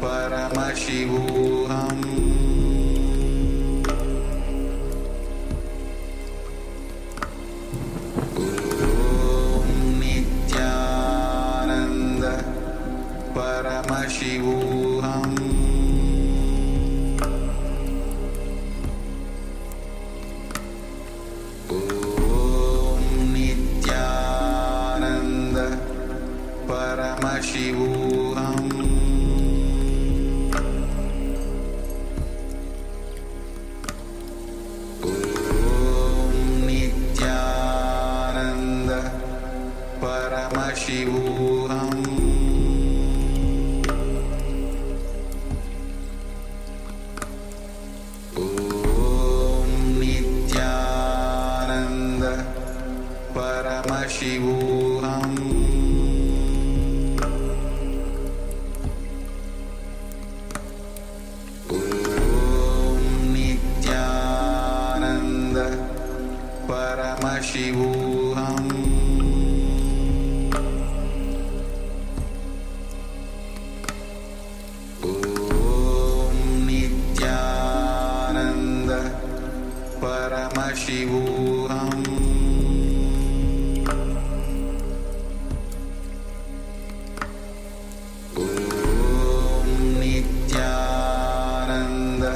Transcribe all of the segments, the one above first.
Paramashivoham Nithyananda Paramashivoham Nithyananda Paramashivoham Nithyananda Paramashivoham Nithyananda Paramashivoham Nithyananda Paramashivoham Nithyananda Paramashivoham Nithyananda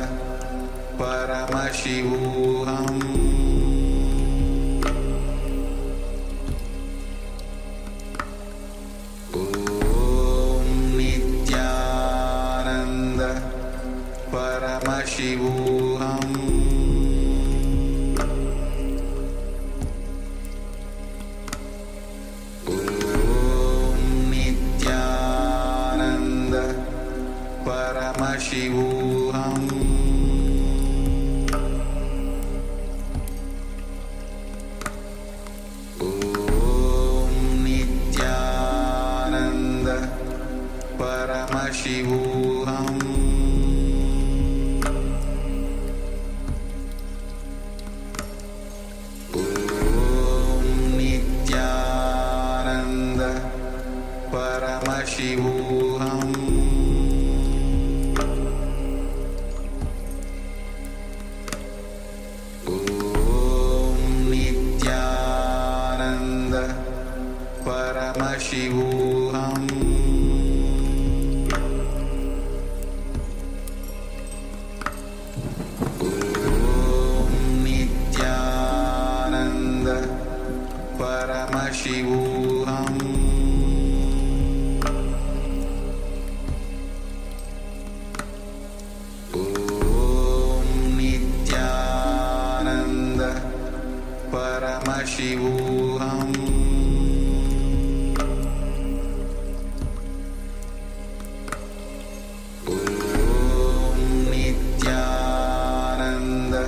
Paramashivoham Nithyananda Paramashivoham Nithyananda Paramashivoham Nithyananda Paramashivoham Nithyananda Paramashivoham Nithyananda Paramashivoham Nithyananda Paramashivoham Nithyananda Paramashivoham Nithyananda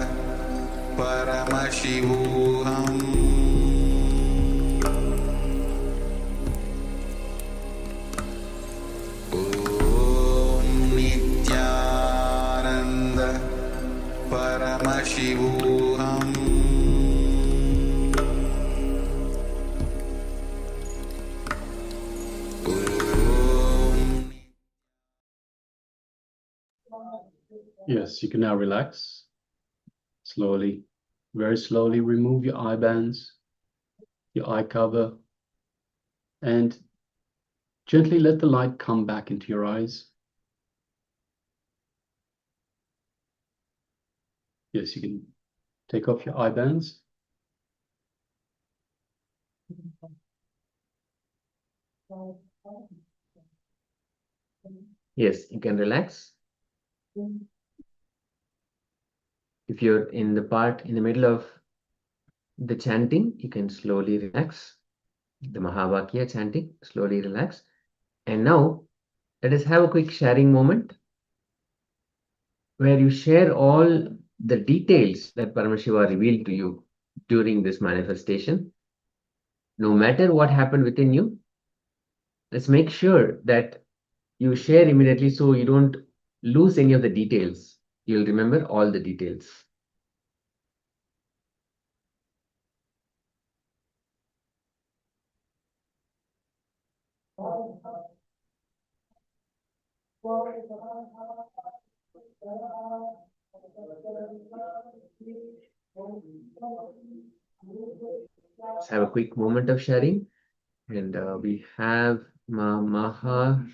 Paramashivoham Nithyananda Paramashivoham Yes, you can now relax. Slowly, very slowly remove your eye bands, your eye cover, and gently let the light come back into your eyes. Yes, you can take off your eye bands. Yes, you can relax. If you're in the middle of the chanting, you can slowly relax. The Mahavakya chanting, slowly relax. And now, let us have a quick sharing moment where you share all the details that Paramashiva revealed to you during this manifestation. No matter what happened within you, let's make sure that you share immediately so you don't lose any of the details. You'll remember all the details. Let's have a quick moment of sharing. And we have Ma Maha,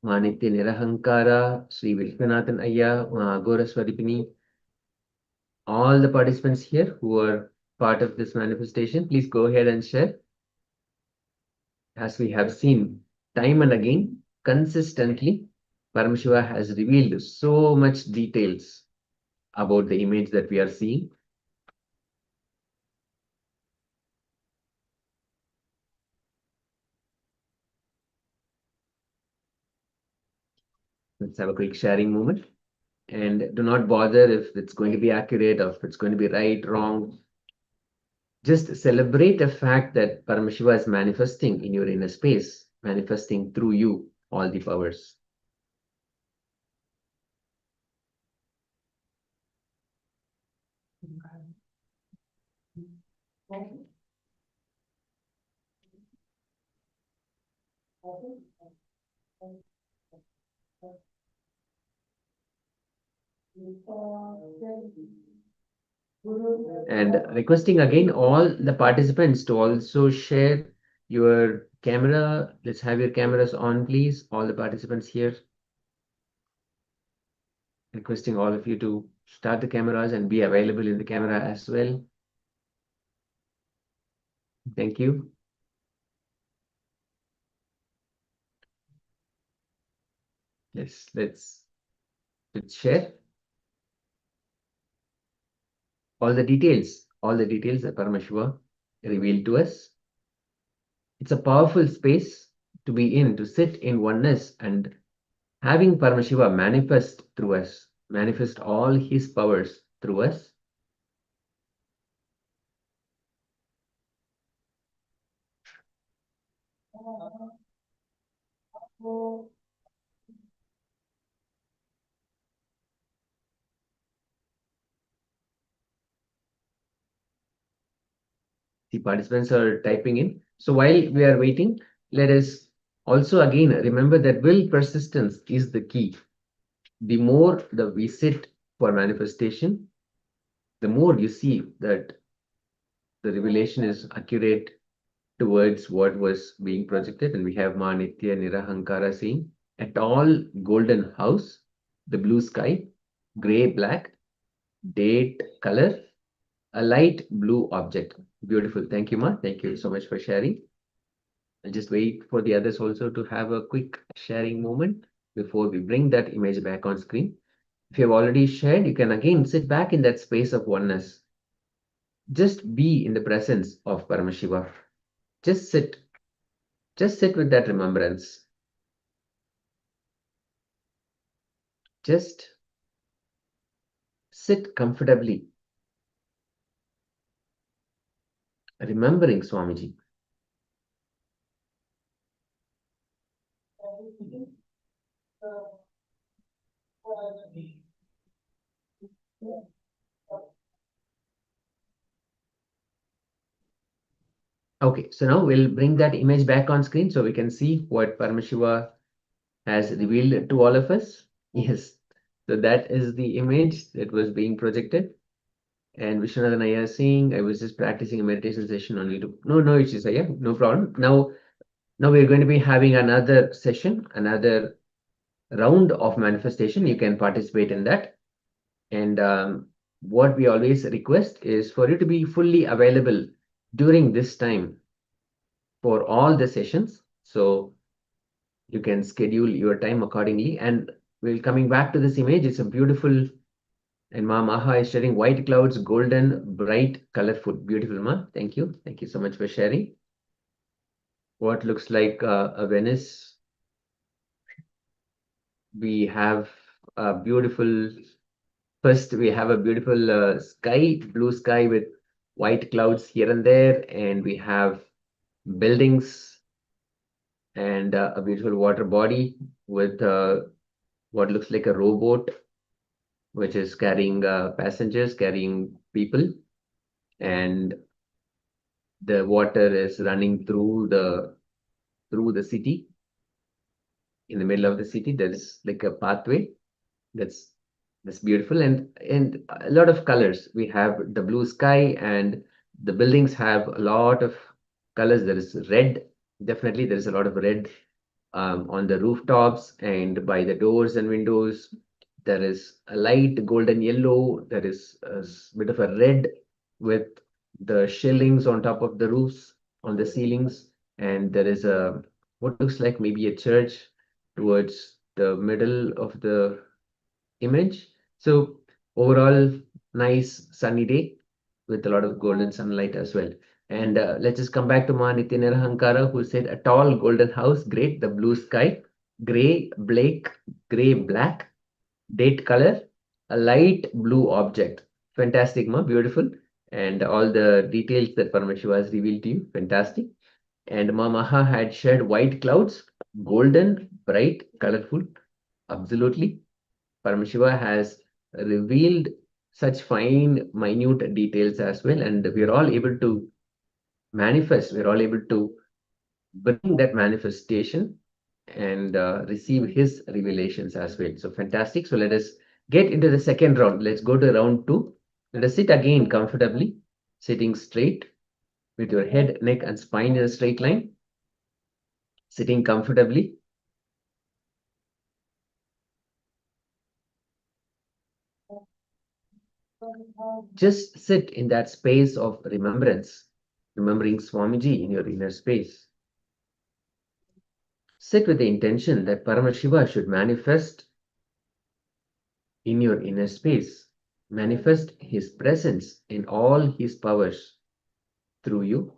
Ma Nitya Nirahankara, Sri Vishwanathan Ayya, Ma Agora Swaripini, all the participants here who are part of this manifestation, please go ahead and share. As we have seen time and again, consistently, Paramashiva has revealed so much details about the image that we are seeing. Let's have a quick sharing moment. And do not bother if it's going to be accurate or if it's going to be right, wrong. Just celebrate the fact that Paramashiva is manifesting in your inner space, manifesting through you all the powers. And requesting again all the participants to also share your camera. Let's have your cameras on, please. All the participants here. Requesting all of you to start the cameras and be available in the camera as well. Thank you. Yes, let's share all the details that Paramashiva revealed to us. It's a powerful space to be in, to sit in oneness and having Paramashiva manifest through us, manifest all his powers through us. The participants are typing in. So while we are waiting, let us also again remember that will persistence is the key. The more that we sit for manifestation, the more you see that the revelation is accurate towards what was being projected. And we have Ma Nitya Nirahankara saying, a tall golden house, the blue sky, gray, black, date color, a light blue object. Beautiful. Thank you, Ma. Thank you so much for sharing. I'll just wait for the others also to have a quick sharing moment before we bring that image back on screen. If you have already shared, you can again sit back in that space of oneness. Just be in the presence of Paramashiva. Just sit with that remembrance. Just sit comfortably, remembering Swamiji. Okay, so now we'll bring that image back on screen so we can see what Paramashiva has revealed to all of us. Yes, so that is the image that was being projected. And Vishwanathan Ayya is saying, I was just practicing a meditation session on YouTube. No issues, Ayya, no problem. Now we're going to be having another session, another round of manifestation. You can participate in that. And what we always request is for you to be fully available during this time for all the sessions. So you can schedule your time accordingly. And we're coming back to this image. It's a beautiful, and Ma Maha is sharing white clouds, golden, bright, colorful. Beautiful, Ma. Thank you. Thank you so much for sharing. What looks like a Venice. We have a beautiful, first we have a beautiful sky, blue sky with white clouds here and there. And we have buildings and a beautiful water body with what looks like a rowboat, which is carrying passengers, carrying people, and the water is running through the city in the middle of the city. There is like a pathway that's beautiful, and a lot of colors. We have the blue sky, and the buildings have a lot of colors. There is red. Definitely, there is a lot of red on the rooftops and by the doors and windows. There is a light golden yellow. There is a bit of a red with the shillings on top of the roofs, on the ceilings, and there is a what looks like maybe a church towards the middle of the image. So overall, nice sunny day with a lot of golden sunlight as well. And let's just come back to Ma Nityananda Hankara, who said a tall golden house, great, the blue sky, gray, black, date color, a light blue object. Fantastic, Ma, beautiful. And all the details that Paramashiva has revealed to you, fantastic. And Ma Maha had shared white clouds, golden, bright, colorful, absolutely. Paramashiva has revealed such fine, minute details as well, and we are all able to manifest, we're all able to bring that manifestation and receive his revelations as well. So fantastic. So let us get into the second round. Let's go to round 2. Let us sit again comfortably, sitting straight with your head, neck, and spine in a straight line, sitting comfortably. Just sit in that space of remembrance, remembering Swamiji in your inner space. Sit with the intention that Paramashiva should manifest in your inner space, manifest his presence in all his powers through you.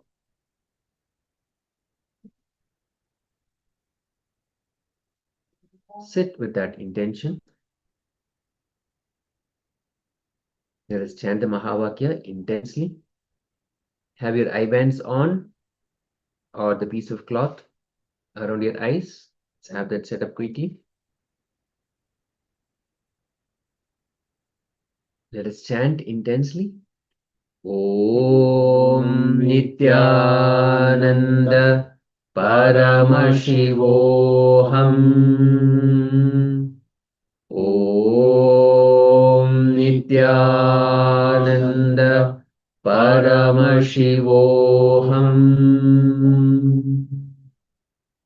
Sit with that intention. Let us chant the Mahavakya intensely. Have your eye bands on or the piece of cloth around your eyes. Let's have that set up quickly. Let us chant intensely. Om Nithyananda Paramashivoham. Om Nithyananda Paramashivoham.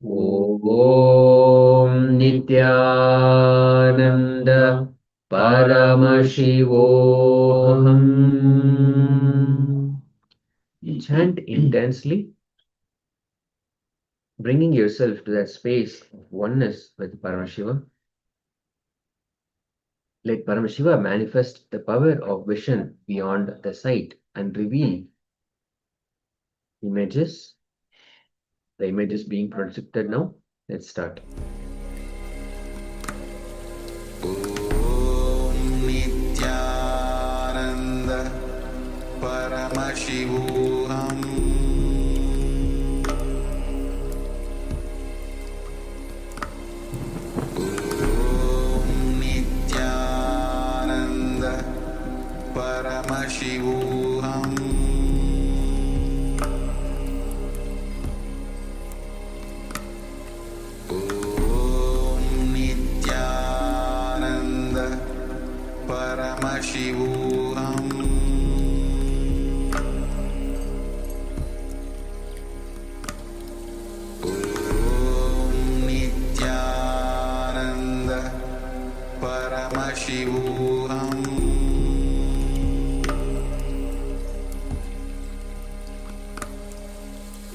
Om Nithyananda Paramashivoham. Chant intensely, bringing yourself to that space of oneness with Paramashiva. Let Paramashiva manifest the power of vision beyond the sight and reveal images. The image is being projected now. Let's start. Om Nithyananda Paramashivoham. Om Nithyananda Paramashivoham. Paramashivoham. Om Nithyananda Paramashivoham.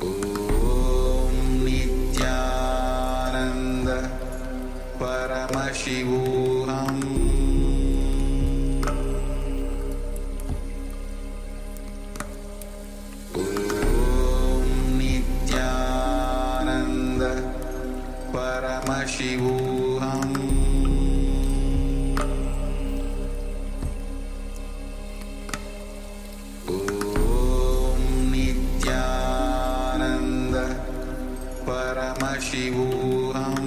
Om Nithyananda Paramashivoham. Paramashivoham. Om Nithyananda Paramashivoham.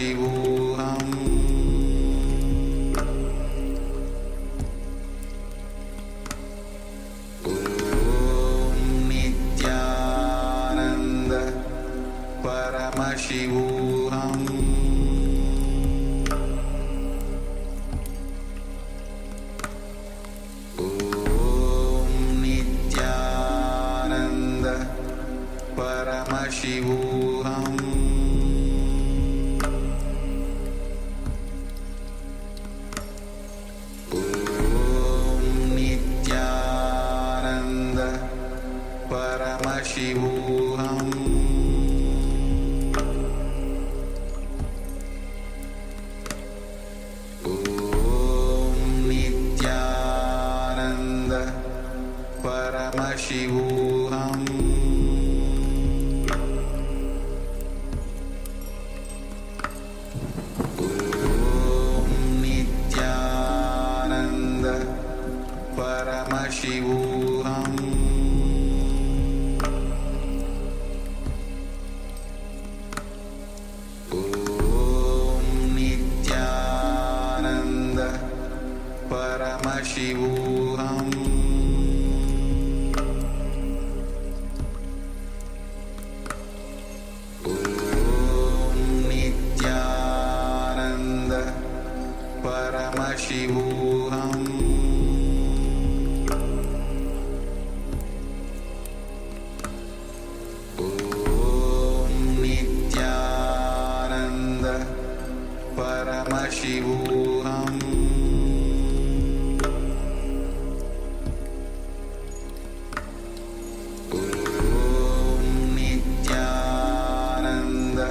Paramashivoham Om Nithyananda Paramashivoham Om Nithyananda Paramashivoham Om Nithyananda Paramashivoham Om Nithyananda Paramashivoham Om Nithyananda Paramashivoham Om Nithyananda Paramashivoham Om Nithyananda Paramashivoham Om Nithyananda Paramashivoham Om Nithyananda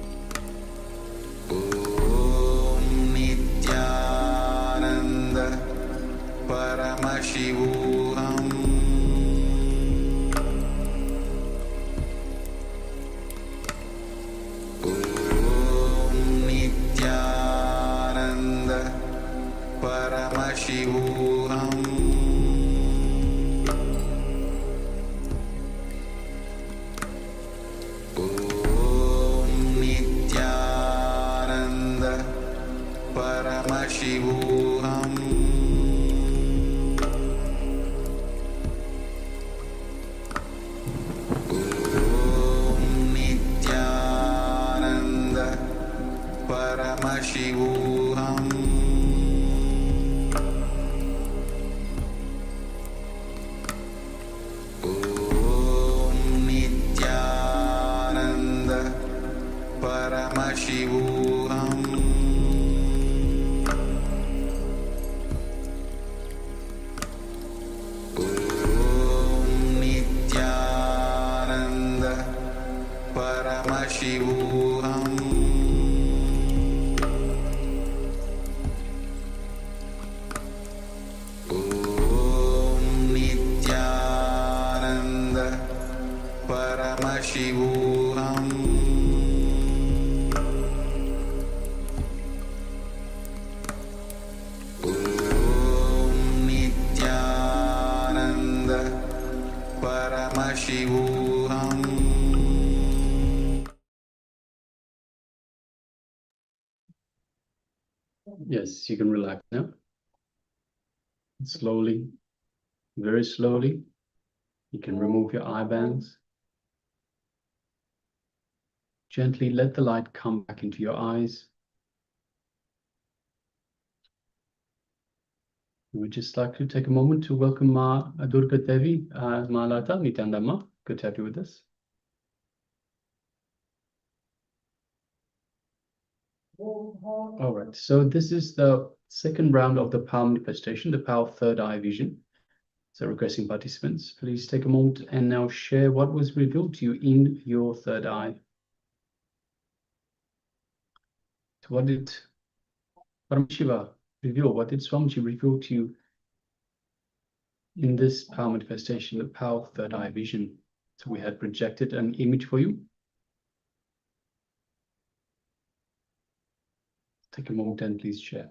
Paramashivoham Om Nithyananda Paramashivoham Om Nithyananda Paramashivoham Om Nithyananda Paramashivoham Om Nithyananda Paramashivoham Om Nithyananda Paramashivoham Om Nithyananda Paramashivoham Om Nithyananda Paramashivoham Om Nithyananda Paramashivoham Yes, you can relax now. Slowly, very slowly, you can remove your eye bands. Gently let the light come back into your eyes. We would just like to take a moment to welcome Ma Durga Devi, Ma Lata, Nithyananda Ma. Good to have you with us. All right, so this is the second round of the power manifestation, the power of third eye vision. So requesting participants, please take a moment and now share what was revealed to you in your third eye. So what did Paramashiva reveal? What did Swamiji reveal to you in this power manifestation, the power of third eye vision? So we had projected an image for you. Take a moment and please share.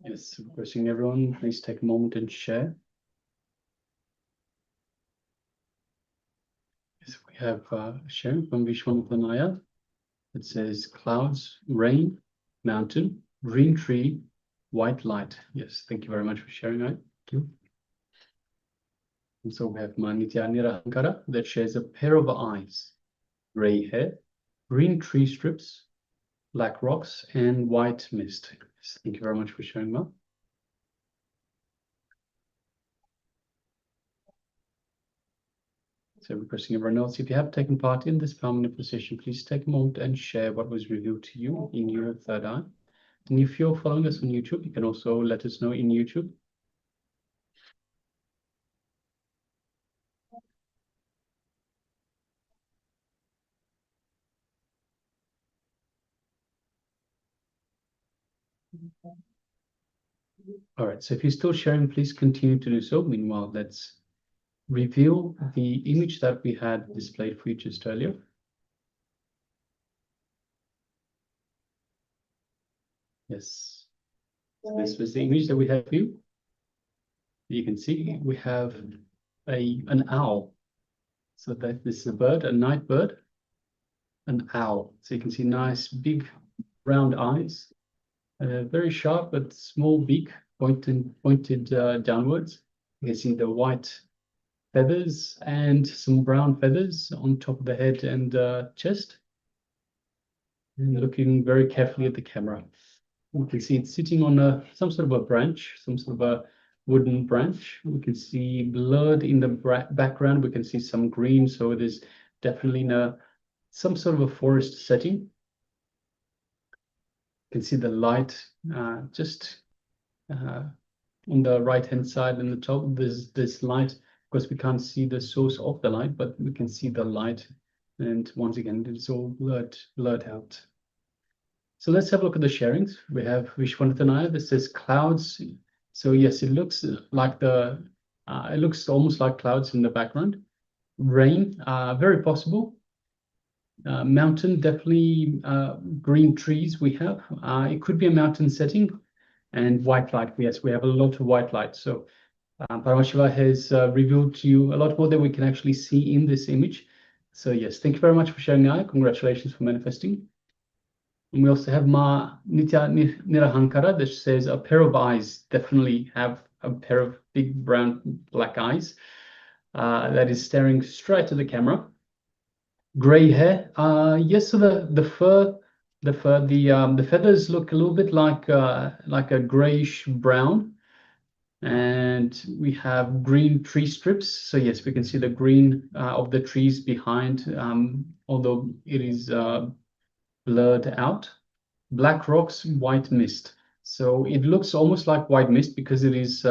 Yes, requesting everyone, please take a moment and share. Yes, we have sharing from Vishwanathanaya. It says clouds, rain, mountain, green tree, white light. Yes, thank you very much for sharing that. Thank you. And so we have Nithyananda that shares a pair of eyes, gray hair, green tree strips, black rocks, and white mist. Yes, thank you very much for sharing that. So requesting everyone else, if you have taken part in this power manifestation, please take a moment and share what was revealed to you in your third eye. And if you're following us on YouTube, you can also let us know in YouTube. All right, so if you're still sharing, please continue to do so. Meanwhile, let's reveal the image that we had displayed for you just earlier. Yes, so this was the image that we have for you. You can see we have an owl. So that this is a bird, a night bird, an owl. So you can see nice big round eyes, very sharp but small beak pointed downwards. You can see the white feathers and some brown feathers on top of the head and chest. And looking very carefully at the camera. You can see it's sitting on some sort of a branch, some sort of a wooden branch. We can see blurred in the background. We can see some green, so it is definitely in some sort of a forest setting. You can see the light just on the right-hand side and the top. There's this light. Of course, we can't see the source of the light, but we can see the light. And once again, it's all blurred out. So let's have a look at the sharings. We have Vishwanathanaya that says clouds. So yes, it looks like it looks almost like clouds in the background. Rain, very possible. Mountain, definitely green trees we have. It could be a mountain setting. And white light, yes, we have a lot of white light. So Paramashiva has revealed to you a lot more than we can actually see in this image. So yes, thank you very much for sharing that. Congratulations for manifesting. And we also have Ma Nithyananda that says a pair of eyes, definitely have a pair of big brown black eyes that is staring straight at the camera. Gray hair, yes. So the feathers look a little bit like a grayish brown, and we have green tree strips. So yes, we can see the green of the trees behind, although it is blurred out. Black rocks, white mist. So it looks almost like white mist because it is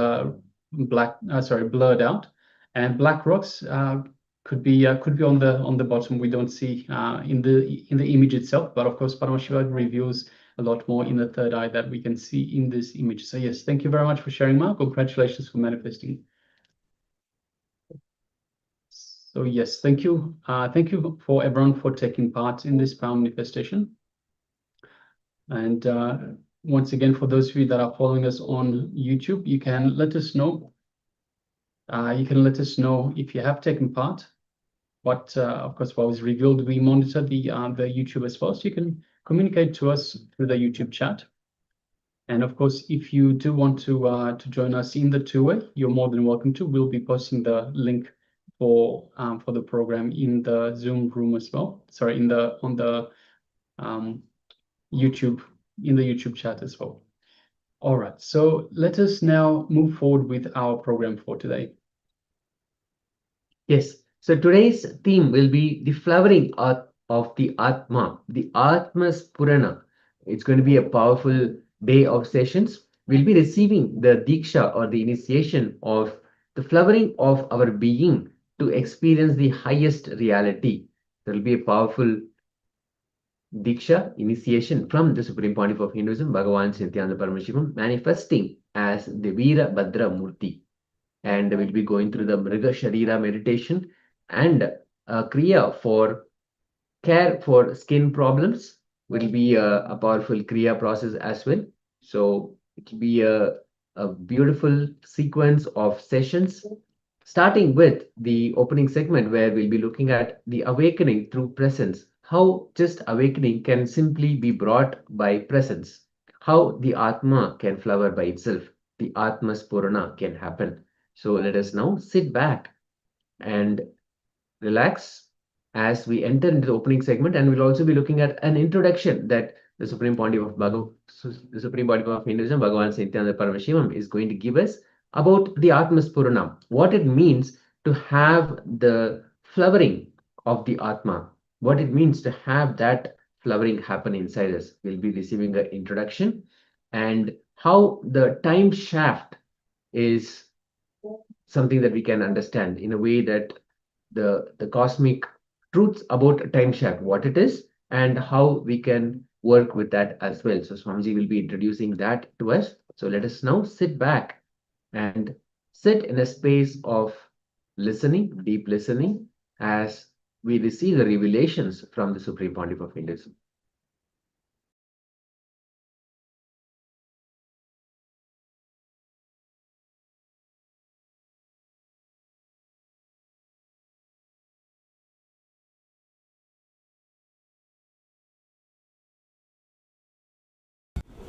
blurred out, and black rocks could be on the bottom. We don't see in the image itself, but of course Paramashiva reveals a lot more in the third eye that we can see in this image. So yes, thank you very much for sharing, Mark. Congratulations for manifesting. So yes, thank you. Thank you for everyone for taking part in this power manifestation. And once again, for those of you that are following us on YouTube, you can let us know. You can let us know if you have taken part. But of course, what was revealed, we monitor the YouTube as well. So you can communicate to us through the YouTube chat. And of course, if you do want to join us in the two-way, you're more than welcome to. We'll be posting the link for the program in the Zoom room as well. Sorry, on the YouTube, in the YouTube chat as well. All right, so let us now move forward with our program for today. Yes, so today's theme will be the flowering of the Atma, the Atma Spurana. It's going to be a powerful day of sessions. We'll be receiving the Diksha or the initiation of the flowering of our being to experience the highest reality. There will be a powerful Diksha, initiation from the Supreme Pontiff of Hinduism, Bhagavan Nithyananda Paramashivoham, manifesting as the Veera Bhadra Murti. And we'll be going through the Mriga Sharira meditation and Kriya for care for skin problems will be a powerful Kriya process as well. So it will be a beautiful sequence of sessions, starting with the opening segment where we'll be looking at the awakening through presence, how just awakening can simply be brought by presence, how the Atma can flower by itself, the Atma Spurana can happen. So let us now sit back and relax as we enter into the opening segment, and we'll also be looking at an introduction that the Supreme Pontiff of Hinduism, Bhagavan Nithyananda Paramashivoham, is going to give us about the Atma Spurana, what it means to have the flowering of the Atma, what it means to have that flowering happen inside us. We'll be receiving an introduction and how the time shaft is something that we can understand in a way that the cosmic truths about time shaft, what it is, and how we can work with that as well. So Swamiji will be introducing that to us. So let us now sit back and sit in a space of listening, deep listening, as we receive the revelations from the Supreme Pontiff of Hinduism.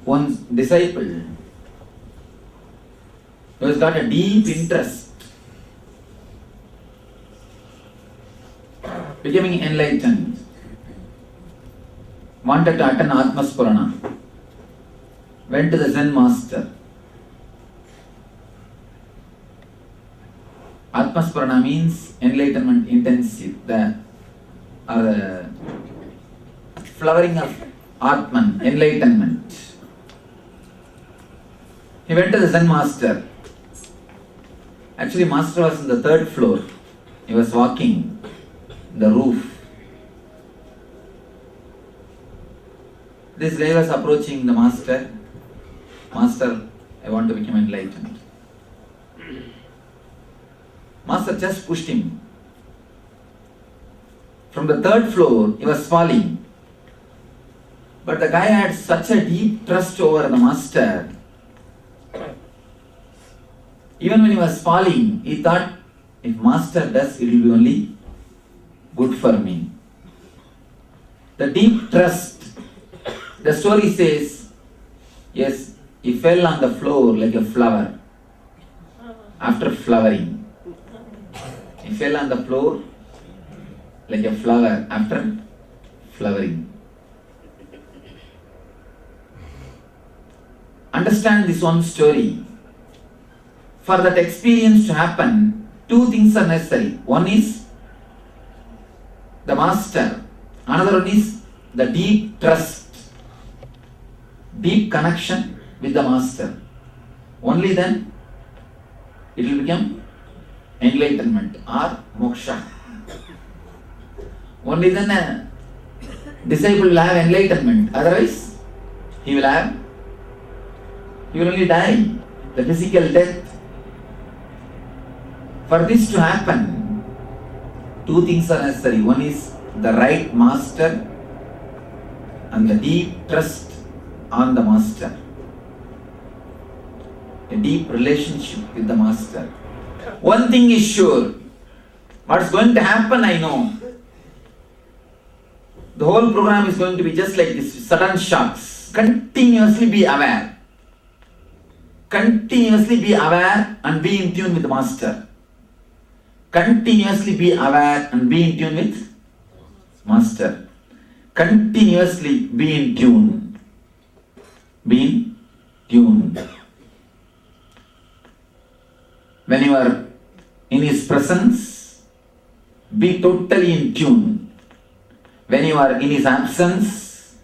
One disciple who has got a deep interest becoming enlightened, wanted to attend Atma Spurana, went to the Zen master. Atma Spurana means enlightenment intensive, the flowering of Atman, enlightenment. He went to the Zen master. Actually, master was on the third floor. He was walking the roof. This guy was approaching the master. Master, I want to become enlightened. Master just pushed him. From the third floor, he was falling. But the guy had such a deep trust over the master. Even when he was falling, he thought, if master does, it will be only good for me. The deep trust. The story says, yes, he fell on the floor like a flower after flowering. He fell on the floor like a flower after flowering. Understand this one story. For that experience to happen, two things are necessary. One is the master. Another one is the deep trust, deep connection with the master. Only then it will become enlightenment or moksha. Only then a disciple will have enlightenment. Otherwise, he will only die, the physical death. For this to happen, two things are necessary. One is the right master and the deep trust on the master. A deep relationship with the master. One thing is sure, what's going to happen I know. The whole program is going to be just like this, sudden shocks. Continuously be aware. Continuously be aware and be in tune with the master. Continuously be aware and be in tune with master. Continuously be in tune. Be in tune. When you are in his presence, be totally in tune. When you are in his absence,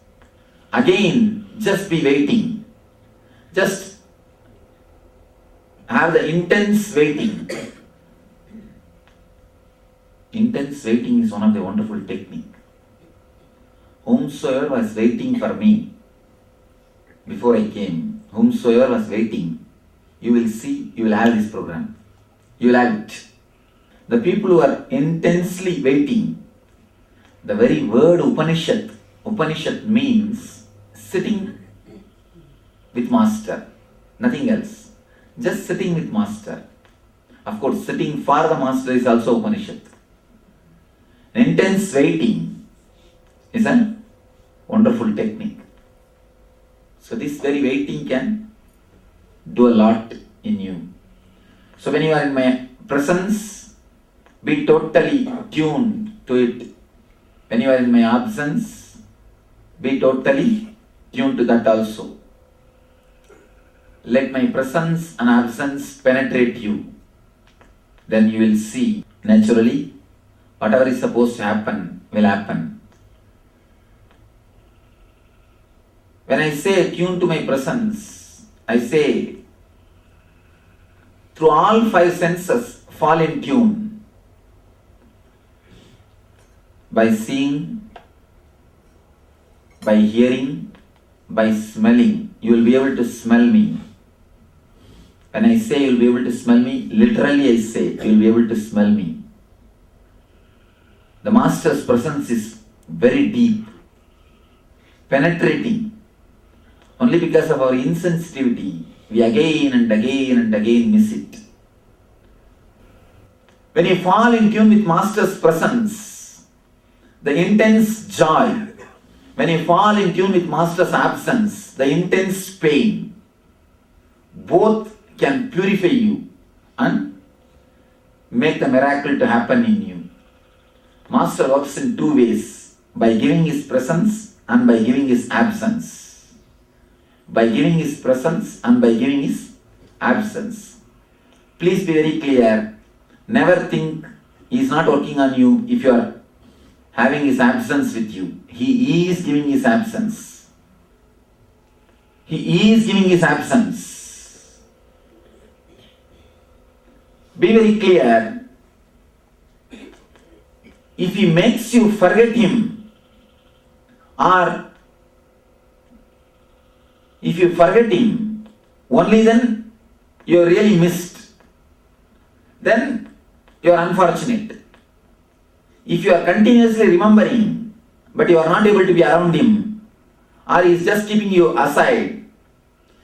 again, just be waiting. Just have the intense waiting. Intense waiting is one of the wonderful technique. Whomsoever was waiting for me before I came, whomsoever was waiting, you will see, you will have this program. You will have it. The people who are intensely waiting, the very word Upanishad means sitting with master, nothing else. Just sitting with master. Of course, sitting for the master is also Upanishad. Intense waiting is a wonderful technique. So this very waiting can do a lot in you. So when you are in my presence, be totally tuned to it. When you are in my absence, be totally tuned to that also. Let my presence and absence penetrate you. Then you will see naturally whatever is supposed to happen will happen. When I say tune to my presence, I say through all five senses fall in tune. By seeing, by hearing, by smelling, you will be able to smell me. When I say you will be able to smell me, literally I say you will be able to smell me. The Master's presence is very deep, penetrating. Only because of our insensitivity, we again and again miss it. When you fall in tune with Master's presence, the intense joy, when you fall in tune with Master's absence, the intense pain, both can purify you and make the miracle to happen in you. Master works in two ways, by giving his presence and by giving his absence. By giving his presence and by giving his absence. Please be very clear, never think he is not working on you if you are having his absence with you. He is giving his absence. He is giving his absence. Be very clear. If he makes you forget him, or if you forget him, only then you are really missed. Then you are unfortunate. If you are continuously remembering, but you are not able to be around him, or he is just keeping you aside,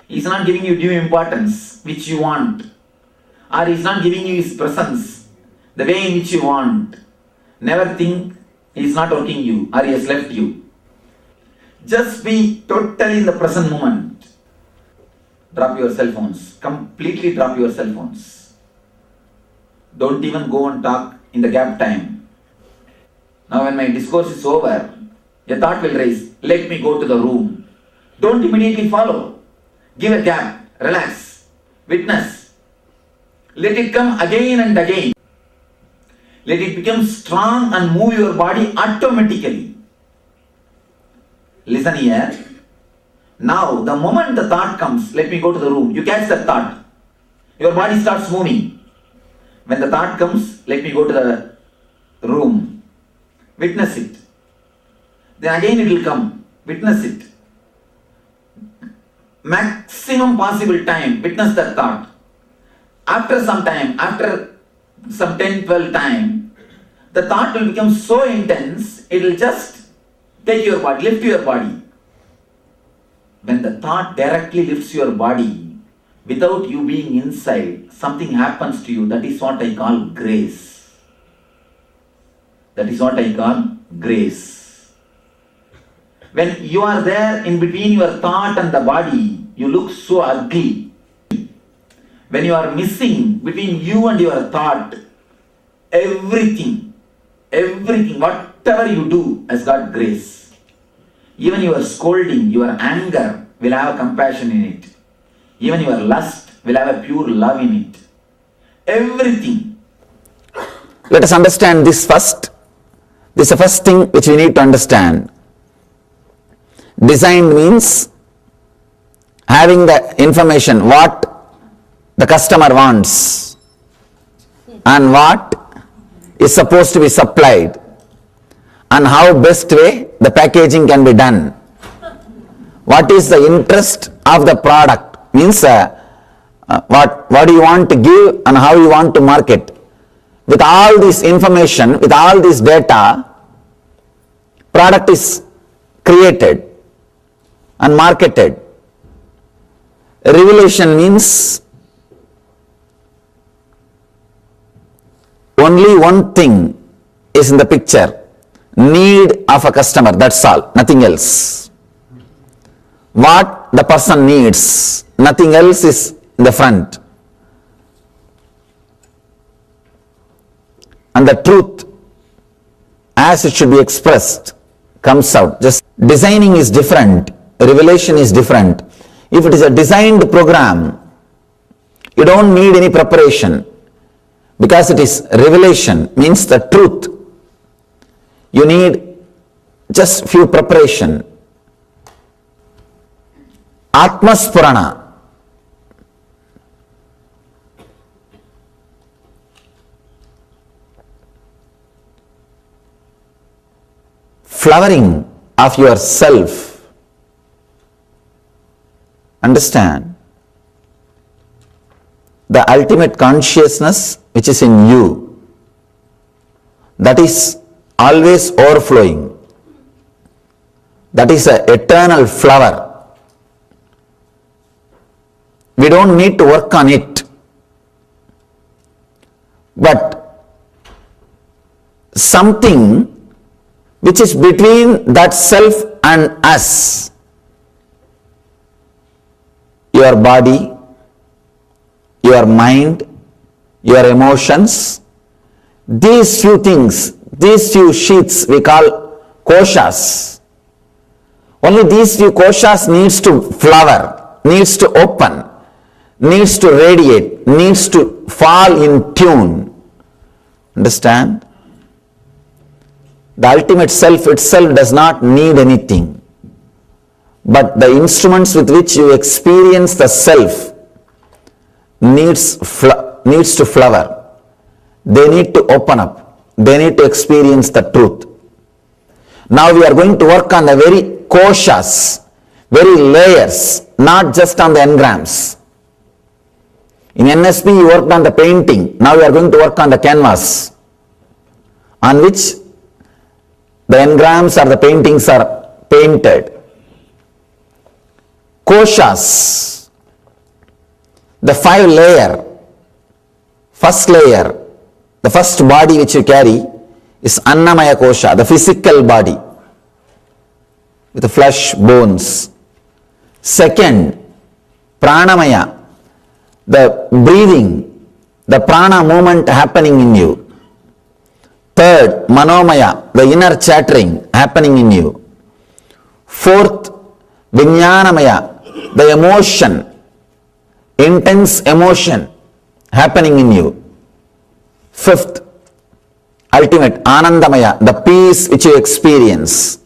he is not giving you due importance which you want, or he is not giving you his presence the way in which you want, never think he is not working you or he has left you. Just be totally in the present moment. Drop your cell phones. Completely drop your cell phones. Don't even go and talk in the gap time. Now when my discourse is over, a thought will rise. Let me go to the room. Don't immediately follow. Give a gap. Relax. Witness. Let it come again and again. Let it become strong and move your body automatically. Listen here. Now, the moment the thought comes, let me go to the room, you catch that thought. Your body starts moving. When the thought comes, let me go to the room. Witness it. Then again it will come. Witness it. Maximum possible time, witness that thought. After some time, after some 10-12 time, the thought will become so intense, it will just take your body, lift your body. When the thought directly lifts your body, without you being inside, something happens to you. That is what I call grace. That is what I call grace. When you are there in between your thought and the body, you look so ugly. When you are missing between you and your thought, everything, whatever you do has got grace. Even your scolding, your anger will have compassion in it. Even your lust will have a pure love in it. Everything. Let us understand this first. This is the first thing which we need to understand. Designed means having the information, what the customer wants and what is supposed to be supplied and how best way the packaging can be done. What is the interest of the product, means what do you want to give and how you want to market. With all this information, with all this data, product is created and marketed. Revelation means only one thing is in the picture, need of a customer, that's all, nothing else. What the person needs, nothing else is in the front. And the truth as it should be expressed comes out. Just designing is different, revelation is different. If it is a designed program, you don't need any preparation because it is revelation, means the truth. You need just few preparation. Atma Spurana. Flowering of yourself. Understand? The ultimate consciousness which is in you, that is always overflowing. That is an eternal flower. We don't need to work on it. But something which is between that self and us, your body, your mind, your emotions, these few things, these few sheaths we call Koshas. Only these few Koshas needs to flower, needs to open, needs to radiate, needs to fall in tune. Understand? The ultimate self itself does not need anything. But the instruments with which you experience the self needs to flower. They need to open up. They need to experience the truth. Now we are going to work on the very koshas, very layers, not just on the engrams. In NSP you worked on the painting. Now we are going to work on the canvas on which the engrams or the paintings are painted. Koshas, the 5 layer, first layer, the first body which you carry is Annamaya Kosha, the physical body with the flesh, bones. Second, Pranamaya, the breathing, the prana movement happening in you. Third, Manomaya, the inner chattering happening in you. Fourth, Vijnanamaya, the emotion, intense emotion happening in you. Fifth, ultimate, Anandamaya, the peace which you experience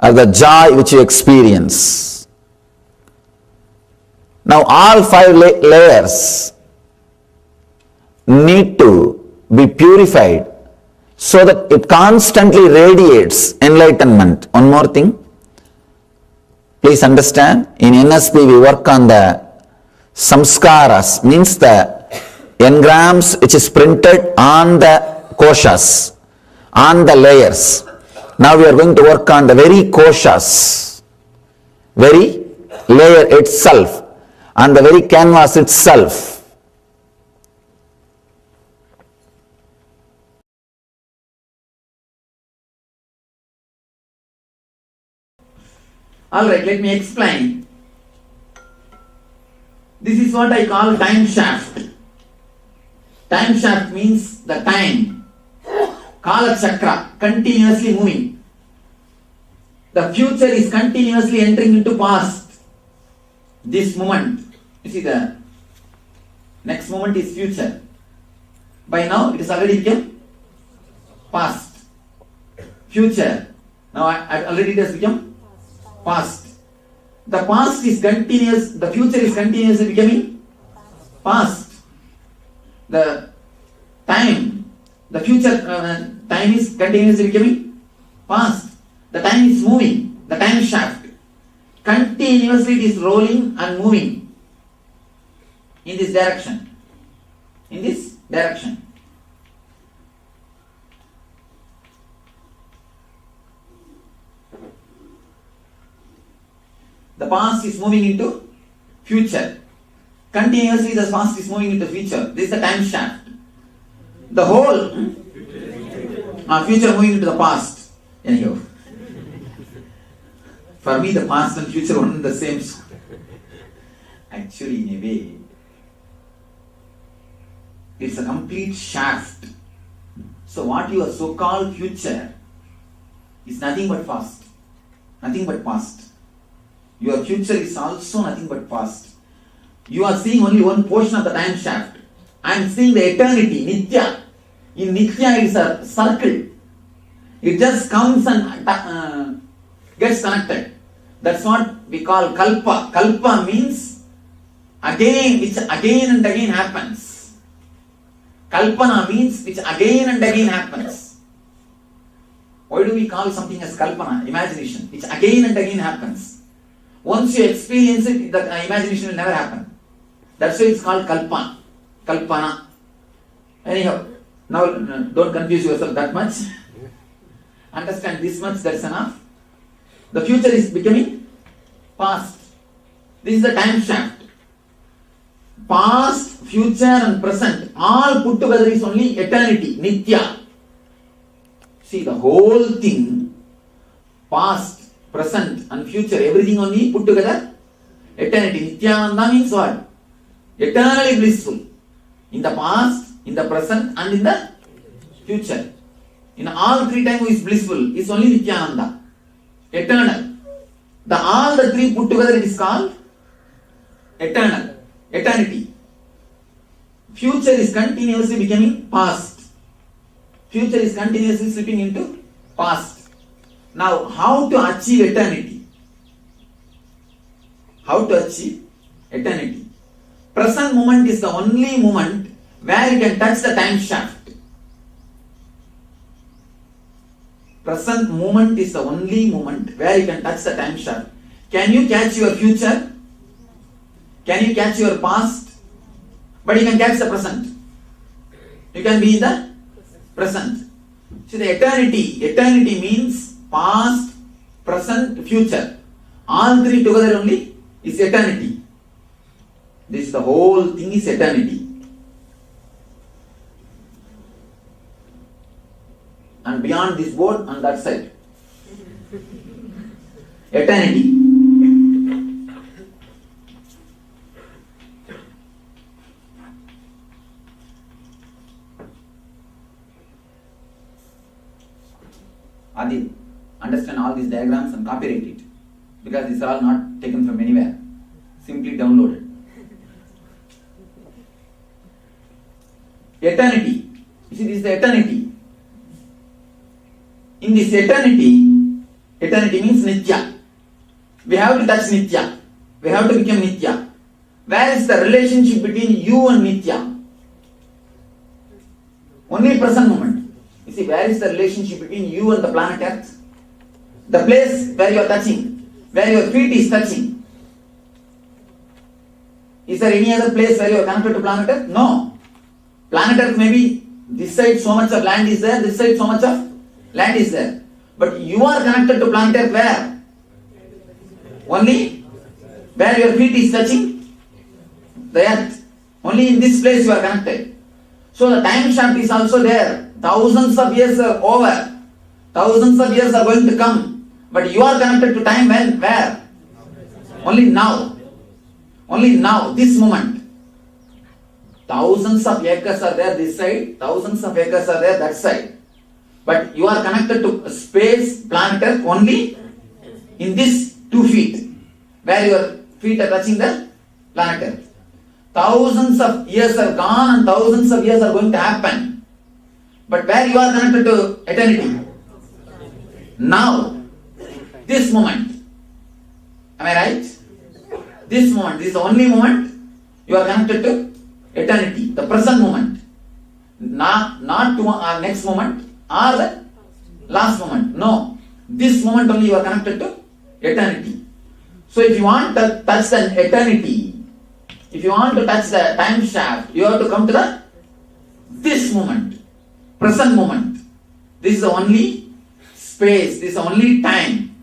or the joy which you experience. Now all 5 layers need to be purified so that it constantly radiates enlightenment. One more thing, please understand, in NSP we work on the samskaras, means the engrams which is printed on the koshas, on the layers. Now we are going to work on the very koshas, very layer itself, on the very canvas itself. Alright, let me explain. This is what I call time shaft. Time shaft means the time. Kala chakra, continuously moving. The future is continuously entering into past. This moment, you see the next moment is future. By now it is already become past. Future. Now already it has become past. The past is continuous, the future is continuously becoming past. The time, the future time is continuously becoming past. The time is moving, the time shaft. Continuously it is rolling and moving in this direction. In this direction. The past is moving into future. Continuously the past is moving into future. This is the time shaft. The whole future moving into the past. Anyhow. For me the past and future one the same. Actually in a way, it's a complete shaft. So what your so-called future is nothing but past. Nothing but past. Your future is also nothing but past. You are seeing only one portion of the time shaft. I am seeing the eternity, Nithya. In Nithya it is a circle. It just comes and gets connected. That's what we call kalpa. Kalpa means again, which again and again happens. Kalpana means which again and again happens. Why do we call something as kalpana? Imagination, which again and again happens. Once you experience it, the imagination will never happen. That's why it's called kalpa. Kalpana. Anyhow, now don't confuse yourself that much. Understand this much, that's enough. The future is becoming past. This is the time shaft. Past, future and present, all put together is only eternity, Nithya. See, the whole thing, past, present and future, everything only put together, eternity. Nithyananda means what? Eternally blissful. In the past, in the present and in the future. In all three times who is blissful is only Nithyananda. Eternal. All the three put together it is called eternal. Eternity. Future is continuously becoming past. Future is continuously slipping into past. Now, how to achieve eternity? How to achieve eternity? Present moment is the only moment where you can touch the time shaft. Present moment is the only moment where you can touch the time shaft. Can you catch your future? Can you catch your past? But you can catch the present. You can be in the present. See, the eternity means past, present, future. All three together only is eternity. This the whole thing is eternity. And beyond this board, on that side. Eternity. Adi, understand all these diagrams and copyright it. Because these are all not taken from anywhere. Simply download it. Eternity. You see, this is the eternity. In this eternity means Nithya. We have to touch Nithya. We have to become Nithya. Where is the relationship between you and Nithya? Only present moment. You see, where is the relationship between you and the planet Earth? The place where you are touching, where your feet is touching. Is there any other place where you are connected to planet Earth? No. Planet Earth may be this side so much of land is there, this side so much of land is there. But you are connected to planet Earth where? Only where your feet is touching the earth. Only in this place you are connected. So the time shaft is also there. Thousands of years are over. Thousands of years are going to come. But you are connected to time when? Where? Only now. Only now, this moment. Thousands of acres are there this side. Thousands of acres are there that side. But you are connected to space, planet Earth only in this 2 feet. Where your feet are touching the planet Earth. Thousands of years are gone and thousands of years are going to happen. But where you are connected to eternity? Now. This moment. Am I right? This moment. This is the only moment you are connected to eternity, the present moment. Not to next moment or the last moment. No. This moment only you are connected to eternity. So if you want to touch the eternity, if you want to touch the time shaft, you have to come to this moment, present moment. This is the only space, this is the only time.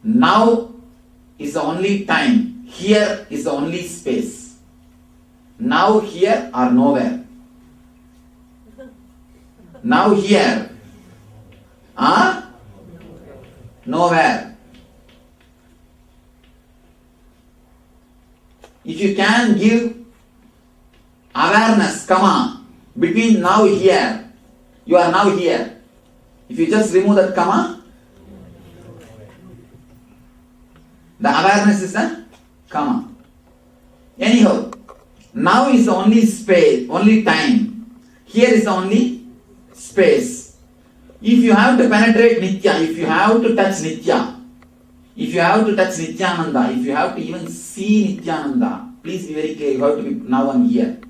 Now is the only time. Here is the only space. Now, here, or nowhere. Now, here, or nowhere. If you can give awareness, comma, between now here, you are now here. If you just remove that comma, the awareness is the comma. Anyhow, now is the only space, only time. Here is the only space. If you have to penetrate Nithya, if you have to touch Nithya, if you have to touch Nithyananda, if you have to even see Nithyananda, please be very clear, you have to be now and here.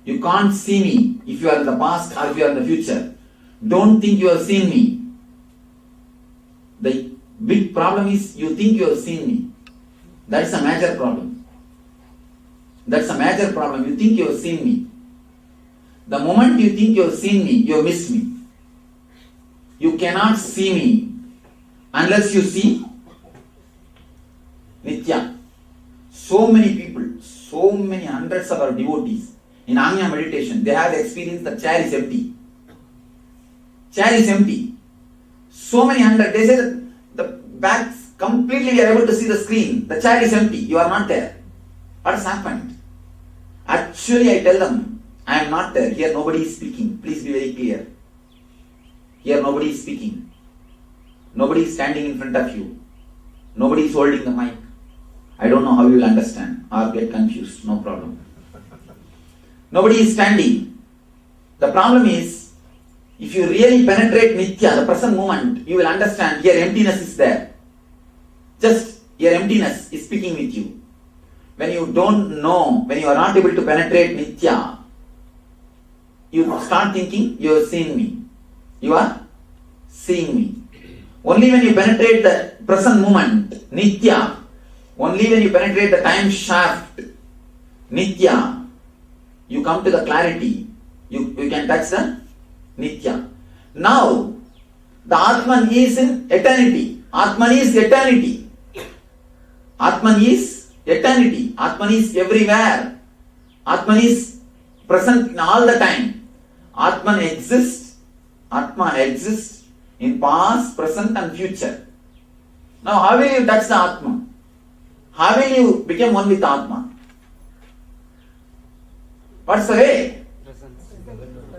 You can't see me if you are in the past or if you are in the future. Don't think you have seen me. The big problem is you think you have seen me. That's a major problem. That's a major problem. You think you have seen me. The moment you think you have seen me, you have missed me. You cannot see me unless you see Nithya. So many people, so many hundreds of our devotees in Anya meditation, they have experienced the chair is empty. Chair is empty. So many hundred. They say that the back completely we are able to see the screen. The chair is empty. You are not there. What has happened? Actually, I tell them, I am not there. Here nobody is speaking. Please be very clear. Here nobody is speaking. Nobody is standing in front of you. Nobody is holding the mic. I don't know how you will understand or get confused. No problem. Nobody is standing. The problem is, if you really penetrate Nithya, the present moment, you will understand your emptiness is there. Just your emptiness is speaking with you. When you don't know, when you are not able to penetrate Nithya, you start thinking you have seen me. You are seeing me. Only when you penetrate the present moment, Nithya, only when you penetrate the time shaft, Nithya, you come to the clarity. You can touch the Nithya. Now, the Atman is in eternity. Atman is eternity. Atman is eternity. Atman is everywhere. Atman is present in all the time. Atman exists. Atma exists in past, present and future. Now, how will you touch the Atma? How will you become one with Atma? What's the way?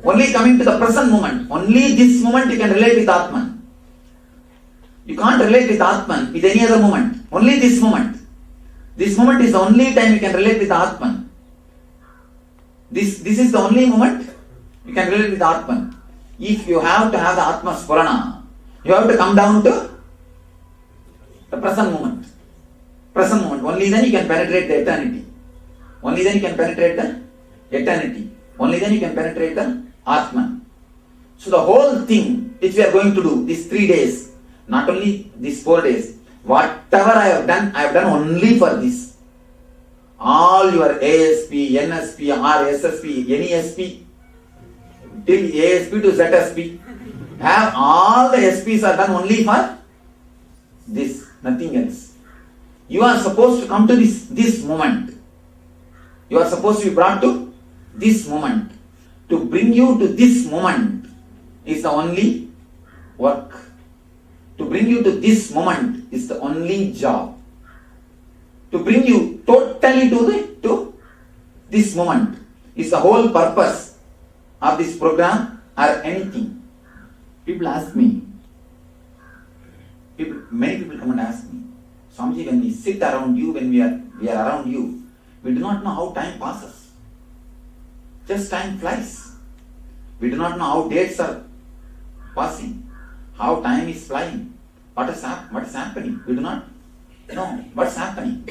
Only coming to the present moment. Only this moment you can relate with Atman. You can't relate with Atman with any other moment. Only this moment. This moment is the only time you can relate with Atman. This is the only moment you can relate with Atman. If you have to have the Atma Spurana, you have to come down to the present moment. Present moment. Only then you can penetrate the eternity. Only then you can penetrate the eternity. Only then you can penetrate the Atman. So the whole thing which we are going to do, these 3 days, not only these 4 days, whatever I have done only for this. All your ASP, NSP, RSSP, any SP, till ASP to ZSP, have all the SPs are done only for this, nothing else. You are supposed to come to this moment. You are supposed to be brought to this moment. To bring you to this moment is the only work. To bring you to this moment is the only job. To bring you totally to this moment is the whole purpose of this program or anything. People ask me, many people come and ask me, Swamiji, when we sit around you, when we are around you, we do not know how time passes. Just time flies. We do not know how dates are passing, how time is flying, what is happening. We do not know what's happening.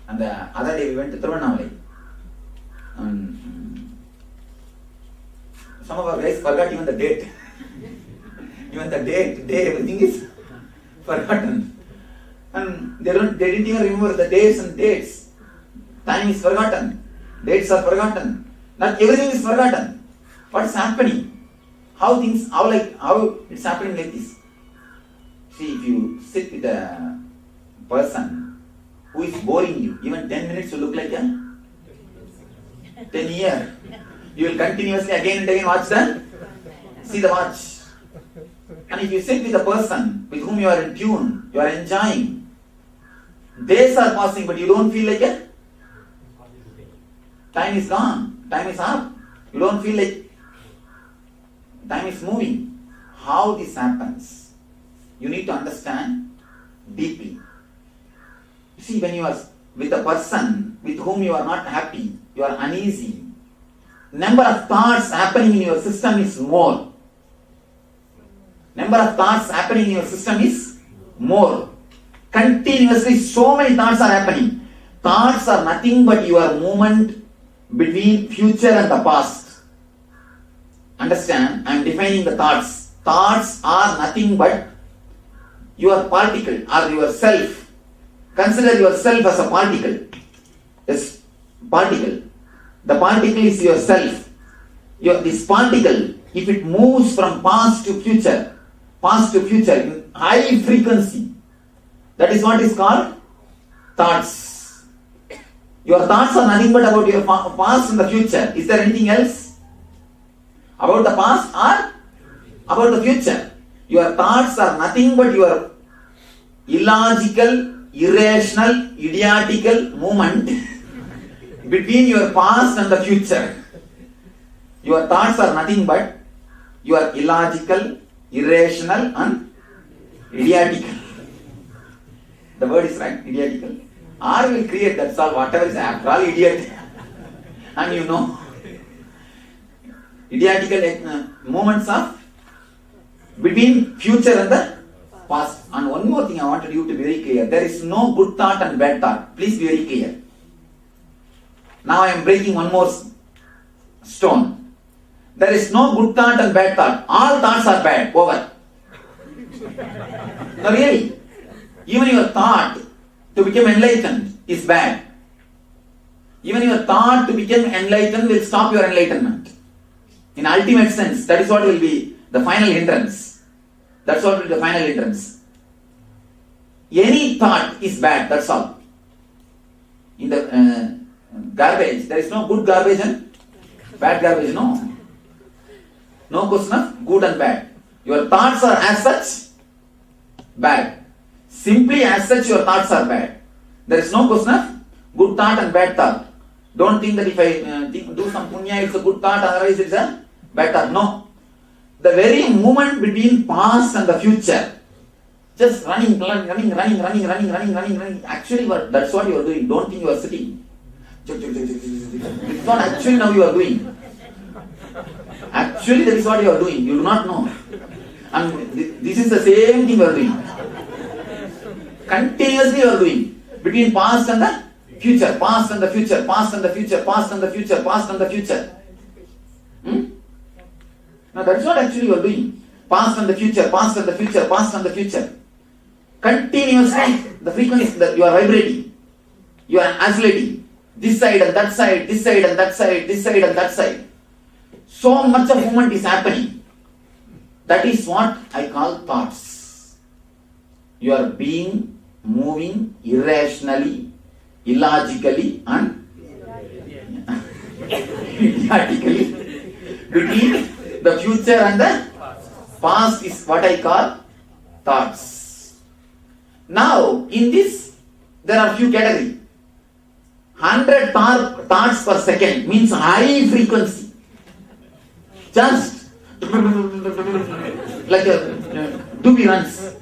And the other day we went to Tirunelveli. some of our guys forgot even the date. Even the date, day, everything is forgotten. And they didn't even remember the days and dates. Time is forgotten. Dates are forgotten. Not everything is forgotten. What's happening? How it's happening like this? See, if you sit with a person who is boring you, even 10 minutes will look like a 10 years. You will continuously again and again see the watch. And if you sit with a person with whom you are in tune, you are enjoying, days are passing but you don't feel like it. Time is gone, time is up. You don't feel like time is moving. How this happens? You need to understand deeply. See, when you are with a person with whom you are not happy, you are uneasy, number of thoughts happening in your system is more. Number of thoughts happening in your system is more. Continuously so many thoughts are happening. Thoughts are nothing but your movement between future and the past. Understand? I am defining the thoughts. Thoughts are nothing but your particle or yourself. Consider yourself as a particle. Yes, particle. The particle is yourself. This particle, if it moves from past to future in high frequency, that is what is called thoughts. Your thoughts are nothing but about your past and the future. Is there anything else? About the past or about the future? Your thoughts are nothing but your illogical, irrational, idiotical movement between your past and the future. Your thoughts are nothing but your illogical, irrational and idiotical. The word is right, idiotical. R will create, that's all, whatever is after all idiot. And you know, idiotical moments of between future and the past. And one more thing I wanted you to be very clear. There is no good thought and bad thought. Please be very clear. Now I am breaking one more stone. There is no good thought and bad thought. All thoughts are bad. Over. No, really. Even your thought to become enlightened is bad. Even your thought to become enlightened will stop your enlightenment. In ultimate sense, that is what will be the final hindrance. That's what will be the final hindrance. Any thought is bad, that's all. In the garbage, there is no good garbage and bad garbage, no. No question of good and bad. Your thoughts are as such bad. Simply as such your thoughts are bad. There is no question of good thought and bad thought. Don't think that if I do some punya, it's a good thought, otherwise it's a bad thought. No. The very moment between past and the future, just running. Actually, that's what you are doing. Don't think you are sitting. It's not actually now you are doing. Actually, that is what you are doing. You do not know. And this is the same thing you are doing. Continuously you are doing. Between past and the future, past and the future, past and the future, past and the future, past and the future. Now that's what actually you are doing. Past and the future, past and the future, past and the future. Continuously, the frequency that you are vibrating. You are oscillating. This side and that side, this side and that side, this side and that side. So much of movement is happening. That is what I call thoughts. You are being, moving irrationally, illogically and idiotically between the future and the past is what I call thoughts. Now, in this, there are few categories. 100 thoughts per second means high frequency. Just like a doobie runs.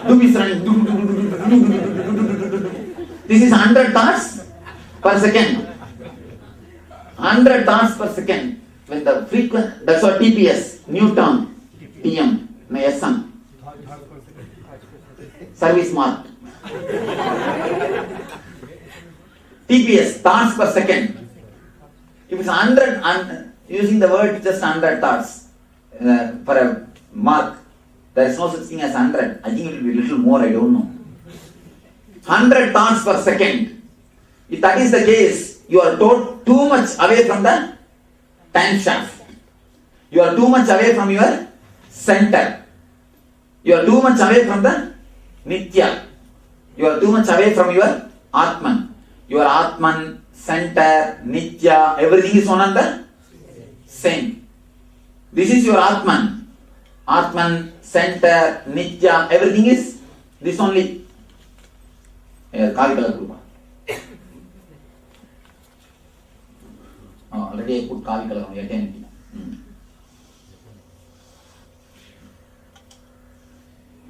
Doobie is running. This is 100 thoughts per second. 100 thoughts per second. When the frequency, that's what TPS, new term, TM, SM. Service mark. TPS, thoughts per second. If it's 100 using the word just 100 thoughts for a mark. There is no such thing as 100. I think it will be a little more, I don't know. 100 thoughts per second. If that is the case, you are too much away from the time shaft. You are too much away from your center. You are too much away from the Nithya. You are too much away from your Atman. Your Atman, center, Nithya, everything is one and the same. This is your Atman. Atman, center, Nithya, everything is this only. Already I put Kavi color on eternity.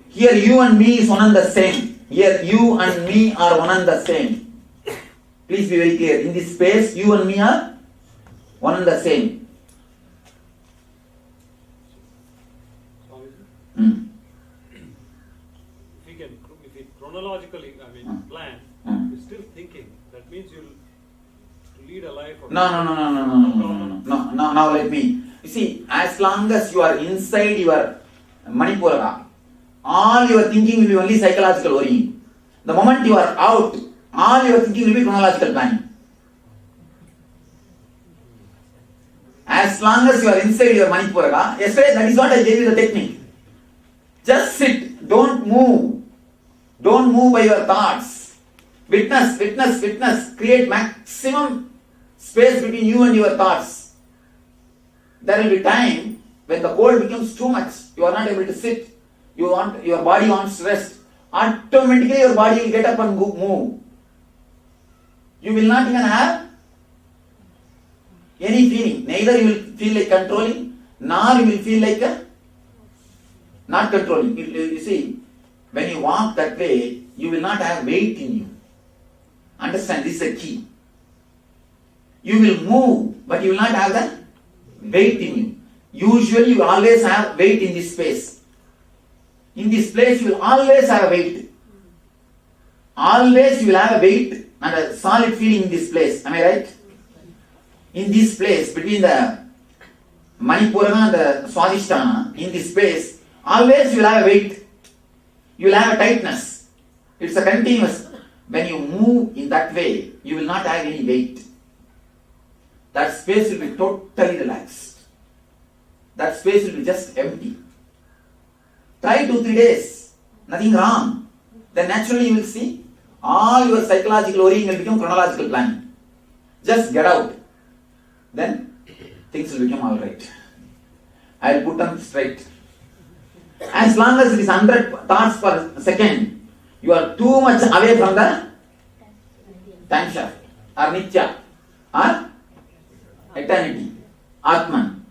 Here you and me is one and the same. Here you and me are one and the same. Please be very clear. In this space, you and me are one and the same. If we chronologically, plan, you're still thinking. That means you'll lead a life of... No. Now let me. You see, as long as you are inside your Manipura, all your thinking will be only psychological worrying. The moment you are out, all your thinking will be chronological planning. As long as you are inside your Manipura, yesterday that is what I gave you the technique. Just sit, don't move. Don't move by your thoughts. Witness. Create maximum space between you and your thoughts. There will be time when the cold becomes too much. You are not able to sit. Your body wants to rest. Automatically your body will get up and move. You will not even have any feeling. Neither you will feel like controlling, nor you will feel like not controlling. You see, when you walk that way, you will not have weight in you. Understand, this is a key. You will move, but you will not have the weight in you. Usually you always have weight in this space. In this place you will always have a weight. Always you will have a weight and a solid feeling in this place. Am I right? In this place, between the Manipura and the Swadhisthana, in this space, always you will have a weight. You will have a tightness. It's a continuous. When you move in that way, you will not have any weight. That space will be totally relaxed. That space will be just empty. Try 2-3 days. Nothing wrong. Then naturally you will see all your psychological worrying will become chronological planning. Just get out. Then things will become alright. I will put them straight. As long as it is 100 thoughts per second, you are too much away from the time shaft or Nithya or eternity, Atman.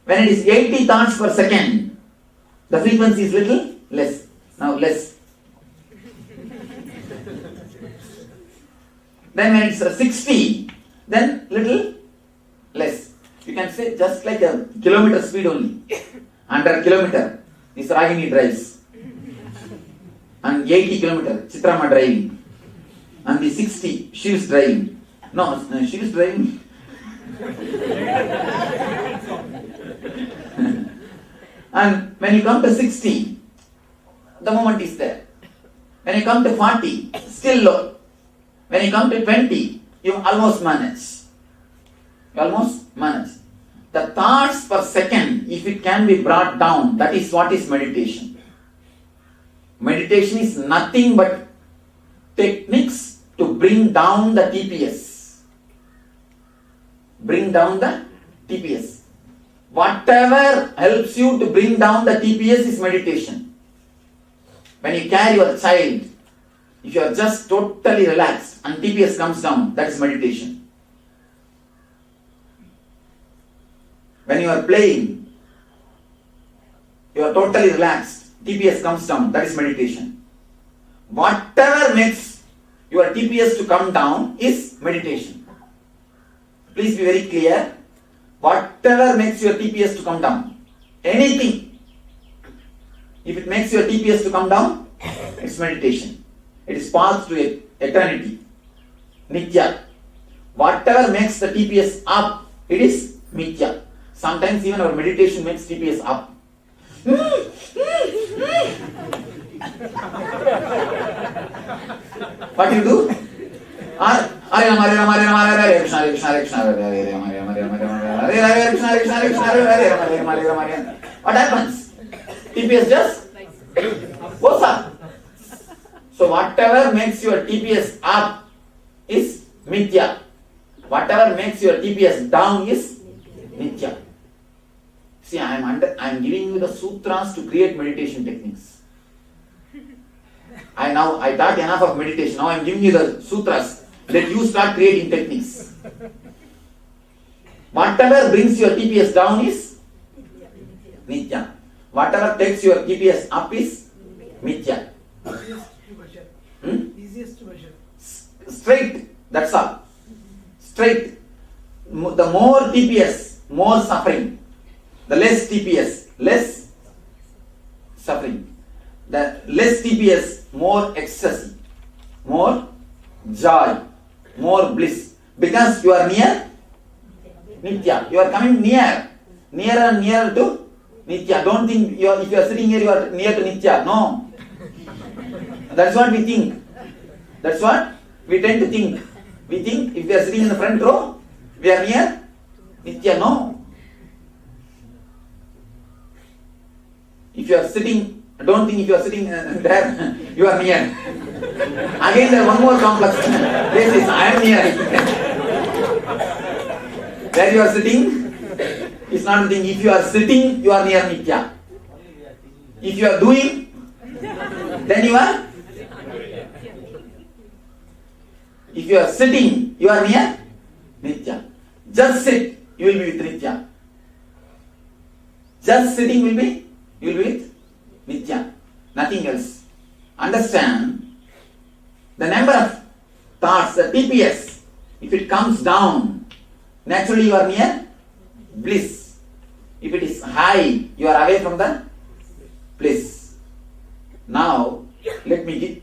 When it is 80 thoughts per second, the frequency is little less. Now less. Then when it's 60, then little less. You can say just like a kilometer speed only. 100 kilometer is Ragini drives. And 80 kilometer Chitrama driving. And the 60 she is driving. No, she is driving. And when you come to 60, the moment is there. When you come to 40, still low. When you come to 20, you almost manage. You almost manage. The thoughts per second, if it can be brought down, that is what is meditation. Meditation is nothing but techniques to bring down the TPS. Bring down the TPS. Whatever helps you to bring down the TPS is meditation. When you carry your child, if you are just totally relaxed and TPS comes down, that is meditation. When you are playing, you are totally relaxed, TPS comes down, that is meditation. Whatever makes your TPS to come down is meditation. Please be very clear. Whatever makes your TPS to come down, anything, if it makes your TPS to come down, it's meditation. It is path to eternity, Nithya. Whatever makes the TPS up, it is Mithya. Sometimes even our meditation makes TPS up. What do you do? Hare Rama, Hare Rama, Hare Rama, Hare Krishna, Hare Krishna, Hare Krishna, Hare Rama, Hare Rama, Hare Rama, Hare Krishna, Hare Krishna, Hare Krishna, Hare Rama, Hare Rama, Hare Rama. What happens? TPS just goes up. So whatever makes your TPS up is Mithya. Whatever makes your TPS down is Mithya. See, I am giving you the sutras to create meditation techniques. I taught enough of meditation. Now I am giving you the sutras. Let you start creating techniques. Whatever brings your TPS down is Nithya. Whatever takes your TPS up is Mithya. Easiest to measure. Straight. That's all. Straight. The more TPS, more suffering. The less TPS, less suffering. The less TPS, more ecstasy, more joy, more bliss. Because you are near Nithya. You are coming nearer and nearer to Nithya. Don't think if you are sitting here, you are near to Nithya. No. That's what we think. That's what we tend to think. We think if we are sitting in the front row, we are near Nithya. No. If you are sitting, don't think if you are sitting there, you are near. Again, there is one more complex basis. I am near. Where you are sitting is not the thing. If you are sitting, you are near Nithya. If you are doing, then you are. If you are sitting, you are near Nithya. Just sit, you will be with Nithya. Just sitting you will be with Nithya. Nothing else. Understand the number of thoughts, the TPS, if it comes down, naturally you are near bliss. If it is high, you are away from the bliss. Now, let me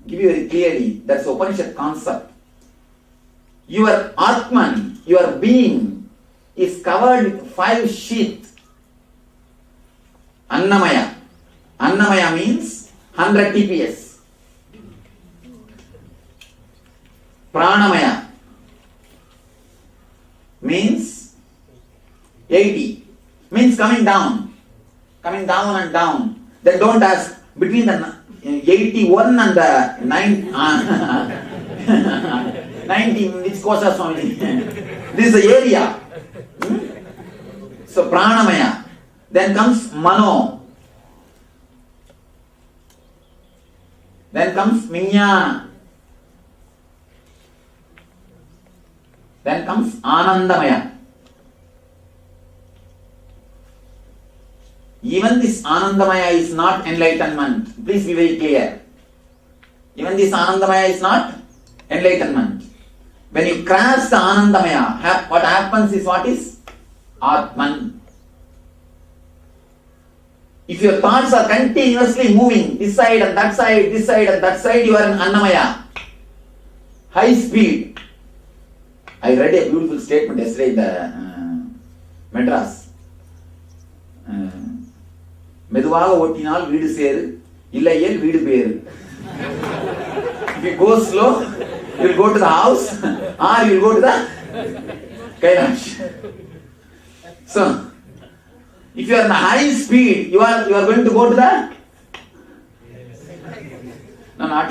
give you very clearly, that's Upanishad concept. Your Atman, your being, is covered with 5 sheaths. Annamaya. Annamaya means 100 TPS. Pranamaya means 80. Means coming down and down. Then don't ask between the 81 and the 90, which Koshas only. This is the area. So Pranamaya. Then comes Mano. Then comes Vijnana. Then comes Anandamaya. Even this Anandamaya is not enlightenment. Please be very clear. Even this Anandamaya is not enlightenment. When you cross the Anandamaya, what happens is what is? Atman. If your thoughts are continuously moving this side and that side, this side and that side, you are in Annamaya. High speed. I read a beautiful statement yesterday in the Madras. மெதுவாக ஓட்டினால் வீடு சேரு, இல்லையேல் வீடு பேரு. If you go slow, you will go to the house or you will go to the Kailash. So, if you are in the high speed, you are going to go to the not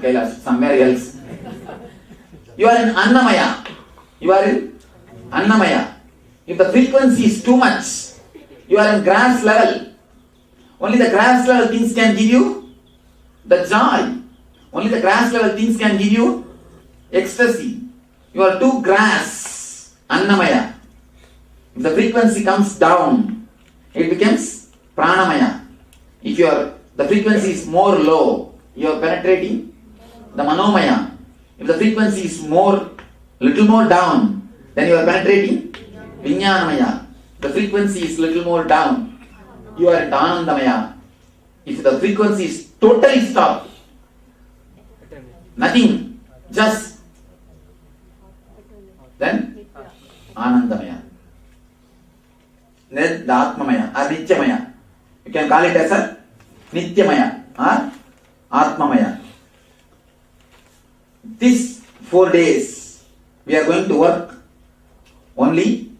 Kailash, somewhere else. You are in Annamaya. If the frequency is too much, you are in grass level. Only the grass level things can give you the joy. Only the grass level things can give you ecstasy. You are too grass, Annamaya. If the frequency comes down, it becomes Pranamaya. If the frequency is more low, you are penetrating the Manomaya. If the frequency is little more down, then you are penetrating Vijnanamaya. The frequency is little more down, you are in Anandamaya. If the frequency is totally stopped, nothing, just then Anandamaya. then the Atmamaya or Nityamaya. You can call it as a Nityamaya or Atmamaya. These 4 days we are going to work only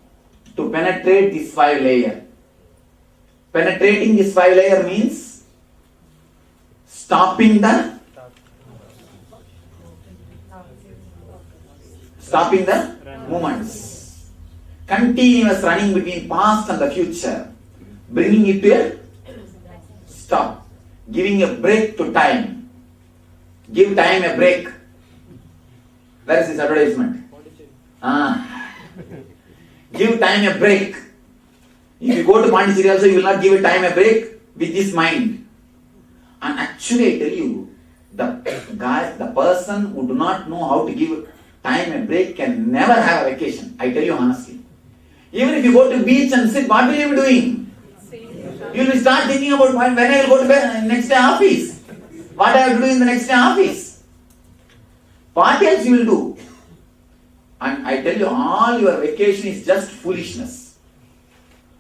to penetrate this 5 layer. Penetrating this 5 layer means stopping the movements. Continuous running between past and the future. Bringing it to a stop. Giving a break to time. Give time a break. Where is this advertisement? Give time a break. If you go to Pondicherry also, you will not give a time a break with this mind. And actually I tell you, the person who do not know how to give time a break can never have a vacation. I tell you honestly. Even if you go to beach and sit, what will you be doing? You will start thinking about when I will go to bed, next day office. What I have to do in the next day office. What else you will do? And I tell you, all your vacation is just foolishness.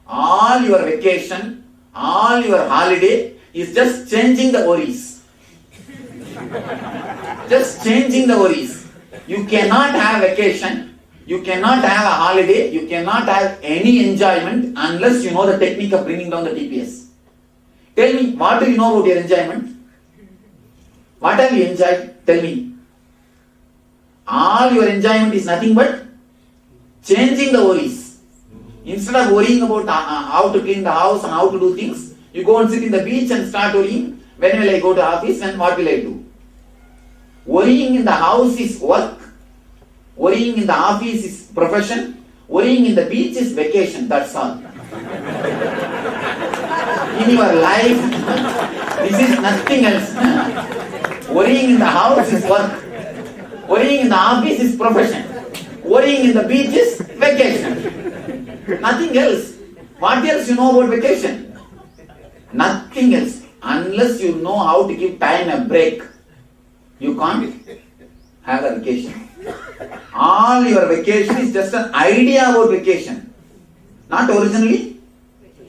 All your vacation, all your holiday is just changing the worries. Just changing the worries. You cannot have vacation, you cannot have a holiday, you cannot have any enjoyment unless you know the technique of bringing down the TPS. Tell me, what do you know about your enjoyment? What have you enjoyed? Tell me. All your enjoyment is nothing but changing the worries. Instead of worrying about how to clean the house and how to do things, you go and sit in the beach and start worrying, when will I go to office and what will I do? Worrying in the house is work. Worrying in the office is profession. Worrying in the beach is vacation. That's all. In your life, this is nothing else. Worrying in the house is work. Worrying in the office is profession. Worrying in the beach is vacation. Nothing else. What else you know about vacation? Nothing else. Unless you know how to give time a break, you can't have a vacation. All your vacation is just an idea about vacation. Not originally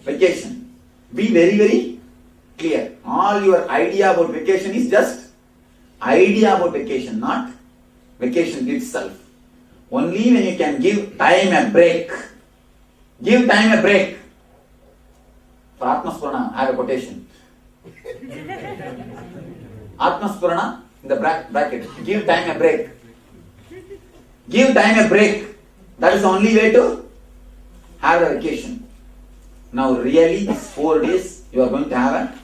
vacation. Be very, very clear. All your idea about vacation is just idea about vacation, not vacation itself. Only when you can give time a break. Give time a break. For Atma Spurana, I have a quotation. Atma Spurana, in the bracket, give time a break. Give time a break. That is the only way to have a vacation. Now really these 4 days you are going to have a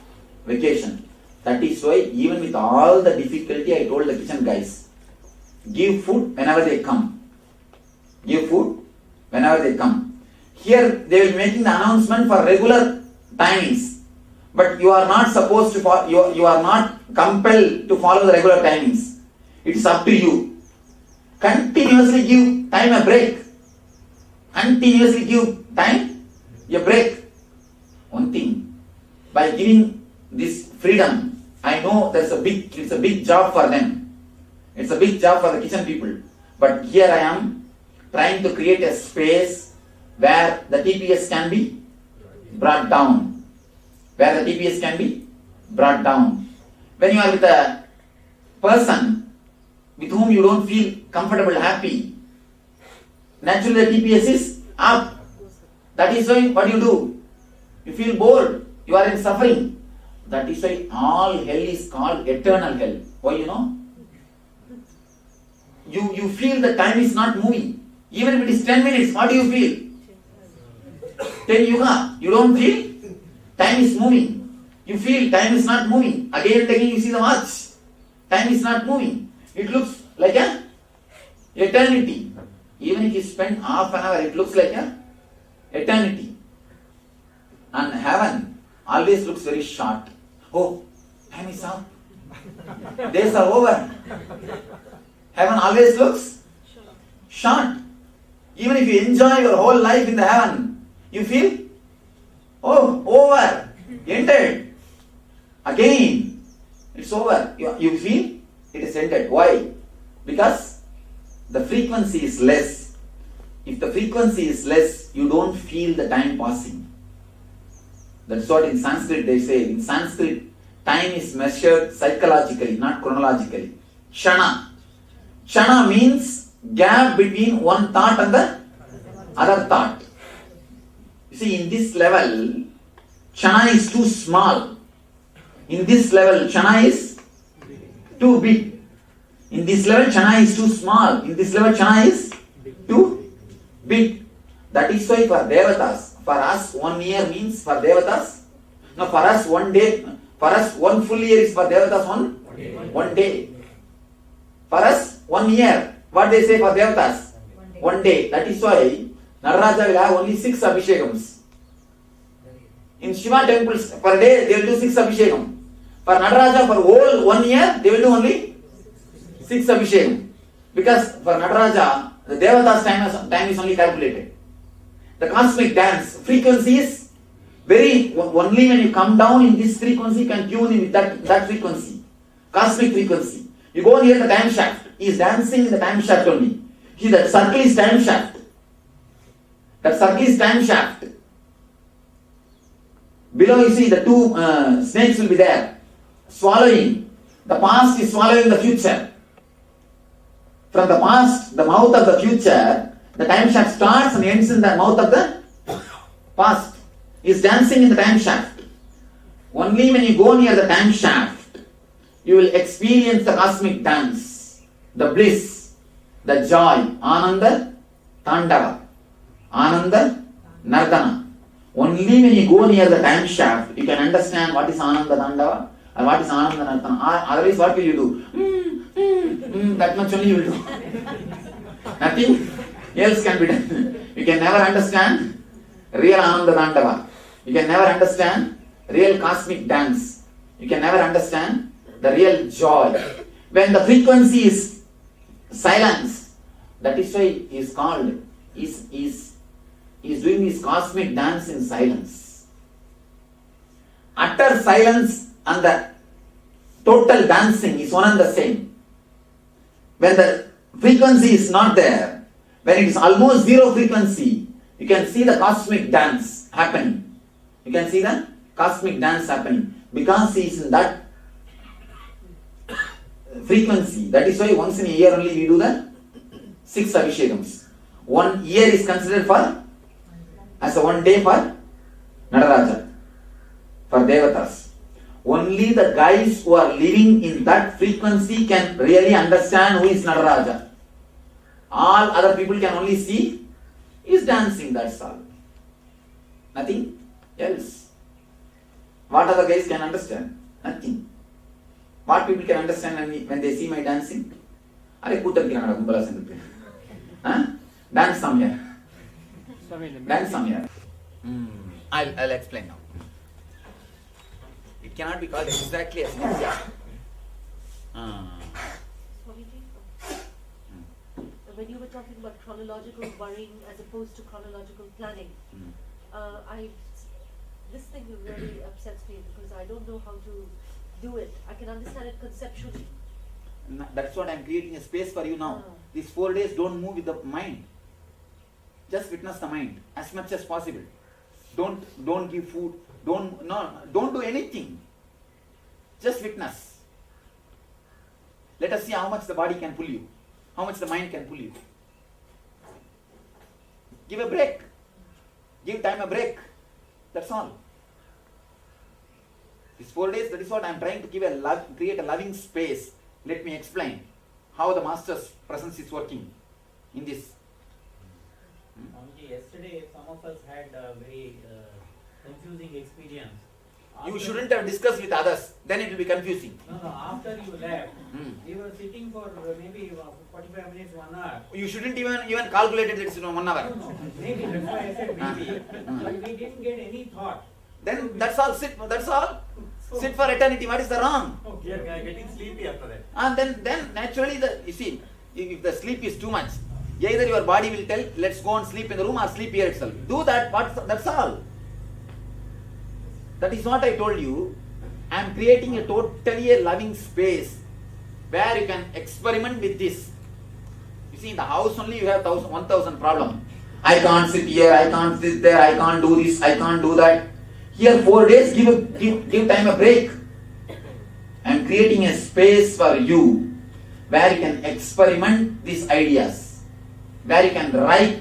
vacation. That is why even with all the difficulty, I told the kitchen guys, give food whenever they come. Give food whenever they come. Here they will be making the announcement for regular timings. But you are not supposed to follow, you are not compelled to follow the regular timings. It is up to you. Continuously give time a break. Continuously give time a break. One thing, by giving this freedom, I know it's a big job for them. It's a big job for the kitchen people. But here I am trying to create a space where the TPS can be brought down. Where the TPS can be brought down. When you are with a person with whom you don't feel comfortable, happy, naturally the TPS is up. That is why what you do? You feel bored. You are in suffering. That is why all hell is called eternal hell. Why you know? You feel the time is not moving. Even if it is 10 minutes, what do you feel? 10 yuga, you don't feel time is moving. You feel time is not moving. Again and again you see the watch. Time is not moving. It looks like a eternity. Even if you spend half an hour, it looks like a eternity. And heaven always looks very short. Oh, time is up. Days are over. Heaven always looks short. Even if you enjoy your whole life in the heaven, you feel, oh, over, ended. Again, it's over. You feel it is ended. Why? Because the frequency is less. If the frequency is less, you don't feel the time passing. That's what in Sanskrit they say. In Sanskrit, time is measured psychologically, not chronologically. Kshana. Kshana means gap between one thought and the other thought. You see, in this level, Kshana is too small. In this level, Kshana is too big. In this level, Kshana is too small. In this level, Kshana is too big. That is why for Devatas, for us 1 year means for Devatas, no, for us 1 day, for us 1 full year is for Devatas 1 day. For us 1 year, what they say for Devatas? 1 day. That is why Nararaja will have only 6 Abhishekams. In Shiva temples per day they will do 6 Abhishekam. For Nataraja for whole 1 year they will do only 6 Abhishekam. Because for Nataraja the Devatas time is only calculated. The cosmic dance frequency is very, only when you come down in this frequency you can tune in with that frequency. Cosmic frequency. You go near the time shaft. He is dancing in the time shaft only. That circle is time shaft. That circle is time shaft. Below you see the 2 snakes will be there. Swallowing. The past is swallowing the future. From the past, the mouth of the future, the time shaft starts and ends in the mouth of the past. He is dancing in the time shaft. Only when you go near the time shaft, you will experience the cosmic dance, the bliss, the joy, Ananda Tandava, Ananda Nardana. Only when you go near the time shaft, you can understand what is Ananda Tandava and what is Ananda Nardana. Otherwise, what will you do? That much only you will do. Nothing else can be done. You can never understand real Ananda Tandava. You can never understand real cosmic dance. You can never understand the real joy. When the frequency is silence, that is why he is called, is doing his cosmic dance in silence. Utter silence and the total dancing is one and the same. When the frequency is not there, when it is almost zero frequency, you can see the cosmic dance happening. You can see the cosmic dance happening because he is in that frequency. That is why once in a year only we do the 6 Abhishekams. 1 year is considered for as a 1 day for Nataraja, for Devatas. Only the guys who are living in that frequency can really understand who is Nataraja. All other people can only see he is dancing, that's all. Nothing else. What other guys can understand? Nothing. What people can understand when they see my dancing? Are dance some here. Dance some here. I'll explain now. It cannot be called exactly as Nithya. When you were talking about chronological worrying as opposed to chronological planning, this thing really upsets me because I don't know how to do it. I can understand it conceptually. That's what I'm creating a space for you now. These 4 days don't move with the mind. Just witness the mind as much as possible. Don't give food. Don't do anything. Just witness. Let us see how much the body can pull you. How much the mind can pull you. Give a break. Give time a break. That's all. These 4 days, that is what I am trying to create a loving space. Let me explain how the Master's presence is working in this. Yesterday, some of us had a very confusing experience. You shouldn't have discussed with others, then it will be confusing. No, after you left, we were sitting for maybe 45 minutes, 1 hour. You shouldn't even calculate it, it's 1 hour. No, maybe, that's why I said maybe. But we didn't get any thought. Then that's all, that's all. Sit for eternity, what is the wrong? We are getting sleepy after that. And then naturally, you see, if the sleep is too much, either your body will tell, let's go and sleep in the room or sleep here itself. Do that, that's all. That is what I told you. I am creating a totally loving space where you can experiment with this. You see, in the house only you have 1,000 problems. I can't sit here, I can't sit there, I can't do this, I can't do that. Here 4 days, give time a break. I am creating a space for you where you can experiment these ideas, where you can ripe,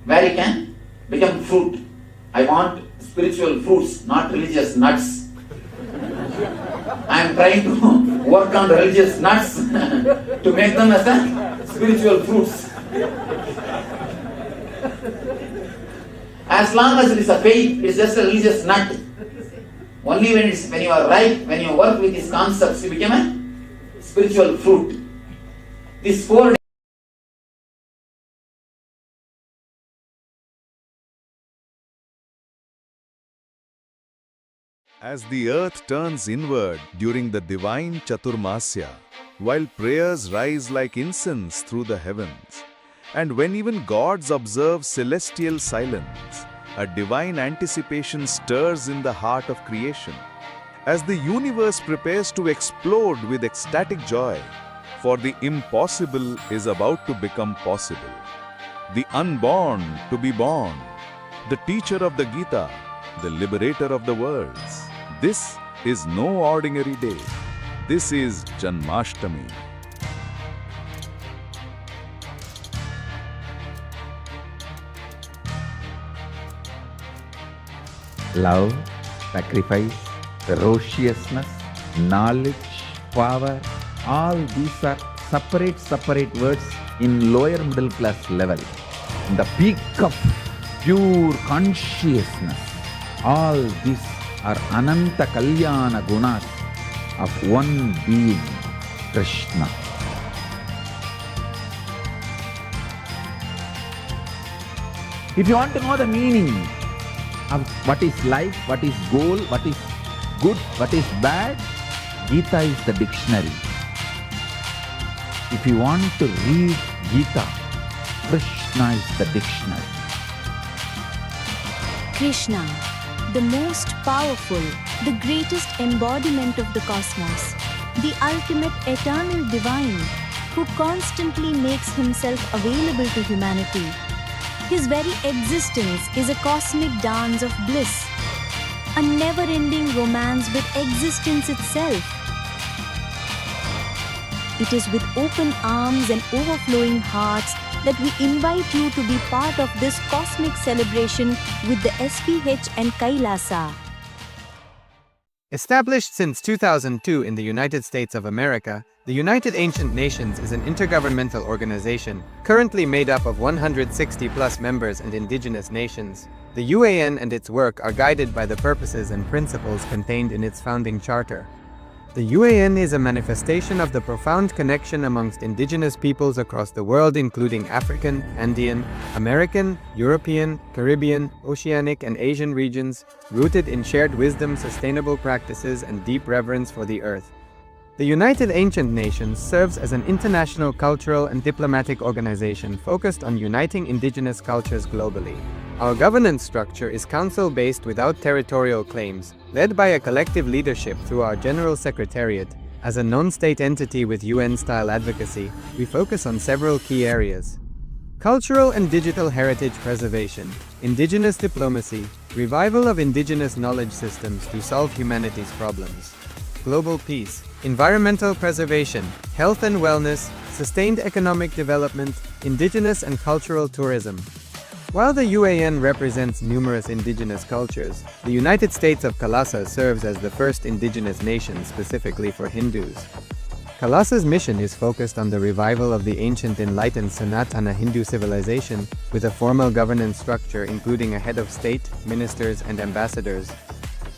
where you can become fruit. I want spiritual fruits, not religious nuts. I am trying to work on the religious nuts to make them as a spiritual fruits. As long as it is a faith, it is just a religious nut. Only when you are ripe, when you work with these concepts, you become a spiritual fruit. These 4 days. As the earth turns inward during the divine Chaturmasya, while prayers rise like incense through the heavens, and when even gods observe celestial silence, a divine anticipation stirs in the heart of creation. As the universe prepares to explode with ecstatic joy, for the impossible is about to become possible. The unborn to be born, the teacher of the Gita, the liberator of the worlds. This is no ordinary day. This is Janmashtami. Love, sacrifice, ferociousness, knowledge, power, all these are separate words in lower middle class level. In the peak of pure consciousness, all these are Ananta Kalyana Gunas of one being, Krishna. If you want to know the meaning of what is life, what is goal, what is good, what is bad, Gita is the dictionary. If you want to read Gita, Krishna is the dictionary. Krishna, the most powerful, the greatest embodiment of the cosmos, the ultimate eternal divine, who constantly makes himself available to humanity. His very existence is a cosmic dance of bliss, a never-ending romance with existence itself. It is with open arms and overflowing hearts that we invite you to be part of this cosmic celebration with the SPH and KAILASA. Established since 2002 in the United States of America, the United Ancient Nations is an intergovernmental organization currently made up of 160+ members and indigenous nations. The UAN and its work are guided by the purposes and principles contained in its founding charter. The UAN is a manifestation of the profound connection amongst indigenous peoples across the world, including African, Andean, American, European, Caribbean, Oceanic, and Asian regions, rooted in shared wisdom, sustainable practices, and deep reverence for the earth. The United Ancient Nations serves as an international cultural and diplomatic organization focused on uniting indigenous cultures globally. Our governance structure is council-based without territorial claims, led by a collective leadership through our General Secretariat. As a non-state entity with UN-style advocacy, we focus on several key areas: cultural and digital heritage preservation, indigenous diplomacy, revival of indigenous knowledge systems to solve humanity's problems, global peace, environmental preservation, health and wellness, sustained economic development, indigenous and cultural tourism. While the UAN represents numerous indigenous cultures, the United States of KAILASA serves as the first indigenous nation specifically for Hindus. KAILASA's mission is focused on the revival of the ancient enlightened Sanatana Hindu civilization with a formal governance structure including a head of state, ministers, and ambassadors.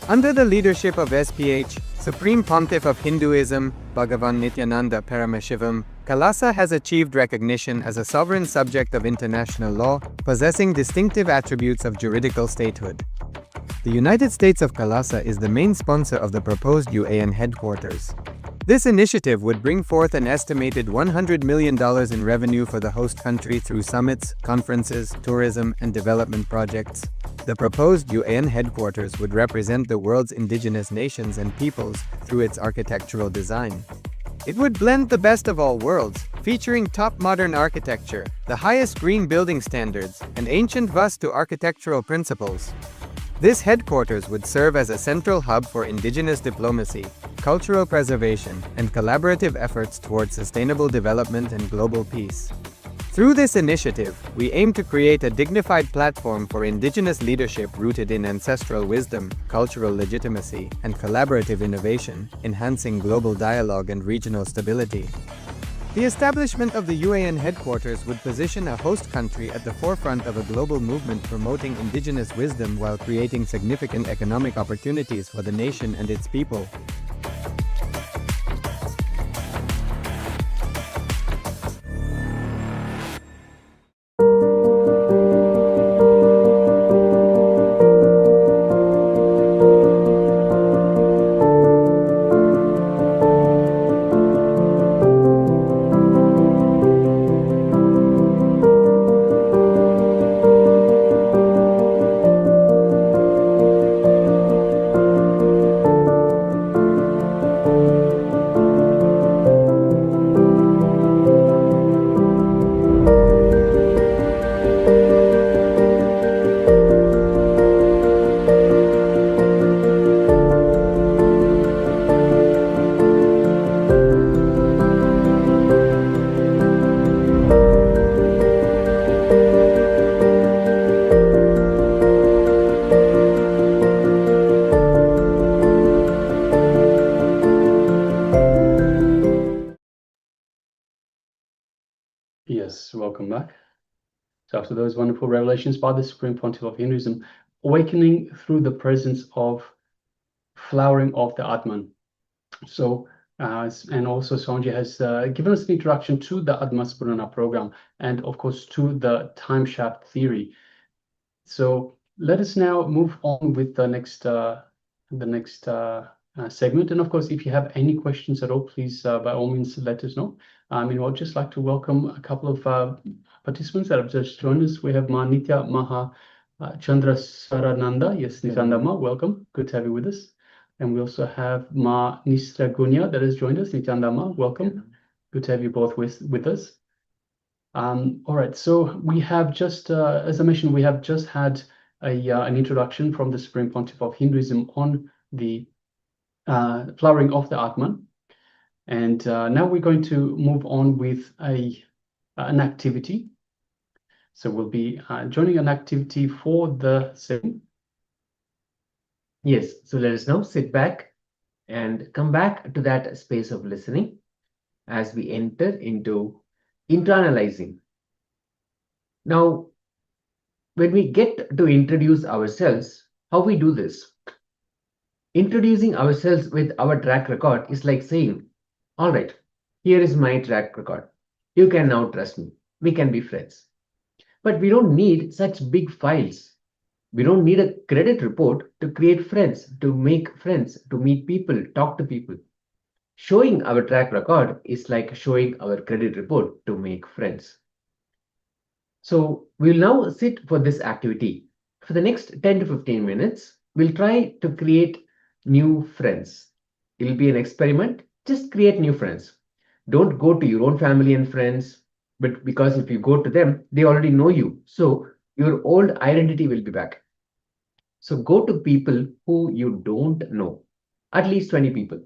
Under the leadership of SPH, Supreme Pontiff of Hinduism, Bhagavan Nithyananda Paramashivoham, KAILASA has achieved recognition as a sovereign subject of international law, possessing distinctive attributes of juridical statehood. The United States of KAILASA is the main sponsor of the proposed UAN headquarters. This initiative would bring forth an estimated $100 million in revenue for the host country through summits, conferences, tourism, and development projects. The proposed UAN headquarters would represent the world's indigenous nations and peoples through its architectural design. It would blend the best of all worlds, featuring top modern architecture, the highest green building standards, and ancient Vastu architectural principles. This headquarters would serve as a central hub for indigenous diplomacy, cultural preservation, and collaborative efforts towards sustainable development and global peace. Through this initiative, we aim to create a dignified platform for indigenous leadership rooted in ancestral wisdom, cultural legitimacy, and collaborative innovation, enhancing global dialogue and regional stability. The establishment of the UAN headquarters would position a host country at the forefront of a global movement promoting indigenous wisdom while creating significant economic opportunities for the nation and its people. Yes, welcome back. So after those wonderful revelations by the Supreme Pontiff of Hinduism, awakening through the presence of flowering of the Atman. So, and also Sanjay has given us an introduction to the Atma Spurana program and of course to the time shaft theory. So let us now move on with the next segment. And of course, if you have any questions at all, please by all means let us know. I'd just like to welcome a couple of participants that have just joined us. We have Ma Nitya Maha Chandra Sarananda. Yes, Nithyananda Ma, welcome. Good to have you with us. And we also have Ma Nistra Gunya that has joined us. Nithyananda Ma, welcome. Good to have you both with us. All right, so we have just, as I mentioned, we have just had an introduction from the Supreme Pontiff of Hinduism on the flowering of the Atman. And now we're going to move on with an activity. So we'll be joining an activity for the session. Yes, so let us now sit back and come back to that space of listening as we enter into internalizing. Now, when we get to introduce ourselves, how we do this? Introducing ourselves with our track record is like saying, all right, here is my track record. You can now trust me. We can be friends. But we don't need such big files. We don't need a credit report to create friends, to make friends, to meet people, talk to people. Showing our track record is like showing our credit report to make friends. So we'll now sit for this activity. For the next 10 to 15 minutes, we'll try to create new friends. It'll be an experiment. Just create new friends. Don't go to your own family and friends, but because if you go to them, they already know you. So your old identity will be back. So go to people who you don't know, at least 20 people.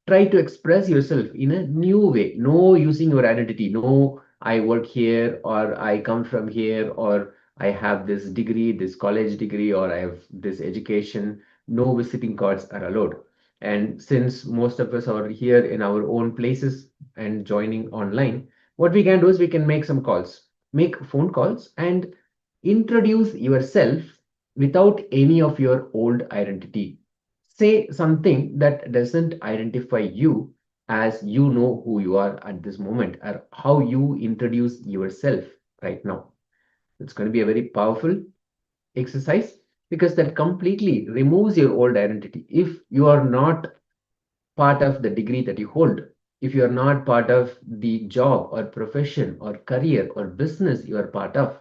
Try to express yourself in a new way. No using your identity. No, I work here, or I come from here, or I have this degree, this college degree, or I have this education. No visiting cards are allowed. And since most of us are here in our own places and joining online, what we can do is we can make some calls, make phone calls and introduce yourself without any of your old identity. Say something that doesn't identify you as you know who you are at this moment or how you introduce yourself right now. It's going to be a very powerful exercise because that completely removes your old identity. If you are not part of the degree that you hold, if you are not part of the job or profession or career or business you are part of,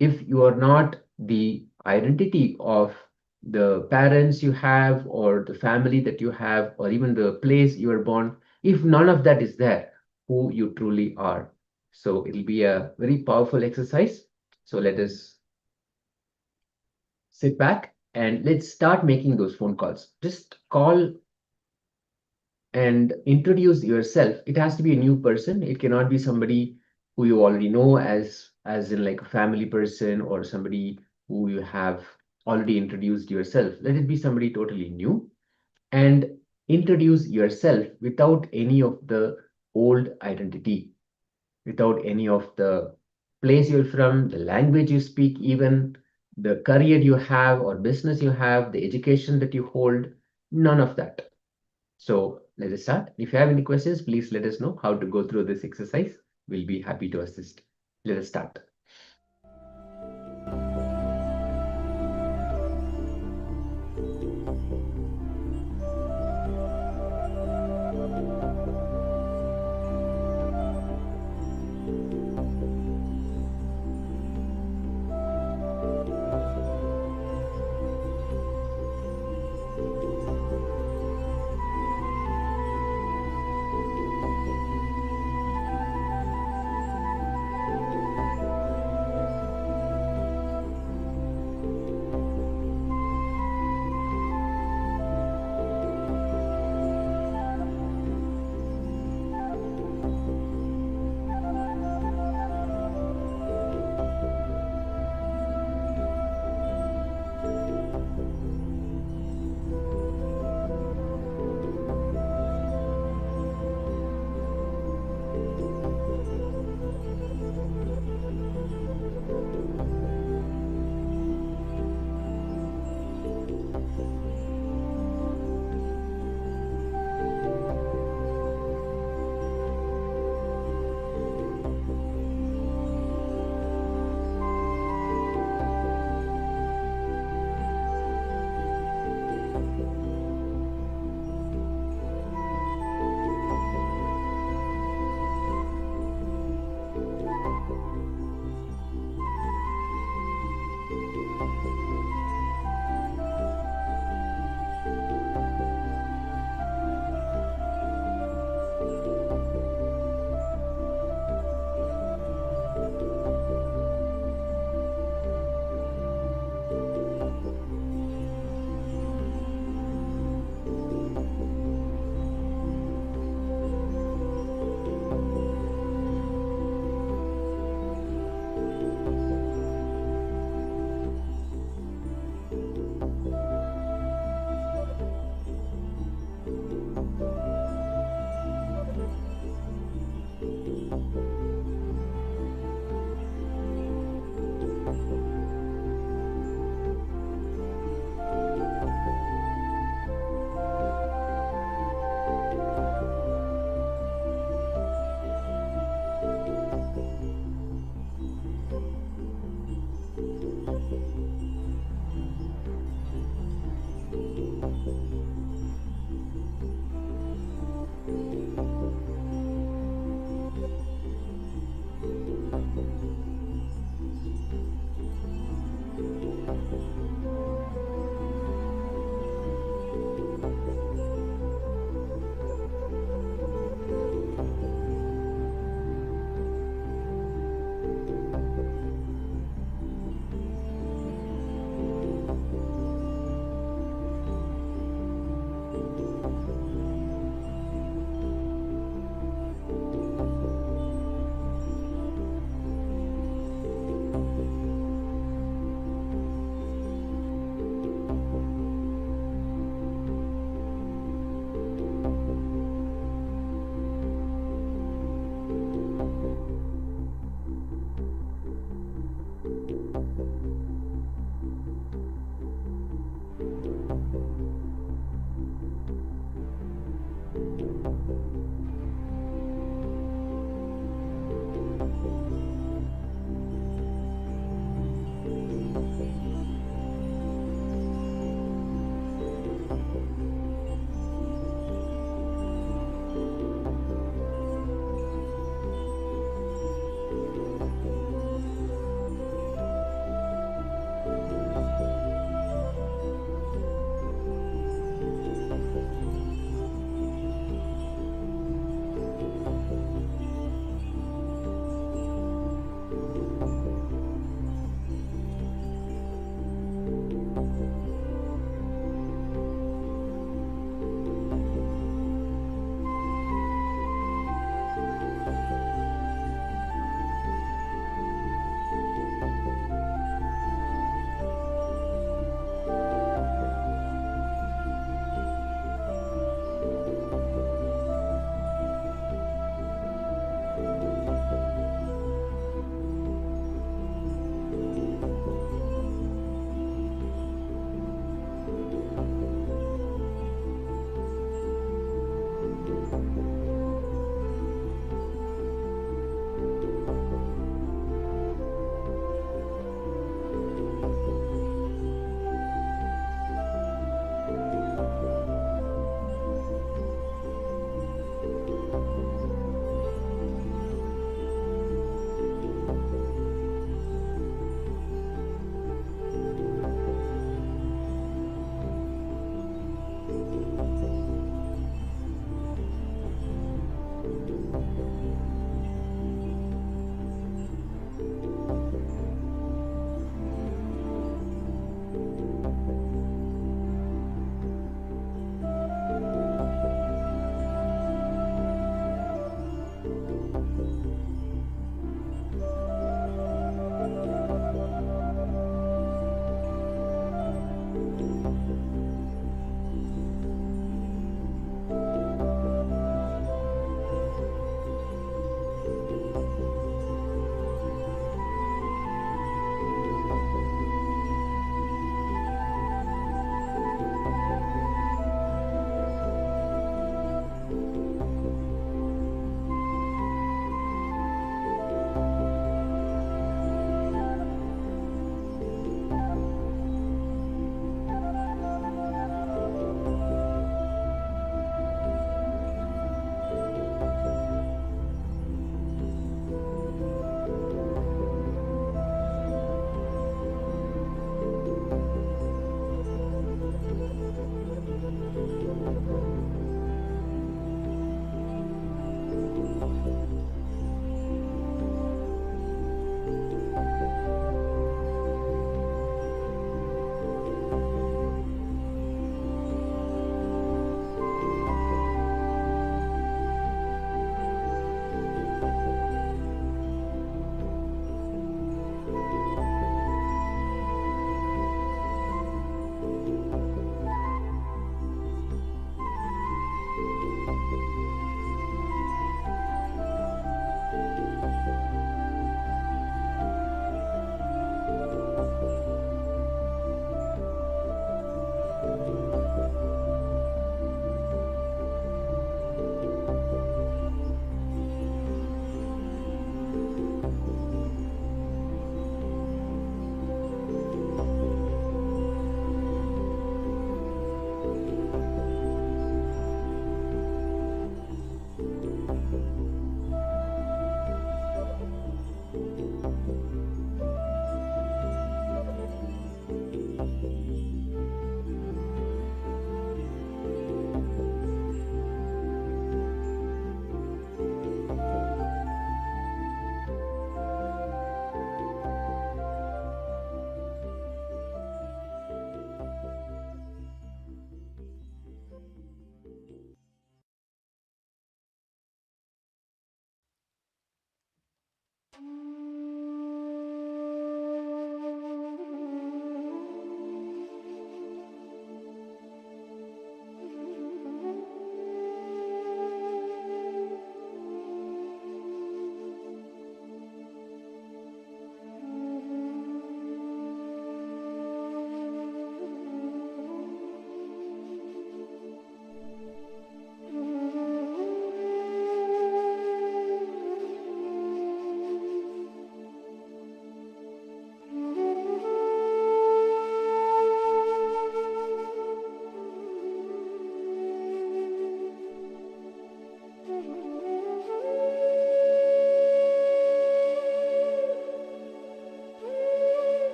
if you are not the identity of the parents you have or the family that you have or even the place you were born, if none of that is there, who you truly are. So it'll be a very powerful exercise. So let us sit back and let's start making those phone calls. Just call and introduce yourself. It has to be a new person. It cannot be somebody who you already know, as in like a family person or somebody who you have already introduced yourself. Let it be somebody totally new, and introduce yourself without any of the old identity, without any of the place you're from, the language you speak, even the career you have or business you have, the education that you hold, none of that. So let us start. If you have any questions, please let us know how to go through this exercise. We'll be happy to assist. Let us start.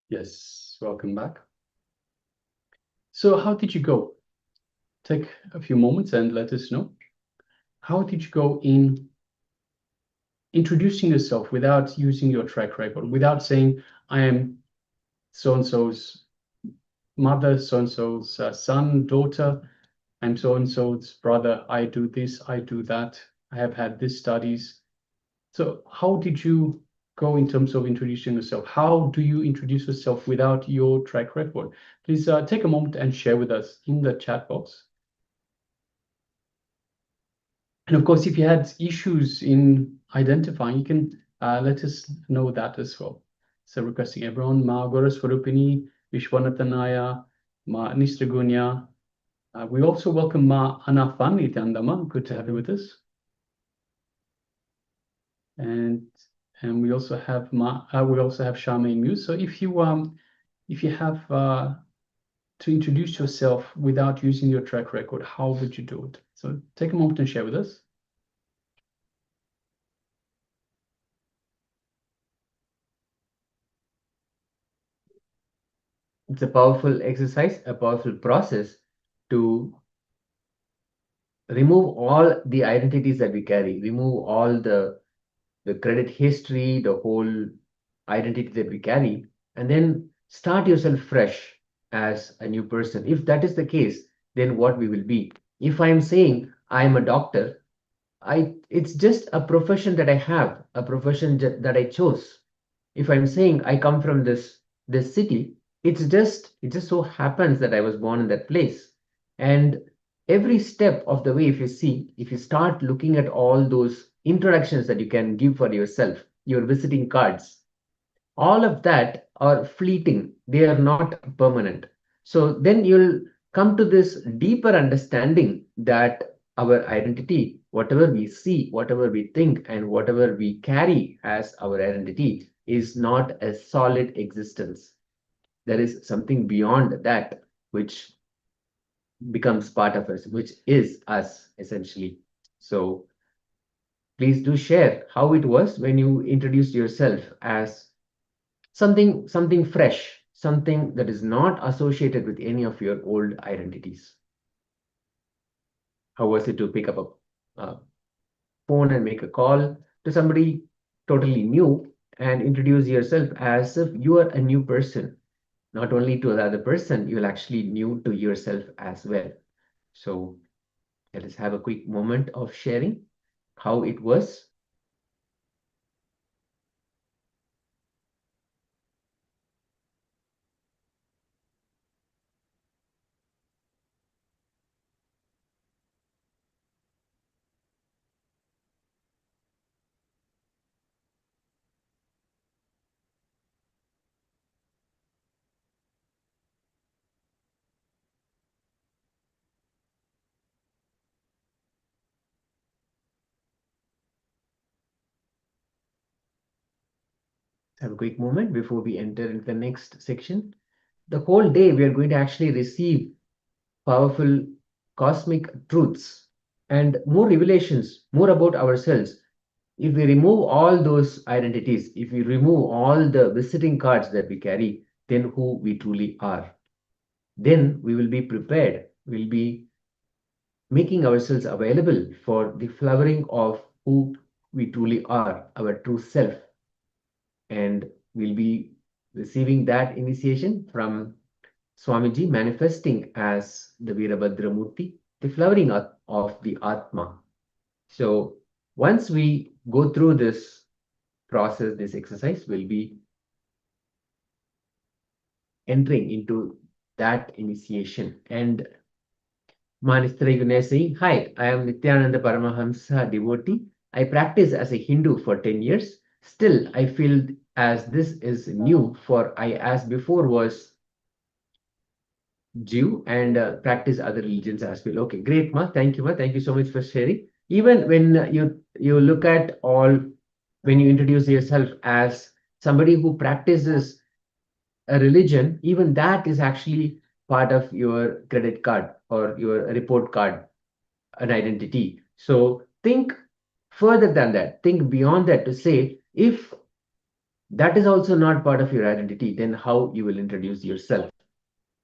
Yes, welcome back. So how did you go? Take a few moments and let us know. How did you go in introducing yourself without using your track record, without saying, I am so-and-so's mother, so-and-so's son, daughter, I'm so-and-so's brother, I do this, I do that, I have had these studies. So how did you go in terms of introducing yourself? How do you introduce yourself without your track record? Please take a moment and share with us in the chat box. And of course, if you had issues in identifying, you can let us know that as well. So requesting everyone, Ma Goraswarupini, Vishwanatanaya, Ma Nistragunya. We also welcome Ma Anafan Nithyananda. Good to have you with us. And we also have Charmaine Muse. So if you have to introduce yourself without using your track record, how would you do it? So take a moment and share with us. It's a powerful exercise, a powerful process to remove all the identities that we carry, remove all the credit history, the whole identity that we carry, and then start yourself fresh as a new person. If that is the case, then what we will be. If I'm saying I'm a doctor, it's just a profession that I have, a profession that I chose. If I'm saying I come from this city, it just so happens that I was born in that place. And every step of the way, if you start looking at all those introductions that you can give for yourself, your visiting cards, all of that are fleeting. They are not permanent. So then you'll come to this deeper understanding that our identity, whatever we see, whatever we think, and whatever we carry as our identity is not a solid existence. There is something beyond that which becomes part of us, which is us essentially. So please do share how it was when you introduced yourself as something fresh, something that is not associated with any of your old identities. How was it to pick up a phone and make a call to somebody totally new and introduce yourself as if you are a new person? Not only to the other person, you'll actually new to yourself as well. So let us have a quick moment of sharing how it was. Have a quick moment before we enter into the next section. The whole day we are going to actually receive powerful cosmic truths and more revelations, more about ourselves. If we remove all those identities, if we remove all the visiting cards that we carry, then who we truly are, then we will be prepared we'll be making ourselves available for the flowering of who we truly are, our true self. And we'll be receiving that initiation from Swamiji, manifesting as the Virabhadramurti, the flowering of the Atma. So once we go through this process, this exercise, we'll be entering into that initiation. And Manistra is saying, hi, I am Nithyananda Paramahamsa devotee. I practice as a Hindu for 10 years. Still, I feel as this is new, for I, as before, was Jew and practice other religions as well. Okay, great, Ma. Thank you, Ma. Thank you so much for sharing. Even when you look at all, when you introduce yourself as somebody who practices a religion, even that is actually part of your credit card or your report card, an identity. So think further than that. Think beyond that to say, if that is also not part of your identity, then how you will introduce yourself.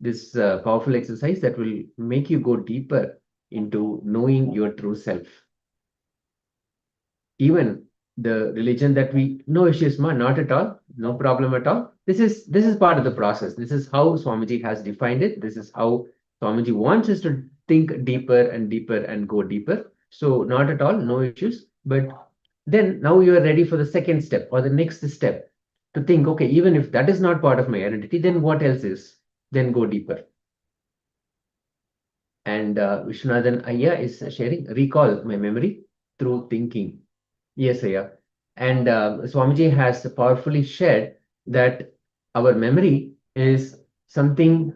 This powerful exercise that will make you go deeper into knowing your true self. Even the religion that we, no issues, Ma, not at all, no problem at all. This is part of the process. This is how Swamiji has defined it. This is how Swamiji wants us to think deeper and deeper and go deeper. So not at all, no issues. But then now you are ready for the second step or the next step to think, okay, even if that is not part of my identity, then what else is? Then go deeper. And Vishwanathan Ayya is sharing, recall my memory through thinking. Yes, Ayya. And Swamiji has powerfully shared that our memory is something,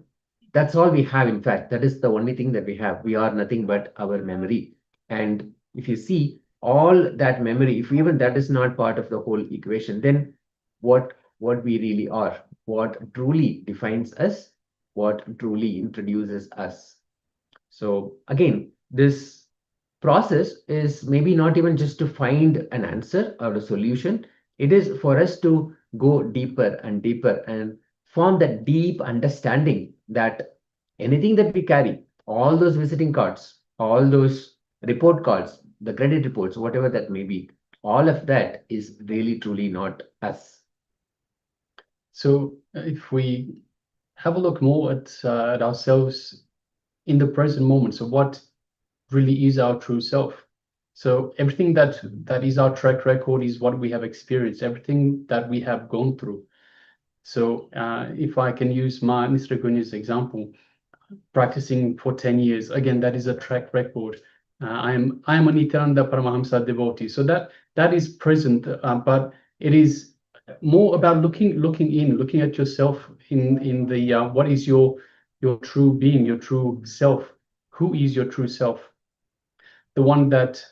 that's all we have. In fact, that is the only thing that we have. We are nothing but our memory. And if you see all that memory, if even that is not part of the whole equation, then what we really are, what truly defines us, what truly introduces us. So again, this process is maybe not even just to find an answer or a solution. It is for us to go deeper and deeper and form that deep understanding that anything that we carry, all those visiting cards, all those report cards, the credit reports, whatever that may be, all of that is really truly not us. So if we have a look more at ourselves in the present moment, so what really is our true self? So everything that is our track record is what we have experienced, everything that we have gone through. So if I can use my Mr. Gunya's example, practicing for 10 years, again, that is a track record. I am a Nithyananda Paramahamsa devotee. So that is present, but it is more about looking at yourself in the what is your true being, your true self. Who is your true self? The one that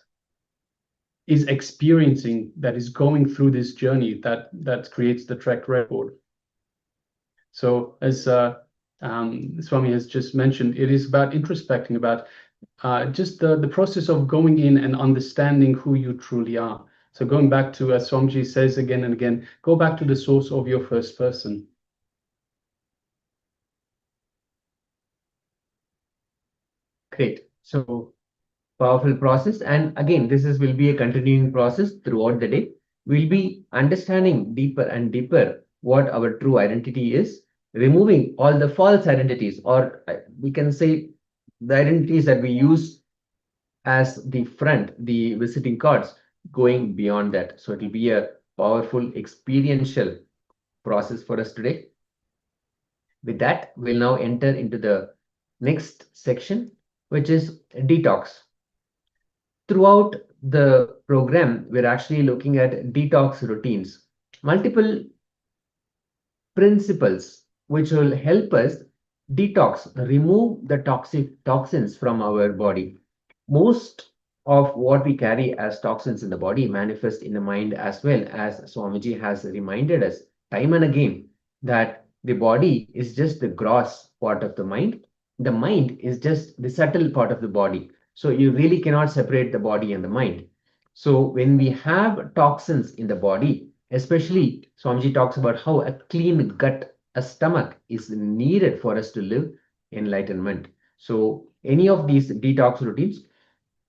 is experiencing, that is going through this journey, that creates the track record. So as Swami has just mentioned, it is about introspecting, about just the process of going in and understanding who you truly are. So going back to, as Swamiji says again and again, go back to the source of your first person. Great. So powerful process. And again, will be a continuing process throughout the day. We'll be understanding deeper and deeper what our true identity is, removing all the false identities, or we can say the identities that we use as the front, the visiting cards, going beyond that. So it will be a powerful experiential process for us today. With that, we'll now enter into the next section, which is detox. Throughout the program, we're actually looking at detox routines, multiple principles which will help us detox, remove the toxins from our body. Most of what we carry as toxins in the body manifest in the mind, as well, as Swamiji has reminded us time and again that the body is just the gross part of the mind. The mind is just the subtle part of the body. So you really cannot separate the body and the mind. So when we have toxins in the body, especially Swamiji talks about how a clean gut, a stomach is needed for us to live enlightenment. So any of these detox routines,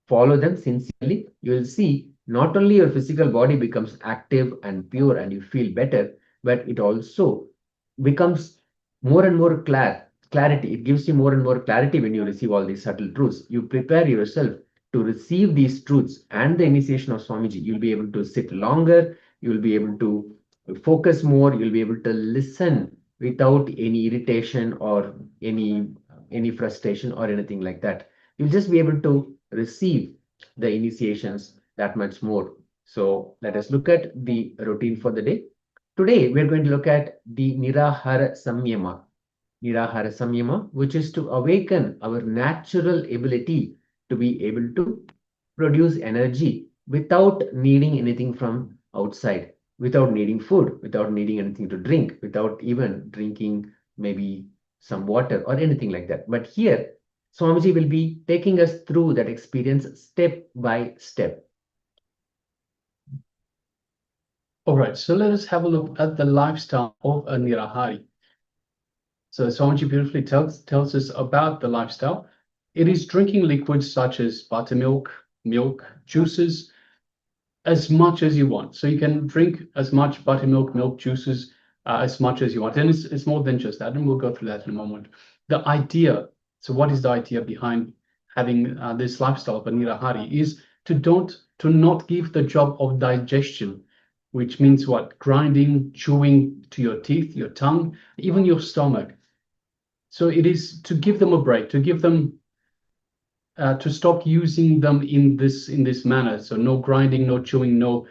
follow them sincerely. You will see not only your physical body becomes active and pure and you feel better, but it also becomes more and more clarity. It gives you more and more clarity when you receive all these subtle truths. You prepare yourself to receive these truths and the initiation of Swamiji. You'll be able to sit longer, you'll be able to focus more, you'll be able to listen without any irritation or any frustration or anything like that. You'll just be able to receive the initiations that much more. So let us look at the routine for the day. Today, we're going to look at the Nirahara Samyama, which is to awaken our natural ability to be able to produce energy without needing anything from outside, without needing food, without needing anything to drink, without even drinking maybe some water or anything like that. But here, Swamiji will be taking us through that experience step by step. All right, so let us have a look at the lifestyle of a Nirahari. So Swamiji beautifully tells us about the lifestyle. It is drinking liquids such as buttermilk, milk, juices, as much as you want. So you can drink as much buttermilk, milk, juices, as much as you want. And it's more than just that, and we'll go through that in a moment. The idea, so what is the idea behind having this lifestyle of a Nirahari is to not give the job of digestion, which means what? Grinding, chewing to your teeth, your tongue, even your stomach. So it is to give them a break, to give them to stop using them in this manner. So no grinding, no chewing, no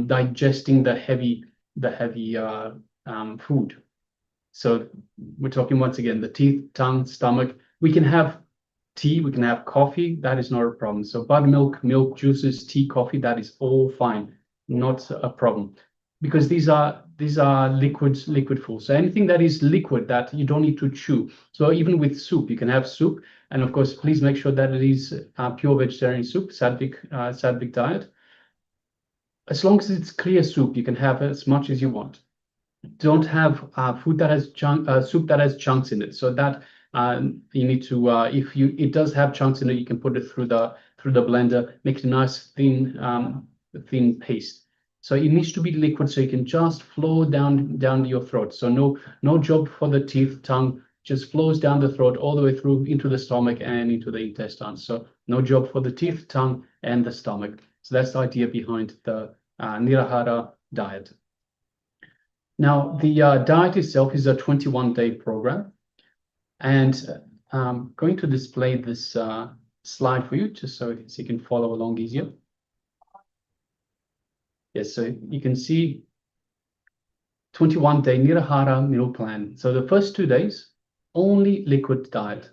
digesting the heavy food. So we're talking once again the teeth, tongue, stomach. We can have tea, we can have coffee. That is not a problem. So buttermilk, milk, juices, tea, coffee. That is all fine, not a problem, because these are liquid foods. So anything that is liquid that you don't need to chew. So even with soup, you can have soup, and of course, please make sure that it is pure vegetarian soup, Sattvic diet. As long as it's clear soup, you can have as much as you want. Don't have food that has soup that has chunks in it. So that you need to, if it does have chunks in it, you can put it through the blender, make it a nice thin paste. So it needs to be liquid, so you can just flow down your throat. So no job for the teeth, tongue, just flows down the throat all the way through into the stomach and into the intestines. So no job for the teeth, tongue, and the stomach. So that's the idea behind the Nirahara diet. Now, the diet itself is a 21-day program, and I'm going to display this slide for you, just so you can follow along easier. Yes, so you can see 21-day Nirahara meal plan. So the first 2 days, only liquid diet.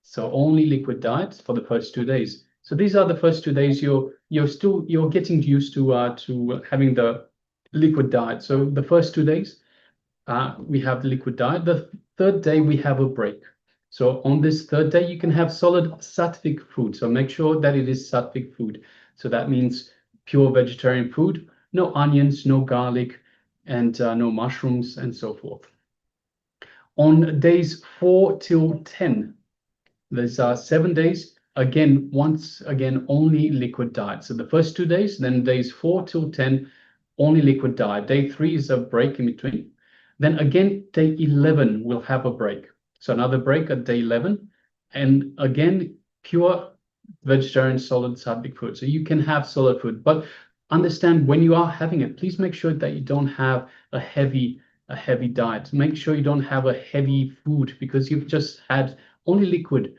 So only liquid diet for the first 2 days. So these are the first 2 days you're getting used to having the liquid diet. So the first 2 days, we have the liquid diet. The third day, we have a break. So on this third day, you can have solid sattvic food. So make sure that it is sattvic food. So that means pure vegetarian food, no onions, no garlic, and no mushrooms, and so forth. On days 4 till 10, there's 7 days. Once again, only liquid diet. So the first 2 days, then days 4 till 10, only liquid diet. Day 3 is a break in between. Then again, day 11 will have a break. So another break at day 11, and again, pure vegetarian solid sattvic food. So you can have solid food, but understand when you are having it, please make sure that you don't have a heavy diet. Make sure you don't have a heavy food, because you've just had only liquid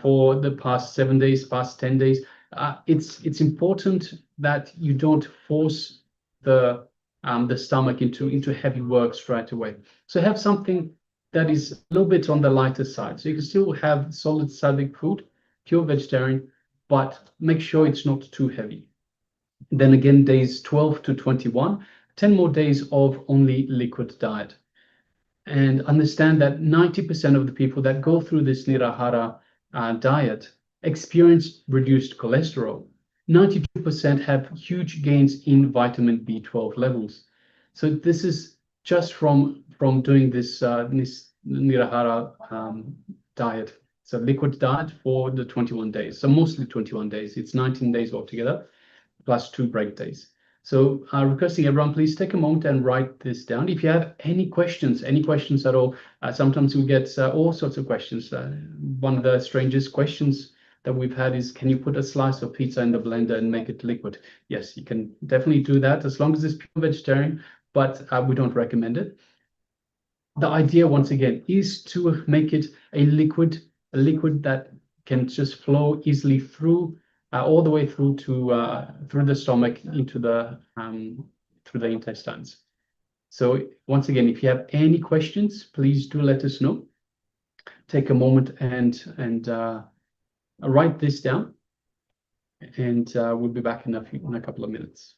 for the past 7 days, past 10 days. It's important that you don't force the stomach into heavy work straight away. So have something that is a little bit on the lighter side. So you can still have solid sattvic food, pure vegetarian, but make sure it's not too heavy. Then again, days 12 to 21, 10 more days of only liquid diet. And understand that 90% of the people that go through this Nirahara diet experience reduced cholesterol. 92% have huge gains in vitamin B12 levels. So this is just from doing this Nirahara diet. So liquid diet for the 21 days. So mostly 21 days. It's 19 days altogether, plus 2 break days. So requesting everyone, please take a moment and write this down. If you have any questions at all, sometimes we get all sorts of questions. One of the strangest questions that we've had is, can you put a slice of pizza in the blender and make it liquid? Yes, you can definitely do that as long as it's pure vegetarian, but we don't recommend it. The idea, once again, is to make it a liquid that can just flow easily through, all the way through to through the stomach into the through the intestines. So once again, if you have any questions, please do let us know. Take a moment and write this down, and we'll be back in a couple of minutes.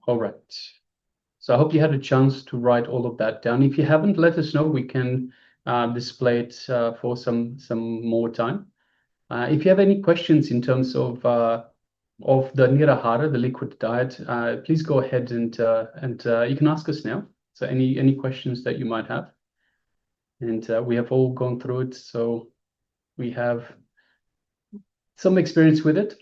All right. So I hope you had a chance to write all of that down. If you haven't, let us know. We can display it for some more time. If you have any questions in terms of the Nirahara, the liquid diet, please go ahead and you can ask us now. So any questions that you might have, and we have all gone through it, so we have some experience with it.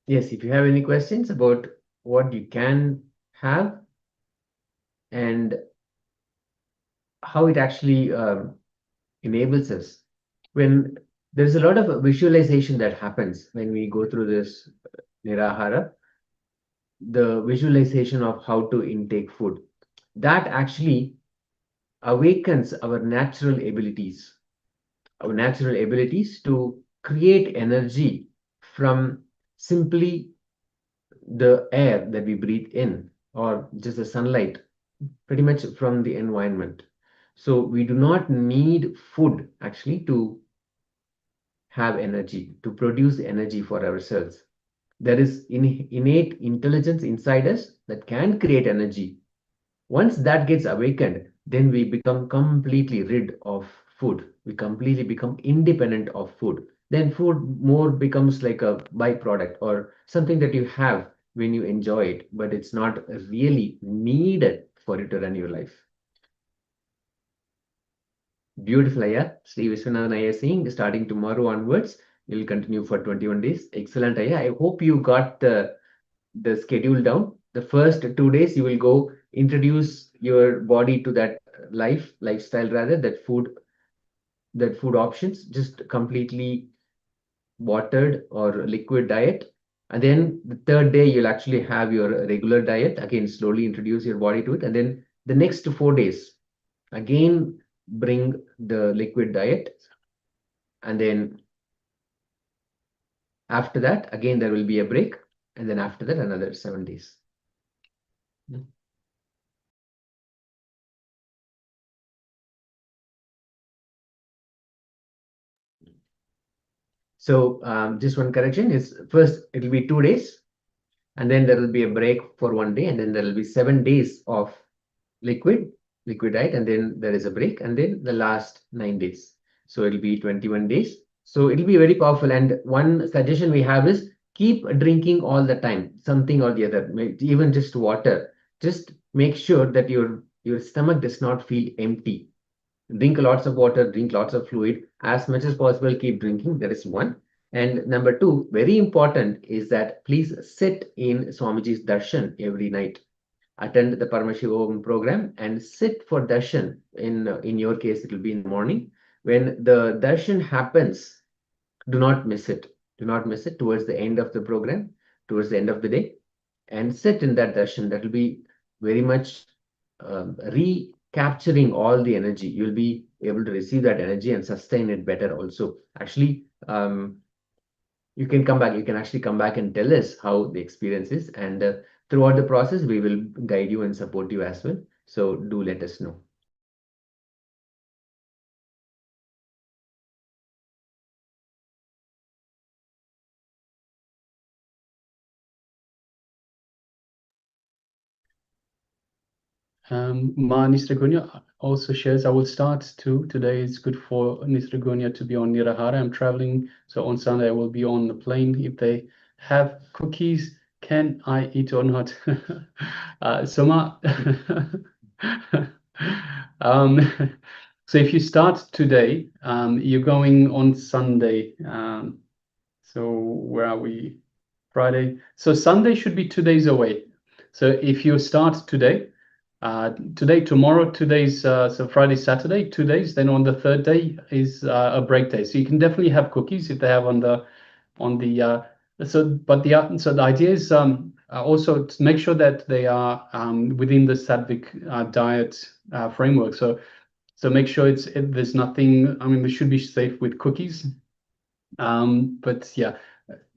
Yes, if you have any questions about what you can have and how it actually enables us. When there's a lot of visualization that happens when we go through this Nirahara, the visualization of how to intake food, that actually awakens our natural abilities to create energy from simply the air that we breathe in or just the sunlight, pretty much from the environment. So we do not need food actually to have energy, to produce energy for ourselves. There is innate intelligence inside us that can create energy. Once that gets awakened, then we become completely rid of food. We completely become independent of food. Then food more becomes like a byproduct or something that you have when you enjoy it, but it's not really needed for you to run your life. Beautiful, Aya. Sri Vishwanathan Aya saying starting tomorrow onwards, you'll continue for 21 days. Excellent, Aya. I hope you got the schedule down. The first 2 days, you will go introduce your body to that lifestyle rather, that food options, just completely watered or liquid diet. And then the third day, you'll actually have your regular diet. Again, slowly introduce your body to it. And then the next 4 days, again, bring the liquid diet. And then after that, again, there will be a break. And then after that, another 7 days. So just one correction is first, it will be 2 days. And then there will be a break for 1 day. And then there will be 7 days of liquid diet. And then there is a break. And then the last 9 days. So it'll be 21 days. So it'll be very powerful. And one suggestion we have is keep drinking all the time, something or the other, even just water. Just make sure that your stomach does not feel empty. Drink lots of water, drink lots of fluid, as much as possible, keep drinking. That is one. And number two, very important, is that please sit in Swamiji's darshan every night. Attend the Paramashivoham program and sit for darshan. In your case, it will be in the morning. When the darshan happens, do not miss it. Do not miss it towards the end of the program, towards the end of the day, and sit in that darshan. That will be very much recapturing all the energy. You'll be able to receive that energy and sustain it better also. Actually, you can come back. You can actually come back and tell us how the experience is. And throughout the process, we will guide you and support you as well. So do let us know. Ma Nithyananda also shares, I will start too. Today is good for Nithyananda to be on Nirahara. I'm traveling, so on Sunday I will be on the plane. If they have cookies, can I eat or not? So Ma, so if you start today, you're going on Sunday. So where are we? Friday. So Sunday should be 2 days away. So if you start today, today, tomorrow, 2 days, so Friday, Saturday, 2 days. Then on the third day is a break day. So you can definitely have cookies if they have so the idea is also to make sure that they are within the sattvic diet framework. So make sure there's nothing. I mean, they should be safe with cookies. But yeah,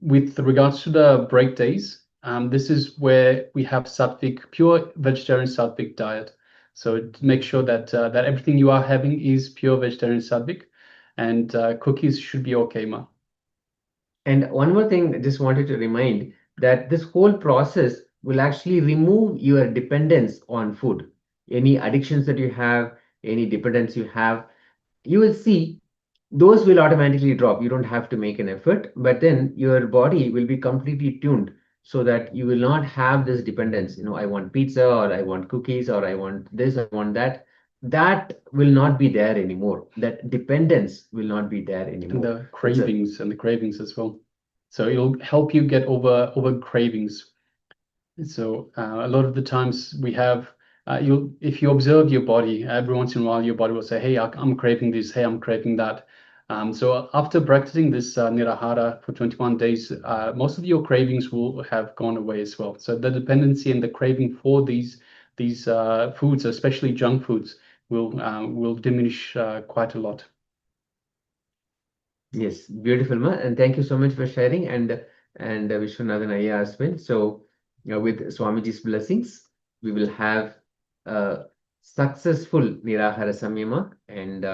with regards to the break days, this is where we have sattvic, pure vegetarian sattvic diet. So to make sure that that everything you are having is pure vegetarian sattvic, and cookies should be okay, Ma. And one more thing, I just wanted to remind that this whole process will actually remove your dependence on food. Any addictions that you have, any dependence you have, you will see those will automatically drop. You don't have to make an effort, but then your body will be completely tuned so that you will not have this dependence. I want pizza, or I want cookies, or I want this, I want that. That will not be there anymore. That dependence will not be there And anymore. the cravings as well. So it'll help you get over cravings. So a lot of the times we have, if you observe your body, every once in a while your body will say, hey, I'm craving this, hey, I'm craving that. So after practicing this Nirahara for 21 days, most of your cravings will have gone away as well. So the dependency and the craving for these foods, especially junk foods, will diminish quite a lot. Yes, beautiful, ma, and thank you so much for sharing, and Vishwanathan Iyer as well. So, with Swamiji's blessings, we will have a successful Nirahara Samyama, and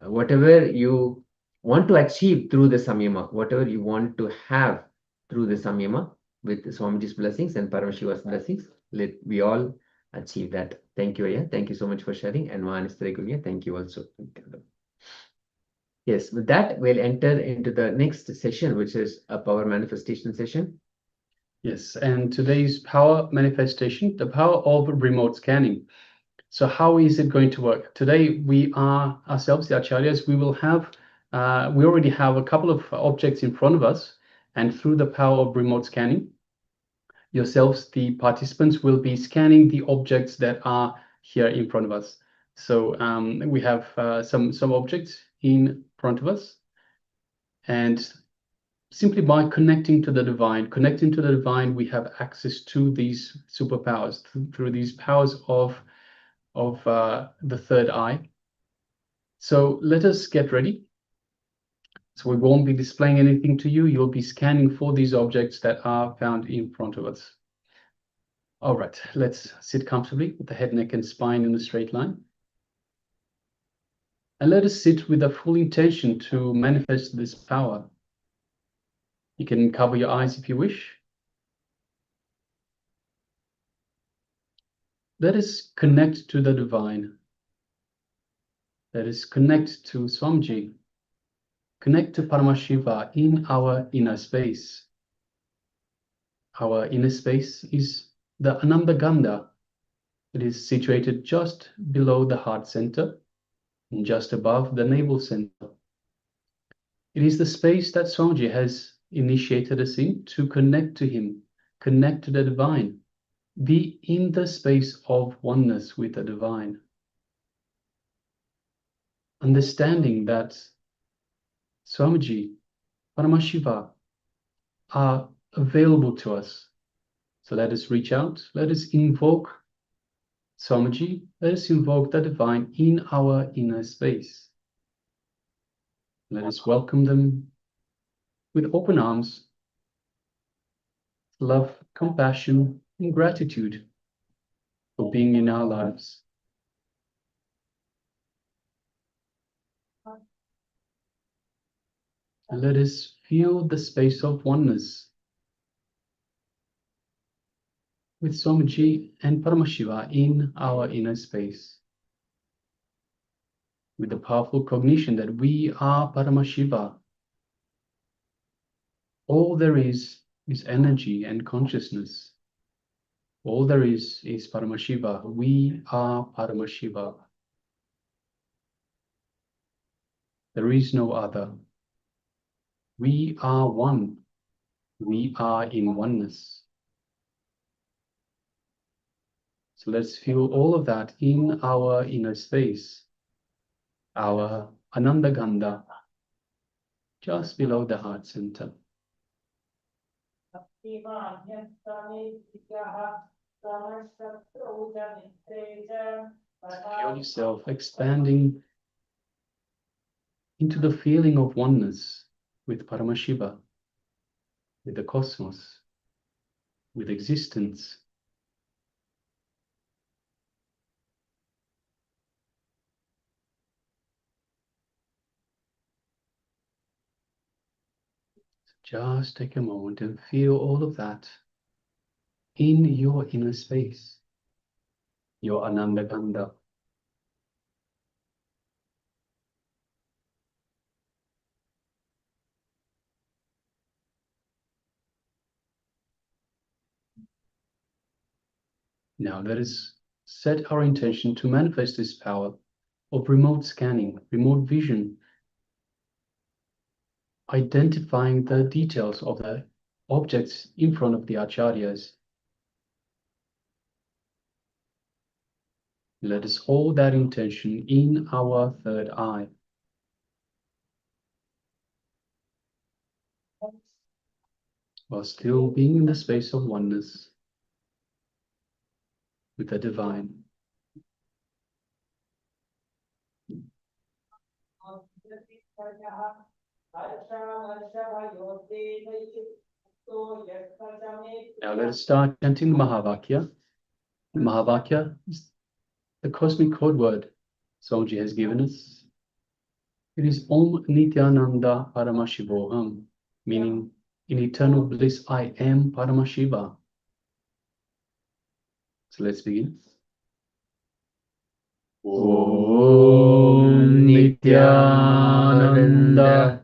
whatever you want to achieve through the Samyama, whatever you want to have through the Samyama, with Swamiji's blessings and Paramashiva's blessings, let we all achieve that. Thank you, Aya. Thank you so much for sharing, and Mahanistha Gunya, thank you also. Yes, with that, we'll enter into the next session, which is a power manifestation session. Yes, and today's power manifestation, the power of remote scanning. So how is it going to work? Today, we are ourselves, the Acharyas, we already have a couple of objects in front of us, and through the power of remote scanning, yourselves, the participants, will be scanning the objects that are here in front of us. So we have some objects in front of us, and simply by connecting to the divine, we have access to these superpowers, through these powers of the third eye. So let us get ready. So we won't be displaying anything to you. You'll be scanning for these objects that are found in front of us. All right, let's sit comfortably with the head, neck, and spine in a straight line. And let us sit with a full intention to manifest this power. You can cover your eyes if you wish. Let us connect to the divine. Let us connect to Swamiji. Connect to Paramashiva in our inner space. Our inner space is the Ananda Gandha. It is situated just below the heart center and just above the navel center. It is the space that Swamiji has initiated us in to connect to him, connect to the divine, be in the space of oneness with the divine. Understanding that Swamiji, Paramashiva are available to us. So let us reach out, let us invoke Swamiji, let us invoke the divine in our inner space. Let us welcome them with open arms, love, compassion, and gratitude for being in our lives. And let us feel the space of oneness with Swamiji and Paramashiva in our inner space, with the powerful cognition that we are Paramashiva. All there is energy and consciousness. All there is Paramashiva. We are Paramashiva. There is no other. We are one. We are in oneness. So let's feel all of that in our inner space, our Ananda Gandha, just below the heart center. Feel yourself expanding into the feeling of oneness with Paramashiva, with the cosmos, with existence. Just take a moment and feel all of that in your inner space, your Ananda Ganda. Now let us set our intention to manifest this power of remote scanning, remote vision, identifying the details of the objects in front of the acharyas. Let us hold that intention in our third eye. While still being in the space of oneness with the divine. Now let us start chanting the Mahavakya. The Mahavakya is the cosmic code word Swamiji has given us. It is Om Nithyananda Paramashivoham, meaning in eternal bliss I am Paramashiva. So let's begin. Om Nithyananda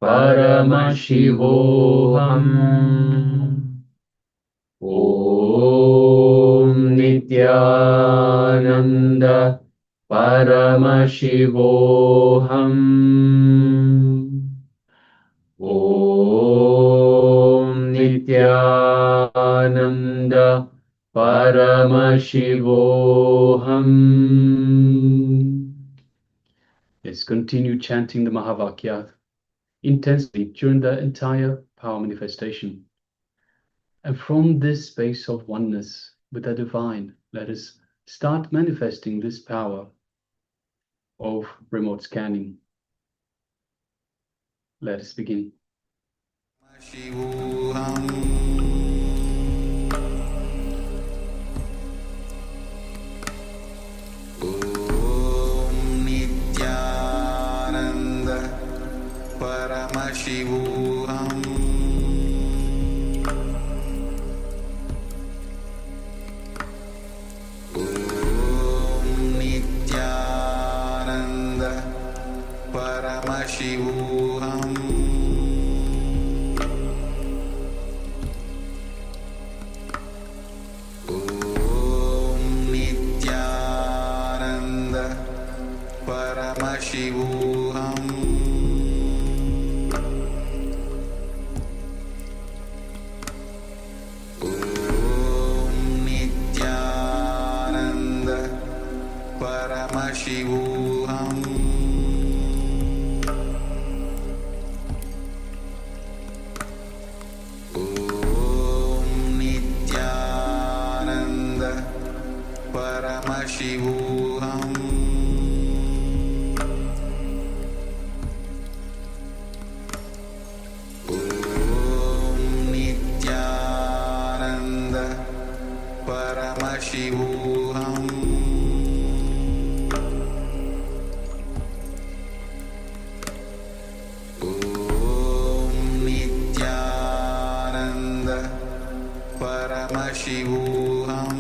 Paramashivoham. Om Nithyananda Paramashivoham. Om Nithyananda Paramashivoham. Let's continue chanting the Mahavakya intensely during the entire power manifestation. And from this space of oneness with the divine, let us start manifesting this power of remote scanning. Let us begin. Paramashivoham. Om Nithyananda Paramashivoham. Om Nithyananda Paramashivoham. Paramashivoham. Om Nithyananda Paramashivoham. Om Nithyananda Paramashivoham. Paramashivoham. Om Nithyananda Paramashivoham. Om Nithyananda Paramashivoham.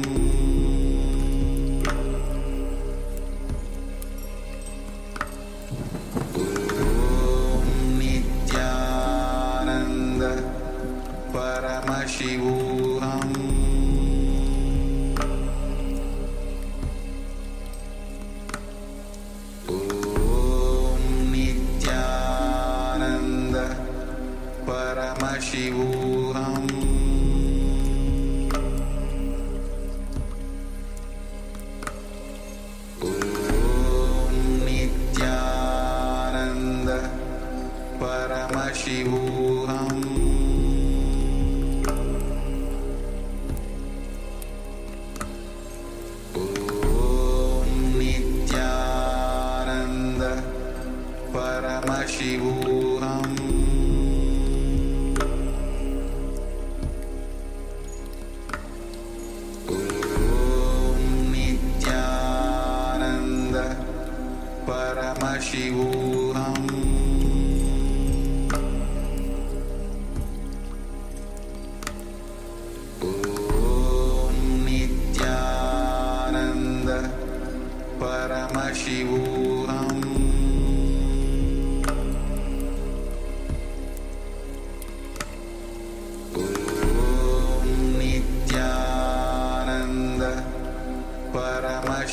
Paramashivoham. Om Nithyananda Paramashivoham.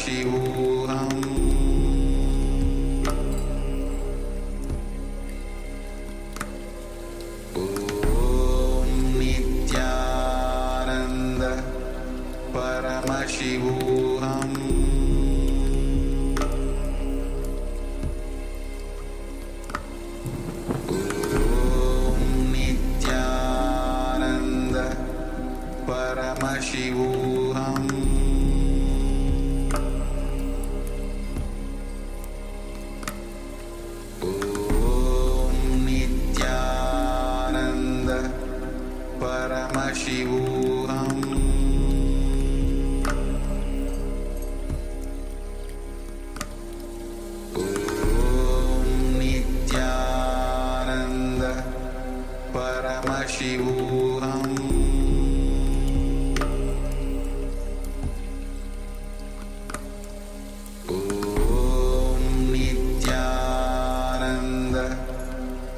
Paramashivoham Om Nithyananda Paramashivoham Om Nithyananda Paramashivoham Om Nithyananda Paramashivoham Om Nithyananda Paramashivoham Om Nithyananda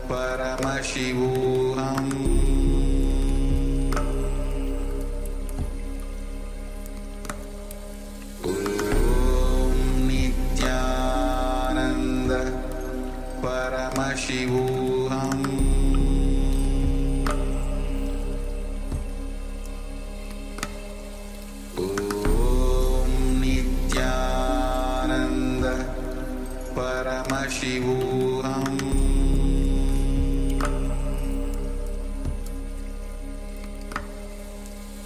Paramashivoham Om Nithyananda Paramashivoham Om Nithyananda Paramashivoham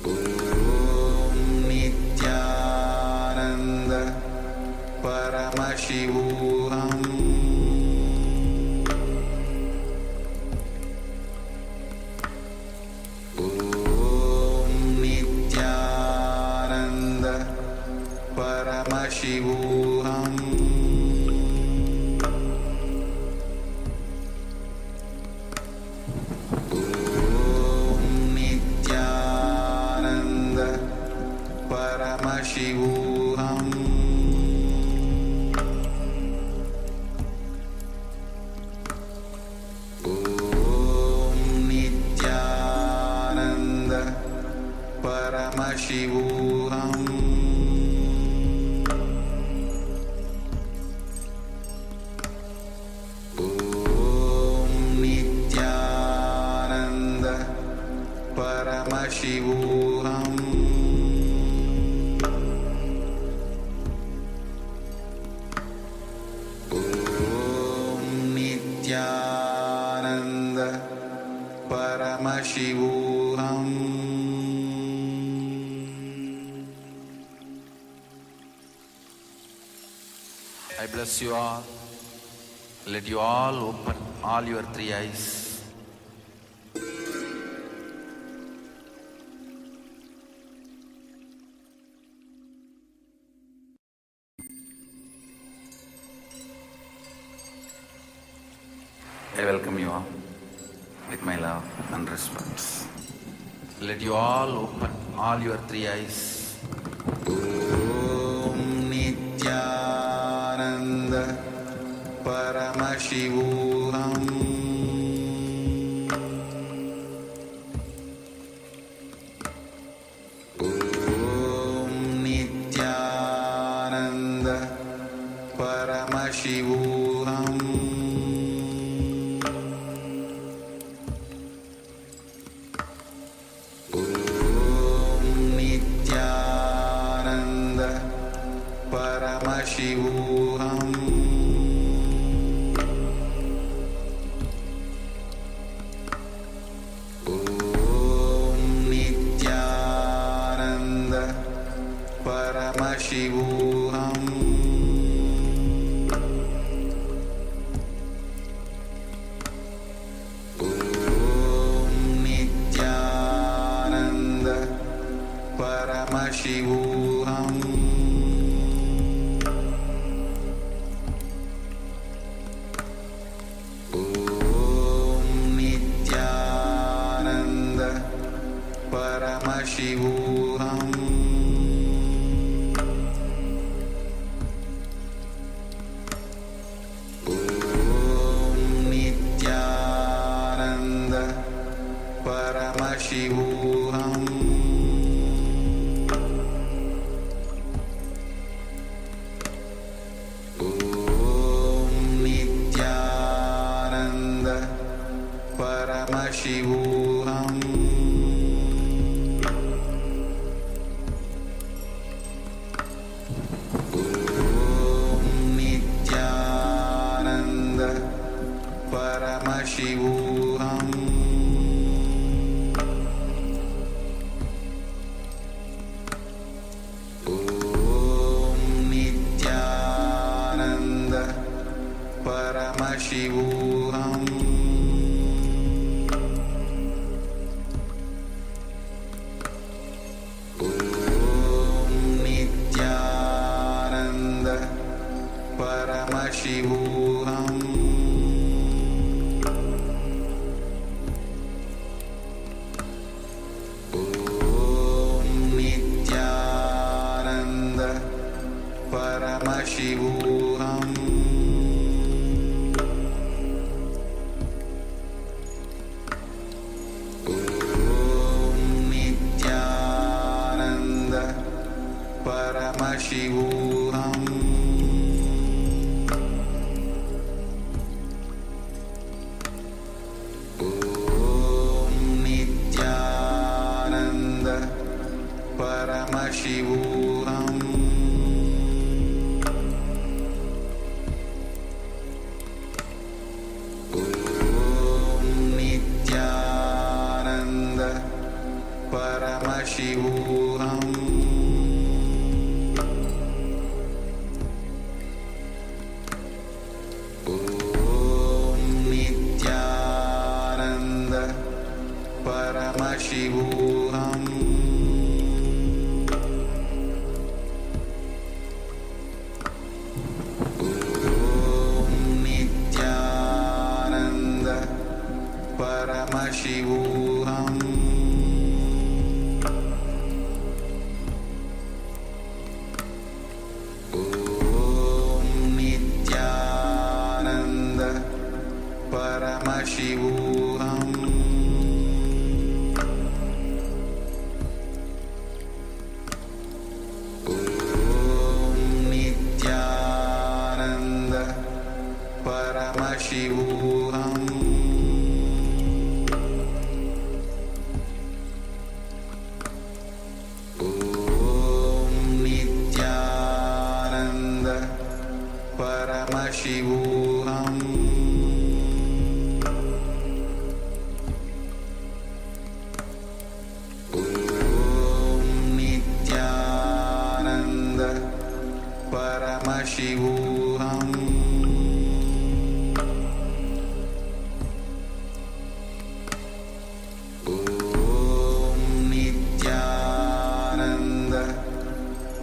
Om Nithyananda Paramashivoham Om Nithyananda Paramashivoham Om Nithyananda Paramashivoham Om Nithyananda Paramashivoham Om Nithyananda Paramashivoham Om Nithyananda Paramashivoham I bless you all. Let you all open all your three eyes. I welcome you all with my love and respect. Let you all open all your three eyes. Om Nithyananda Paramashivoham Om Nithyananda Paramashivoham Om Nithyananda Paramashivoham Om Nithyananda Paramashivoham Om Nithyananda Paramashivoham Om Nithyananda Paramashivoham Om Nithyananda Paramashivoham Nithyananda Paramashivoham Om Nithyananda Paramashivoham Nithyananda Paramashivoham Om Nithyananda Paramashivoham Om Nithyananda Paramashivoham Om Nithyananda Paramashivoham Om Nithyananda Paramashivoham Om Nithyananda Paramashivoham Om Nithyananda Paramashivoham Om Nithyananda Paramashivoham Om Nithyananda Paramashivoham Om Nithyananda Paramashivoham Om Nithyananda Paramashivoham Om Nithyananda Paramashivoham Om Nithyananda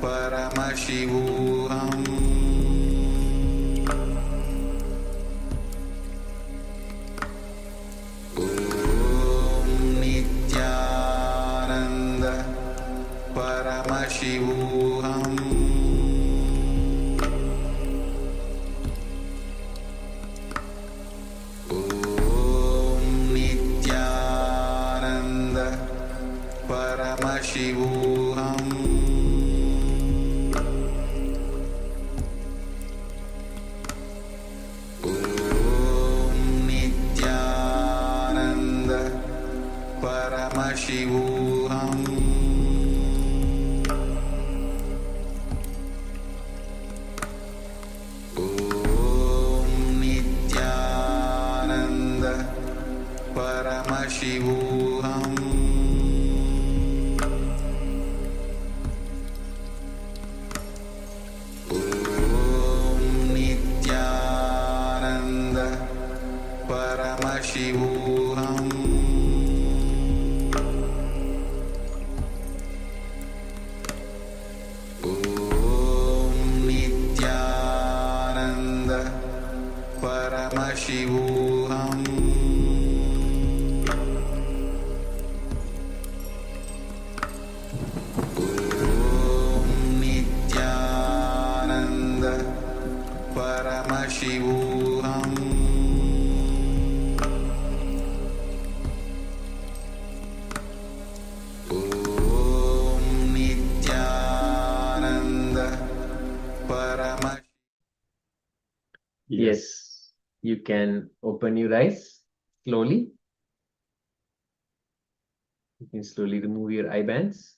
Paramashivoham Om Nithyananda Paramashivoham Om Nithyananda Paramashivoham Om Nithyananda Paramashivoham Om Nithyananda Paramashivoham Om Nithyananda Paramashivoham Om Nithyananda Paramashivoham Om Nithyananda Paramashivoham. Yes, you can open your eyes slowly. You can slowly remove your eye bands.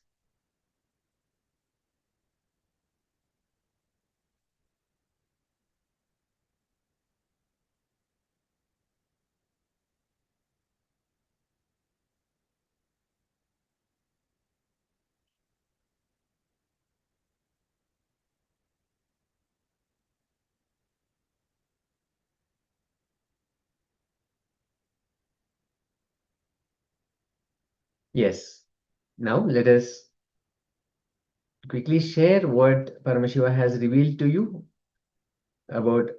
Yes. Now let us quickly share what Paramashiva has revealed to you about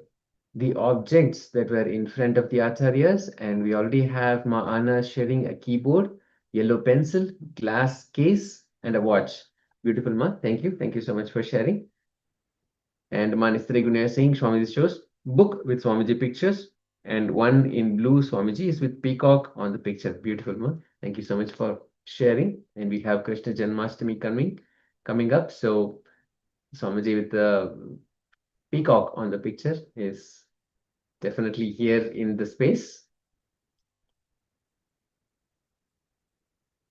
the objects that were in front of the acharyas, and we already have Ma Anna sharing a keyboard, yellow pencil, glass case, and a watch. Beautiful, Ma. Thank you. Thank you so much for sharing. And Ma Nistri saying Swamiji shows book with Swamiji pictures, and one in blue Swamiji is with peacock on the picture. Beautiful, Ma. Thank you so much for sharing. And we have Krishna Janmashtami coming up. So Swamiji with the peacock on the picture is definitely here in the space.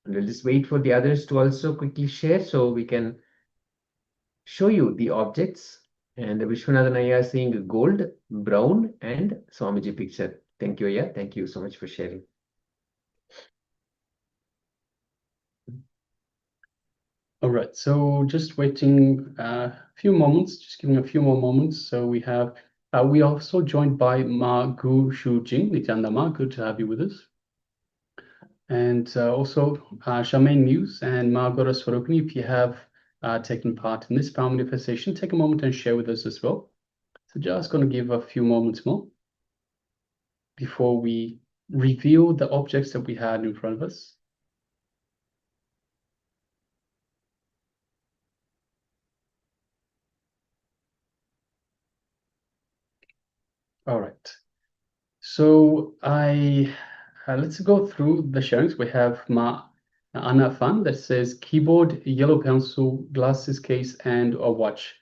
And we'll just wait for the others to also quickly share so we can show you the objects. And Vishwanathan Ayya is seeing gold, brown, and Swamiji picture. Thank you, Ayya. Thank you so much for sharing. All right, so just waiting a few moments, just giving a few more moments. So we have, we are also joined by Ma Gu Shu Jing, Nithyananda Ma, good to have you with us. And also Charmaine Muse and Ma Gora Swarupini, if you have taken part in this power manifestation, take a moment and share with us as well. So just going to give a few moments more before we reveal the objects that we had in front of us. All right. So let's go through the sharings. We have Ma Anna Fan that says keyboard, yellow pencil, glasses case, and a watch.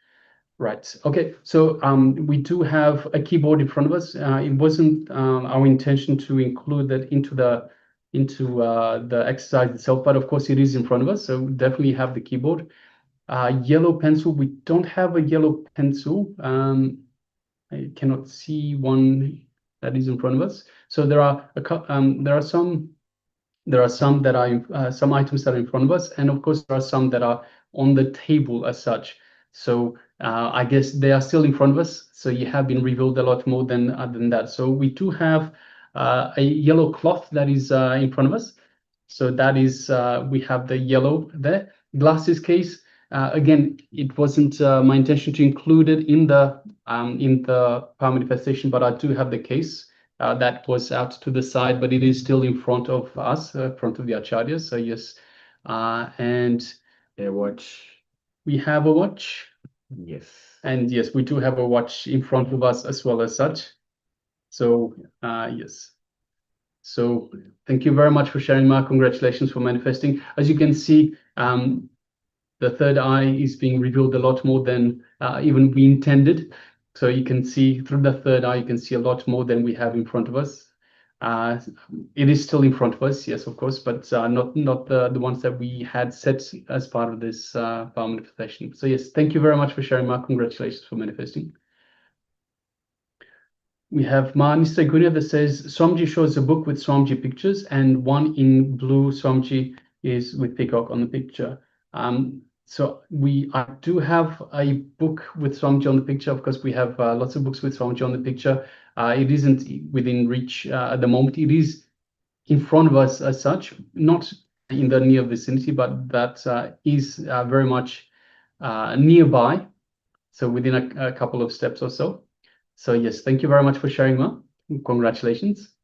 Right. Okay. So we do have a keyboard in front of us. It wasn't our intention to include that into the exercise itself, but of course it is in front of us. So we definitely have the keyboard. Yellow pencil. We don't have a yellow pencil. I cannot see one that is in front of us. So there are some that are some items that are in front of us, and of course there are some that are on the table as such. So I guess they are still in front of us. So you have been revealed a lot more than that. So we do have a yellow cloth that is in front of us. So that is we have the yellow there. Glasses case. Again, it wasn't my intention to include it in the power manifestation, but I do have the case that was out to the side, but it is still in front of us, front of the acharyas. So yes, and A watch. we have a watch. Yes. And yes, we do have a watch in front of us as well as such. So yes. So thank you very much for sharing, Mark. Congratulations for manifesting. As you can see, the third eye is being revealed a lot more than even we intended. So you can see through the third eye, you can see a lot more than we have in front of us. It is still in front of us, yes, of course, but not the ones that we had set as part of this power manifestation. So yes, thank you very much for sharing, Mark. Congratulations for manifesting. We have Ma Nista Gunya that says Swamiji shows a book with Swamiji pictures, and one in blue Swamiji is with peacock on the picture. So I do have a book with Swamiji on the picture. Of course, we have lots of books with Swamiji on the picture. It isn't within reach at the moment. It is in front of us as such, not in the near vicinity, but that is very much nearby. So within a couple of steps or so. So yes, thank you very much for sharing, Ma. Congratulations.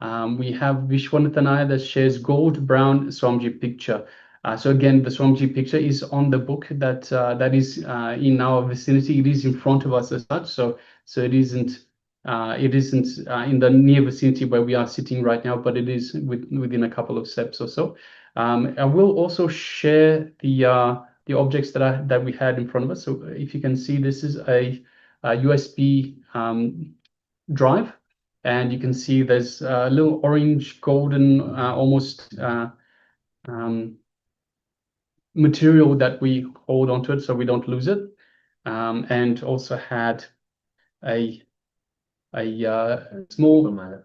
We have Vishwanathanaya that shares gold brown Swamiji picture. So again, the Swamiji picture is on the book that is in our vicinity. It is in front of us as such. So it isn't in the near vicinity where we are sitting right now, but it is within a couple of steps or so. I will also share the objects that we had in front of us. So if you can see, this is a USB drive, and you can see there's a little orange golden almost material that we hold onto it so we don't lose it, and also had a small,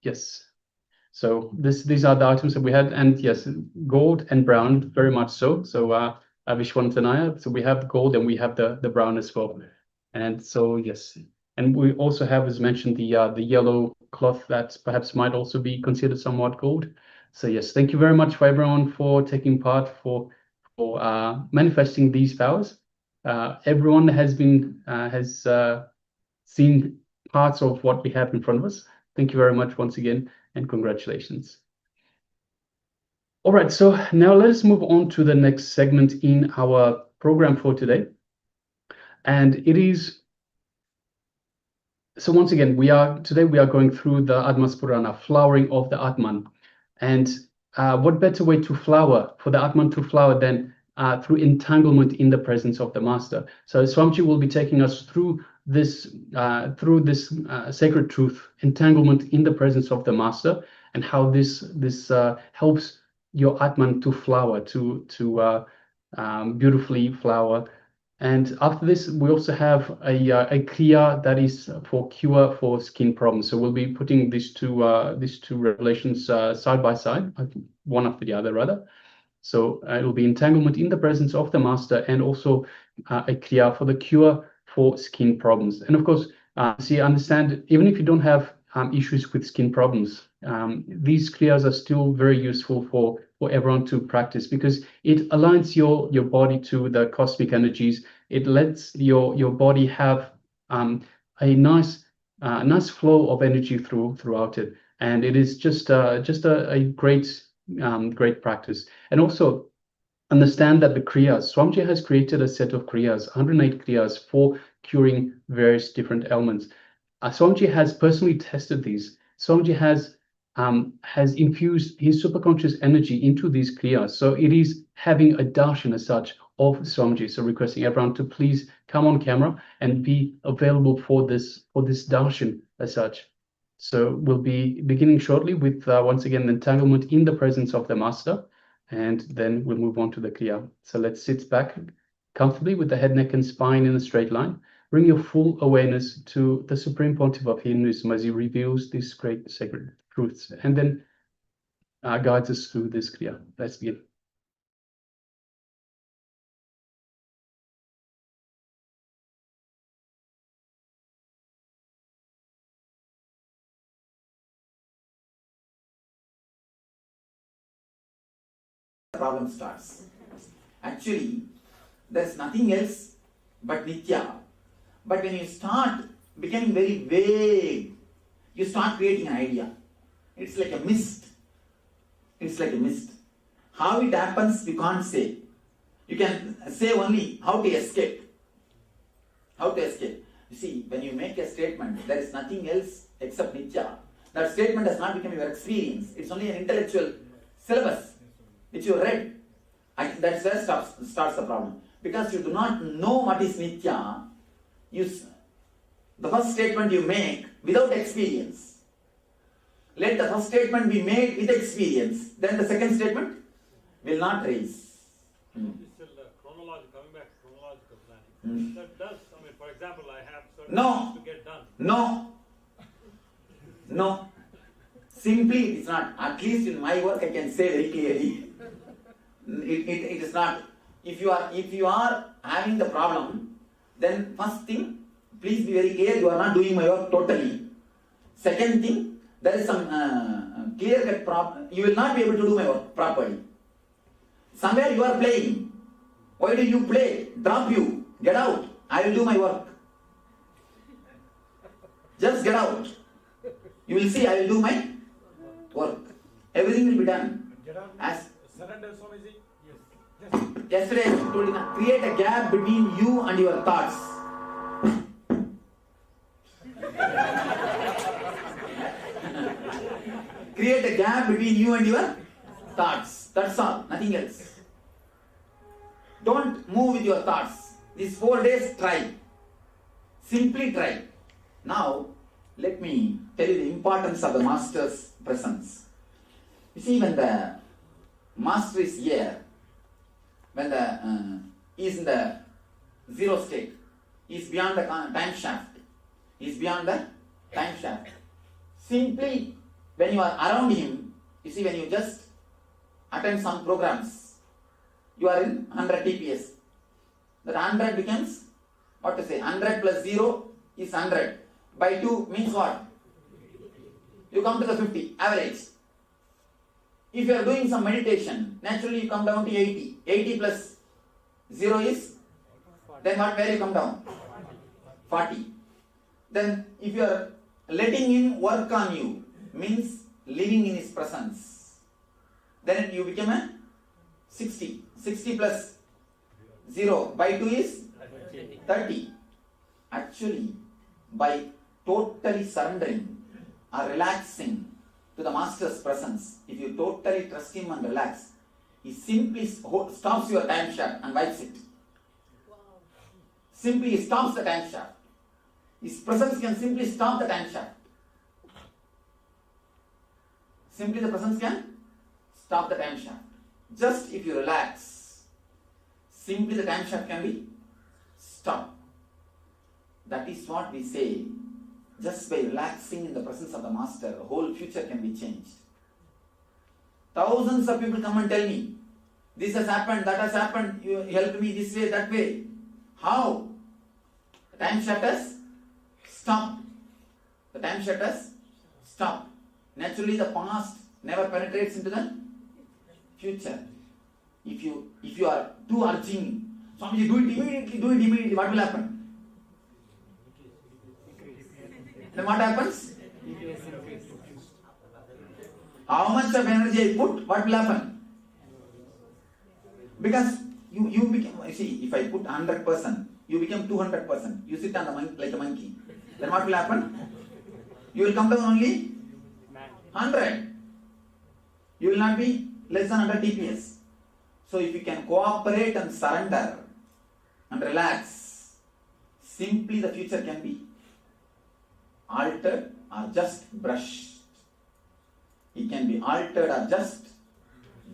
yes. So these are the items that we had, and yes, gold and brown, very much so. So Vishwantanaya, so we have gold and we have the brown as well. And so yes, and we also have, as mentioned, the yellow cloth that perhaps might also be considered somewhat gold. So yes, thank you very much for everyone for taking part, for manifesting these powers. Everyone has seen parts of what we have in front of us. Thank you very much once again, and congratulations. All right, so now let us move on to the next segment in our program for today. And it is, so once again, today we are going through the Atma Spurana, flowering of the Atman. And what better way to flower, for the Atman to flower than through entanglement in the presence of the Master. So Swamiji will be taking us through this sacred truth, entanglement in the presence of the Master, and how this helps your Atman to flower, to beautifully flower. And after this, we also have a kriya that is for cure for skin problems. So we'll be putting these two revelations side by side, one after the other rather. So it will be entanglement in the presence of the Master, and also a kriya for the cure for skin problems. And of course, understand, even if you don't have issues with skin problems, these kriyas are still very useful for everyone to practice, because it aligns your body to the cosmic energies. It lets your body have a nice flow of energy throughout it, and it is just a great practice. And also understand that the kriyas, Swamiji has created a set of kriyas, 108 kriyas for curing various different ailments. Swamiji has personally tested these. Swamiji has infused his superconscious energy into these kriyas. So it is having a darshan as such of Swamiji. So requesting everyone to please come on camera and be available for this darshan as such. So we'll be beginning shortly with once again the entanglement in the presence of the Master, and then we'll move on to the kriya. So let's sit back comfortably with the head, neck, and spine in a straight line. Bring your full awareness to the Supreme Pontiff of Hinduism as he reveals these great sacred truths, and then guides us through this kriya. Let's begin. Problem starts. Actually, there's nothing else but Nithya. But when you start becoming very vague, you start creating an idea. It's like a mist. It's like a mist. How it happens, you can't say. You can say only how to escape. How to escape. You see, when you make a statement, there is nothing else except Nithya. That statement does not become your experience. It's only an intellectual syllabus which you read. That's where starts the problem. Because you do not know what is Nithya, the first statement you make without experience. Let the first statement be made with experience. Then the second statement will not raise. It's still coming back to chronological planning. That does, for example, I have certain things to get done. No. Simply, it's not. At least in my work, I can say very clearly. It is not. If you are having the problem, then first thing, please be very clear, you are not doing my work totally. Second thing, there is some clear-cut problem. You will not be able to do my work properly. Somewhere you are playing. Why do you play? Drop you. Get out. I will do my work. Just get out. You will see I will do my work. Everything will be done. As surrender, Swamiji. Yes. Yesterday I told you, create a gap between you and your thoughts. Create a gap between you and your thoughts. That's all. Nothing else. Don't move with your thoughts. These 4 days, try. Simply try. Now, let me tell you the importance of the Master's presence. You see, when the master is here, when the he is in the zero state, he is beyond the time shaft, he is beyond the time shaft. Simply, when you are around him, you see, when you just attend some programs, you are in 100 TPS. That 100 becomes, what to say, 100 plus 0 is 100. By 2 means what? You come to the 50, average. If you are doing some meditation, naturally you come down to 80. 80 plus 0 is, then what, where you come down? 40. Then if you are letting him work on you, means living in his presence, then you become a 60. 60 plus 0 by 2 is 30. Actually, by totally surrendering or relaxing to the master's presence, if you totally trust him and relax, he simply stops your time shaft and wipes it. Simply he stops the time shaft. His presence can simply stop the time shaft. Simply the presence can stop the time shaft. Just if you relax, simply the time shaft can be stopped. That is what we say. Just by relaxing in the presence of the master, the whole future can be changed. Thousands of people come and tell me, this has happened, that has happened, you helped me this way, that way. How? The time shaft has stopped. The time shaft has stopped. Naturally, the past never penetrates into the future. If you are too urging, Swamiji, do it immediately, what will happen? Then what happens? How much of energy I put, what will happen? Because you become, see, if I put 100%, you become 200%. You sit on the monkey, like a monkey. Then what will happen? You will come down only 100. You will not be less than 100 TPS. So if you can cooperate and surrender and relax, simply the future can be altered or just brushed. It can be altered or just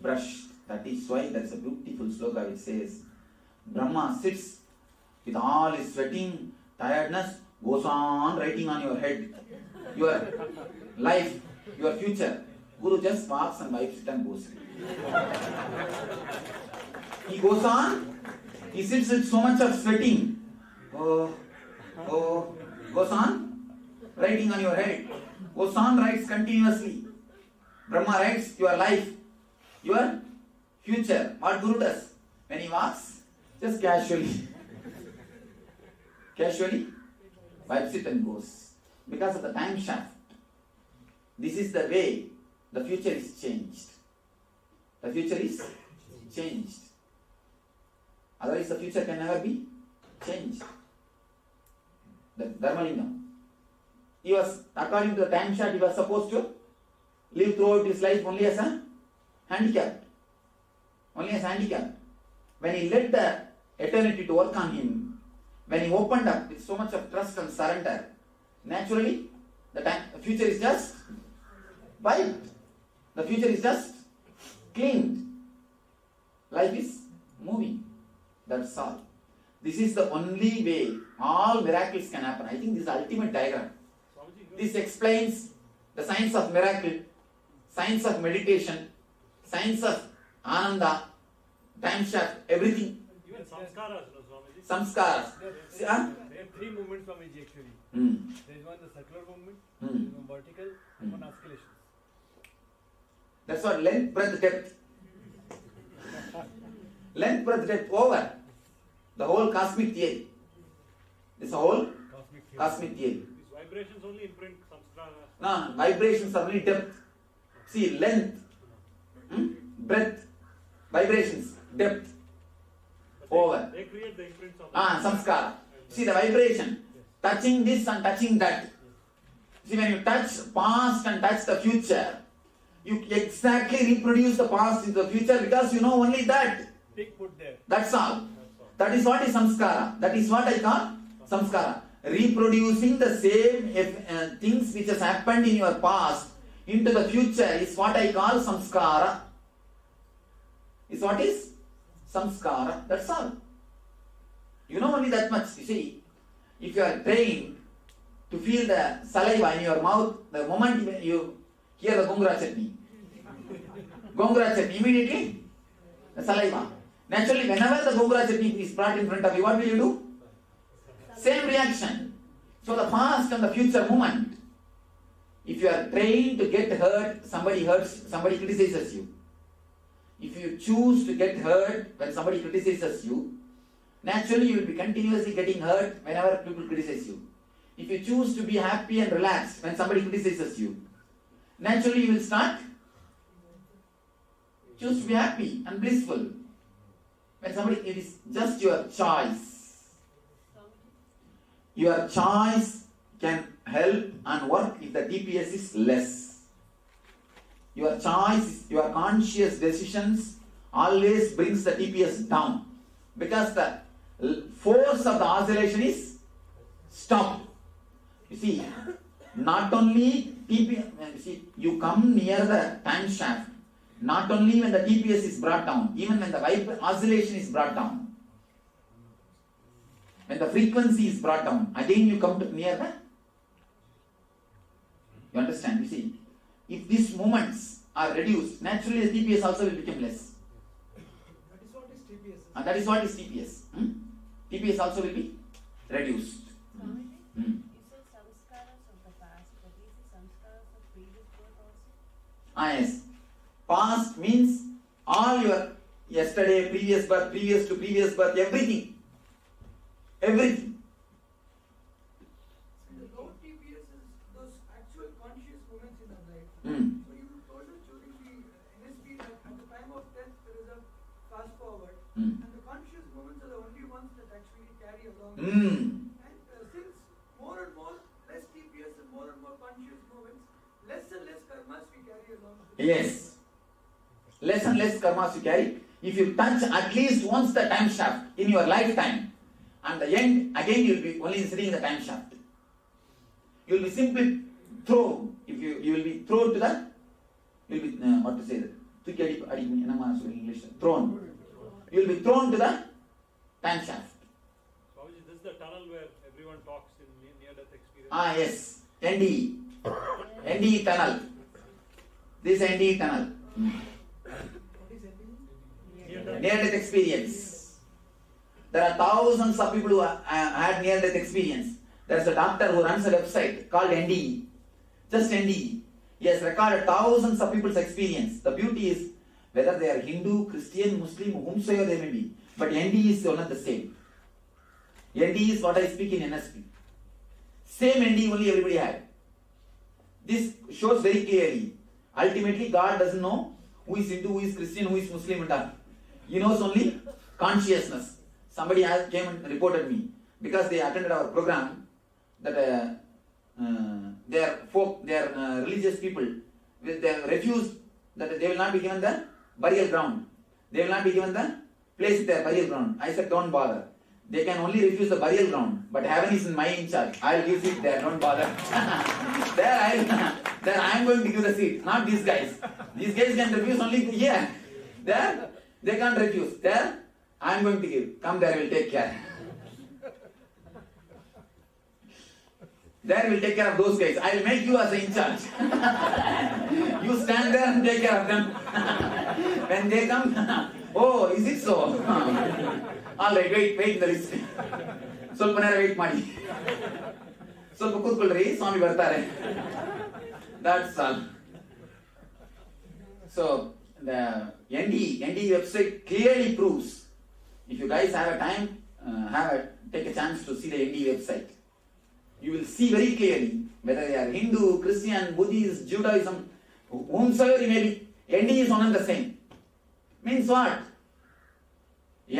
brushed. That is why there is a beautiful sloka which says, Brahma sits with all his sweating, tiredness, goes on writing on your head, your life, your future. Guru just walks and wipes it and goes. He goes on, he sits with so much of sweating. Goes on writing on your head. Goes on, writes continuously. Brahma writes your life, your future. What Guru does? When he walks, just casually wipes it and goes. Because of the time shaft. This is the way the future is changed. The future is changed. Otherwise the future can never be changed. The Dharmalingam. He was, according to the time shaft, he was supposed to live throughout his life only as a handicapped. Only as handicapped. When he let the eternity to work on him, when he opened up with so much of trust and surrender, naturally the future is just wiped. The future is just cleaned. Life is moving. That's all. This is the only way all miracles can happen. I think this is the ultimate diagram. This explains the science of miracle, science of meditation, science of Ananda, time shaft, everything. Even samskaras, no, Swamiji. Samskaras. There are three movements, Swamiji, actually. There is one, the circular movement, there is one vertical, and one oscillation. That's what length, breadth, depth. Length, breadth, depth over the whole cosmic theory. This whole cosmic theory. These vibrations only imprint samskaras. No, vibrations are only depth. See, length, breadth, vibrations, depth, over. They create the imprints of Samskara. See the vibration, touching this and touching that. See, when you touch past and touch the future, you exactly reproduce the past into the future because you know only that. Tick put there. That's all. That is what is samskara. That is what I call samskara. Reproducing the same things which has happened in your past into the future is what I call samskara. is what is samskara, that's all. You know only that much. You see, if you are trained to feel the saliva in your mouth, the moment you hear the gongura chutney, immediately the saliva. Naturally, whenever the gongura chutney is brought in front of you, what will you do? Same reaction. So the past and the future moment, if you are trained to get hurt, somebody criticizes you. If you choose to get hurt when somebody criticizes you, naturally you will be continuously getting hurt whenever people criticize you. If you choose to be happy and relaxed when somebody criticizes you, naturally you will start choose to be happy and blissful. When somebody, it is just your choice. Your choice can help and work if the TPS is less. Your choice, your conscious decisions always brings the TPS down, because the force of the oscillation is stopped. You see, not only TPS, you come near the time shaft, not only when the TPS is brought down, even when the oscillation is brought down. When the frequency is brought down, again you come to near the. You understand? You see, if these moments are reduced, naturally the TPS also will become less. That is what is TPS. And that is what is TPS. TPS also will be reduced. You said samskaras of the past, but is it samskaras of previous birth also? Yes. Past means all your yesterday, previous birth, previous to previous birth, everything. Everything. So the low TPS is those actual conscious moments in our life. So you told us during the NSP that at the time of death there is a fast forward, and the conscious moments are the only ones that actually carry along. And since more and more less TPS and more conscious moments, less and less karmas we carry along. Yes. Less and less karmas you carry. If you touch at least once the time shaft in your lifetime, and the end, again you will be only sitting in the time shaft. You will be simply thrown. If you will be thrown to the, you will be, what to say that? English. Thrown. You will be thrown to the time shaft. So this is the tunnel where everyone talks in near-death experience. Yes. NDE. NDE tunnel. This NDE tunnel. What is NDE? Near-death experience. There are thousands of people who had near-death experience. There is a doctor who runs a website called NDE. Just NDE. He has recorded thousands of people's experience. The beauty is, whether they are Hindu, Christian, Muslim, whomsoever they may be, but NDE is one and the same. NDE is what I speak in NSP. Same NDE only everybody had. This shows very clearly. Ultimately, God doesn't know who is Hindu, who is Christian, who is Muslim and all. He knows only consciousness. Somebody came and reported me because they attended our program that they are religious people. They refused that they will not be given the burial ground. They will not be given the place their burial ground. I said, don't bother. They can only refuse the burial ground, but heaven is in my in charge. I will give seat there. Don't bother. There I am going to give the seat, not these guys. These guys can refuse only here. There they can't refuse. There I am going to give. Come there, we'll take care. There we'll take care of those guys. I will make you as in charge. You stand there and take care of them. When they come, oh, is it so? All right, wait in the list. ಸ್ವಲ್ಪ ನೇರ wait ಮಾಡಿ. ಸ್ವಲ್ಪ ಕೂತ್ಕೊಳ್ಳ್ರಿ, ಸ್ವಾಮಿ ಬರ್ತಾರೆ. That's all. So the NDE website clearly proves. If you guys have a time, take a chance to see the NDE website. You will see very clearly whether they are Hindu, Christian, Buddhist, Judaism, whomsoever you may be. NDE is one and the same. Means what?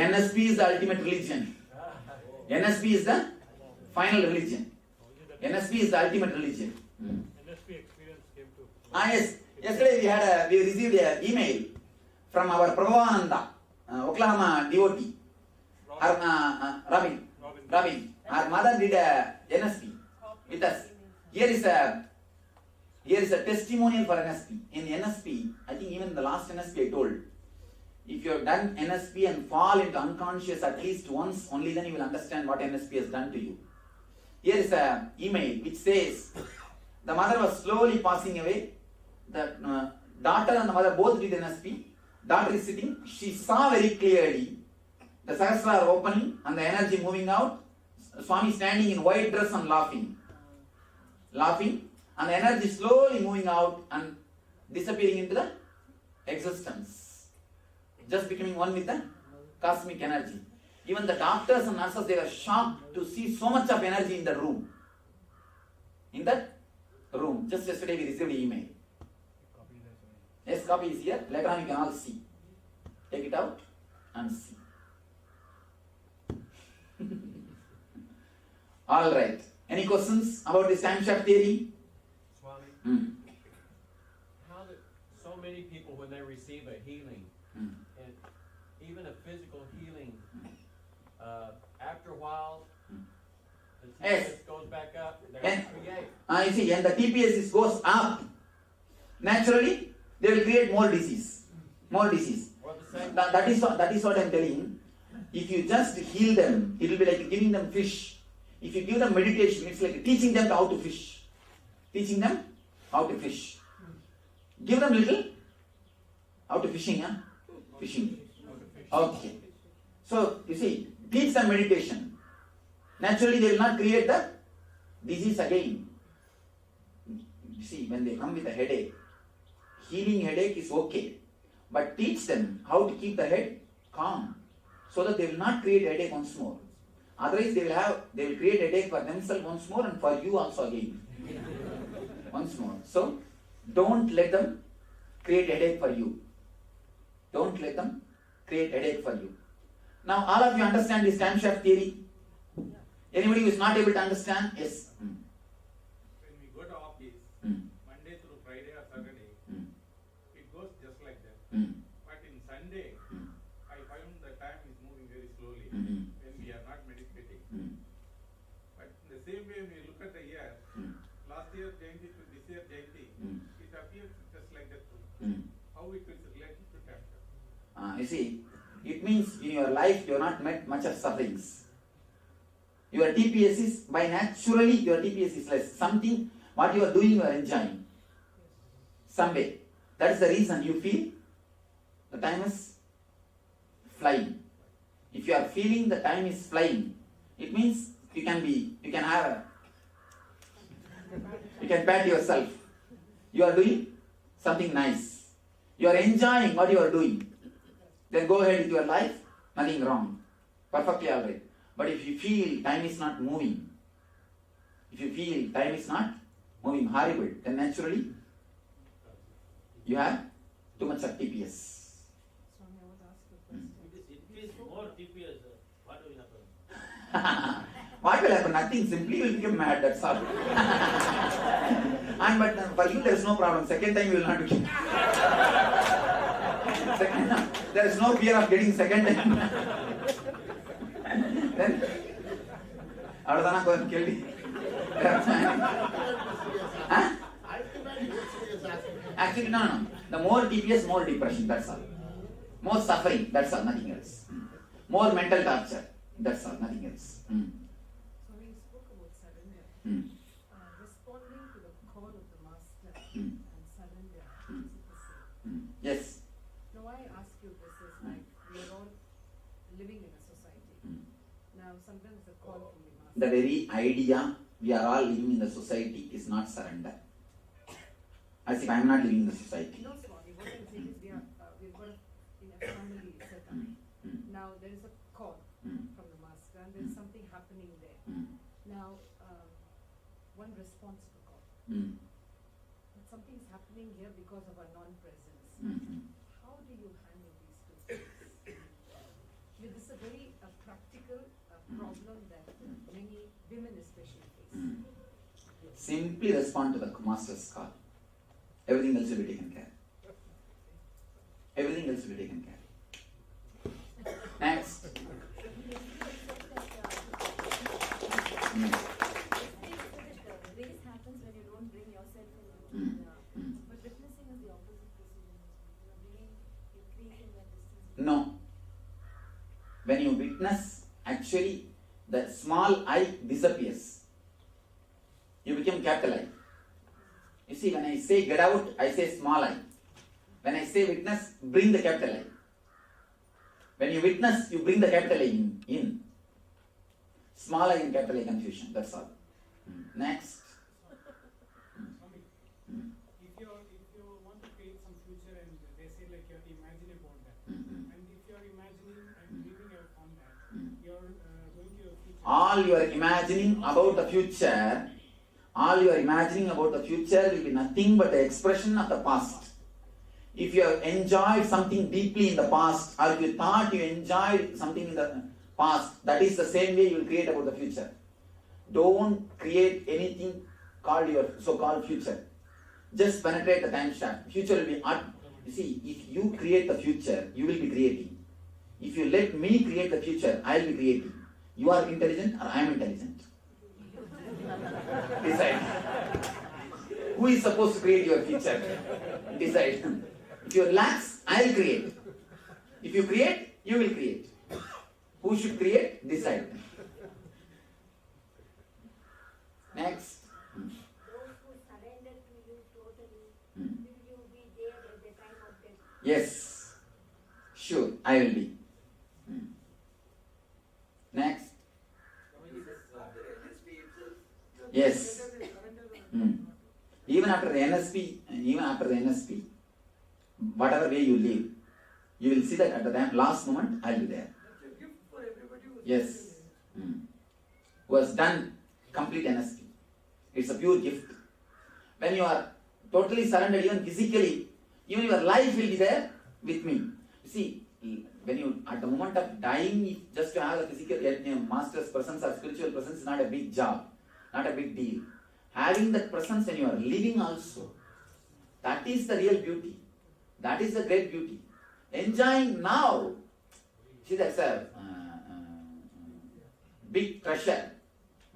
NSP is the ultimate religion. NSP is the final religion. NSP is the ultimate religion. NSP experience came to. Yes. Yesterday we received an email from our Prabhupada, Oklahoma devotee, Robin. Our mother did a NSP with us. Here is a testimonial for NSP. In NSP, I think even the last NSP I told, if you have done NSP and fall into unconscious at least once, only then you will understand what NSP has done to you. Here is an email which says, the mother was slowly passing away. The daughter and the mother both did NSP. Daughter is sitting. She saw very clearly the sahasrara opening and the energy moving out. Swami standing in white dress and laughing. Laughing. And the energy slowly moving out and disappearing into the existence. Just becoming one with the cosmic energy. Even the doctors and nurses, they were shocked to see so much of energy in the room. In that room. Just yesterday we received an email. Yes, copy is here. Later on you can all see. Take it out and see. Alright. Any questions about this time shift theory? Swami, how do so many people, when they receive a healing, and even a physical healing, after a while, the TPS goes back up, they create. You see, when the TPS goes up, naturally, they will create more disease. More disease. That is what I am telling. If you just heal them, it will be like giving them fish. If you give them meditation, it's like teaching them how to fish. Teaching them how to fish. Give them little. How to fishing, huh? Fishing. Okay. So, you see, teach them meditation. Naturally, they will not create the disease again. You see, when they come with a headache, healing headache is okay. But teach them how to keep the head calm, so that they will not create headache once more. Otherwise, they will create headache for themselves once more and for you also again. Once more. So, don't let them create headache for you. Don't let them create headache for you. Now, all of you understand this time shift theory? Anybody who is not able to understand? Yes. When we go to office, Monday through Friday or Saturday, it goes just like that. But in Sunday, I find the time is moving very slowly when we are not meditating. But in the same way, when we look at the year, last year Jayanti to this year Jayanti, it appears just like that too. How it is related to time? You see, it means in your life you have not met much of sufferings. Your TPS is, by naturally, your TPS is less. Something, what you are doing, you are enjoying. Some way. That is the reason you feel the time is flying. If you are feeling the time is flying, it means you can pat yourself. You are doing something nice. You are enjoying what you are doing. Then go ahead with your life, nothing wrong. Perfectly alright. But if you feel time is not moving, horrible, then naturally you have too much of TPS. Swami, I want to ask you a question. It is more TPS. What will happen? What will happen? Nothing. Simply you will become mad, that's all. But for you there is no problem. Second time you will not become. There is no fear of getting second time. Then, Ardana go and kill me. Actually, no. The more TPS, more depression, that's all. More suffering, that's all, nothing else. More mental torture, that's all, nothing else. So when you spoke about surrender, responding to the call of the master and surrender, is it the same? Yes. Now why I ask you this is like we are all living in a society. Now sometimes the call from the master. The very idea we are all living in the society is not surrender. As if I am not living in the society. No, Swami, what I'm saying is we've got in a family setup. Now there is a call from the master and there is something happening there. Now one responds to the call. But something is happening here because of our non-presence. How do you handle these two things? This is a very practical problem that many women especially face. Simply respond to the master's call. Everything else will be taken care. Everything else will be taken care. Next. Grace happens when you don't bring yourself in. But witnessing is the opposite procedure. You're increasing that distance. No. When you witness, actually, the small I disappears. You become capital I. You see, when I say get out, I say small I. When I say witness, bring the capital I. When you witness, you bring the capital I in. Small I and capital I confusion, that's all. Next. If you want to create some future and they say like you have to imagine about that, and if you are imagining and living on that, you are going to your future. All you are imagining about the future, will be nothing but the expression of the past. If you have enjoyed something deeply in the past, or if you thought you enjoyed something in the past, that is the same way you will create about the future. Don't create anything called your so-called future. Just penetrate the time shaft. Future will be art. You see, if you create the future, you will be creating. If you let me create the future, I will be creating. You are intelligent or I am intelligent? Decide. Who is supposed to create your future? Decide. If you relax, I will create. If you create, you will create. Who should create? Decide. Next. Those who surrender to you totally, will you be there at the time of death? Yes. Sure, I will be. Next. Yes. Even after the NSP, whatever way you live, you will see that at the last moment I will be there. Yes. Who has done complete NSP. It's a pure gift. When you are totally surrendered, even physically, even your life will be there with me. You see, when you, at the moment of dying, just to have a physical master's presence or spiritual presence is not a big job, not a big deal. Having that presence when you are living also, that is the real beauty. That is the great beauty. Enjoying now, see, that's a big treasure.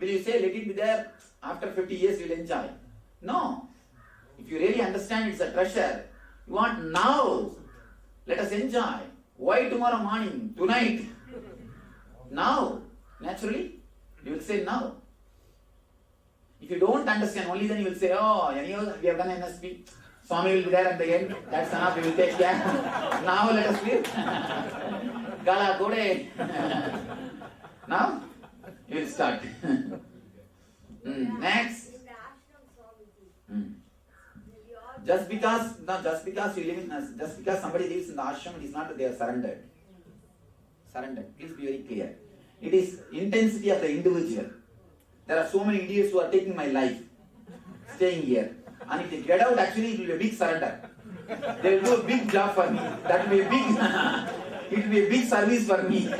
Will you say, let it be there, after 50 years you will enjoy? No. If you really understand it's a treasure, you want now. Let us enjoy. Why tomorrow morning? Tonight? Now. Naturally, you will say now. If you don't understand, only then you will say, oh, anyhow, we have done NSP. Swami will be there at the end. That's enough, we will take care. Now let us live. Gala Kode. Now, you will start. Next. Just because you live in, just because somebody lives in the ashram, it is not that they are surrendered. Surrendered. Please be very clear. It is intensity of the individual. There are so many idiots who are taking my life, staying here. And if they get out, actually it will be a big surrender. They will do a big job for me. That will be a big, it will be a big service for me.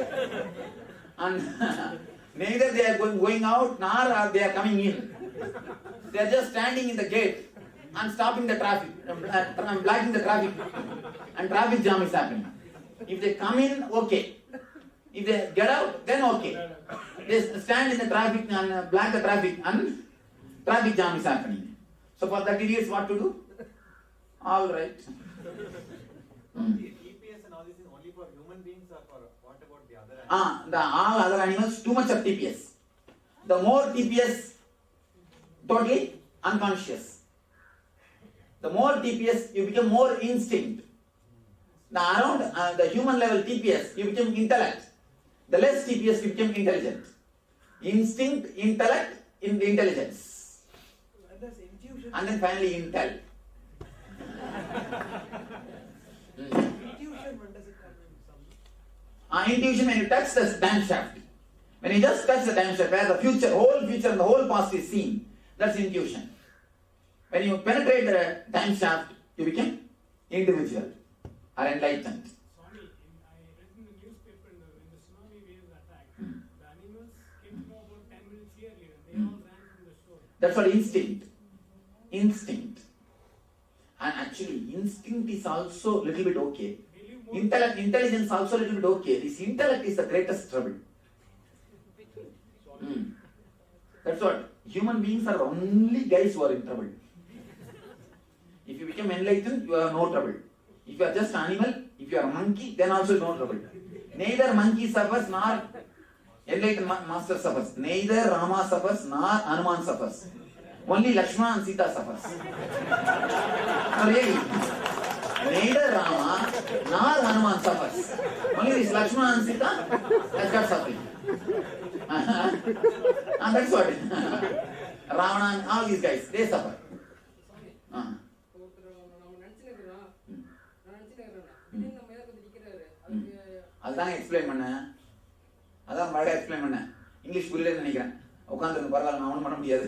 And neither they are going out, nor are they are coming in. They are just standing in the gate and stopping the traffic, blocking the traffic, and traffic jam is happening. If they come in, okay. If they get out, then okay. They stand in the traffic and block the traffic, and traffic jam is happening. So for that idiots, what to do? All right. TPS and all this is only for human beings or for what about the other animals? All other animals, too much of TPS. The more TPS, totally unconscious. The more TPS, you become more instinct. Around the human level TPS, you become intellect. The less TPS, you become intelligent. Instinct, intellect, intelligence. And then finally intel. Intuition, when does it come in? Intuition, when you touch the time shaft. When you just touch the time shaft, where the whole future and the whole past is seen, that's intuition. When you penetrate the time shaft, you become individual or enlightened. Swami, I read in the newspaper when the tsunami waves attacked, the animals came to know about 10 minutes earlier and they all ran from the shore. That's what instinct. Instinct. And actually, instinct is also a little bit okay. Intelligence also a little bit okay. This intellect is the greatest trouble. That's what. Human beings are the only guys who are in trouble. If you become enlightened, you have no trouble. If you are just animal, If you are a monkey, then also no trouble. Neither monkey suffers nor enlightened master suffers. Neither Rama suffers nor Hanuman suffers. Only Lakshmana and Sita suffers. No, really. Neither Rama nor Hanuman suffers. Only this Lakshmana and Sita has got suffering. And that's what. Ravana and all these guys, they suffer. அதுதான் explain பண்ணேன். அதான் மழை explain பண்ணேன். English புரியலன்னு நினைக்கிறேன். உட்காந்துருந்து பரவாயில்ல, நான் ஒன்றும் பண்ண முடியாது.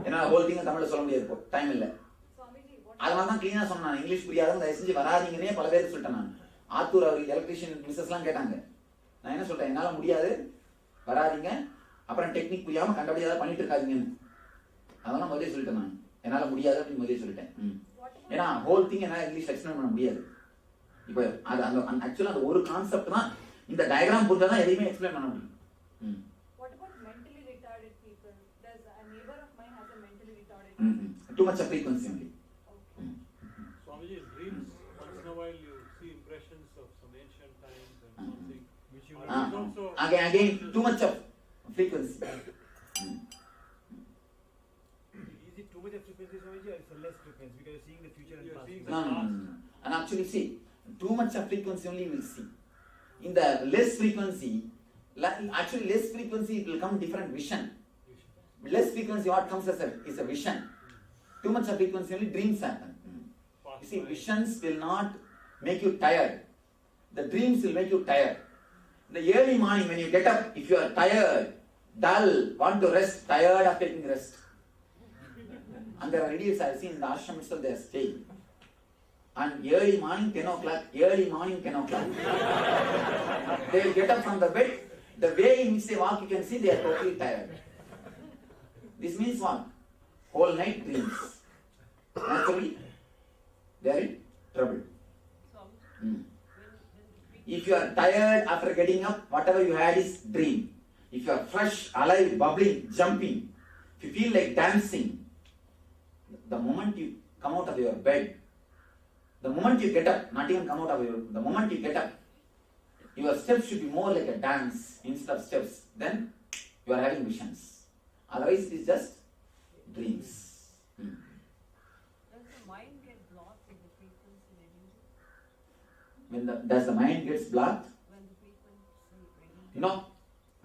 ஏன்னா ஹோல் திங்க தமிழில் சொல்ல முடியாது, இப்போ டைம் இல்லை. அதனால தான் கிளீனாக சொன்னேன். இங்கிலீஷ் புரியாத தயவு செஞ்சு வராதிங்கன்னே பல பேருக்கு சொல்லிட்டேன் நான். ஆத்தூர் அவர் எலக்ட்ரிஷியன் மிஸ்ஸஸ்லாம் கேட்டாங்க. நான் என்ன சொல்கிறேன், என்னால் முடியாது, வராதிங்க, அப்புறம் டெக்னிக் புரியாமல் கண்டபடியாக பண்ணிட்டு இருக்காதிங்கன்னு. அதெல்லாம் முதலே சொல்லிட்டேன் நான். என்னால் முடியாது அப்படின்னு முதலே சொல்லிட்டேன். ஏன்னா ஹோல் திங் என்னால் இங்கிலீஷ் எக்ஸ்பிளைன் பண்ண முடியாது. இப்போ அது அந்த ஆக்சுவலாக அந்த ஒரு கான்செப்ட் தான் இந்த டயக்ராம் புரிஞ்சா தான் எதையுமே எக்ஸ்பிளைன் பண்ண முடியும். What about mentally retarded people? There's a neighbor of mine has a mentally retarded. Too much of frequency only. Swamiji's dreams, once in a while you see impressions of some ancient times and something which you also... Again, too much of frequency. Is it too much of frequency, Swamiji, or is it less frequency because you're seeing the future and past? No. And actually see, too much of frequency only you will see. In the less frequency, actually less frequency it will come different vision. Less frequency what comes as is a vision. Too much of frequency only dreams happen. You see, visions will not make you tired. The dreams will make you tired. In the early morning when you get up, if you are tired, dull, want to rest, tired of taking rest. And there are idiots I have seen in the ashram itself, they are staying. And early morning 10 o'clock, they will get up from the bed. The way in which they walk, you can see they are totally tired. This means what? Whole night dreams. Naturally, they are in trouble. If you are tired after getting up, whatever you had is dream. If you are fresh, alive, bubbling, jumping, if you feel like dancing, the moment you come out of your bed, the moment you get up, not even come out of your, the moment you get up, your steps should be more like a dance instead of steps. Then you are having visions. Otherwise, it is just dreams. Does the mind get blocked if the frequency reduces? Does the mind gets blocked? When the frequency reduces? No.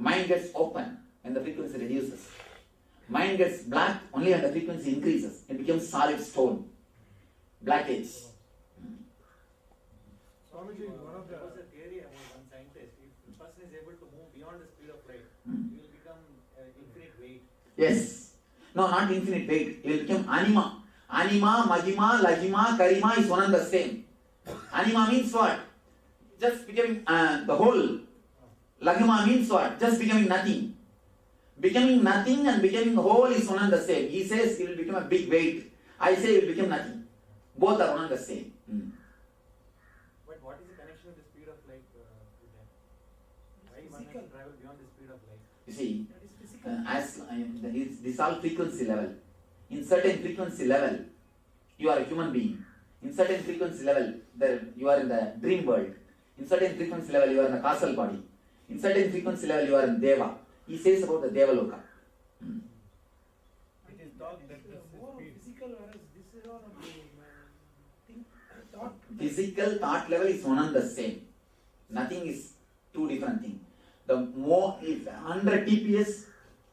Mind gets open when the frequency reduces. Mind gets black only when the frequency increases. It becomes solid stone. Blackage. Swamiji, There was a theory about one scientist. If the person is able to move beyond the speed of light, he will become infinite weight. Yes. No, not infinite weight. It will become anima. Anima, Mahima, Lajima, Karima is one and the same. Anima means what? Just becoming the whole. Lagima means what? Just becoming nothing. Becoming nothing and becoming whole is one and the same. He says it will become a big weight. I say it will become nothing. Both are one and the same. But what is the connection with the speed of light with that? Why one can travel beyond the speed of light? You see, this all frequency level. In certain frequency level, you are a human being. In certain frequency level, you are in the dream world. In certain frequency level, you are in the causal body. In certain frequency level, you are in Deva. He says about the Devaloka. it is thought that the More speed. physical, whereas this is all of the thought. Physical thought level is one and the same. Nothing is two different things. The more, if 100 TPS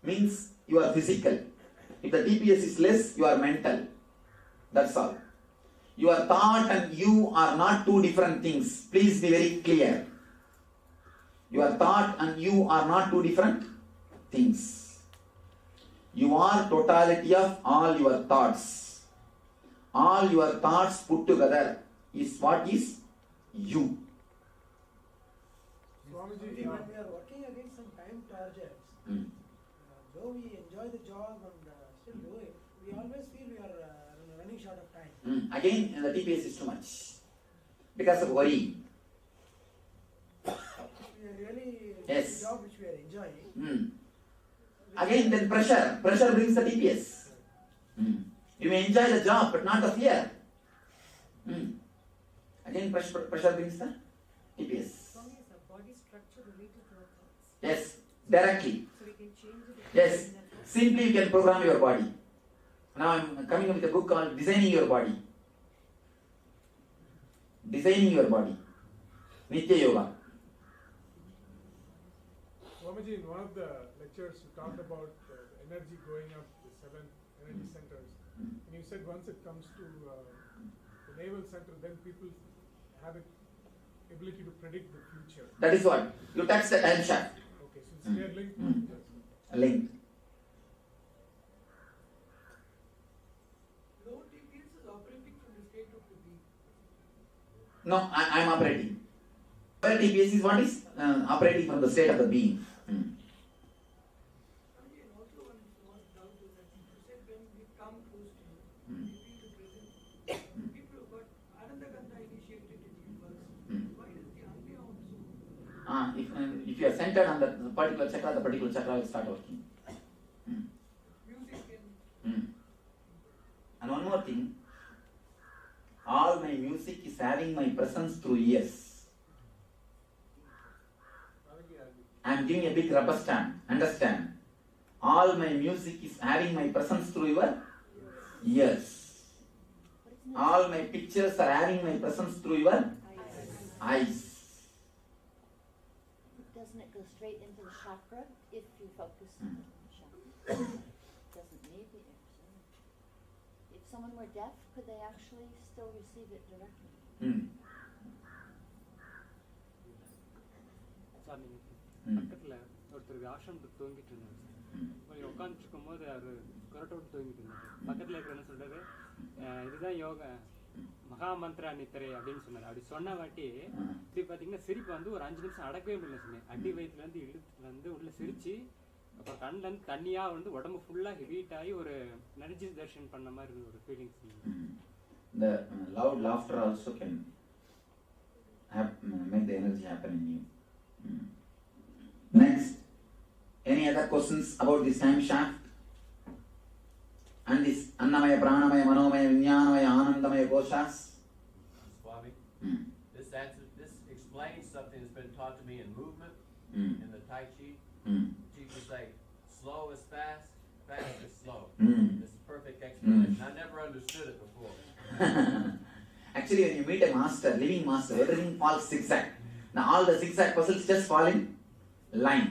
means you are physical. If the TPS is less, you are mental. That's all. Your thought and you are not two different things. Please be very clear. Your thought and you are not two different things. You are totality of all your thoughts. All your thoughts put together is what is you. Swamiji, when we are working against some time targets, though we enjoy the job and still do it, we always feel we are running short of time. Again, the TPS is too much. Because of worry. We are really Yes. the job which we are enjoying. Again, then pressure. Pressure brings the TPS. You may enjoy the job, but not the fear. Again, pressure brings the TPS. Swami, is a body structure related to our thoughts? Yes, directly. So we can change it. Yes, simply you can program your body. Now I'm coming up with a book called Designing Your Body. Designing Your Body. Nitya Yoga. Swamiji, in one of the lectures, you talked about energy going up, the 7 energy centers. And you said once it comes to the naval center, then people have the ability to predict the future. That is what? You touch the time shaft. Okay, so they are linked. Linked. No TPS is operating from the state of the being. No, I am operating. Well, TPS is what is operating from the state of the being. And also one doubt is that you said when we come close to you, we feel the presence. People who got Anandagandha initiated in universe. Why does the Anya also? If you are centered on the particular chakra will start working. Music and And one more thing, all my music is having my presence through ears. I am giving a big rubber stamp, understand? All my music is having my presence through your ears. All my pictures are having my presence through your eyes. Doesn't it go straight into the chakra if you focus on the chakra? Doesn't need the ears. If someone were deaf, could they actually still receive it directly? பக்கத்தில் ஒருத்தருக்கு ஆசிரமத்துக்கு தூங்கிட்டு இருந்தாரு sir உட்காந்துட்டு இருக்கும்போது அவர் கொரட்டோட்டு தூங்கிட்டு இருந்தார் பக்கத்தில் இருக்கிறன்னு சொல்றாரு இதுதான் யோகா மகாமந்திரா நித்திரை அப்படின்னு சொன்னார். அப்படி சொன்ன வாட்டி இப்படி பார்த்தீங்கன்னா சிரிப்பு வந்து ஒரு 5 நிமிஷம் அடக்கவே முடியல சொன்னேன். அடி வயிற்றுலேருந்து இழுத்து வந்து உள்ள சிரிச்சு அப்புறம் கண்ணிலேருந்து தண்ணியாக வந்து உடம்பு ஃபுல்லாக ஹீட் ஆகி ஒரு எனர்ஜி தர்ஷன் பண்ண மாதிரி ஒரு feelings. The loud laughter also can make the energy happen in you. Next, any other questions about this time shaft and this Annamaya, Pranamaya, Manomaya, Vijnanamaya, Anandamaya Koshas? Swami, this explains something that's been taught to me in movement, in the Tai Chi. Teachers say, slow is fast, fast is slow. This is perfect explanation. I never understood it before. Actually, when you meet a master, living master, everything falls zigzag. Now all the zigzag puzzles just fall in line.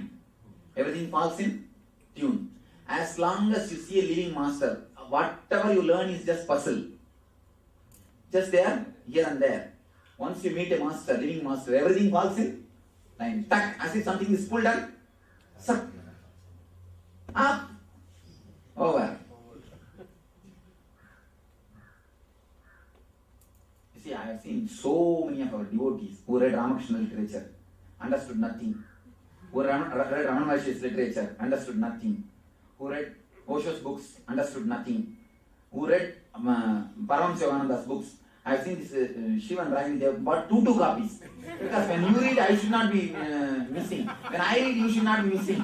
Everything falls in tune. As long as you see a living master, whatever you learn is just puzzle. Just there, here and there. Once you meet a master, living master, everything falls in line. Tuck, as if something is pulled up. Suck. Up. Over. You see, I have seen so many of our devotees who read Ramakrishna literature, understood nothing. Who read Ramana Maharshi's literature, understood nothing. Who read Koshas books, understood nothing. Who read Paramashivoham books. I have seen this Shiva and Ragini, they have bought two copies. Because when you read, I should not be missing. When I read, you should not be missing.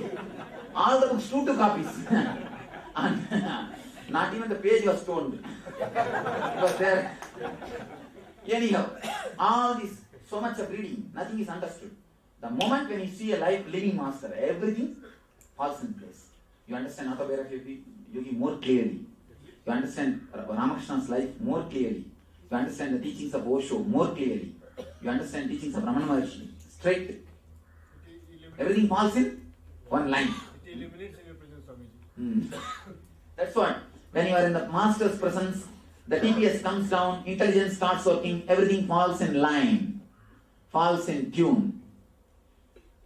All the books, two copies. And not even the page was torn. It was there. Anyhow, all this, so much of reading, nothing is understood. The moment when you see a living master, everything falls in place. You understand Autobiography Yogi more clearly. You understand Ramakrishna's life more clearly. You understand the teachings of Osho more clearly. You understand teachings of Ramana Maharshi straight. Everything falls in one line. It eliminates your presence, Swamiji. That's what. When you are in the master's presence, the TPS comes down, intelligence starts working, everything falls in line, falls in tune.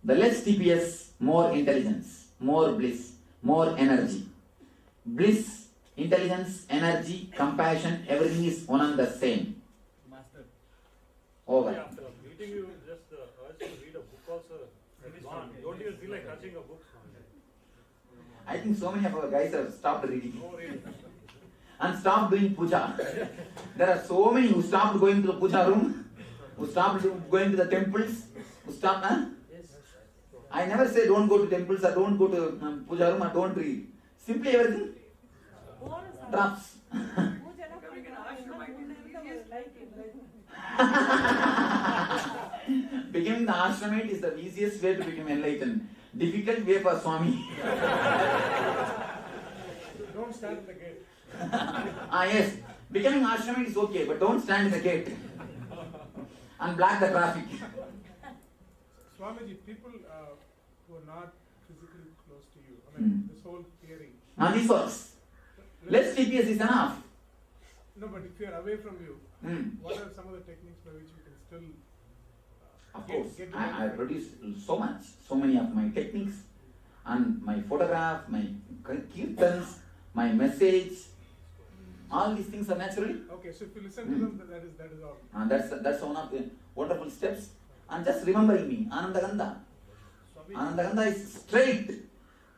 The less TPS, more intelligence, more bliss, more energy. Bliss, intelligence, energy, compassion, everything is one and the same. Master. Over. After meeting you, just the urge to read a book also has gone. Don't you feel like touching a book? I think so many of our guys have stopped reading. No reading. And stopped doing puja. There are so many who stopped going to the puja room, who stopped going to the temples, who stopped. I never say don't go to temples or don't go to puja room or don't read. Simply everything drops. Becoming the ashramite is the easiest way to become enlightened. Difficult way for Swami. Don't stand in the gate. Yes. Becoming ashramite is okay, but don't stand in the gate and block the traffic. Swamiji, people who are not physically close to you, I mean, this whole theory. This works. Less TPS is enough. No, but if you are away from you, what are some of the techniques by which you can still Of course, I produce so many of my techniques and my photograph, my kirtans, my message, all these things are naturally. Okay, so if you listen to them, that is all. And that's one of the wonderful steps. And just remembering me, Anandaganda. Anandaganda is straight.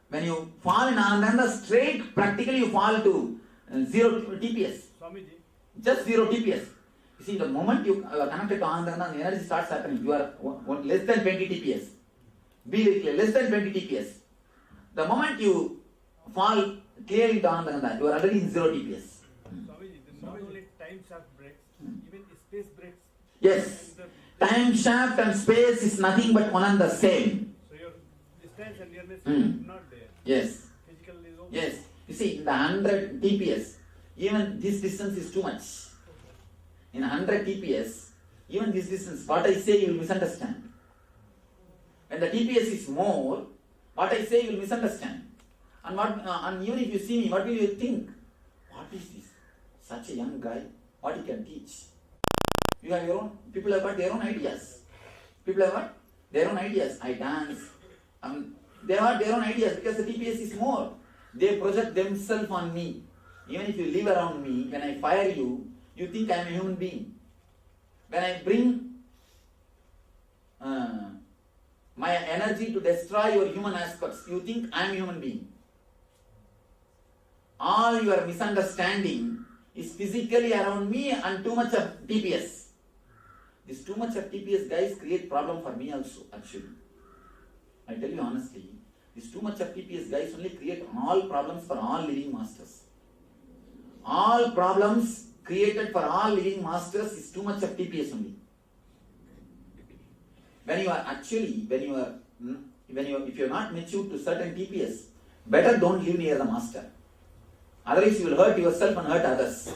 When you fall in Anandaganda straight, practically you fall to 0 TPS. Swamiji. Just 0 TPS. You see, the moment you are connected to Anandaganda, the energy starts happening. You are less than 20 TPS. Be very clear, less than 20 TPS. The moment you fall clearly to Anandaganda, you are already in 0 TPS. Swamiji, not only time shaft breaks, even space breaks. Yes. Time shaft and space is nothing but one and the same. So your distance and nearness is not there. Yes. Physical is over. Yes. You see, in the 100 TPS, even this distance is too much. In 100 TPS, even this distance, what I say you will misunderstand. When the TPS is more, what I say you will misunderstand. And even if you see me, what will you think? What is this? Such a young guy, what he can teach? You have your own, people have got their own ideas. People have got their own ideas. I dance. They have their own ideas because the TPS is more. They project themselves on me. Even if you live around me, when I fire you, you think I am a human being. When I bring my energy to destroy your human aspects, you think I am a human being. All your misunderstanding is physically around me and too much of TPS. This too much of TPS guys create problem for me also, actually. I tell you honestly, this too much of TPS guys only create all problems for all living masters. All problems created for all living masters is too much of TPS only. When you are actually, if you are not mature to certain TPS, better don't live near the master. Otherwise you will hurt yourself and hurt others.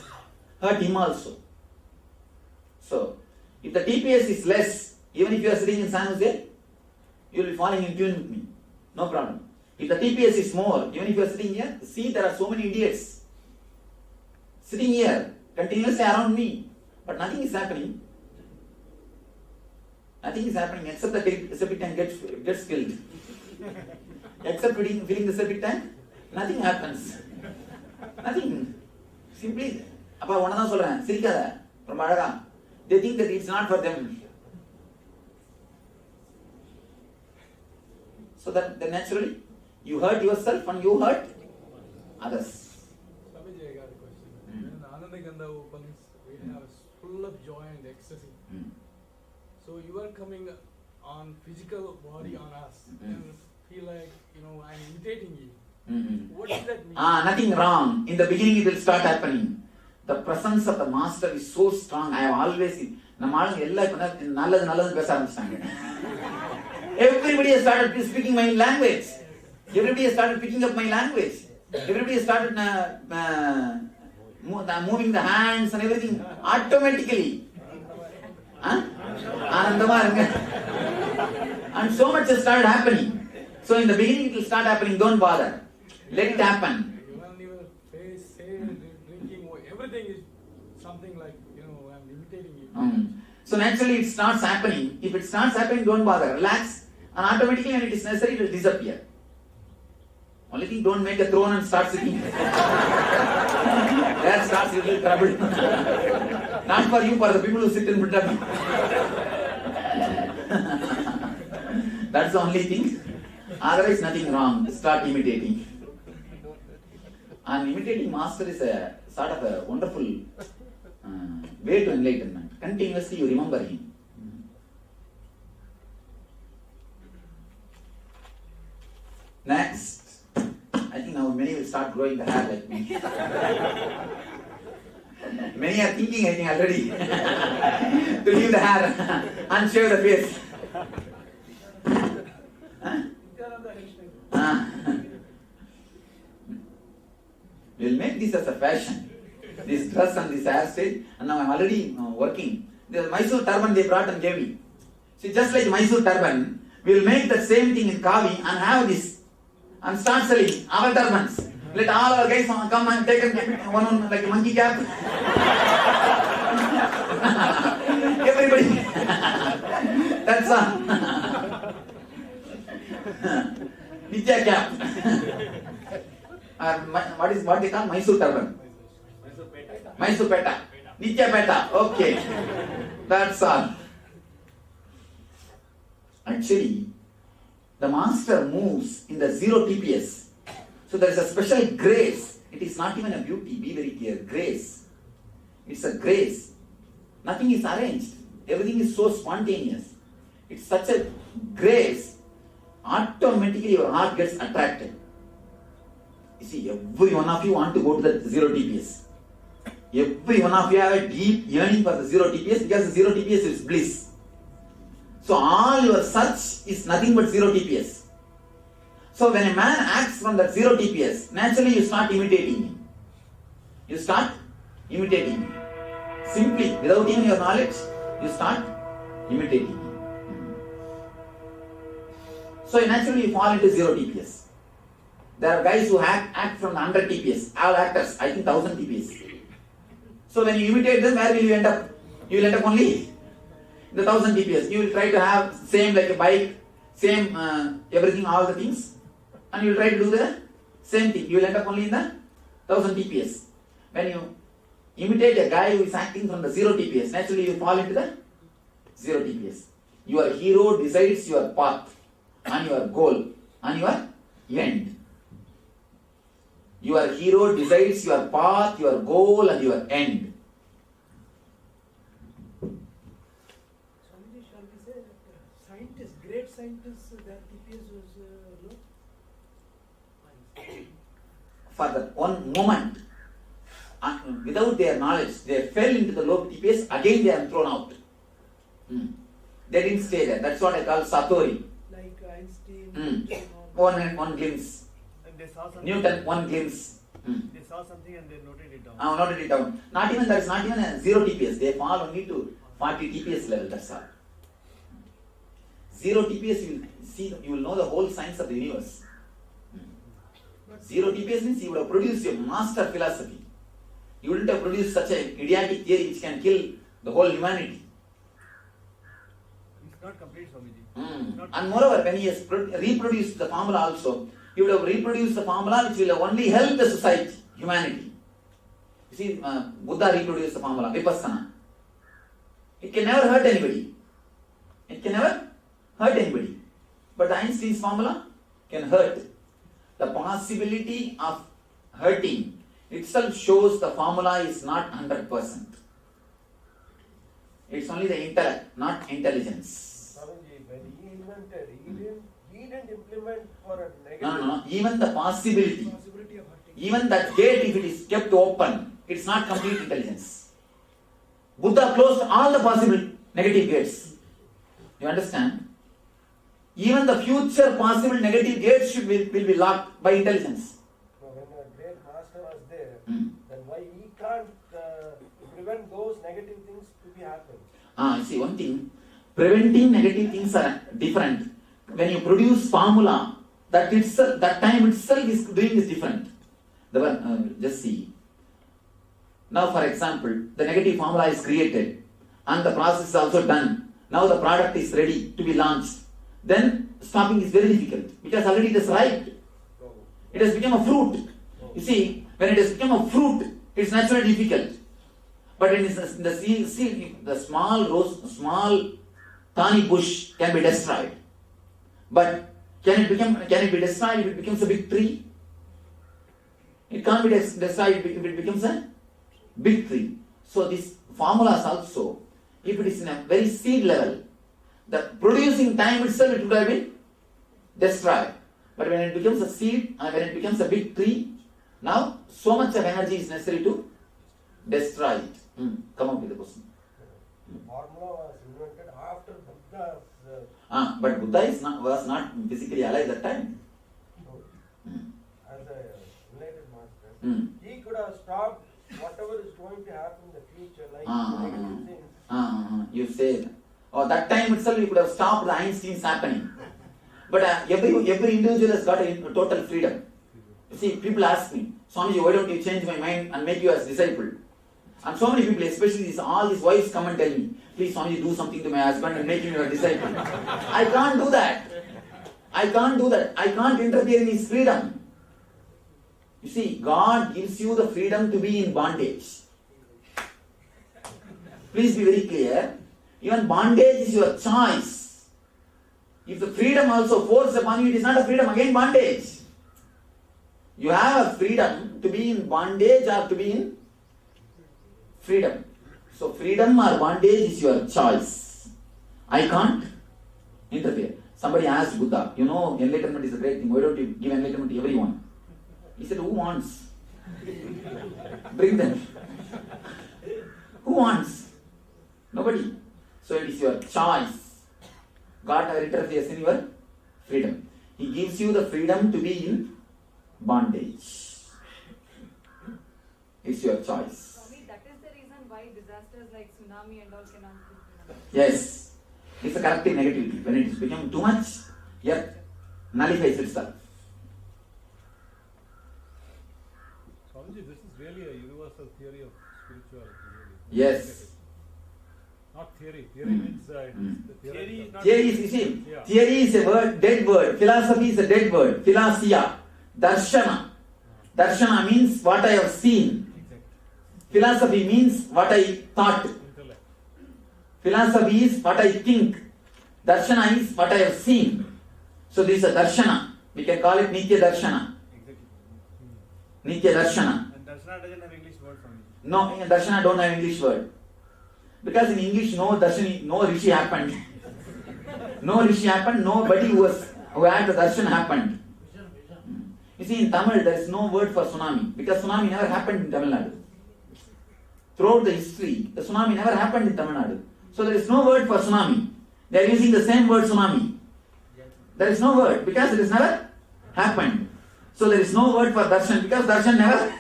Hurt him also. So, if the TPS is less, even if you are sitting in San Jose, you will be falling in tune with me. No problem. If the TPS is more, even if you are sitting here, see there are so many idiots sitting here continuously around me, but nothing is happening. Nothing is happening except the septic tank gets filled. Except filling the septic tank, nothing happens. Nothing. Simply, they think that it's not for them. So that then naturally, you hurt yourself and you hurt others. Swamiji, I got a question. When Anandaganda opens, we have full of joy and ecstasy. So you are coming on physical body on us and feel like, I'm imitating you. What does that mean? Nothing wrong. In the beginning it will start happening. The presence of the master is so strong. I have always seen. Everybody has started speaking my language. Everybody has started picking up my language. Everybody has started moving the hands and everything automatically. And so much has started happening. So in the beginning it will start happening. Don't bother. Let it happen. Even your face, hair, drinking, everything is something like, I'm imitating you. So naturally it starts happening. If it starts happening, don't bother. Relax. And automatically when it is necessary, it will disappear. Only thing, don't make a throne and start sitting. That starts a little trouble. Not for you, for the people who sit in front of you. That's the only thing. Otherwise, nothing wrong. Start imitating. And imitating master is a sort of a wonderful way to enlightenment. Continuously you remember him. Next. I think now many will start growing the hair like me. Many are thinking, I think, already. to leave the hair and shave the face. We'll make this as a fashion. This dress and this hairstyle, and now I'm already working. The Mysore turban they brought and gave me. See, just like Mysore turban, we'll make the same thing in Kavi and have this and start selling our turbans. Let all our guys come and take one like a monkey cap. Everybody. That's all. Nithya cap. What they call Mysore turban? Mysore peta. Nithya peta. Okay. That's all. Actually, the master moves in the 0 TPS. So there is a special grace. It is not even a beauty. Be very clear. Grace. It's a grace. Nothing is arranged. Everything is so spontaneous. It's such a grace. Automatically your heart gets attracted. You see, every one of you want to go to the 0 TPS. Every one of you have a deep yearning for the 0 TPS because the 0 TPS is bliss. So all your search is nothing but 0 TPS. So when a man acts from that 0 TPS, naturally you start imitating him. You start imitating him. Simply, without even your knowledge, you start imitating him. So naturally you fall into 0 TPS. There are guys who act from the 100 TPS. All actors, I think 1000 TPS. So when you imitate them, where will you end up? You will end up only in the 1000 TPS. You will try to have same like a bike, same everything, all the things. And you will try to do the same thing. You will end up only in the 1000 TPS. When you imitate a guy who is acting from the 0 TPS, naturally you fall into the 0 TPS. Your hero decides your path and your goal and your end. Your hero decides your path, your goal and your end. Swamiji, shall we say that scientists, great scientists, their TPS was low? For that one moment, without their knowledge, they fell into the low TPS, again they are thrown out. They didn't stay there. That's what I call Satori. Like Einstein. One glimpse. And they saw something. Newton, one glimpse. They saw something and they noted it down. Noted it down. Not even that is not even a 0 TPS. They fall only to 40 TPS level. That's all. 0 TPS, you will know the whole science of the universe. 0 TPS means you would have produced your master philosophy. You wouldn't have produced such an idiotic theory which can kill the whole humanity. It's not complete, Swamiji. And moreover, when he has reproduced the formula also, he would have reproduced the formula which will have only help the society, humanity. You see, Buddha reproduced the formula, Vipassana. It can never hurt anybody. It can never hurt anybody. But Einstein's formula can hurt. The possibility of hurting itself shows the formula is not 100%. It's only the intellect, not intelligence. Swamiji, when he invented, he didn't implement for a negative. No. Even the possibility. Even that gate, if it is kept open, it's not complete intelligence. Buddha closed all the possible negative gates. You understand? Even the future possible negative gates will be locked by intelligence. When a great master was there, then why he can't prevent those negative things to be happening? See, one thing, preventing negative things are different. When you produce formula, that time itself is doing is different. Just see. Now, for example, the negative formula is created and the process is also done. Now the product is ready to be launched. Then stopping is very difficult because already it is ripe. It has become a fruit. You see, when it has become a fruit, it's naturally difficult. But in the seed, the small thorny bush can be destroyed. But can it be destroyed if it becomes a big tree? It can't be destroyed if it becomes a big tree. So these formulas also, if it is in a very seed level, the producing time itself it would have been destroyed. But when it becomes a seed and when it becomes a big tree, now so much of energy is necessary to destroy it. Come up with the question. formula was invented after Buddha's. But Buddha was not physically alive that time. As a enlightened master, he could have stopped whatever is going to happen in the future, like negative things. You say, that time itself you could have stopped the Einstein's happening. But every individual has got a total freedom. You see, people ask me, Swamiji, why don't you change my mind and make you as disciple? And so many people, especially all these wives, come and tell me, please Swamiji, do something to my husband and make him your disciple. I can't do that. I can't do that. I can't interfere in his freedom. You see, God gives you the freedom to be in bondage. Please be very clear. Even bondage is your choice. If the freedom also forced upon you, it is not a freedom, again bondage. You have a freedom to be in bondage or to be in freedom. So freedom or bondage is your choice. I can't interfere. Somebody asked Buddha, enlightenment is a great thing. Why don't you give enlightenment to everyone? He said, who wants? Bring them. Who wants? Nobody. So it is your choice. God never interferes in your freedom. He gives you the freedom to be in bondage. It's your choice. Swami, that is the reason why disasters like tsunami and all cannot be. Yes. It's a corrective negativity. When it is become too much, earth nullifies itself. Swamiji, this is really a universal theory of spirituality. Really. Yes. Not theory. Theory means the theory is not. Theory is, you see, theory is a word, dead word. Philosophy is a dead word. Philosia. Darshana. Darshana means what I have seen. Philosophy means what I thought. Philosophy is what I think. Darshana is what I have seen. So this is a darshana. We can call it Nithya Darshana. Nithya Darshana. And Darshana doesn't have English word for me. No, Darshana don't have English word. Because in English no Rishi happened. No Rishi happened, nobody who had the darshan happened. You see, in Tamil there is no word for tsunami because tsunami never happened in Tamil Nadu. Throughout the history, the tsunami never happened in Tamil Nadu. So there is no word for tsunami. They are using the same word tsunami. There is no word because it has never happened. So there is no word for darshan because darshan never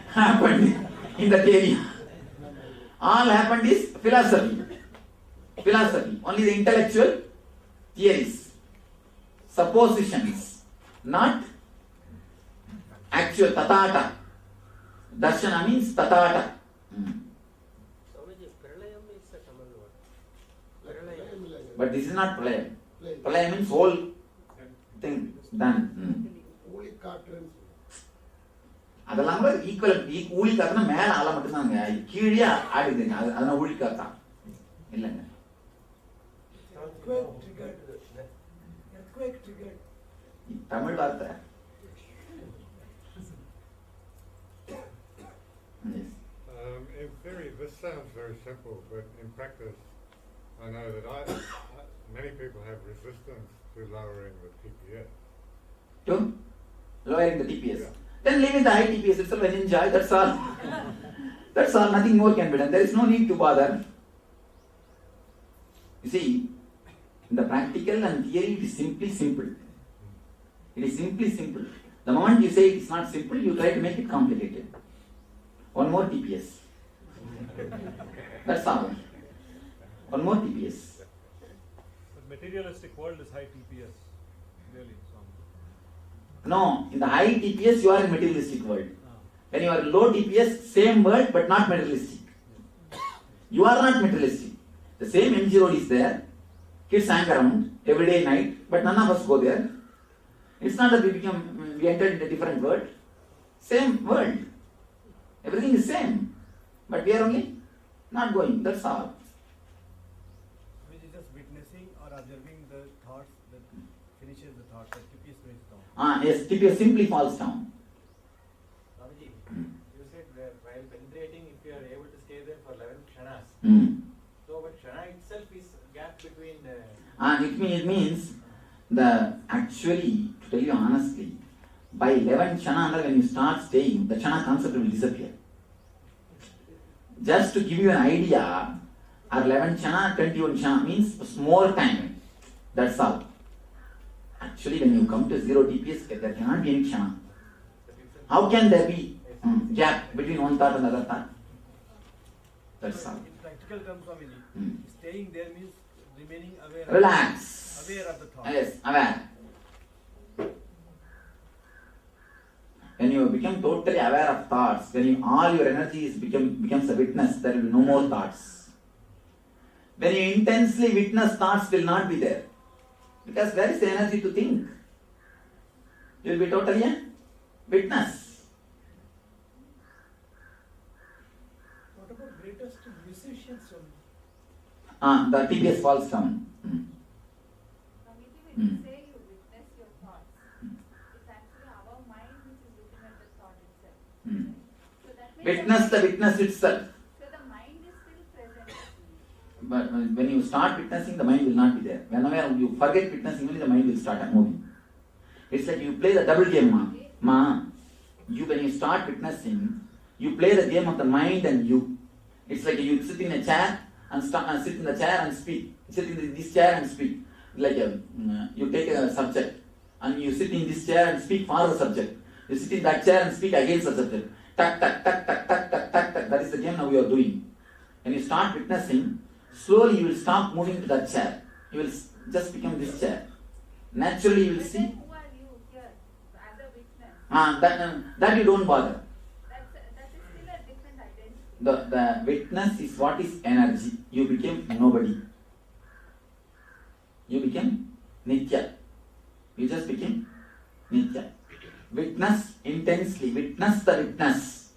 happened in that area. All happened is philosophy. Philosophy. Only the intellectual theories, suppositions, not actual tatata. Darshana means tatata. But this is not pralayam. Pralayam means whole thing done. அதெல்லாம் கூட equal ஊழி காத்துனா மேல ஆள மட்டும்தாங்க கீழே ஆடுதுங்க அதெல்லாம் ஊழி காத்தா இல்லைங்க. தமிழ் வார்த்தை. In theory, this sounds very simple, but in practice, I know that many people have resistance to lowering the TPS. To lowering the TPS. Yeah. Then leave it the high TPS itself and enjoy, that's all. That's all, nothing more can be done. There is no need to bother. You see, in the practical and theory, it is simply simple. It is simply simple. The moment you say it is not simple, you try to make it complicated. One more TPS. That's all. One more TPS. But materialistic world is high TPS, really. No, in the high TPS you are in materialistic world. When you are in low TPS, same world but not materialistic. You are not materialistic. The same MG road is there. Kids hang around every day night, but none of us go there. It's not that we entered into a different world. Same world. Everything is same. But we are only not going. That's all. Which is just witnessing or observing the thoughts that finishes the thoughts, that TPS goes down. Yes, TPS simply falls down. Swamiji, you said that while penetrating, if you are able to stay there for 11 kshanas. So, but kshana itself is gap between the... It means actually, to tell you honestly, by 11 kshana, when you start staying, the kshana concept will disappear. Just to give you an idea, or 11 chana, 21 chana means more time. That's all. Actually, when you come to 0 DPS, there cannot be any chana. How can there be gap between one thought and another thought? That's all. In practical terms, Swamiji, staying there means remaining aware. Relax. Aware of the thought. Yes, aware. When you become totally aware of thoughts, when all your energy becomes a witness, there will be no more thoughts. When you intensely witness, thoughts will not be there. Because where is the energy to think? You will be totally a witness. What about greatest musicians? The TPS falls down. When you say you witness your thoughts, it's actually our mind which is looking at the thought itself. So that means Witness the witness itself. so the mind is still present. But when you start witnessing, the mind will not be there. Whenever you forget witnessing, only the mind will start moving. It's like you play the double game, when you start witnessing, you play the game of the mind and you. It's like you sit in a chair and sit in the chair and speak. Sit in this chair and speak. Like you take a subject and you sit in this chair and speak for the subject. You sit in that chair and speak against the subject. Tak, tak, tak, tak, tak, tak, tak, tak. That is the game now you are doing. When you start witnessing, slowly you will stop moving to that chair. You will just become this chair. Naturally you will see. Who are you here as a witness? That you don't bother. That is still a different identity. The witness is what is energy. You became nobody. You became Nithya. You just became Nithya. Witness intensely. Witness the witness.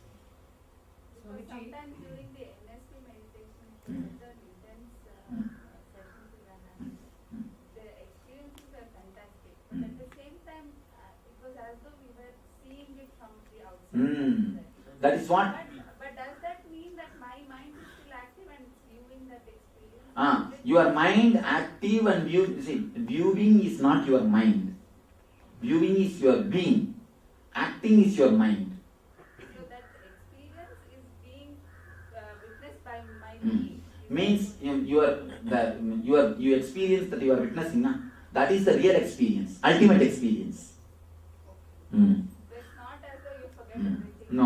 So sometimes during the NSP meditation, the intense sessions we were having, the experiences were fantastic. But at the same time, it was as though we were seeing it from the outside. That is what? But does that mean that my mind is still active and it's viewing that experience? Your mind active and viewing is not your mind. Viewing is your being. Acting is your mind. So that experience is being witnessed by my being. Means you experience that you are witnessing. That is the real experience, ultimate experience. So it's not as though you forget everything. No.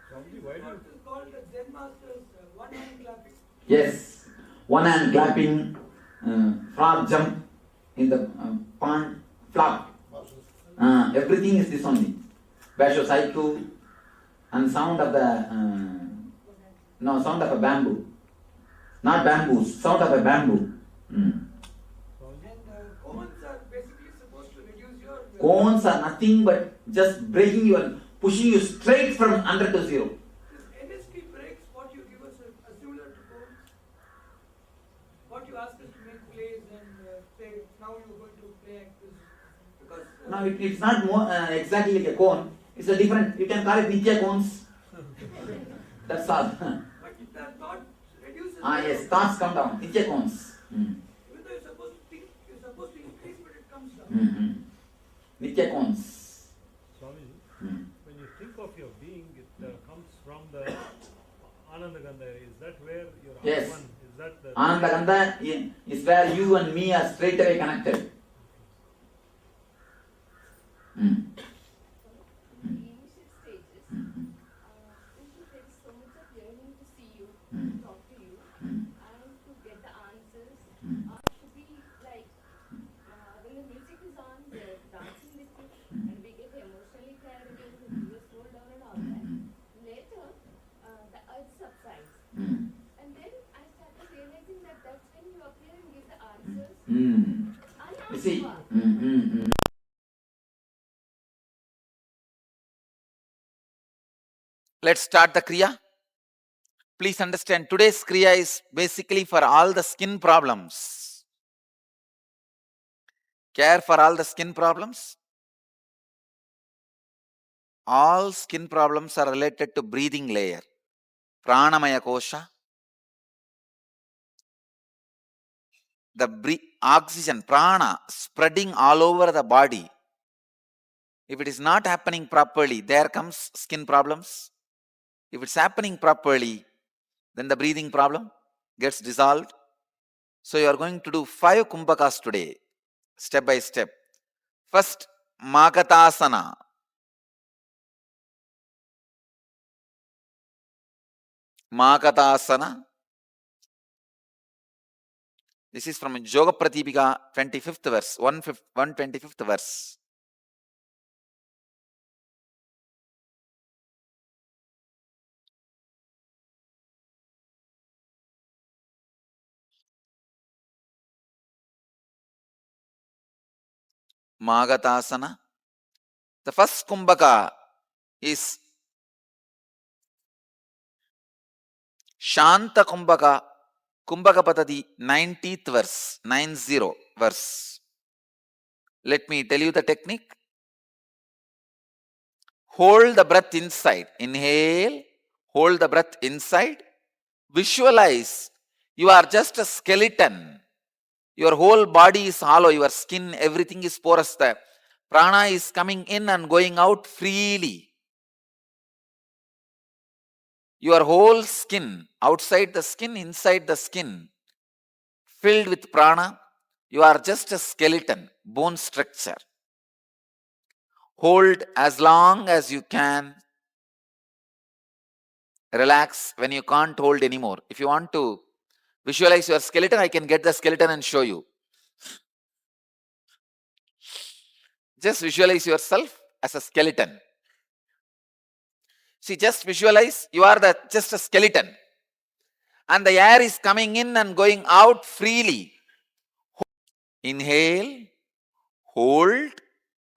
What is called the Zen Master's one hand clapping? Yes, one hand clapping, frog jump in the pond, flop. Everything is this only. Basho Saiku and sound of the sound of a bamboo. Not bamboo, sound of a bamboo. And cones are basically supposed to reduce your. Cones are nothing but just breaking you, pushing you straight from 100 to 0. This NSP breaks what you give us are similar to cones. What you ask us to make plays and say now you're going to play act this. Because No, it's not more exactly like a cone. It's a different. You can call it Nithya cones. That's all. but if that thought reduces. Yes, thoughts come down. Nithya cones. Even though you're supposed to think, you're supposed to increase, but it comes down. Nithya cones. Swamiji, when you think of your being, it comes from the Anandagandha. Is that where your Yes. Atman? Is that the Anandagandha is where you and me are straight away connected. In the initial stages, there is so much of yearning to see you, to talk to you, and to get the answers, to be like, when the music is on, they're dancing with you, and we get emotionally carried away, the tears roll down and all that. Later, the urge subsides. And then I started realizing that that's when you appear and give the answers. You see. Let's start the Kriya. Please understand, today's Kriya is basically for all the skin problems. Care for all the skin problems. All skin problems are related to breathing layer. Pranamaya Kosha. The oxygen, prana, spreading all over the body. If it is not happening properly, there comes skin problems. If it's happening properly, then the breathing problem, gets dissolved. So you are going to do 5 kumbakas today, step by step. First, Magatasana. Magatasana. This is from Yoga Pratipika, 25th verse, 125th verse. Magatasana. The first kumbaka is Shanta Kumbaka, Kumbaka Patadi, 90th verse, 90 verse. Let me tell you the technique. Hold the breath inside. Inhale, hold the breath inside. Visualize you are just a skeleton. Your whole body is hollow, your skin, everything is porous. The prana is coming in and going out freely. Your whole skin, outside the skin, inside the skin, filled with prana. You are just a skeleton, bone structure. Hold as long as you can. Relax when you can't hold anymore. If you want to visualize your skeleton, I can get the skeleton and show you. Just visualize yourself as a skeleton. See, just visualize you are just a skeleton. And the air is coming in and going out freely. Inhale, hold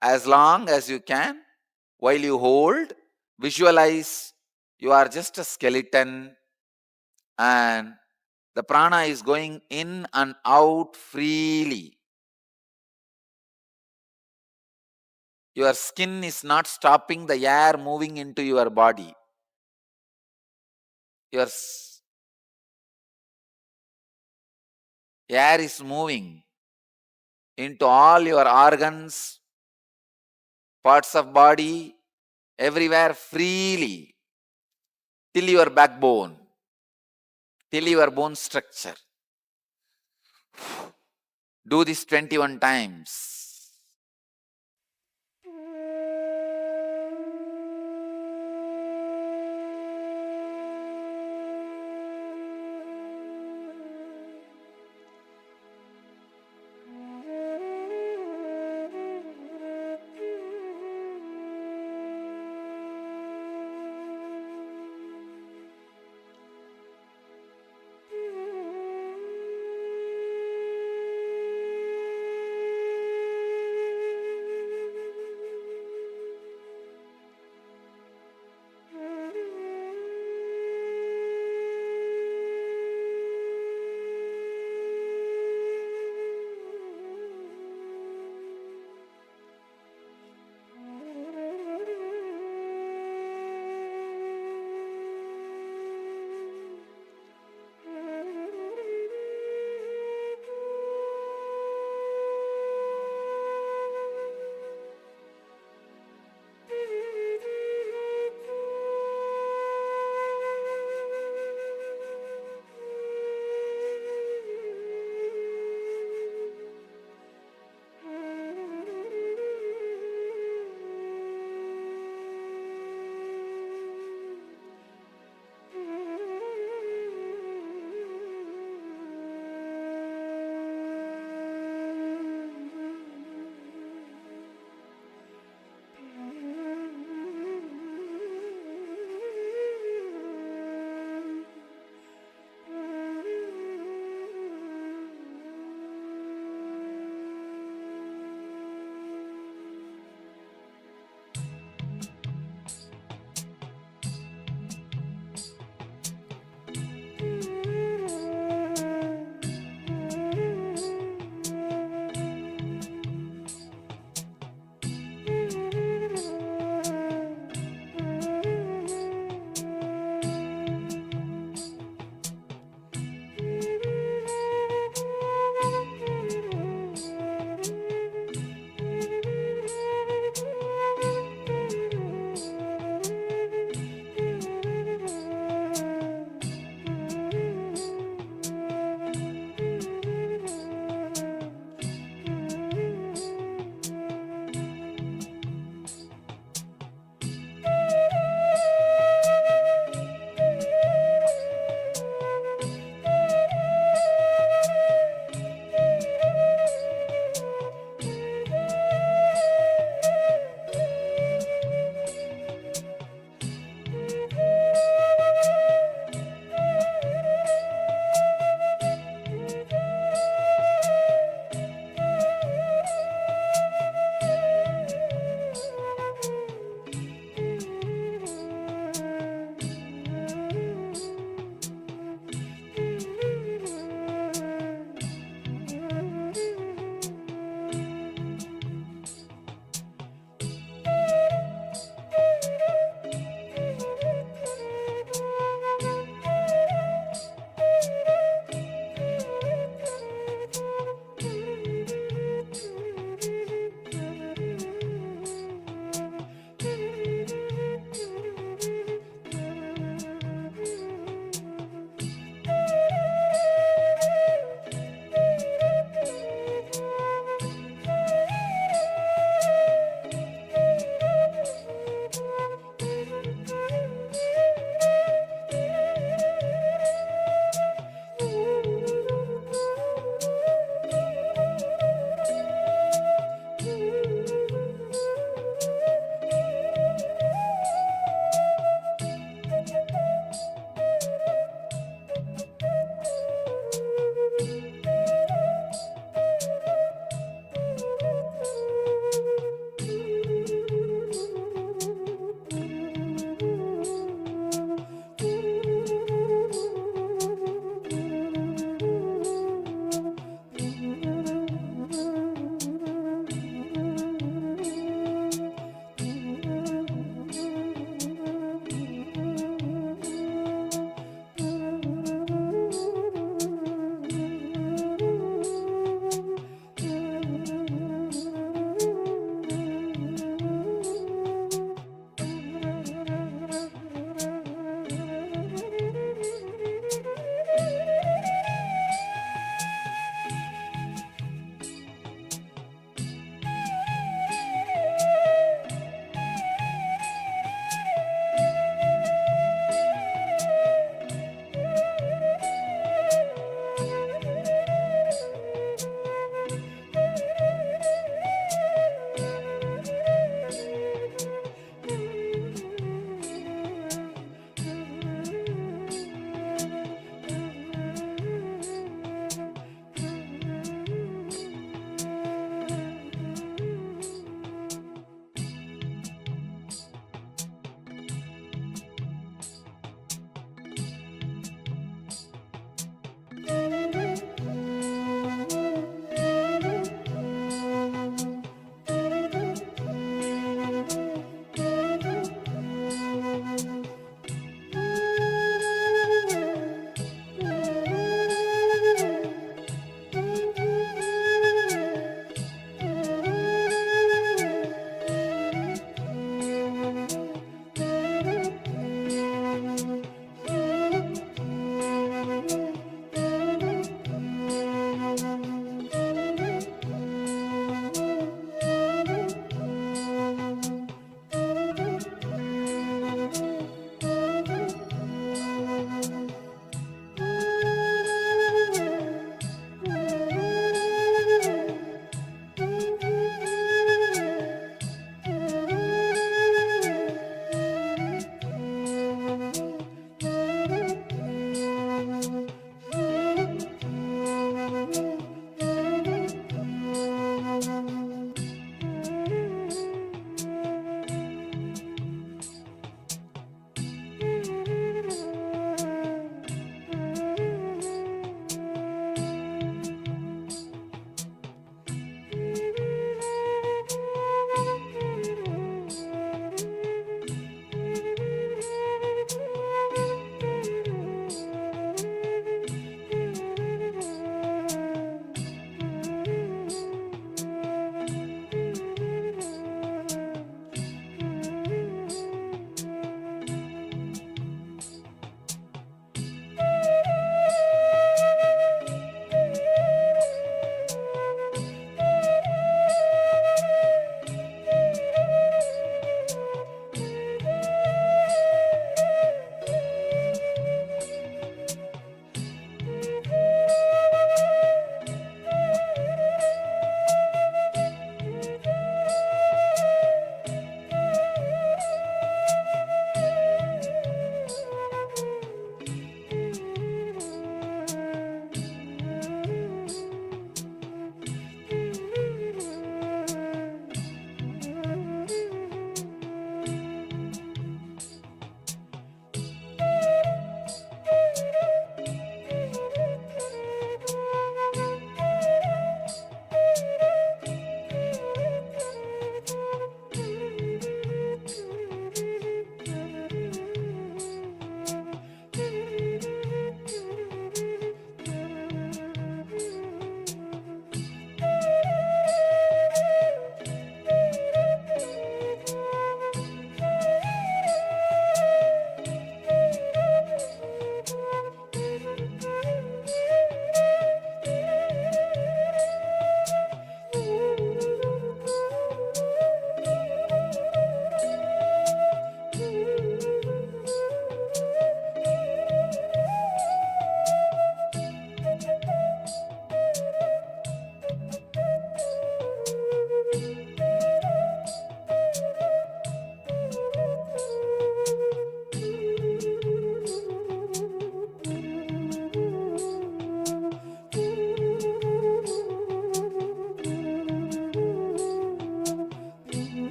as long as you can. While you hold, visualize you are just a skeleton and the prana is going in and out freely. Your skin is not stopping the air moving into your body. Your air is moving into all your organs, parts of body, everywhere freely, till your backbone, till your bone structure. Do this 21 times.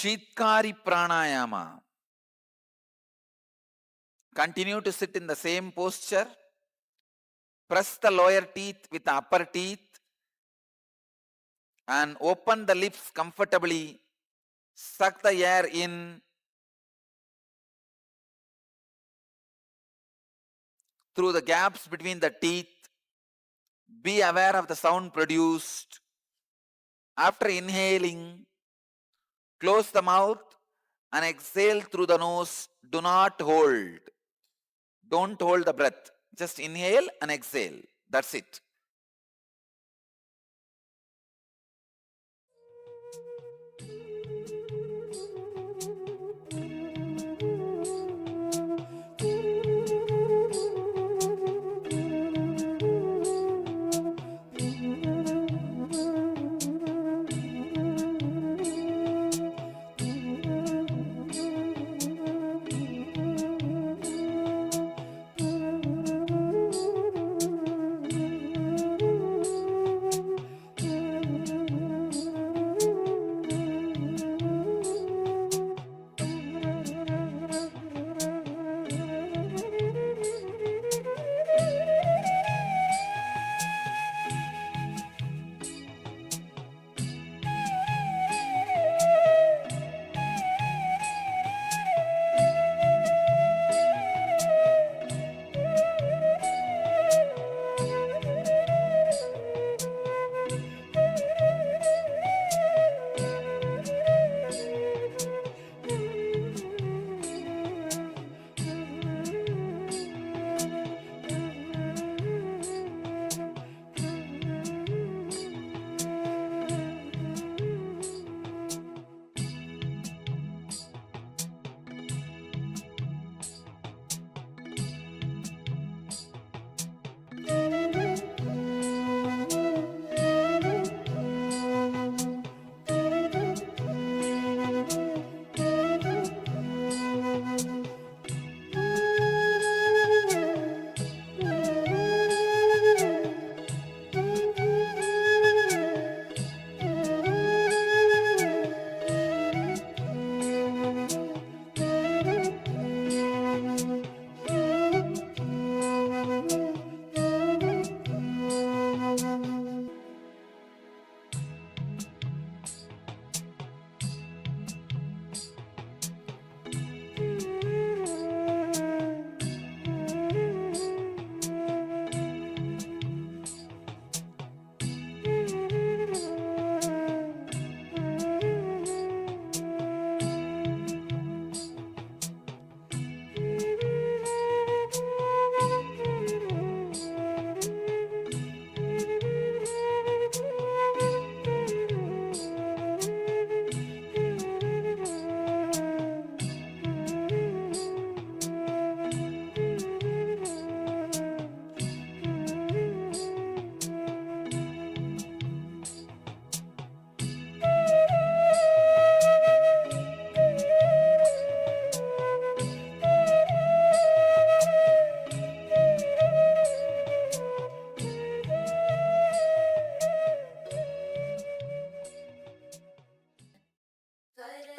Shitkari pranayama. Continue to sit in the same posture. Press the lower teeth with the upper teeth and open the lips comfortably. Suck the air in through the gaps between the teeth. Be aware of the sound produced. After inhaling, close the mouth and exhale through the nose. Do not hold. Don't hold the breath. Just inhale and exhale. That's it.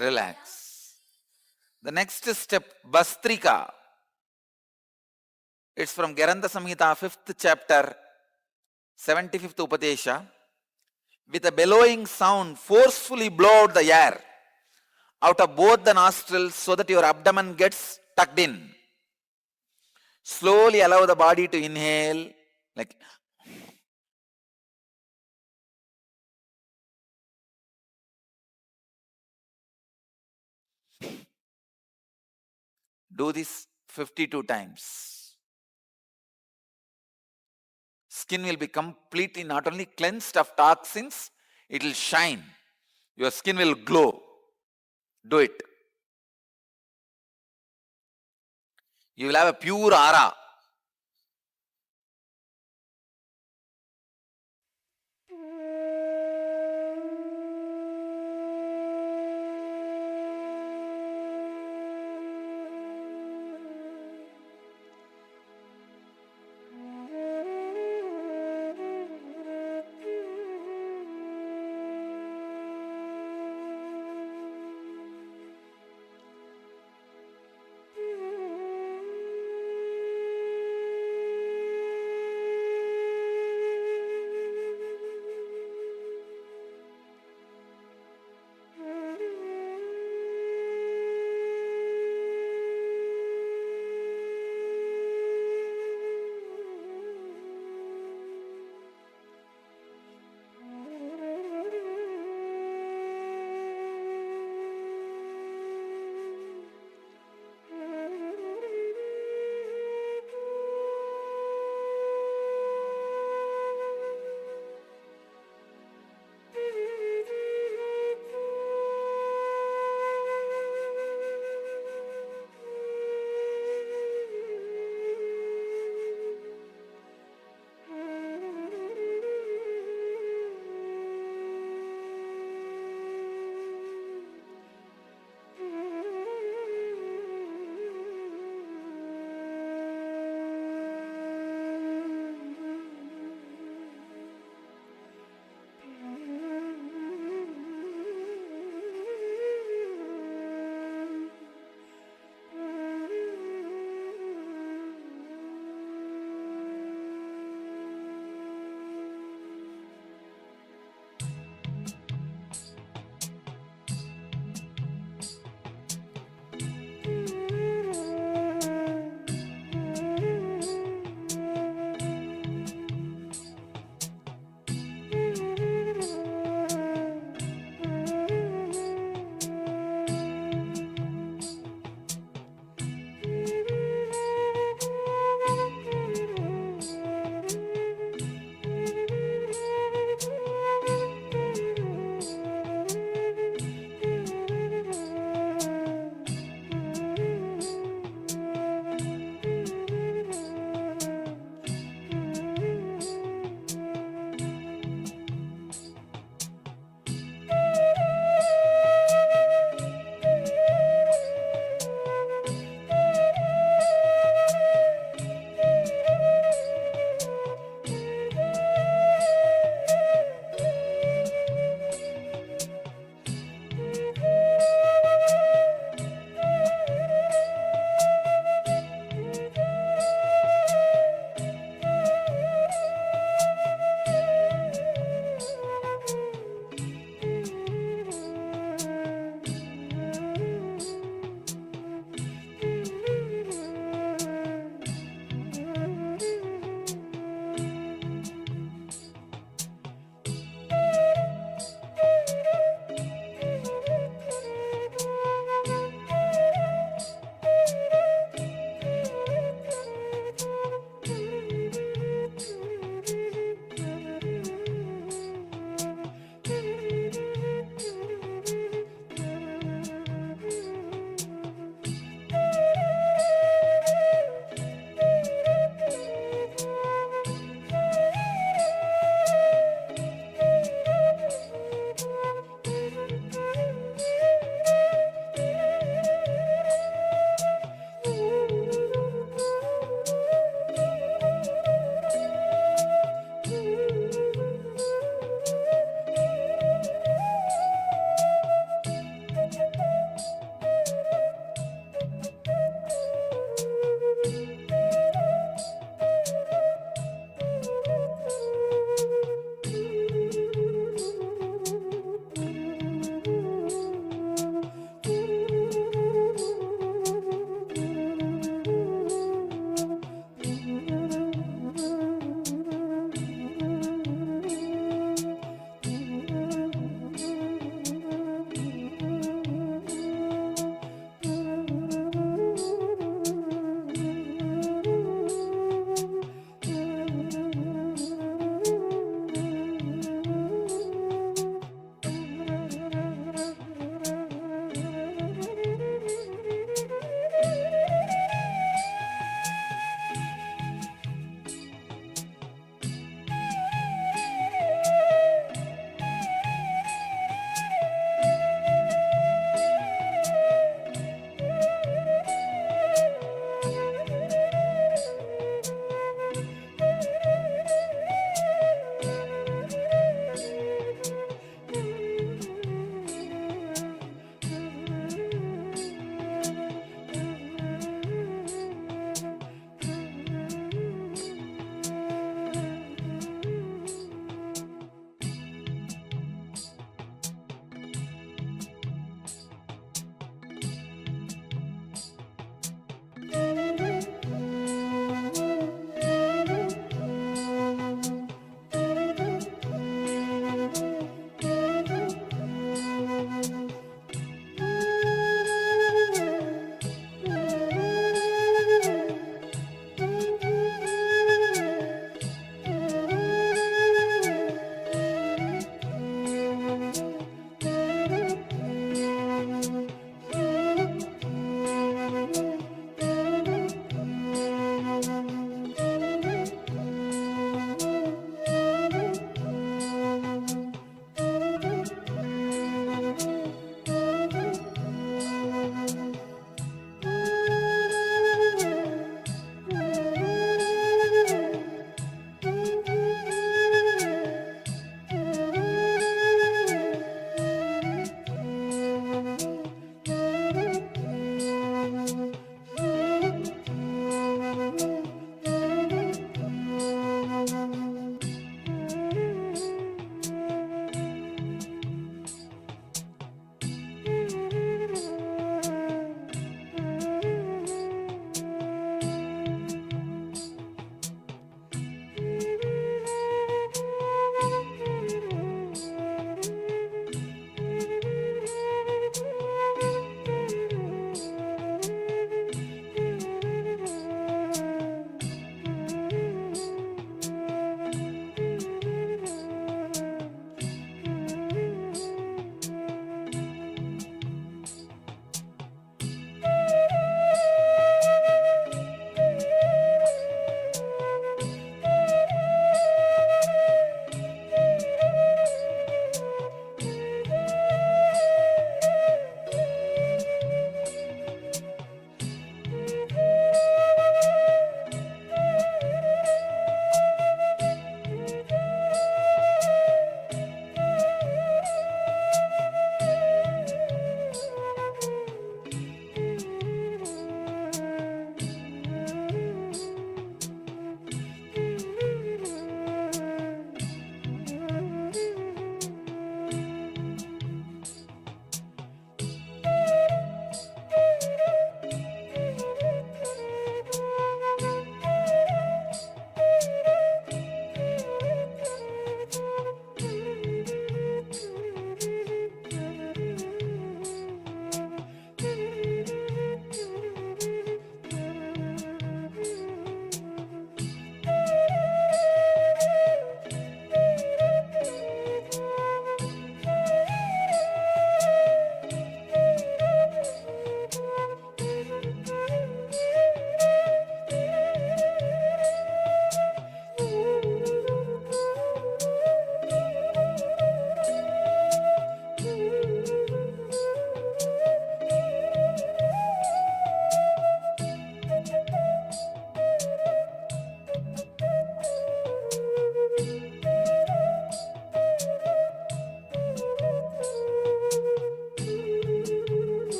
Relax. The next step, Bastrika. It's from Geranda Samhita, 5th chapter, 75th Upadesha. With a bellowing sound, forcefully blow out the air out of both the nostrils so that your abdomen gets tucked in. Slowly allow the body to inhale, like do this 52 times. Skin will be completely not only cleansed of toxins, it will shine. Your skin will glow. Do it. You will have a pure aura.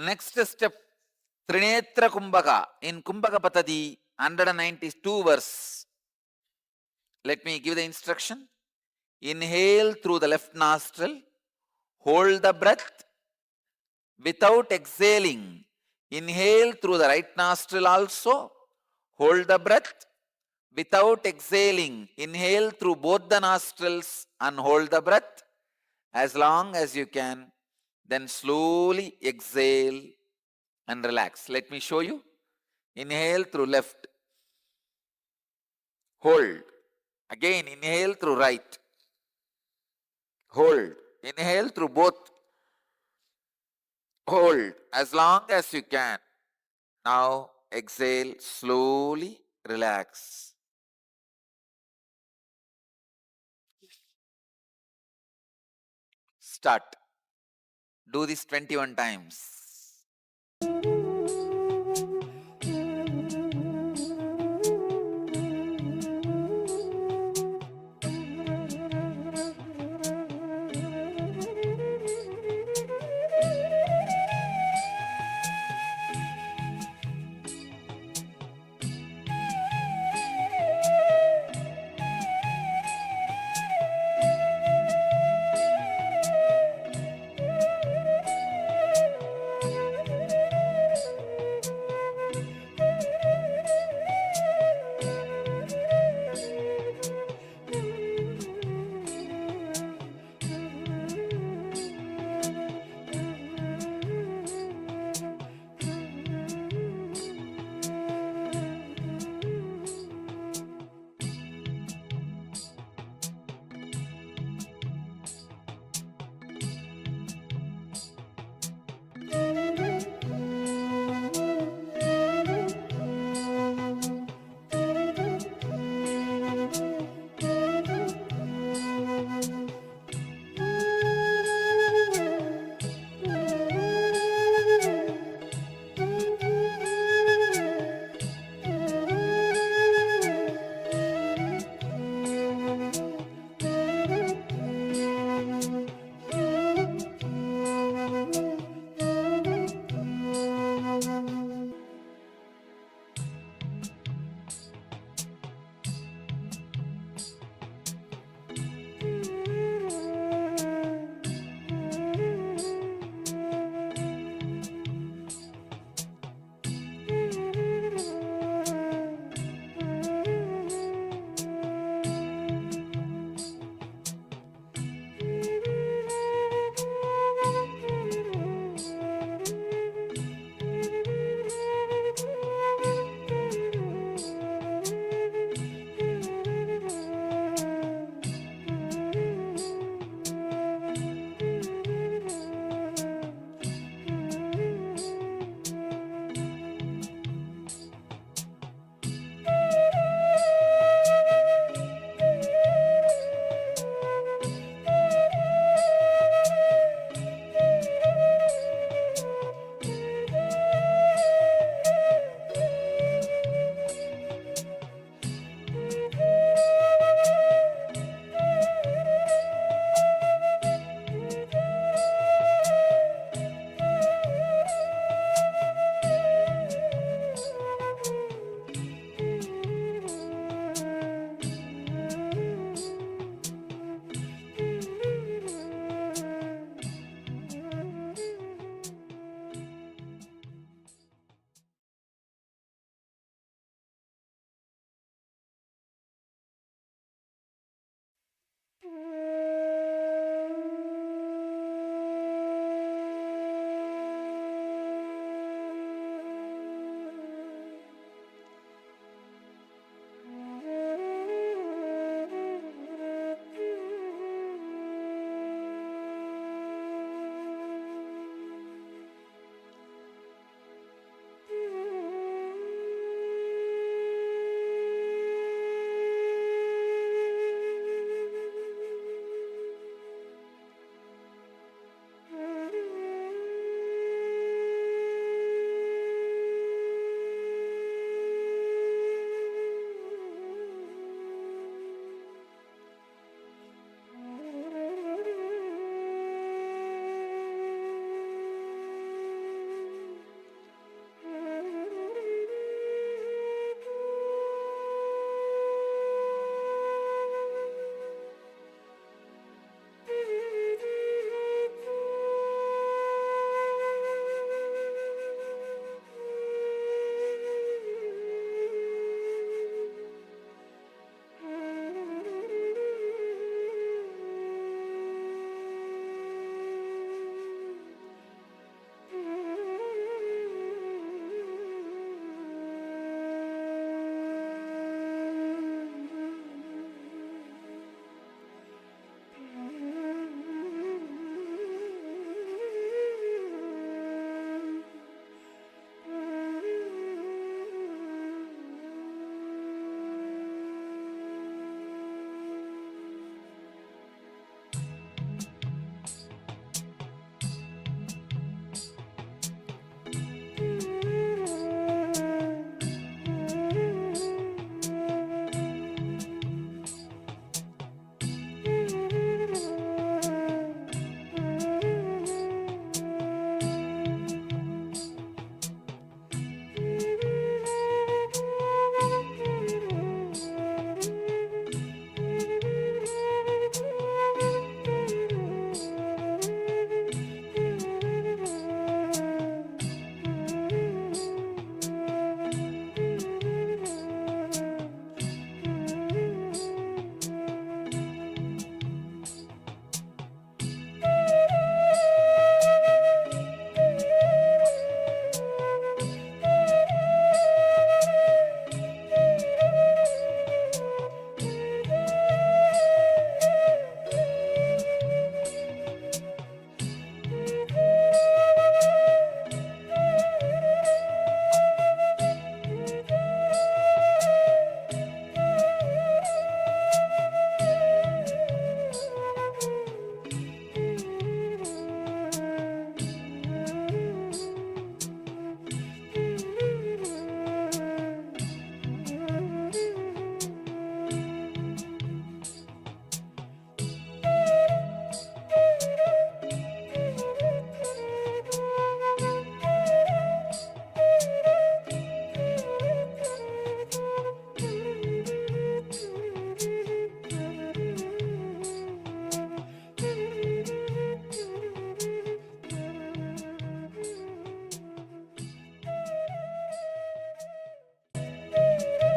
Next step, Trinetra Kumbaka. In Kumbaka Patadi, 192 verse. Let me give the instruction. Inhale through the left nostril. Hold the breath without exhaling. Inhale through the right nostril also. Hold the breath without exhaling. Inhale through both the nostrils and hold the breath as long as you can. Then slowly exhale and relax. Let me show you. Inhale through left. Hold. Again, inhale through right. Hold. Inhale through both. Hold as long as you can. Now exhale, slowly relax. Start. Do this 21 times.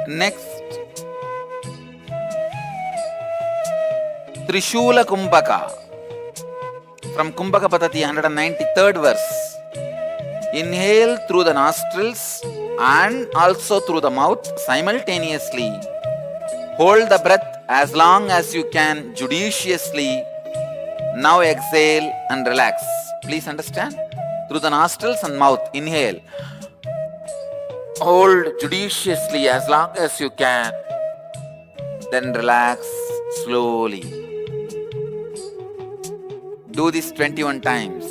Next, Trishula Kumbaka. From Kumbaka Patati, 193rd verse. Inhale through the nostrils and also through the mouth simultaneously. Hold the breath as long as you can judiciously. Now exhale and relax. Please understand. Through the nostrils and mouth, inhale. Hold judiciously as long as you can. Then relax slowly. Do this 21 times.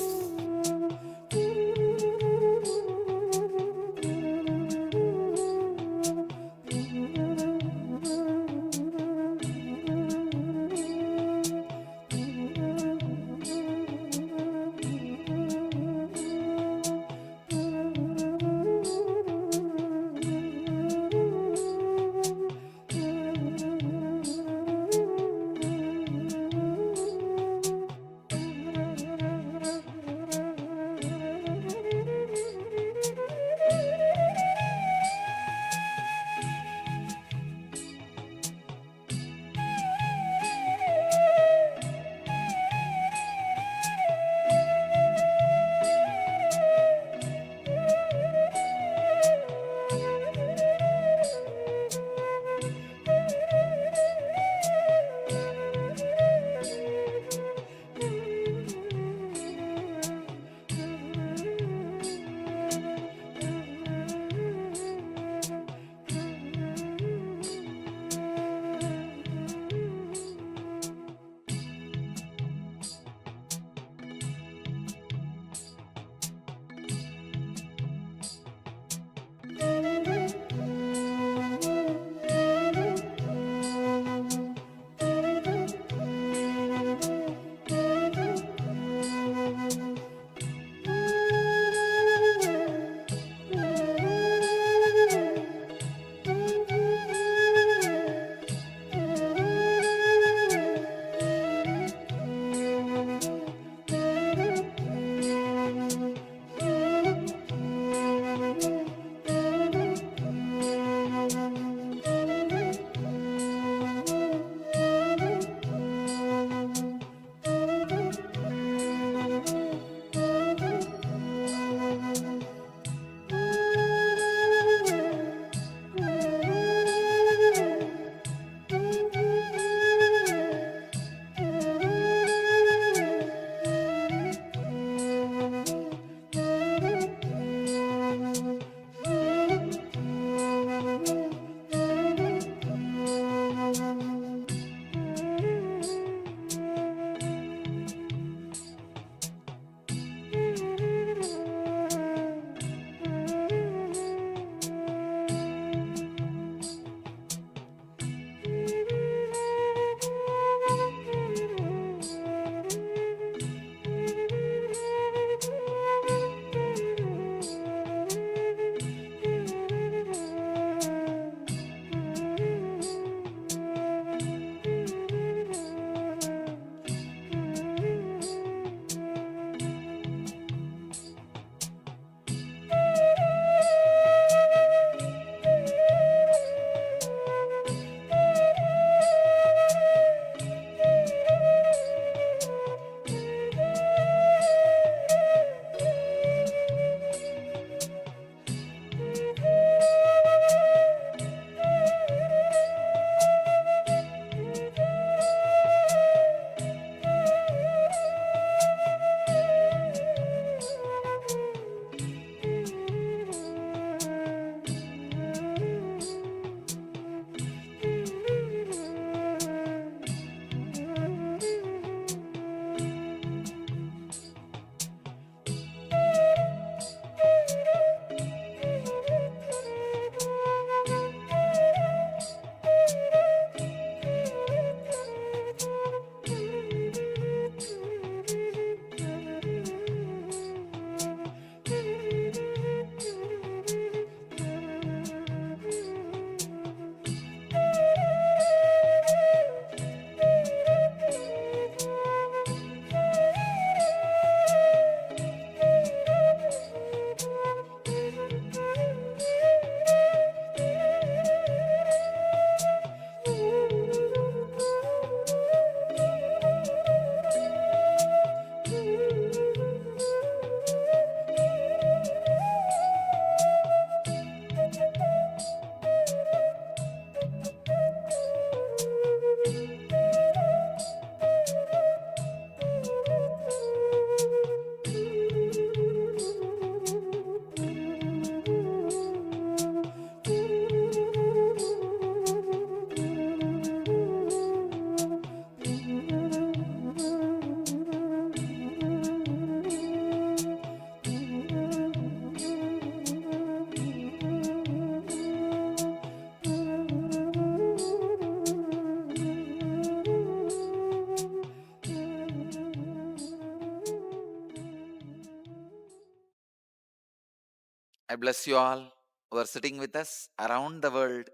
I bless you all who are sitting with us around the world.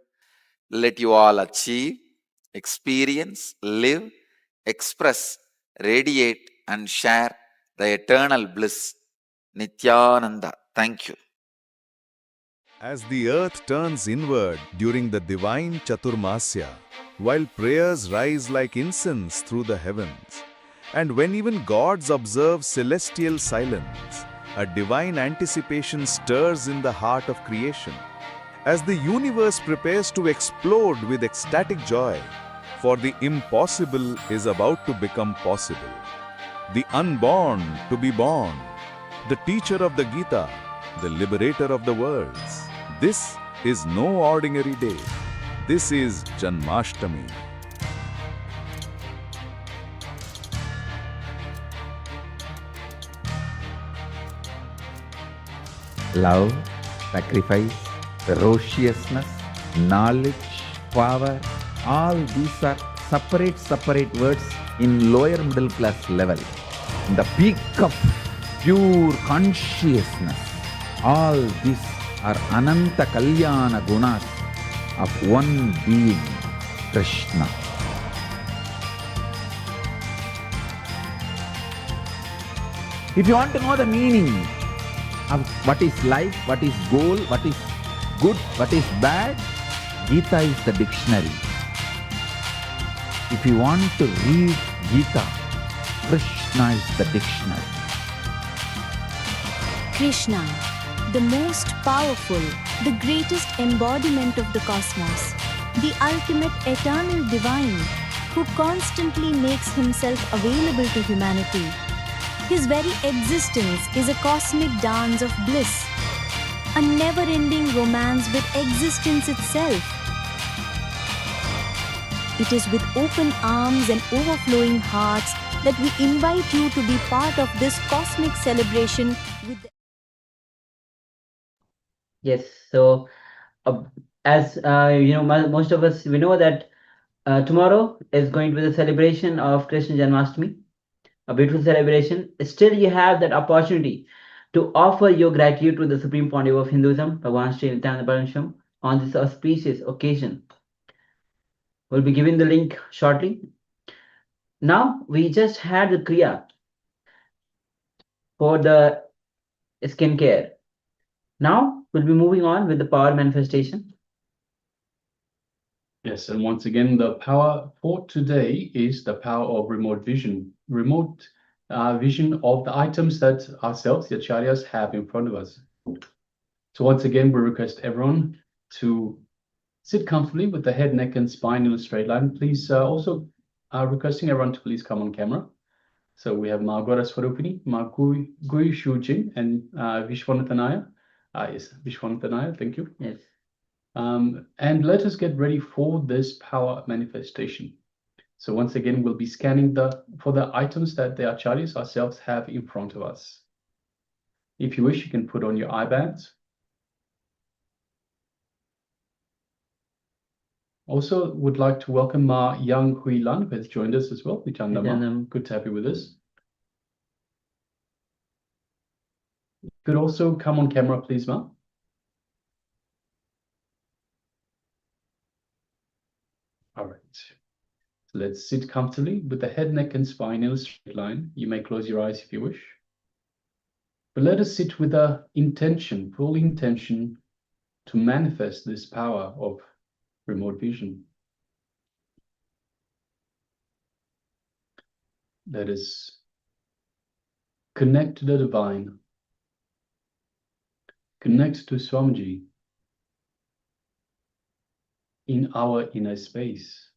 Let you all achieve, experience, live, express, radiate, and share the eternal bliss. Nithyananda. Thank you. As the earth turns inward during the divine Chaturmasya, while prayers rise like incense through the heavens, and when even gods observe celestial silence, a divine anticipation stirs in the heart of creation. As the universe prepares to explode with ecstatic joy, for the impossible is about to become possible. The unborn to be born, the teacher of the Gita, the liberator of the worlds. This is no ordinary day. This is Janmashtami. Love, sacrifice, ferociousness, knowledge, power, all these are separate words in lower middle class level. In the peak of pure consciousness, all these are Ananta Kalyana Gunas of one being, Krishna. If you want to know the meaning of what is life, what is goal, what is good, what is bad, Gita is the dictionary. If you want to read Gita, Krishna is the dictionary. Krishna, the most powerful, the greatest embodiment of the cosmos, the ultimate eternal divine, who constantly makes himself available to humanity. His very existence is a cosmic dance of bliss, a never-ending romance with existence itself. It is with open arms and overflowing hearts that we invite you to be part of this cosmic celebration with the Yes, so as most of us, we know that tomorrow is going to be the celebration of Krishna Janmashtami, a beautiful celebration. Still, you have that opportunity to offer your gratitude to the Supreme Pontiff of Hinduism, Bhagavan Sri Nithyananda Parameshwaram, on this auspicious occasion. We'll be giving the link shortly. Now, we just had the Kriya for the skincare. Now, we'll be moving on with the power manifestation. Yes, and once again, the power for today is the power of remote vision. Remote vision of the items that ourselves, the acharyas, have in front of us. So once again, we request everyone to sit comfortably with the head, neck, and spine in a straight line. Please also requesting everyone to please come on camera. So we have Ma Gora Swarupini, Ma Gui Shujin, and Vishwanathanaya. Yes, Vishwanathanaya, thank you. Yes. And let us get ready for this power manifestation. So once again, we'll be scanning for the items that the acharyas ourselves have in front of us. If you wish, you can put on your eye bands. Also, would like to welcome Ma Yang Hui Lan, who has joined us as well. Nithyananda, good to have you with us. Could also come on camera, please, Ma. All right. So let's sit comfortably with the head, neck, and spine in a straight line. You may close your eyes if you wish. But let us sit with the intention, full intention, to manifest this power of remote vision. Let us connect to the divine, connect to Swamiji in our inner space,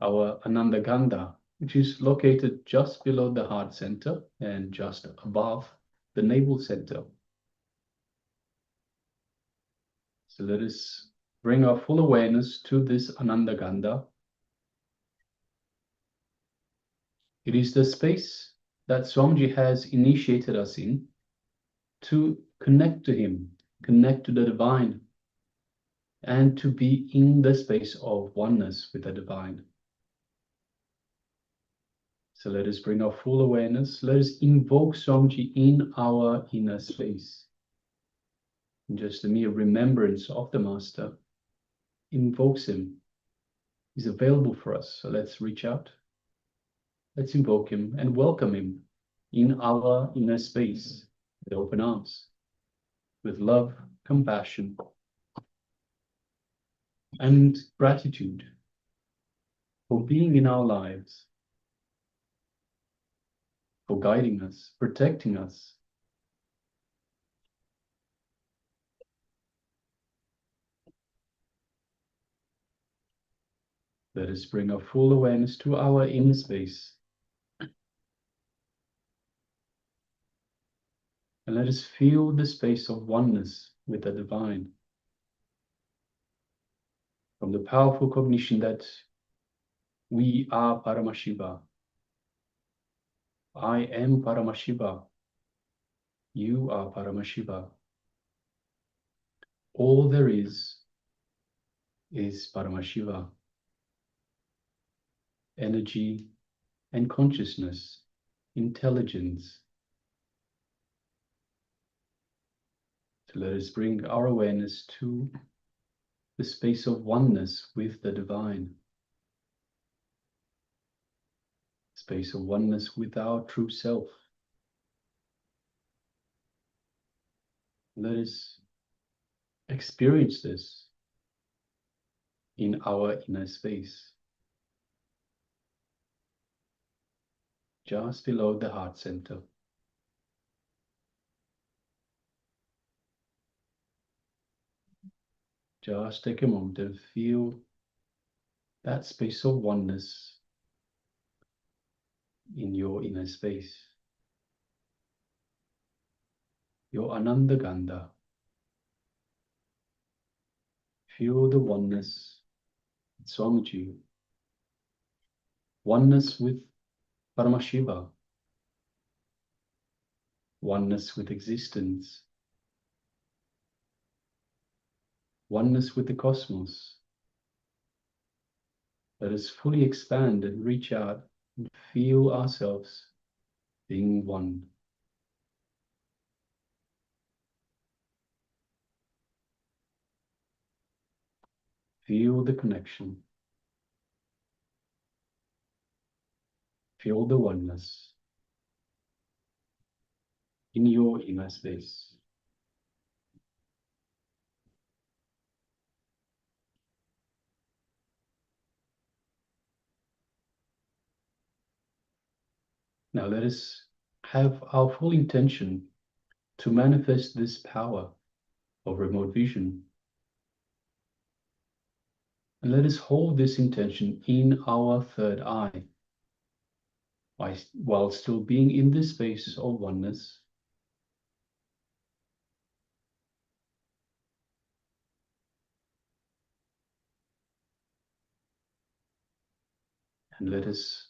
our Ananda Gandha, which is located just below the heart center and just above the navel center. So let us bring our full awareness to this Ananda Gandha. It is the space that Swamiji has initiated us in to connect to him, connect to the divine, and to be in the space of oneness with the divine. So let us bring our full awareness. Let us invoke Swamiji in our inner space. And just the mere remembrance of the Master invokes him. He's available for us. So let's reach out. Let's invoke him and welcome him in our inner space with open arms, with love, compassion, and gratitude for being in our lives, for guiding us, protecting us. Let us bring our full awareness to our inner space. And let us feel the space of oneness with the divine. From the powerful cognition that we are Paramashiva. I am Paramashiva. You are Paramashiva. All there is Paramashiva. Energy and consciousness, intelligence. So let us bring our awareness to the space of oneness with the divine. Space of oneness with our true self. Let us experience this in our inner space. Just below the heart center. Just take a moment and feel that space of oneness in your inner space. Your Ananda Gandha. Feel the oneness with Swamiji. Oneness with Paramashiva. Oneness with existence. Oneness with the cosmos. Let us fully expand and reach out and feel ourselves being one. Feel the connection. Feel the oneness in your inner space. Now let us have our full intention to manifest this power of remote vision. And let us hold this intention in our third eye, while still being in this space of oneness. And let us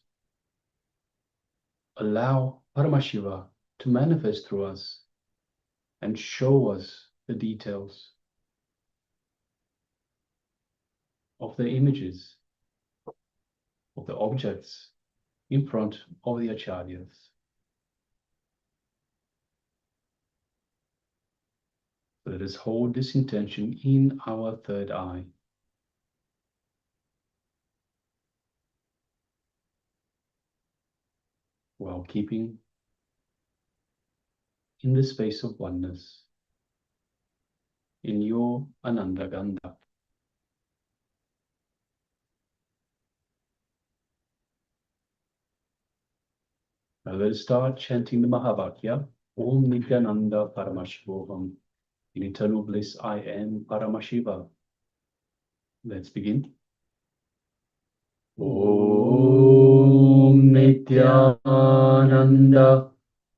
allow Paramashiva to manifest through us and show us the details of the images, of the objects in front of the acharyas. Let us hold this intention in our third eye. While keeping in the space of oneness in your Ananda Gandha. Now let us start chanting the Mahavakya. Om Nithyananda Paramashivoham. In eternal bliss I am Paramashiva. Let's begin. Om Nithyananda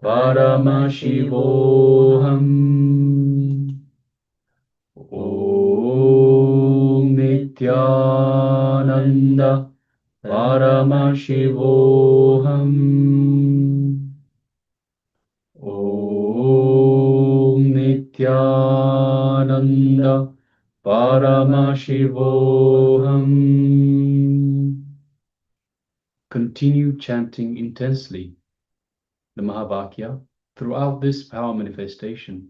Paramashivoham. Om Nithyananda Paramashivoham. Om Nithyananda Paramashivoham. Continue chanting intensely the Mahavakya throughout this power manifestation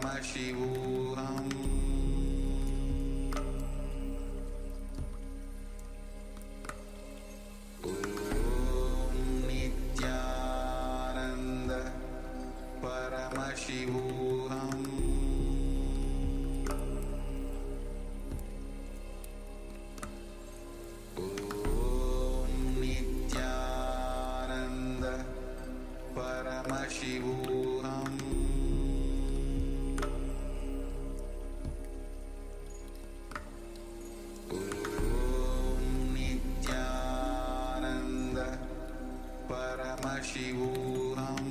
Paramashivoham Nithyananda Paramashivoham Nithyananda Paramashivoham Nithyananda Paramashivoham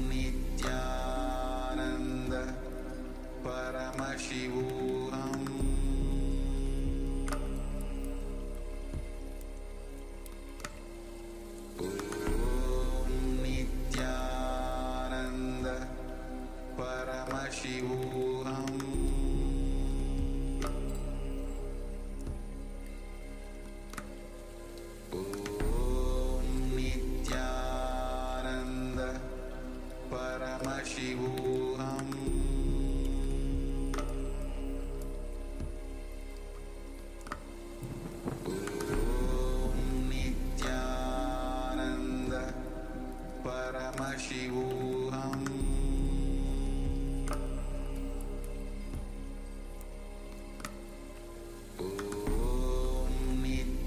Nithyananda Paramashivoham Nithyananda Paramashivoham Nithyananda Paramashivoham Nithyananda Paramashivoham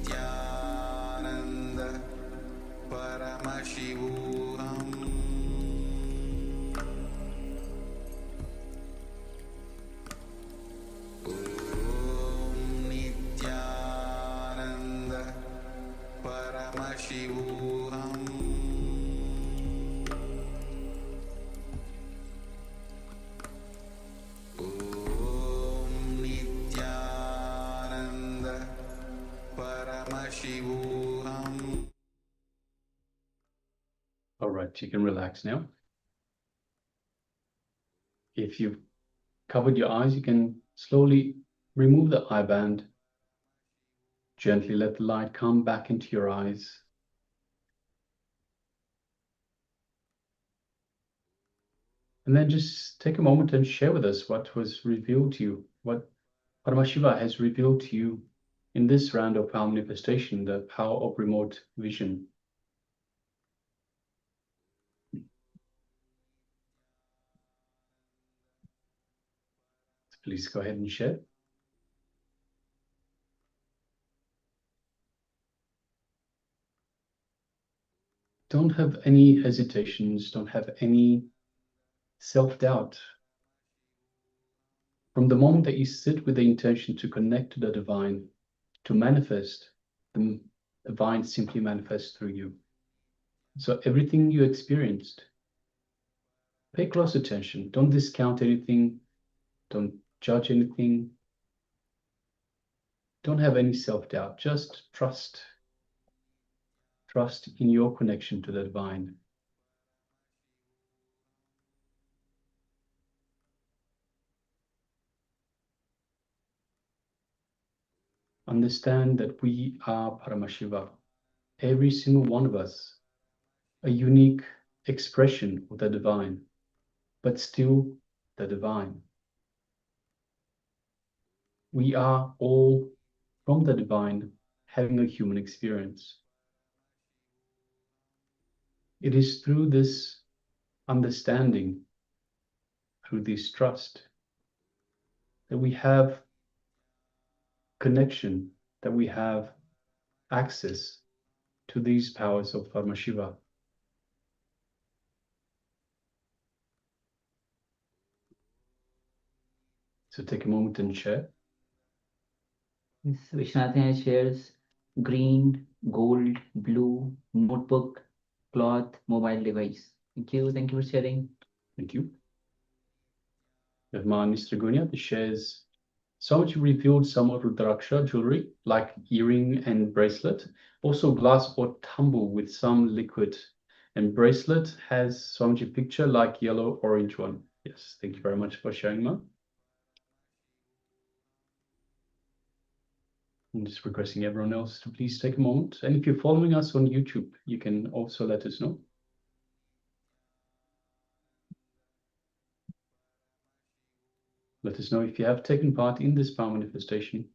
Nithyananda Paramashivoham Nithyananda Paramashivoham Nithyananda Paramashivoham. All right, you can relax now. If you've covered your eyes, you can slowly remove the eye band. Gently let the light come back into your eyes. And then just take a moment and share with us what was revealed to you, what Paramashiva has revealed to you in this round of power manifestation, the power of remote vision. Please go ahead and share. Don't have any hesitations, don't have any self-doubt. From the moment that you sit with the intention to connect to the divine, to manifest, the divine simply manifests through you. So everything you experienced, pay close attention. Don't discount anything. Don't judge anything. Don't have any self-doubt. Just trust. Trust in your connection to the divine. Understand that we are Paramashiva. Every single one of us, a unique expression of the divine, but still the divine. We are all from the divine having a human experience. It is through this understanding, through this trust, that we have connection, that we have access to these powers of Paramashiva. So take a moment and share. Yes, Vishwanath shares green, gold, blue, notebook, cloth, mobile device. Thank you for sharing. Thank you. Atma Spurana shares, Swamiji revealed some of Rudraksha jewelry, like earring and bracelet, also glass or tumble with some liquid. And bracelet has Swamiji picture like yellow, orange one. Yes, thank you very much for sharing, Ma. I'm just requesting everyone else to please take a moment. And if you're following us on YouTube, you can also let us know. Let us know if you have taken part in this power manifestation.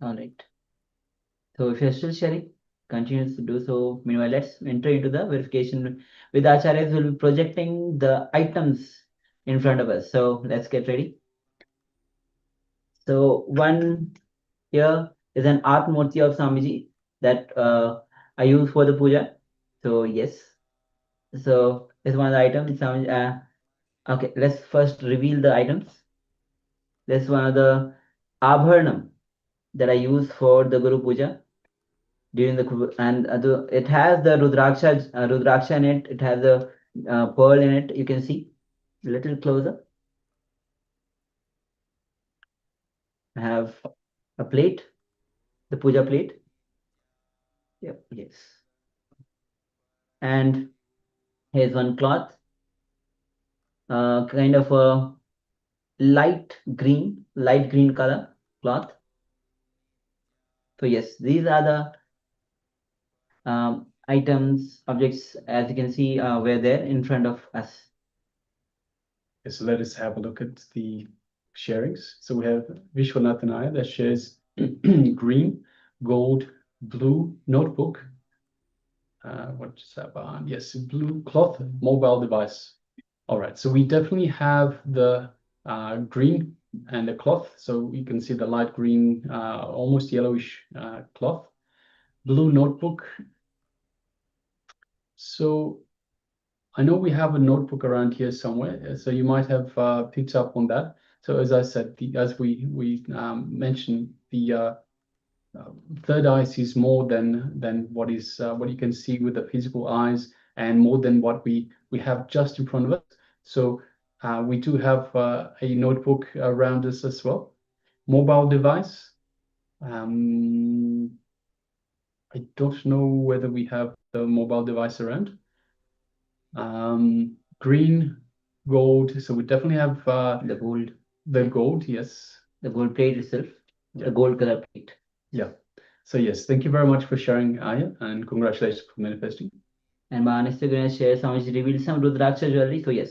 All right. So if you're still sharing, continue to do so. Meanwhile, let's enter into the verification. With Acharyas, we'll be projecting the items in front of us. So let's get ready. So one here is an art murti of Swamiji that I use for the puja. So yes. So this is one of the items. Okay, let's first reveal the items. This is one of the abharnam that I use for the Guru Puja during the it has the rudraksha in it. It has a pearl in it. You can see a little closer. I have a plate, the puja plate. Yep, yes. And here's one cloth, kind of a light green color cloth. So yes, these are the items, objects, as you can see, were there in front of us. Okay, so let us have a look at the sharings. So we have Vishwanathanaya that shares green, gold, blue notebook. What is that on? Yes, blue cloth, mobile device. All right, so we definitely have the green and the cloth. So you can see the light green, almost yellowish cloth. Blue notebook. So I know we have a notebook around here somewhere, so you might have picked up on that. So as I said, as we mentioned, the third eye sees more than what you can see with the physical eyes, and more than what we have just in front of us. So we do have a notebook around us as well. Mobile device. I don't know whether we have the mobile device around. Green, gold. So we definitely have the gold. The gold, yes. The gold plate itself. Yeah. The gold color plate. Yeah. So yes, thank you very much for sharing, Aya, and congratulations for manifesting. And Mahan is going to share some, revealed some Rudraksha jewelry. So yes,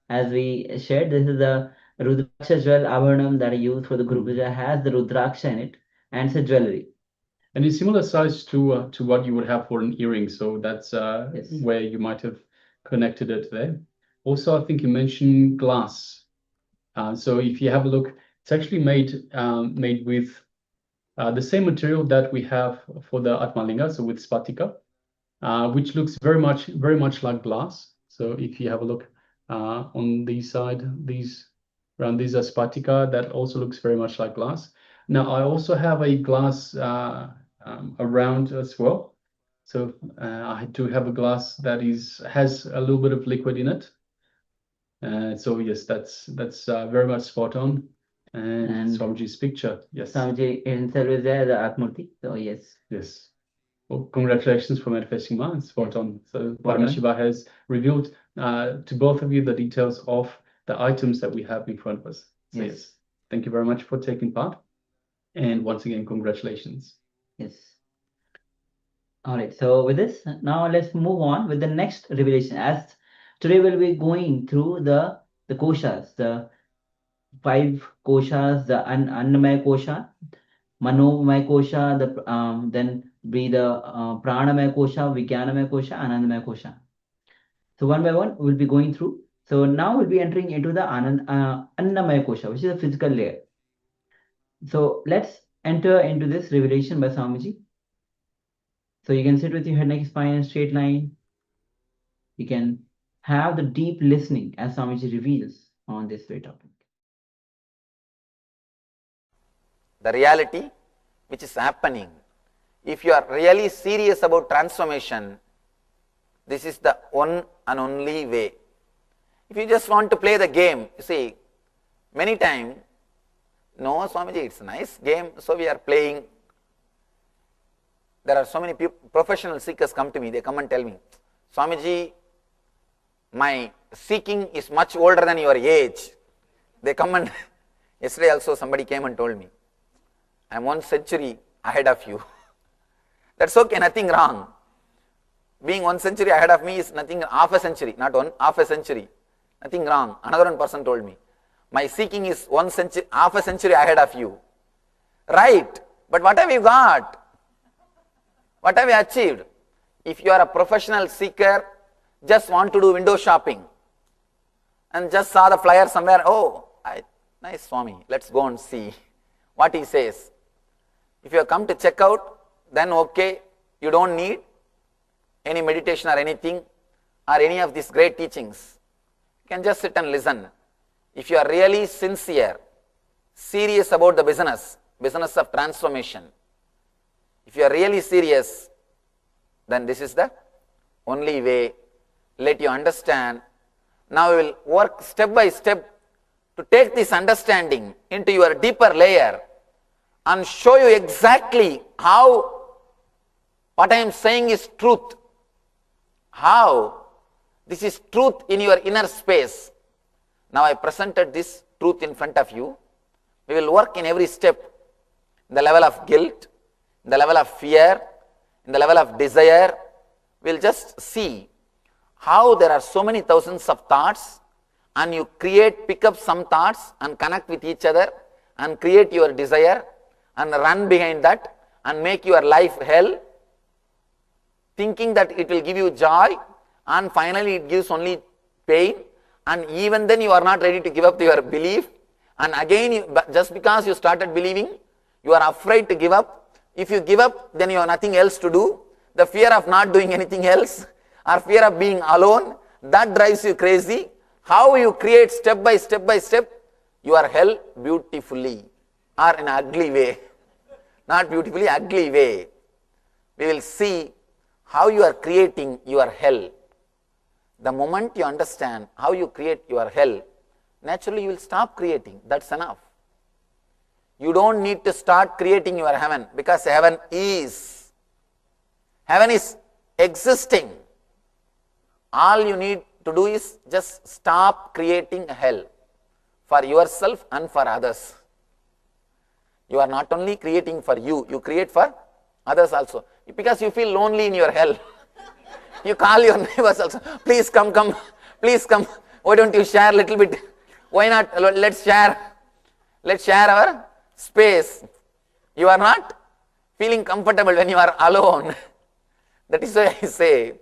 as we shared, this is the Rudraksha jewel abharnam that I use for the Guru Puja. Has the Rudraksha in it, and it's a jewelry. And it's similar size to what you would have for an earring. So that's Yes. where you might have connected it there. Also, I think you mentioned glass. So if you have a look, it's actually made with the same material that we have for the Atmalinga, so with spatika, which looks very much like glass. So if you have a look on the side, around these are spatika, that also looks very much like glass. Now I also have a glass around as well. So I do have a glass that has a little bit of liquid in it. So yes, that's very much spot on. And Swamiji's picture, yes. Swamiji himself is there, the Atmurti. So yes. Yes. Well, congratulations for manifesting mine. Spot on. So Paramashiva has revealed to both of you the details of the items that we have in front of us. So yes. Thank you very much for taking part. And once again, congratulations. Yes. All right. So with this, now let's move on with the next revelation. As today we'll be going through the koshas, the 5 koshas, the Annamaya kosha, Manomaya kosha, then be the Pranamaya kosha, Vijnanamaya kosha, Anandamaya kosha. So one by one we'll be going through. So now we'll be entering into the Annamaya kosha, which is a physical layer. So let's enter into this revelation by Swamiji. So you can sit with your head, neck, spine in a straight line. You can have the deep listening as Swamiji reveals on this very topic. The reality which is happening. If you are really serious about transformation, this is the one and only way. If you just want to play the game, you see, many times, no Swamiji, it's a nice game, so we are playing. There are so many people, professional seekers come to me, they come and tell me, Swamiji, my seeking is much older than your age. They come and, yesterday also somebody came and told me, I am 1 century ahead of you. That's okay, nothing wrong. Being 1 century ahead of me is nothing, half a century, not half a century. Nothing wrong. Another one person told me, my seeking is 1 century, half a century ahead of you. Right, but what have you got? What have you achieved? If you are a professional seeker, just want to do window shopping and just saw the flyer somewhere, oh, nice Swami, let's go and see what he says. If you have come to check out, then okay, you don't need any meditation or anything or any of these great teachings. You can just sit and listen. If you are really sincere, serious about the business of transformation, if you are really serious, then this is the only way. Let you understand. Now we will work step by step to take this understanding into your deeper layer and show you exactly how what I am saying is truth. How this is truth in your inner space. Now I presented this truth in front of you. We will work in every step, in the level of guilt, in the level of fear, in the level of desire. We will just see how there are so many thousands of thoughts and you pick up some thoughts and connect with each other and create your desire and run behind that and make your life hell, thinking that it will give you joy and finally it gives only pain, and even then you are not ready to give up your belief, and again just because you started believing, you are afraid to give up. If you give up, then you have nothing else to do. The fear of not doing anything else or fear of being alone, that drives you crazy. How you create step by step your hell beautifully or in an ugly way. Not beautifully, ugly way. We will see how you are creating your hell. The moment you understand how you create your hell, naturally you will stop creating. That's enough. You don't need to start creating your heaven, because heaven is existing. All you need to do is just stop creating hell for yourself and for others. You are not only creating for you, you create for others also. Because you feel lonely in your hell. You call your neighbors also, please come, please come. Why don't you share a little bit? Why not? Let's share our space. You are not feeling comfortable when you are alone. That is why I say,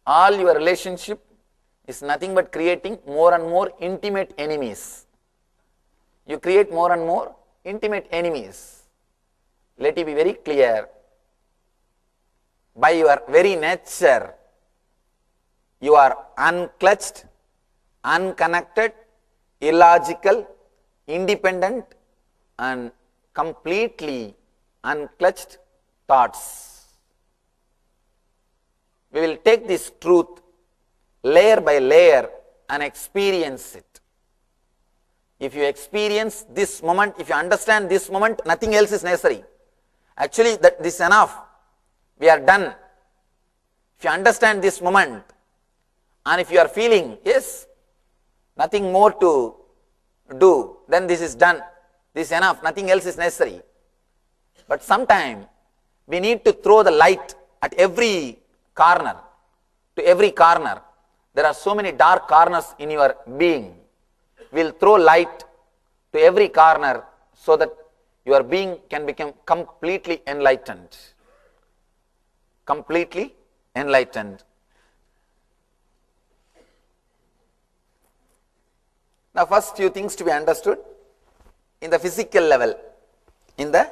all your relationship is nothing but creating more and more intimate enemies. You create more and more intimate enemies. Let it be very clear. By your very nature, you are unclutched, unconnected, illogical, independent, and completely unclutched thoughts. We will take this truth layer by layer and experience it. If you experience this moment, if you understand this moment, nothing else is necessary. Actually, this is enough. We are done. If you understand this moment, and if you are feeling, yes, nothing more to do, then this is done. This is enough. Nothing else is necessary. But sometime we need to throw the light at every corner. To every corner. There are so many dark corners in your being. We will throw light to every corner so that your being can become completely enlightened. Completely enlightened. Now, first few things to be understood in the physical level, in the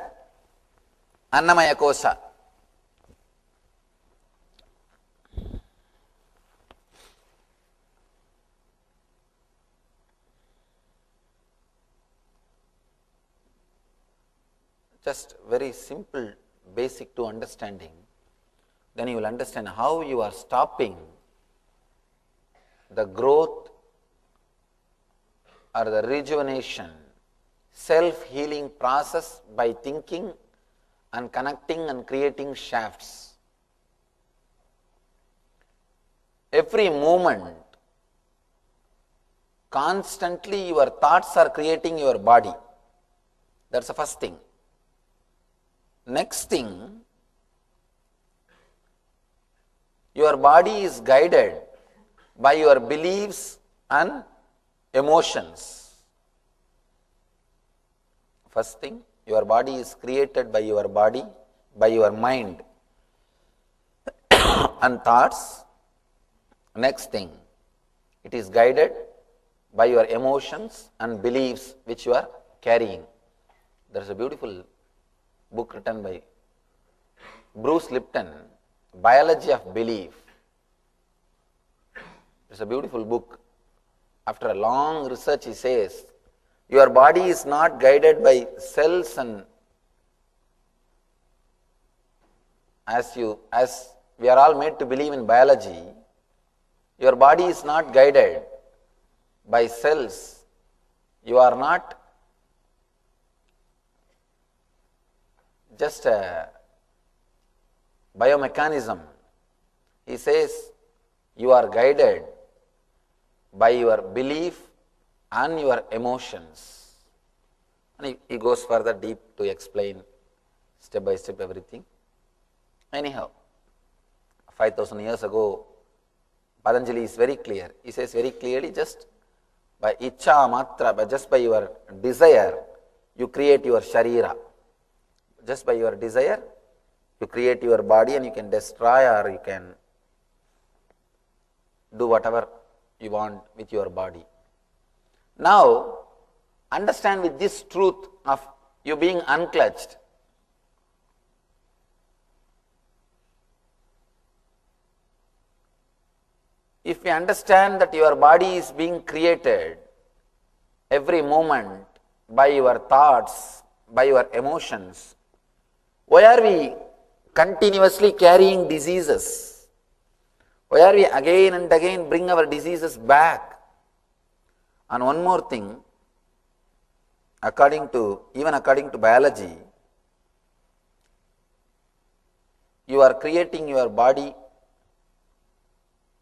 Annamaya Kosha. Just very simple, basic to understanding. Then you will understand how you are stopping the growth or the rejuvenation, self-healing process by thinking and connecting and creating shafts. Every moment, constantly your thoughts are creating your body. That's the first thing. Next thing, your body is guided by your beliefs and emotions. First thing, your body is created by your body, by your mind and thoughts. Next thing, it is guided by your emotions and beliefs which you are carrying. There is a beautiful book written by Bruce Lipton, Biology of Belief. It's a beautiful book. After a long research, he says, your body is not guided by cells, and as we are all made to believe in biology, your body is not guided by cells. You are not just a biomechanism. He says you are guided by your belief and your emotions. And he goes further deep to explain step by step everything. Anyhow, 5,000 years ago, Patanjali is very clear. He says very clearly, just by icha matra, but just by your desire, you create your sharira. Just by your desire, you create your body, and you can destroy or you can do whatever you want with your body. Now, understand with this truth of you being unclutched. If we understand that your body is being created every moment by your thoughts, by your emotions, why are we continuously carrying diseases? Why are we again and again bring our diseases back? And one more thing, even according to biology, you are creating your body,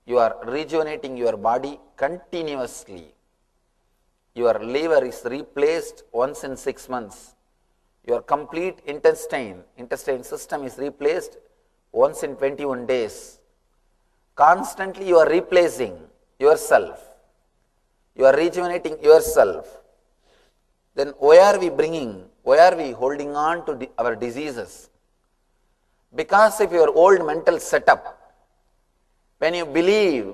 you are rejuvenating your body continuously. Your liver is replaced once in 6 months. Your complete intestine system is replaced once in 21 days. Constantly you are replacing yourself. You are rejuvenating yourself. Then why are we holding on to our diseases? Because of your old mental setup. When you believe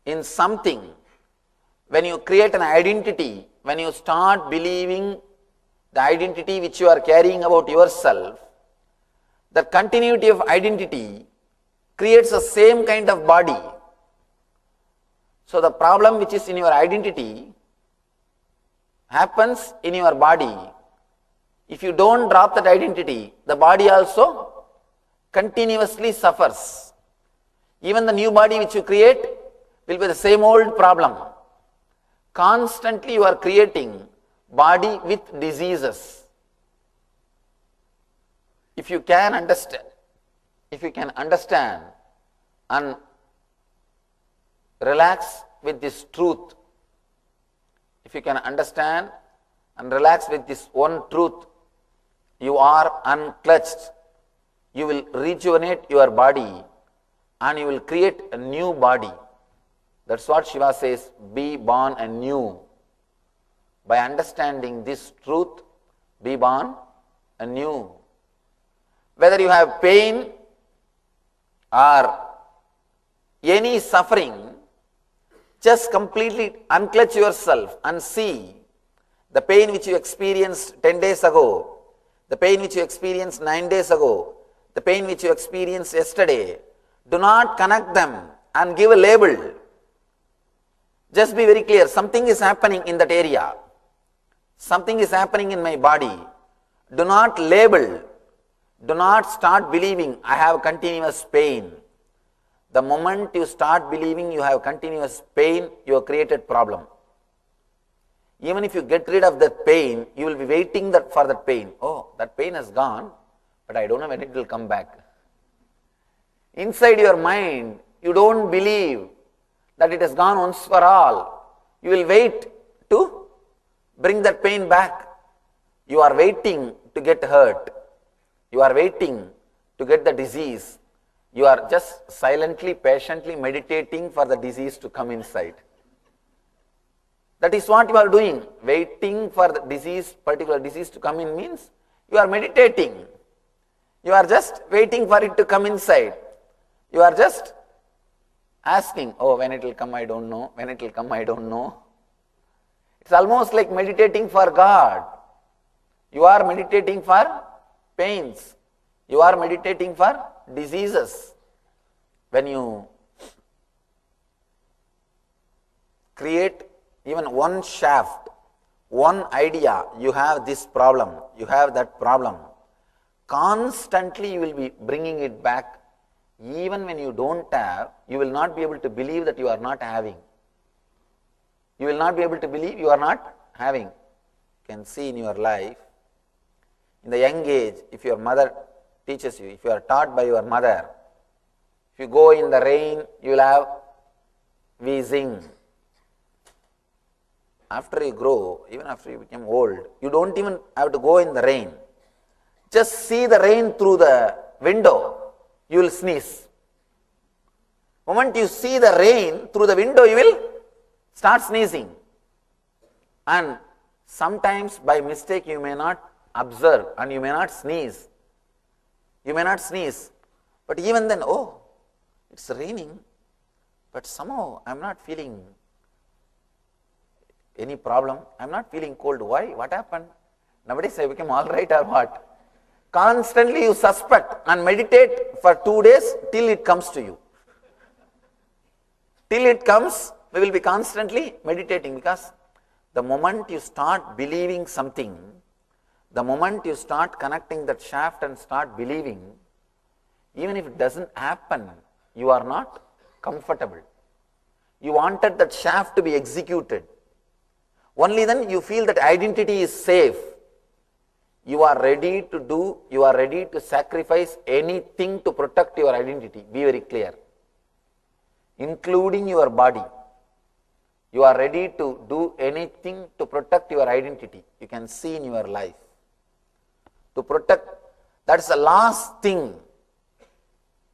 in something, when you create an identity, when you start believing the identity which you are carrying about yourself, the continuity of identity creates the same kind of body. So the problem which is in your identity happens in your body. If you don't drop that identity, the body also continuously suffers. Even the new body which you create will be the same old problem. Constantly you are creating body with diseases. If you can understand and relax with this truth, if you can understand and relax with this one truth, you are unclutched. You will rejuvenate your body and you will create a new body. That's what Shiva says, be born anew. By understanding this truth, be born anew. Whether you have pain or any suffering, just completely unclutch yourself and see the pain which you experienced 10 days ago, the pain which you experienced 9 days ago, the pain which you experienced yesterday. Do not connect them and give a label. Just be very clear, something is happening in that area. Something is happening in my body. Do not label. Do not start believing I have continuous pain. The moment you start believing you have continuous pain, you have created problem. Even if you get rid of that pain, you will be waiting for that pain. Oh, that pain has gone. but I don't know when it will come back. Inside your mind, you don't believe that it has gone once for all. You will wait to bring that pain back. You are waiting to get hurt. You are waiting to get the disease. You are just silently, patiently meditating for the disease to come inside. That is what you are doing. Waiting for the disease, particular disease to come in means you are meditating. You are just waiting for it to come inside. You are just asking, oh, when it will come, I don't know. When it will come, I don't know. It's almost like meditating for God. You are meditating for pains. You are meditating for diseases. When you create even one shaft, one idea, you have this problem, you have that problem. Constantly you will be bringing it back. Even when you don't have, you will not be able to believe that you are not having. You will not be able to believe you are not having. You can see in your life, in the young age, if your mother teaches you, if you are taught by your mother, if you go in the rain, you will have wheezing. After you grow, even after you become old, you don't even have to go in the rain. Just see the rain through the window, you will sneeze. The moment you see the rain through the window, you will start sneezing. And sometimes by mistake you may not observe and you may not sneeze. You may not sneeze. But even then, oh, it's raining, but somehow I am not feeling any problem. I am not feeling cold. Why? What happened? Nowadays I became all right or what? Constantly you suspect and meditate for 2 days till it comes to you. Till it comes, we will be constantly meditating, because the moment you start believing something, the moment you start connecting that shaft and start believing, even if it doesn't happen, you are not comfortable. You wanted that shaft to be executed. Only then you feel that identity is safe. You are ready to do, you are ready to sacrifice anything to protect your identity. Be very clear. Including your body. You are ready to do anything to protect your identity. You can see in your life. To protect, that's the last thing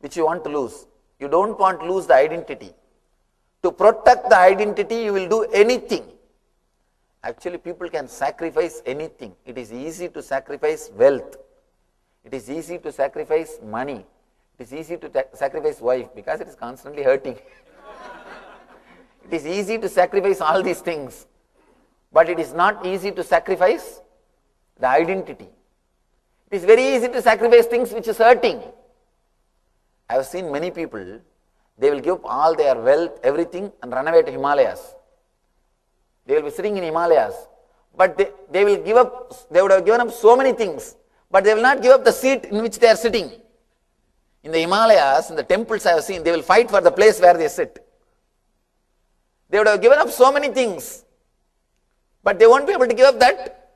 which you want to lose. You don't want to lose the identity. To protect the identity, you will do anything. Actually, people can sacrifice anything. It is easy to sacrifice wealth. It is easy to sacrifice money. It is easy to sacrifice wife, because it is constantly hurting. It is easy to sacrifice all these things. But it is not easy to sacrifice the identity. It is very easy to sacrifice things which is hurting. I have seen many people, they will give up all their wealth, everything, and run away to Himalayas. They will be sitting in Himalayas, but they will give up, they would have given up so many things, but they will not give up the seat in which they are sitting. In the Himalayas, in the temples I have seen, they will fight for the place where they sit. They would have given up so many things, but they won't be able to give up that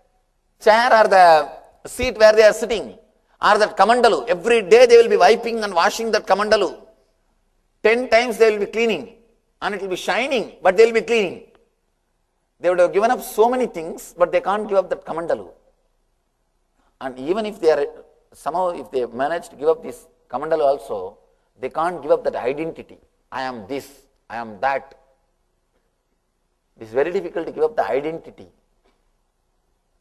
chair or the seat where they are sitting, or that kamandalu. Every day they will be wiping and washing that kamandalu. 10 times they will be cleaning, and it will be shining, but they will be cleaning. They would have given up so many things, but they can't give up that kamandalu. And even if they are, somehow if they manage to give up this kamandalu also, they can't give up that identity. I am this, I am that. It is very difficult to give up the identity.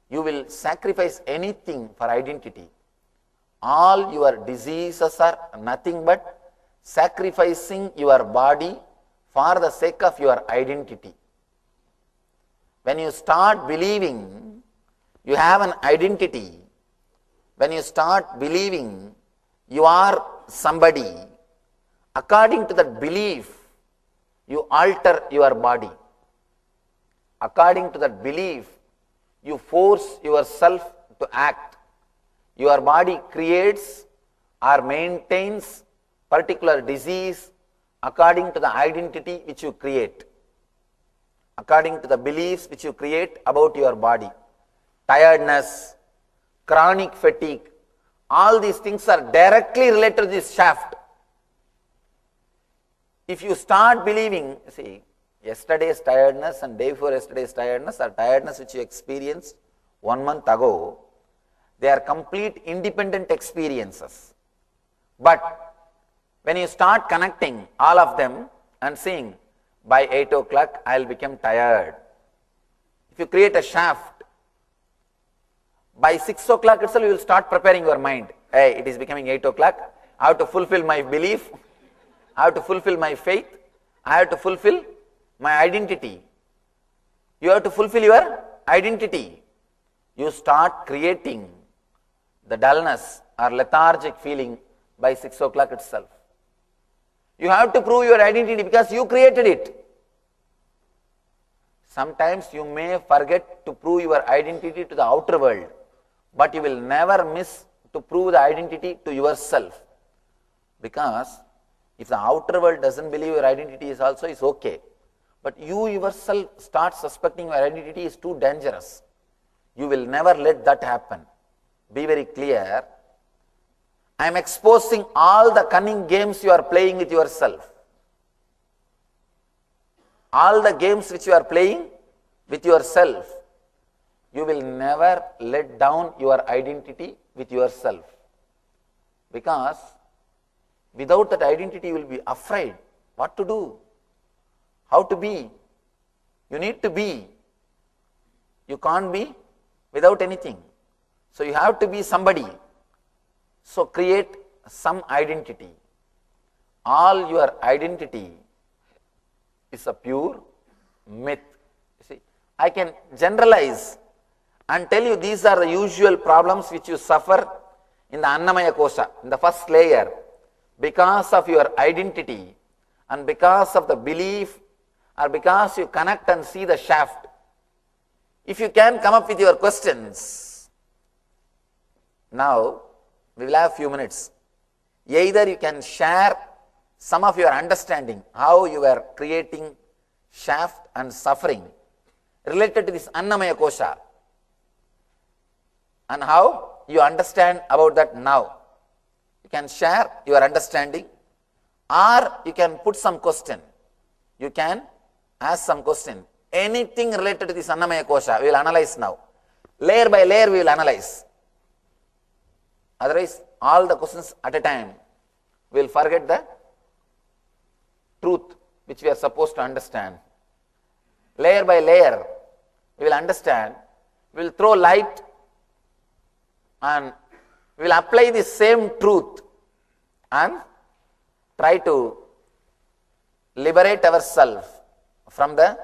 You will sacrifice anything for identity. All your diseases are nothing but sacrificing your body for the sake of your identity. When you start believing you have an identity, when you start believing you are somebody, according to that belief, you alter your body. According to that belief, you force yourself to act. Your body creates or maintains particular disease according to the identity which you create. According to the beliefs which you create about your body. Tiredness, chronic fatigue, all these things are directly related to this shaft. If you start believing, see, yesterday's tiredness and day before yesterday's tiredness or tiredness which you experienced 1 month ago, they are complete independent experiences. But when you start connecting all of them and seeing, by 8 o'clock I will become tired. If you create a shaft, by 6 o'clock itself you will start preparing your mind. Hey, it is becoming 8 o'clock. I have to fulfill my belief. I have to fulfill my faith. I have to fulfill my identity. You have to fulfill your identity. You start creating the dullness or lethargic feeling by 6 o'clock itself. You have to prove your identity because you created it. Sometimes you may forget to prove your identity to the outer world, but you will never miss to prove the identity to yourself. Because if the outer world doesn't believe your identity is also, is okay. But you yourself start suspecting your identity is too dangerous. You will never let that happen. Be very clear. I am exposing all the cunning games you are playing with yourself. All the games which you are playing with yourself, you will never let down your identity with yourself. Because without that identity, you will be afraid what to do, how to be. You need to be. You can't be without anything. So you have to be somebody. So create some identity. All your identity is a pure myth. You see, I can generalize and tell you these are the usual problems which you suffer in the Annamaya Kosha, in the first layer, because of your identity and because of the belief or because you connect and see the shaft. If you can come up with your questions, now we will have a few minutes. Either you can share some of your understanding, how you are creating shaft and suffering related to this Annamaya Kosha, and how you understand about that now. You can share your understanding, or you can put some question. You can ask some question. Anything related to this Annamaya Kosha, we will analyze now. Layer by layer we will analyze. Otherwise, all the questions at a time, we will forget the truth which we are supposed to understand. Layer by layer, we will understand, we will throw light and we will apply the same truth and try to liberate ourselves from the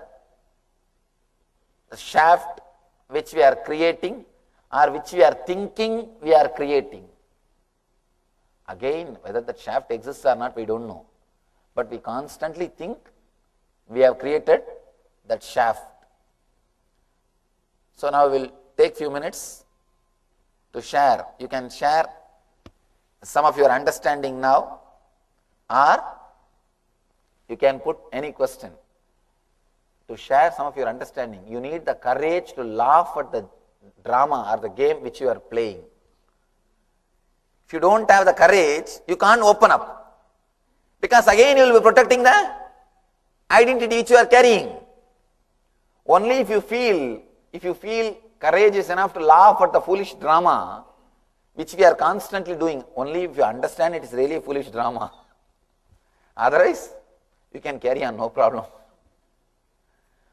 shaft which we are creating or which we are thinking we are creating. Again, whether that shaft exists or not, we don't know. But we constantly think we have created that shaft. So now we will take few minutes to share. You can share some of your understanding now, or you can put any question. To share some of your understanding, you need the courage to laugh at the drama or the game which you are playing. If you don't have the courage, you can't open up. Because again you will be protecting the identity which you are carrying. Only if you feel courageous enough to laugh at the foolish drama which we are constantly doing, only if you understand it is really a foolish drama. Otherwise, you can carry on, no problem.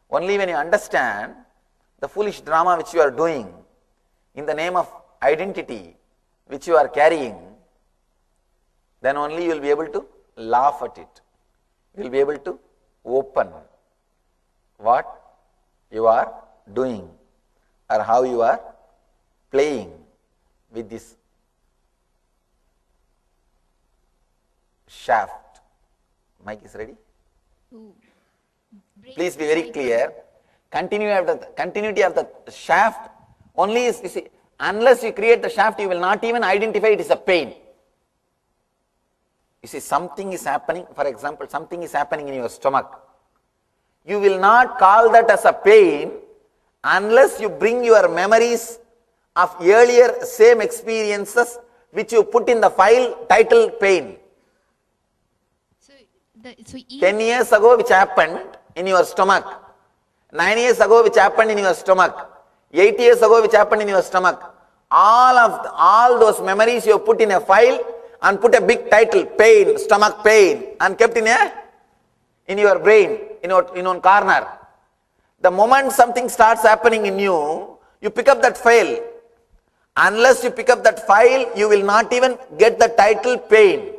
Only when you understand the foolish drama which you are doing in the name of identity which you are carrying, then only you will be able to laugh at it. You will be able to open what you are doing or how you are playing with this shaft. Mic is ready? Please be very clear. Continuity of the shaft only is, you see, unless you create the shaft, you will not even identify it is a pain. You see, something is happening, for example, something is happening in your stomach. You will not call that as a pain unless you bring your memories of earlier same experiences which you put in the file titled pain. 10 years ago which happened in your stomach, 9 years ago which happened in your stomach, 8 years ago which happened in your stomach, all those memories you put in a file and put a big title, pain, stomach pain, and kept in your brain, in one corner. The moment something starts happening in you, you pick up that file. Unless you pick up that file, you will not even get the title pain.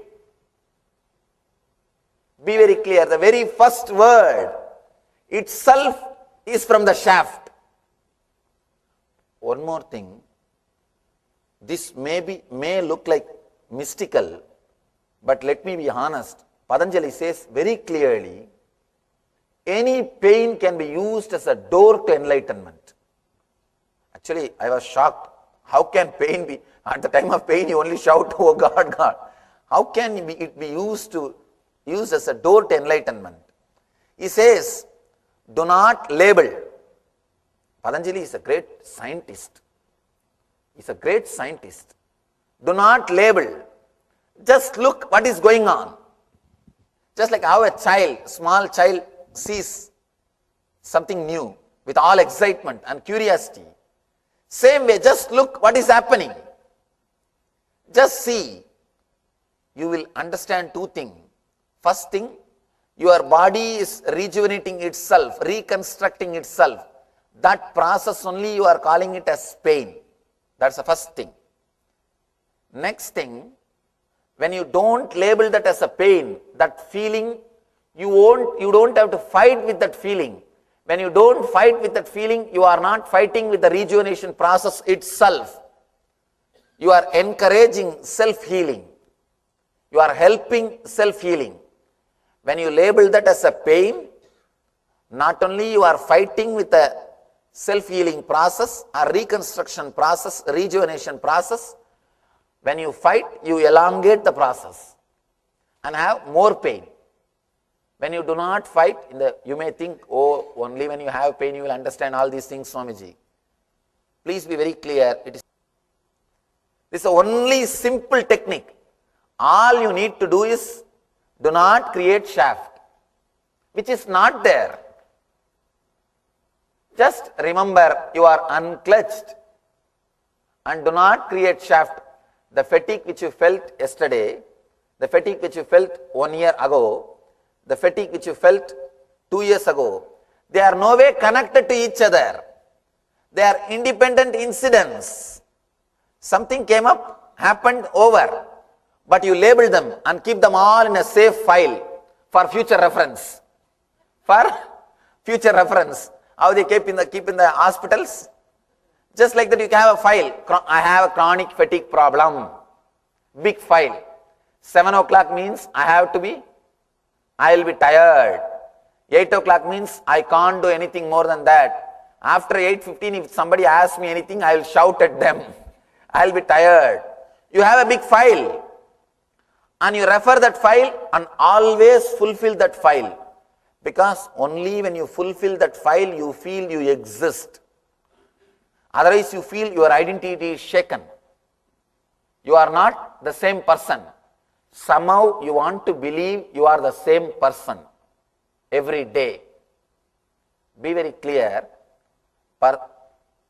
Be very clear, the very first word itself is from the shaft. One more thing, this may look like mystical, but let me be honest. Patanjali says very clearly, any pain can be used as a door to enlightenment. Actually, I was shocked. How can pain be, at the time of pain you only shout, oh God, God. How can it be used as a door to enlightenment? He says, do not label. Patanjali is a great scientist. He's a great scientist. Do not label. Just look what is going on. Just like how a small child sees something new with all excitement and curiosity. Same way, just look what is happening. Just see. You will understand two things. First thing, your body is rejuvenating itself, reconstructing itself. That process only you are calling it as pain. That's the first thing. Next thing, when you don't label that as a pain, that feeling, you don't have to fight with that feeling. When you don't fight with that feeling, you are not fighting with the rejuvenation process itself. You are encouraging self-healing. You are helping self-healing. When you label that as a pain, not only you are fighting with the self-healing process, or reconstruction process, rejuvenation process, when you fight, you elongate the process and have more pain. When you do not fight, you may think, oh, only when you have pain you will understand all these things, Swamiji. Please be very clear. This is the only simple technique. All you need to do is, do not create shaft, which is not there. Just remember, you are unclutched, and do not create shaft. The fatigue which you felt yesterday, the fatigue which you felt 1 year ago, the fatigue which you felt 2 years ago, they are no way connected to each other. They are independent incidents. Something came up, happened, over. But you label them and keep them all in a safe file for future reference. For future reference. How they keep in the hospitals? Just like that, you can have a file. I have a chronic fatigue problem. Big file. 7 o'clock means I will be tired. 8 o'clock means I can't do anything more than that. After 8:15, if somebody asks me anything, I will shout at them. I will be tired. You have a big file. And you refer that file and always fulfill that file. Because only when you fulfill that file, you feel you exist. Otherwise, you feel your identity is shaken. You are not the same person. Somehow you want to believe you are the same person every day. Be very clear.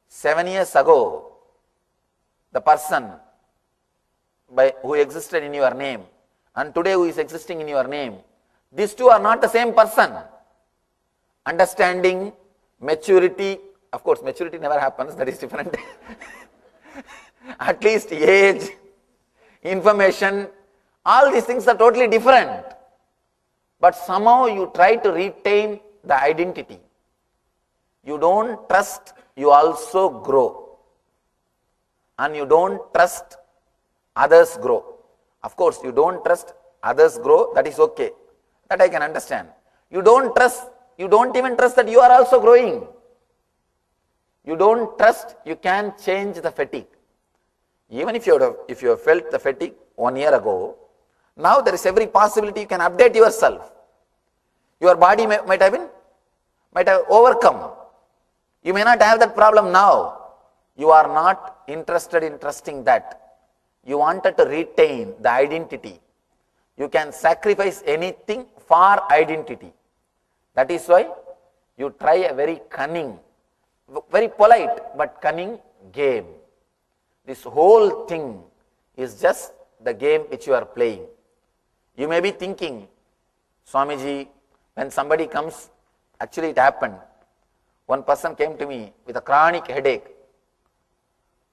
7 years ago, the person who existed in your name, and today who is existing in your name, these two are not the same person. Understanding, maturity, of course maturity never happens, that is different. At least age, information, all these things are totally different. But somehow you try to retain the identity. You don't trust, you also grow. And you don't trust, others grow. Of course, you don't trust, others grow, that is okay. That I can understand. You don't even trust that you are also growing. You don't trust you can change the fatigue. Even if you have felt the fatigue 1 year ago, now there is every possibility you can update yourself. Your body might have overcome. You may not have that problem now. You are not interested in trusting that. you wanted to retain the identity. You can sacrifice anything for identity. That is why you try a very cunning, very polite but cunning game. This whole thing is just the game which you are playing. You may be thinking, Swamiji, when somebody comes, actually it happened. One person came to me with a chronic headache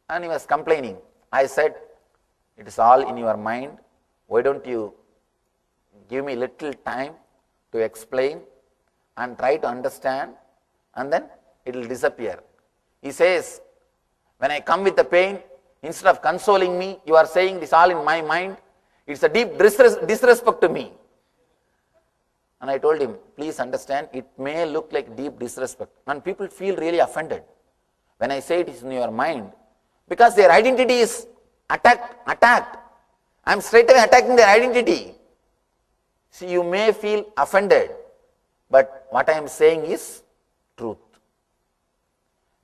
and he was complaining. I said, it is all in your mind. Why don't you give me little time to explain and try to understand, and then it will disappear. He says, when I come with the pain, instead of consoling me, you are saying this all in my mind. It's a deep disrespect to me. And I told him, please understand, it may look like deep disrespect. And people feel really offended when I say it is in your mind, because their identity is attacked. I am straight away attacking their identity. See, you may feel offended, but what I am saying is truth.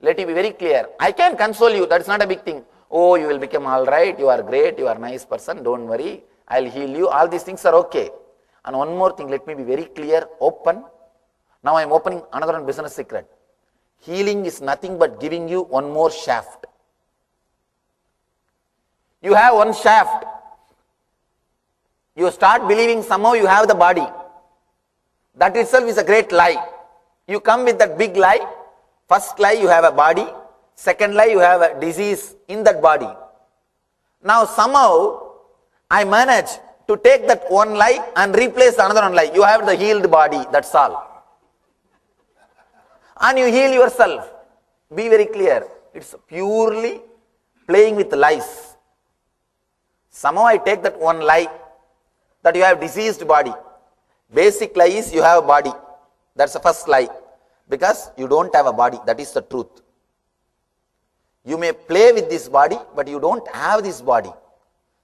Let it be very clear. I can console you, that's not a big thing. Oh, you will become all right, you are great, you are a nice person, don't worry, I will heal you, all these things are okay. And one more thing, let me be very clear, open. Now I am opening another one business secret. Healing is nothing but giving you one more shaft. You have one shaft. You start believing somehow you have the body. That itself is a great lie. You come with that big lie. First lie, you have a body. Second lie, you have a disease in that body. Now somehow I manage to take that one lie and replace another one lie. You have the healed body, that's all. And you heal yourself. Be very clear. It's purely playing with lies. Somehow I take that one lie that you have diseased body. Basic lie is you have a body. That's the first lie. Because you don't have a body. That is the truth. You may play with this body, but you don't have this body.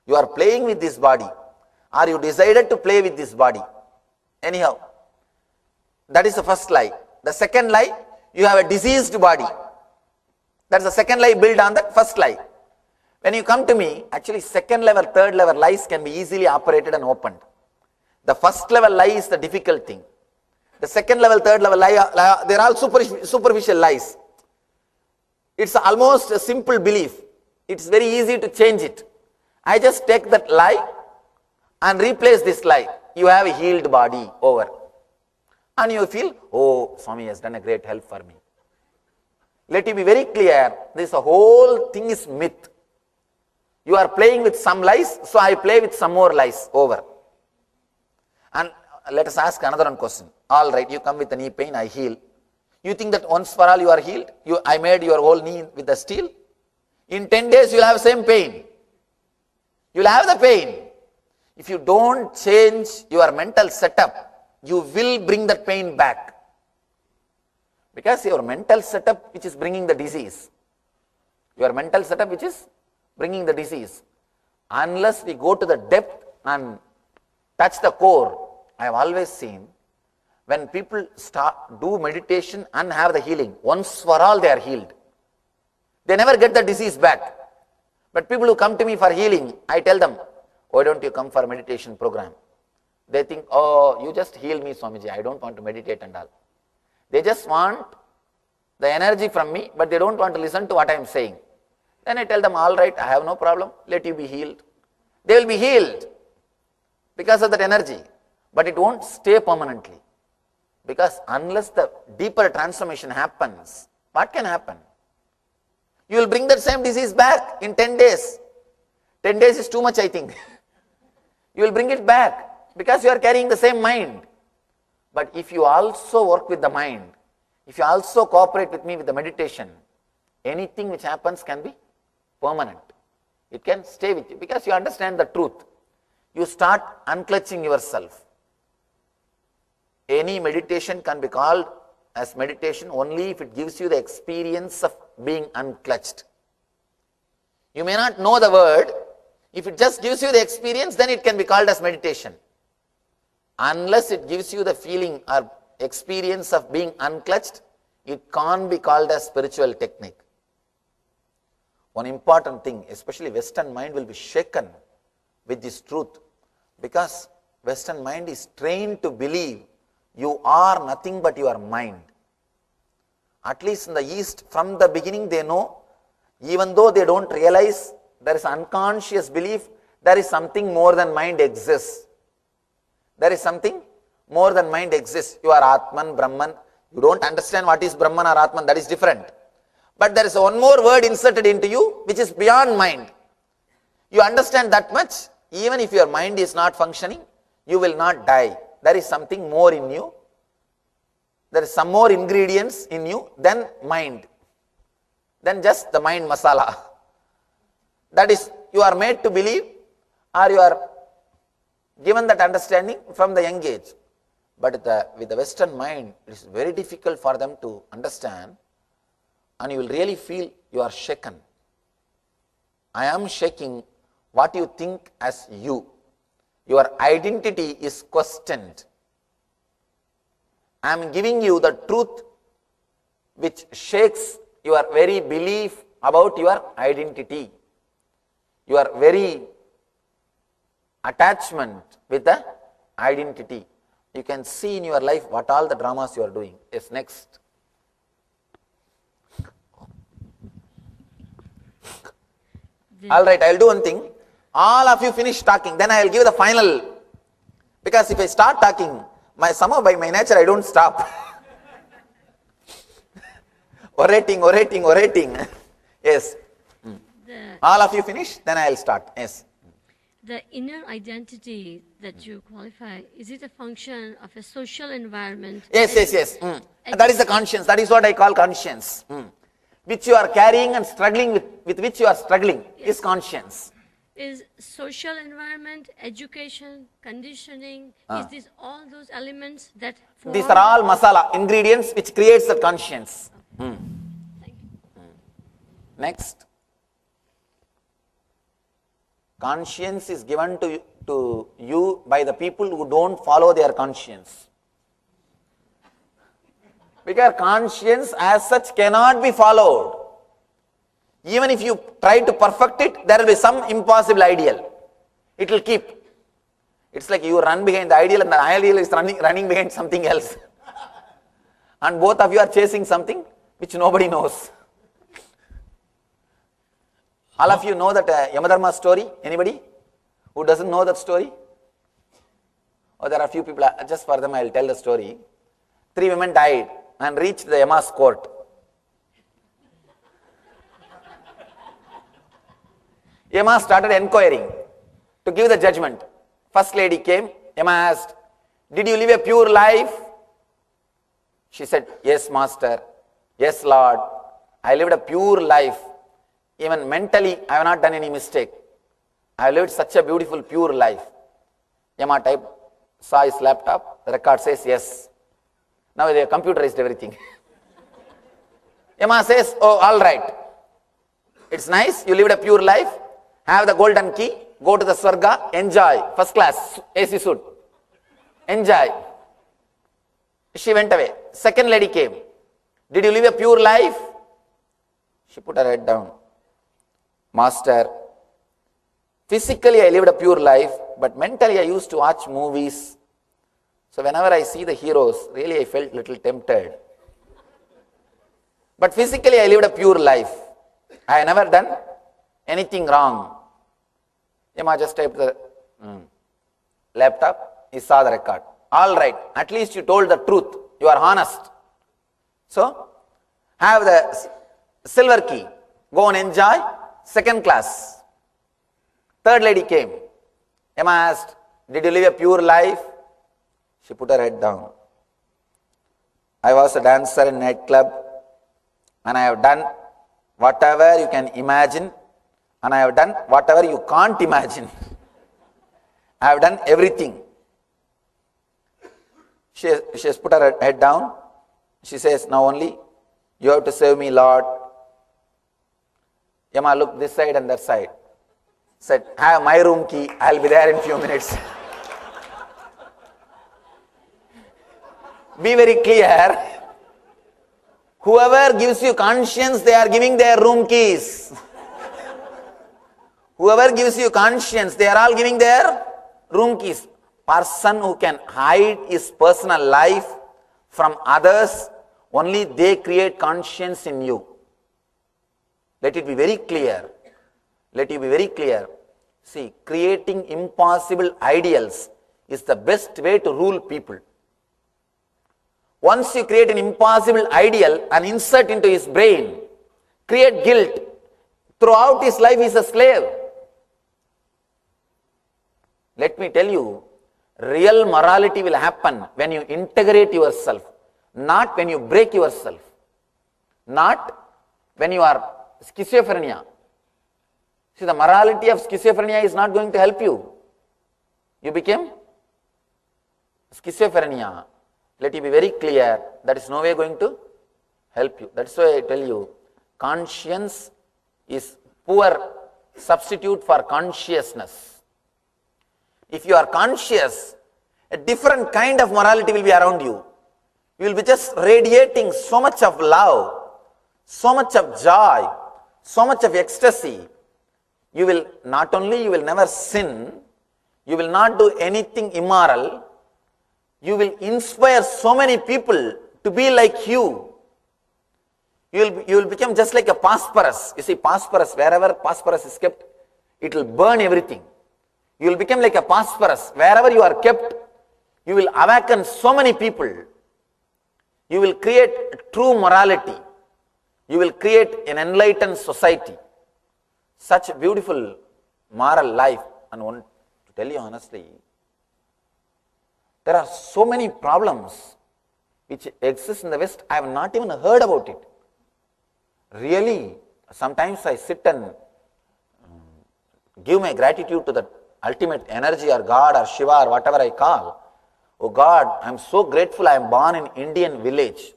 You are playing with this body. Or you decided to play with this body. Anyhow, that is the first lie. The second lie, you have a diseased body. That's the second lie built on the first lie. When you come to me, actually second level, third level lies can be easily operated and opened. The first level lie is the difficult thing. The second level, third level lie, they are all superficial lies. It's almost a simple belief. It's very easy to change it. I just take that lie and replace this lie. You have a healed body, over. And you feel, oh, Swami has done a great help for me. Let it be very clear, this whole thing is myth. You are playing with some lies, so I play with some more lies, over. And let us ask another one question. All right, you come with a knee pain, I heal. You think that once for all you are healed? I made your whole knee with the steel. In 10 days you will have same pain. You will have the pain. If you don't change your mental setup, you will bring that pain back. Because your mental setup which is bringing the disease. Your mental setup which is bringing the disease. Unless we go to the depth and touch the core, I have always seen when people do meditation and have the healing, once for all they are healed. They never get the disease back. But people who come to me for healing, I tell them, why don't you come for a meditation program? They think, oh, you just heal me, Swamiji, I don't want to meditate and all. They just want the energy from me, but they don't want to listen to what I am saying. Then I tell them, all right, I have no problem, let you be healed. They will be healed because of that energy, but it won't stay permanently. Because unless the deeper transformation happens, what can happen? You will bring that same disease back in 10 days. 10 days is too much, I think. You will bring it back because you are carrying the same mind. But if you also work with the mind, if you also cooperate with me with the meditation, anything which happens can be permanent. It can stay with you because you understand the truth. You start unclutching yourself. Any meditation can be called as meditation only if it gives you the experience of being unclutched. You may not know the word. If it just gives you the experience, then it can be called as meditation. Unless it gives you the feeling or experience of being unclutched, it can't be called as spiritual technique. one important thing, especially Western mind will be shaken with this truth, because Western mind is trained to believe you are nothing but your mind. At least in the East, from the beginning they know, even though they don't realize, there is unconscious belief, there is something more than mind exists. There is something more than mind exists. You are Atman, Brahman. You don't understand what is Brahman or Atman, that is different. But there is one more word inserted into you, which is beyond mind. You understand that much, even if your mind is not functioning, you will not die. There is something more in you. There is some more ingredients in you than mind, than just the mind masala. That is, you are made to believe, or you are given that understanding from the young age. But with the Western mind, it is very difficult for them to understand, and you will really feel you are shaken. I am shaking what you think as you. Your identity is questioned. I am giving you the truth which shakes your very belief about your identity, your very attachment with the identity. You can see in your life what all the dramas you are doing. Yes, next. All right, I will do one thing. All of you finish talking, then I will give the final. Because if I start talking, somehow by my nature I don't stop. orating. Yes. All of you finish, then I will start. Yes. The inner identity that you qualify, is it a function of a social environment? Yes. That is the conscience. That is what I call conscience. Which you are carrying and struggling with which you are struggling is conscience. Is social environment, education, conditioning, is this all those elements that form? These are all masala, ingredients which creates the conscience. Next. Conscience is given to you by the people who don't follow their conscience. Because conscience as such cannot be followed. Even if you try to perfect it, there will be some impossible ideal. It will keep. It's like you run behind the ideal and the ideal is running behind something else. And both of you are chasing something which nobody knows. All of you know that Yamadharma story? Anybody who doesn't know that story? Or there are a few people, just for them I will tell the story. 3 women died and reached the Yama's court. Yama started inquiring to give the judgment. First lady came, Yama asked, "Did you live a pure life?" She said, "Yes, master. Yes, Lord. I lived a pure life. Even mentally, I have not done any mistake. I have lived such a beautiful, pure life." Yama saw his laptop. The record says yes. Now they have computerized everything. Yama says, "Oh, all right. It's nice. You lived a pure life. Have the golden key. Go to the Swarga. Enjoy. First class. AC suit. Enjoy." She went away. Second lady came. "Did you live a pure life?" She put her head down. "Master, physically I lived a pure life, but mentally I used to watch movies. So whenever I see the heroes, really I felt little tempted. But physically I lived a pure life. I have never done anything wrong." Yama just typed the laptop. He saw the record. "All right, at least you told the truth. You are honest. So, have the silver key. Go and enjoy second class." Third lady came. Yama asked, "Did you live a pure life?" She put her head down. "I was a dancer in nightclub, and I have done whatever you can imagine, and I have done whatever you can't imagine. I have done everything." She has put her head down. She says, "Now only you have to save me, Lord." Yama looked this side and that side. Said, "Have my room key. I will be there in few minutes." Be very clear. Whoever gives you conscience, they are giving their room keys. Whoever gives you conscience, they are all giving their room keys. Person who can hide his personal life from others, only they create conscience in you. Let it be very clear. Let you be very clear. See, creating impossible ideals is the best way to rule people. Once you create an impossible ideal and insert into his brain, create guilt, throughout his life he is a slave. Let me tell you, real morality will happen when you integrate yourself, not when you break yourself, not when you are schizophrenia. See, the morality of schizophrenia is not going to help you. You became schizophrenia. Let it be very clear, that is no way going to help you. That's why I tell you, conscience is poor substitute for consciousness. If you are conscious, a different kind of morality will be around you. You will be just radiating so much of love, so much of joy, so much of ecstasy. You will not only, you will never sin, you will not do anything immoral, you will inspire so many people to be like you. You will become just like a phosphorus. You see, phosphorus, wherever phosphorus is kept, it will burn everything. You will become like a phosphorus. Wherever you are kept, you will awaken so many people. You will create true morality. You will create an enlightened society. Such a beautiful moral life. And I want to tell you honestly, there are so many problems which exist in the West. I have not even heard about it. Really, sometimes I sit and give my gratitude to the ultimate energy or God or Shiva or whatever I call. Oh God, I am so grateful I am born in Indian village.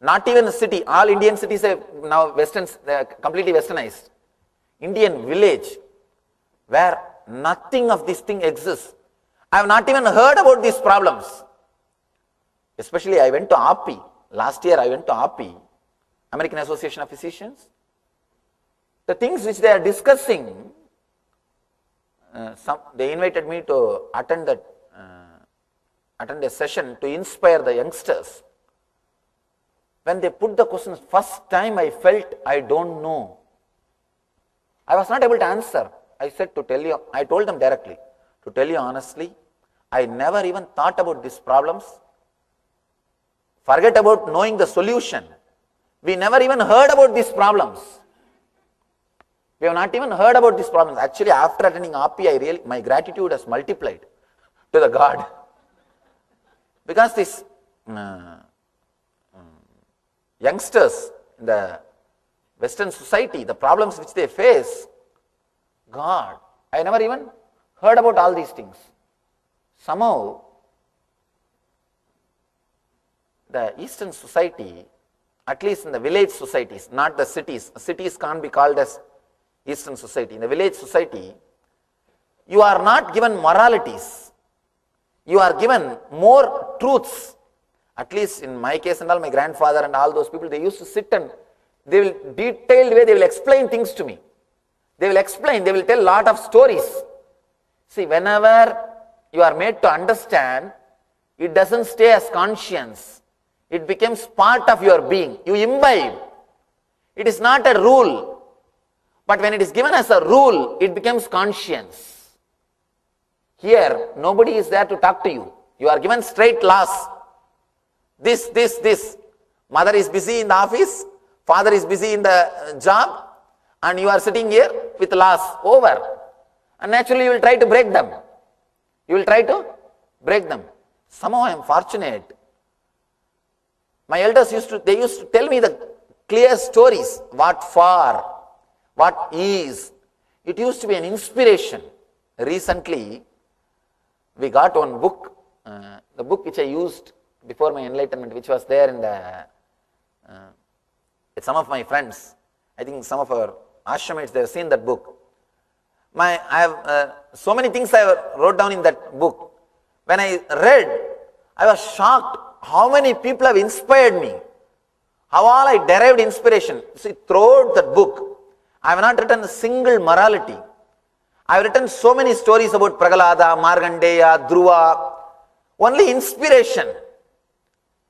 Not even a city. All Indian cities are now completely westernized. Indian village where nothing of this thing exists. I have not even heard about these problems. Especially I went to API. Last year I went to API, American Association of Physicians. The things which they are discussing, they invited me to attend a session to inspire the youngsters. When they put the questions, first time I felt I don't know. I was not able to answer. I said I told them directly, to tell you honestly, I never even thought about these problems. Forget about knowing the solution. We never even heard about these problems. We have not even heard about these problems. Actually, after attending API, my gratitude has multiplied to the God. Because these youngsters in the Western society, the problems which they face, God, I never even heard about all these things. Somehow, the Eastern society, at least in the village societies, not the cities, cities can't be called as Eastern society. In the village society, you are not given moralities. You are given more truths. At least in my case and all, my grandfather and all those people, they used to sit and they will detailed way, they will explain things to me. They will explain, they will tell a lot of stories. See, whenever you are made to understand, it doesn't stay as conscience. It becomes part of your being. You imbibe. It is not a rule. But when it is given as a rule, it becomes conscience. Here, nobody is there to talk to you. You are given straight laws. This. Mother is busy in the office, father is busy in the job, and you are sitting here with laws over. And naturally you will try to break them. You will try to break them. Somehow I am fortunate. My elders used to tell me the clear stories. What for? What is? It used to be an inspiration. Recently, we got one book, the book which I used before my enlightenment, which was there in some of my friends. I think some of our ashramites, they have seen that book. I have so many things I wrote down in that book. When I read, I was shocked how many people have inspired me. How all I derived inspiration. See, throughout that book, I have not written a single morality. I have written so many stories about Prahalada, Markandeya, Dhruva. Only inspiration.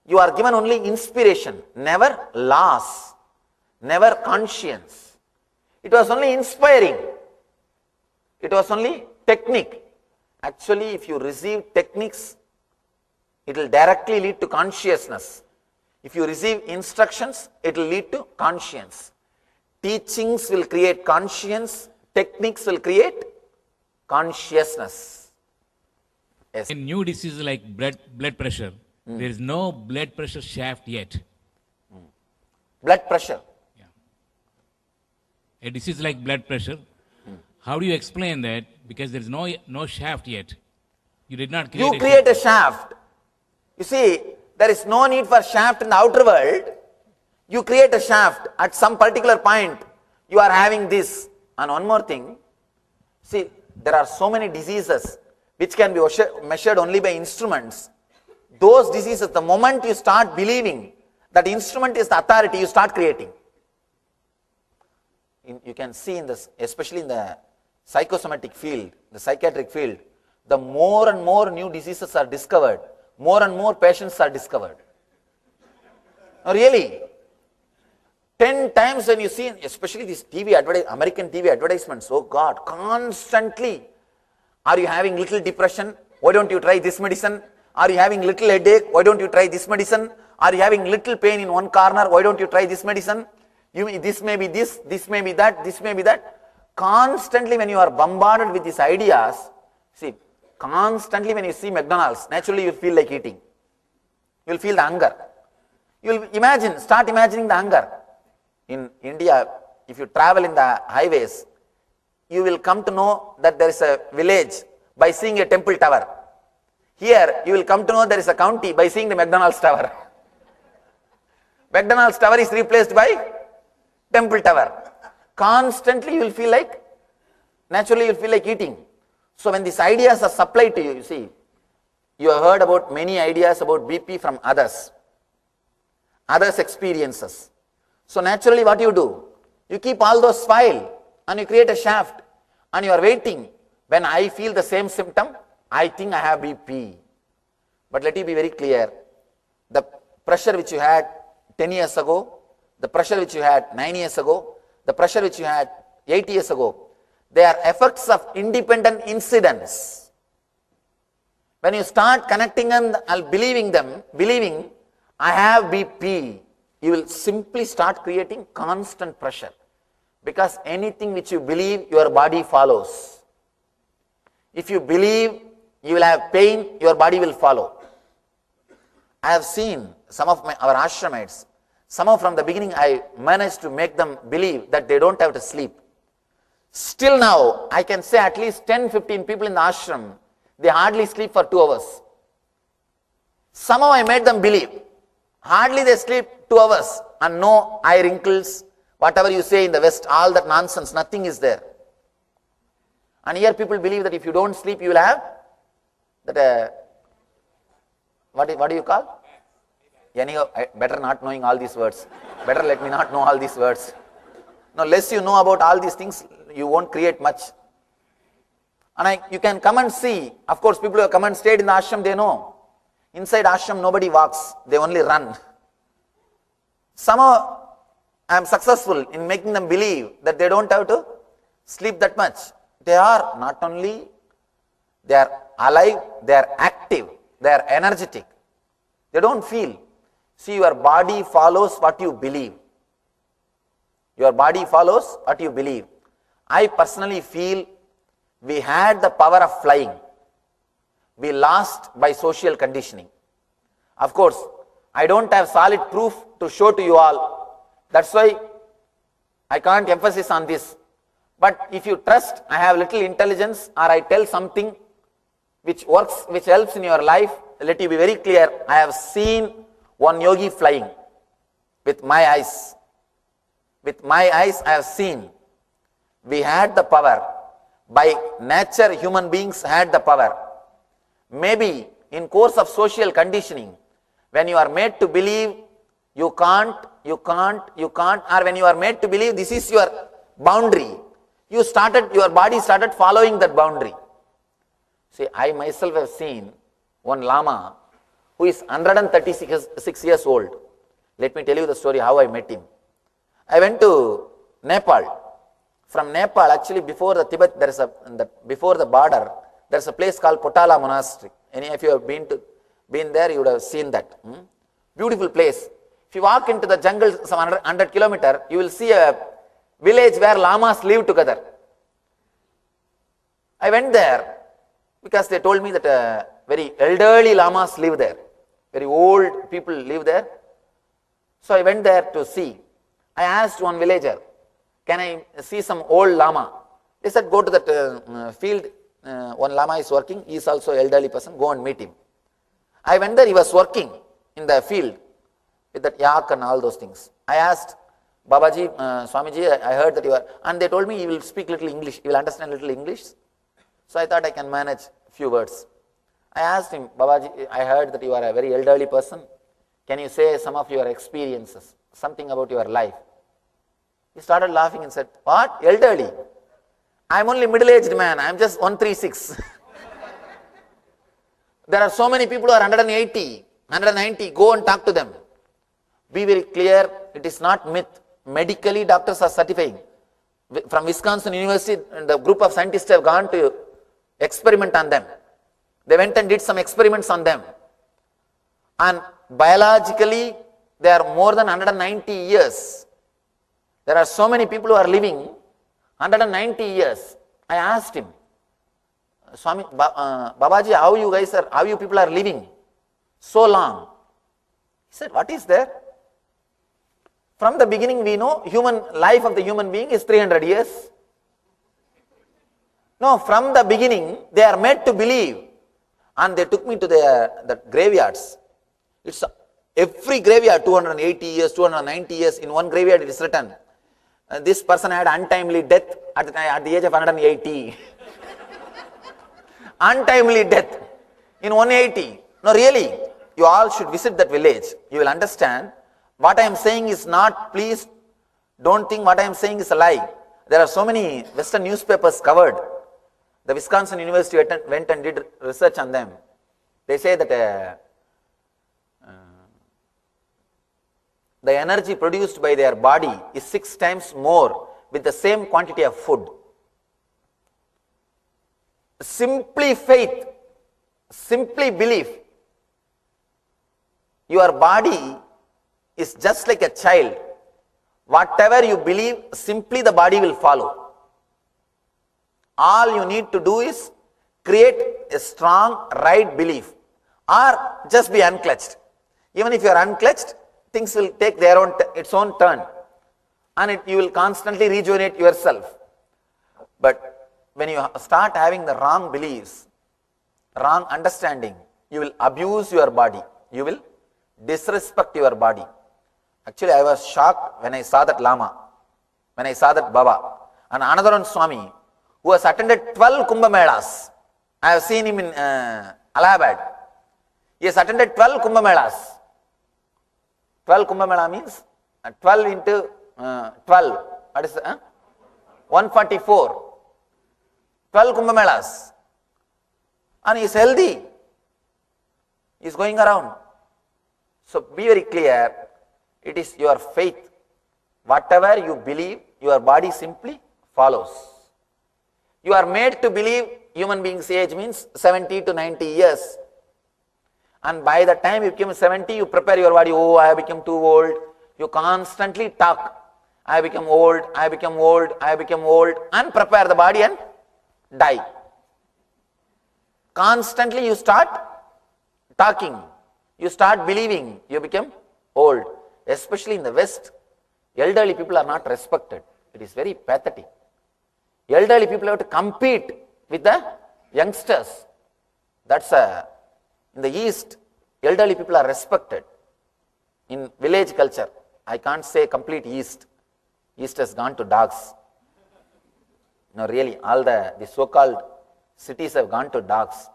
You are given only inspiration, never laws, never conscience. It was only inspiring. It was only technique. Actually, if you receive techniques, it will directly lead to consciousness. If you receive instructions, it will lead to conscience. Teachings will create conscience, techniques will create consciousness. Yes. In new diseases like blood pressure, there is no blood pressure shaft yet. Blood pressure. A disease like blood pressure, how do you explain that? Because there is no shaft yet. You did not create You create a shaft. You see, there is no need for shaft in the outer world. You create a shaft at some particular point. You are having this. And one more thing, see, there are so many diseases which can be measured only by instruments. Those diseases, the moment you start believing that instrument is the authority, you start creating. You can see in this, especially in the psychosomatic field, the psychiatric field, the more and more new diseases are discovered, more and more patients are discovered. No, really. 10 times when you see, especially these American TV advertisements, oh God, constantly, are you having little depression? Why don't you try this medicine? Are you having little headache? Why don't you try this medicine? Are you having little pain in one corner? Why don't you try this medicine? This may be this may be that, this may be that. Constantly when you are bombarded with these ideas, see, constantly when you see McDonald's, naturally you feel like eating. You will feel the hunger. You will start imagining the hunger. In India, if you travel in the highways, you will come to know that there is a village by seeing a temple tower. Here, you will come to know there is a county by seeing the McDonald's tower. McDonald's tower is replaced by temple tower. Constantly you will feel like, naturally you will feel like eating. So when these ideas are supplied to you, you see, you have heard about many ideas about BP from others experiences. So naturally what you do? You keep all those files and you create a shaft and you are waiting. When I feel the same symptom, I think I have BP. But let me be very clear. The pressure which you had 10 years ago, the pressure which you had 9 years ago, the pressure which you had 8 years ago, they are effects of independent incidents. When you start connecting them and believing I have BP, you will simply start creating constant pressure. Because anything which you believe, your body follows. If you believe you will have pain, your body will follow. I have seen some of our ashramites, somehow from the beginning I managed to make them believe that they don't have to sleep. Still now, I can say at least 10-15 people in the ashram, they hardly sleep for 2 hours. Somehow I made them believe. Hardly they sleep 2 hours and no eye wrinkles, whatever you say in the West, all that nonsense, nothing is there. And here people believe that if you don't sleep, you will have that, what do you call? Anyhow, better not knowing all these words. Better let me not know all these words. No, less you know about all these things, you won't create much. And you can come and see. Of course, people who have come and stayed in the ashram, they know. Inside ashram, nobody walks. They only run. Somehow, I am successful in making them believe that they don't have to sleep that much. They are not only, they are alive, they are active, they are energetic. They don't feel. See, your body follows what you believe. Your body follows what you believe. I personally feel we had the power of flying. We lost by social conditioning. Of course, I don't have solid proof to show to you all. That's why I can't emphasize on this. But if you trust, I have little intelligence, or I tell something which works, which helps in your life, let you be very clear. I have seen one yogi flying with my eyes. With my eyes, I have seen. We had the power. By nature, human beings had the power. Maybe in course of social conditioning, when you are made to believe you can't, or when you are made to believe this is your boundary. Your body started following that boundary. See, I myself have seen one Lama who is 136 years old. Let me tell you the story how I met him. I went to Nepal. From Nepal, actually before the Tibet, before the border, there's a place called Potala Monastery. Any of you have been there, you would have seen that. Beautiful place. If you walk into the jungle some 100 kilometers, you will see a village where lamas live together. I went there because they told me that very elderly lamas live there. Very old people live there. So I went there to see. I asked one villager, can I see some old lama? They said, go to that field. One lama is working. He is also an elderly person. Go and meet him. I went there. He was working in the field with that yak and all those things. I asked, Babaji, Swamiji, I heard that you are, and they told me you will speak little English. You will understand little English. So I thought I can manage a few words. I asked him, Babaji, I heard that you are a very elderly person. Can you say some of your experiences, something about your life? He started laughing and said, what? Elderly? I am only middle-aged man. I am just 136. There are so many people who are 180, 190. Go and talk to them. Be very clear. It is not myth. Medically, doctors are certifying. From Wisconsin University, the group of scientists have gone to experiment on them. They went and did some experiments on them. And biologically, they are more than 190 years. There are so many people who are living 190 years. I asked him, Swami, Babaji, how you people are living so long? He said, what is there? From the beginning we know human life of the human being is 300 years. No, from the beginning they are made to believe. And they took me to the graveyards. It's every graveyard 280 years, 290 years. In one graveyard it is written, this person had untimely death at the age of 180. Untimely death in 180. No, really, you all should visit that village. You will understand. What I am saying is not, please don't think what I am saying is a lie. There are so many Western newspapers covered. The Wisconsin University went and did research on them. They say that the energy produced by their body is 6 times more with the same quantity of food. Simply faith, simply belief. Your body is just like a child. Whatever you believe, simply the body will follow. All you need to do is create a strong right belief, or just be unclutched. Even if you are unclutched, things will take its own turn, and you will constantly rejuvenate yourself. But when you start having the wrong beliefs, wrong understanding, you will abuse your body. You will disrespect your body. Actually, I was shocked when I saw that Lama, when I saw that Baba, and another one Swami, who has attended 12 Kumbamelas. I have seen him in Allahabad. He has attended 12 Kumbamelas. 12 Kumbamela means 12 into 12. What is that? 144. 12 Kumbamelas. And he is healthy. He is going around. So be very clear. It is your faith. Whatever you believe, your body simply follows. You are made to believe human being's age means 70 to 90 years. And by the time you become 70, you prepare your body. Oh, I have become too old. You constantly talk. I become old, I become old, I become old. And prepare the body and die. Constantly you start talking. You start believing. You become old. Especially in the West, elderly people are not respected. It is very pathetic. Elderly people have to compete with the youngsters. That's in the East, elderly people are respected. In village culture, I can't say complete East. East has gone to dogs. No, really, all the so-called cities have gone to dogs.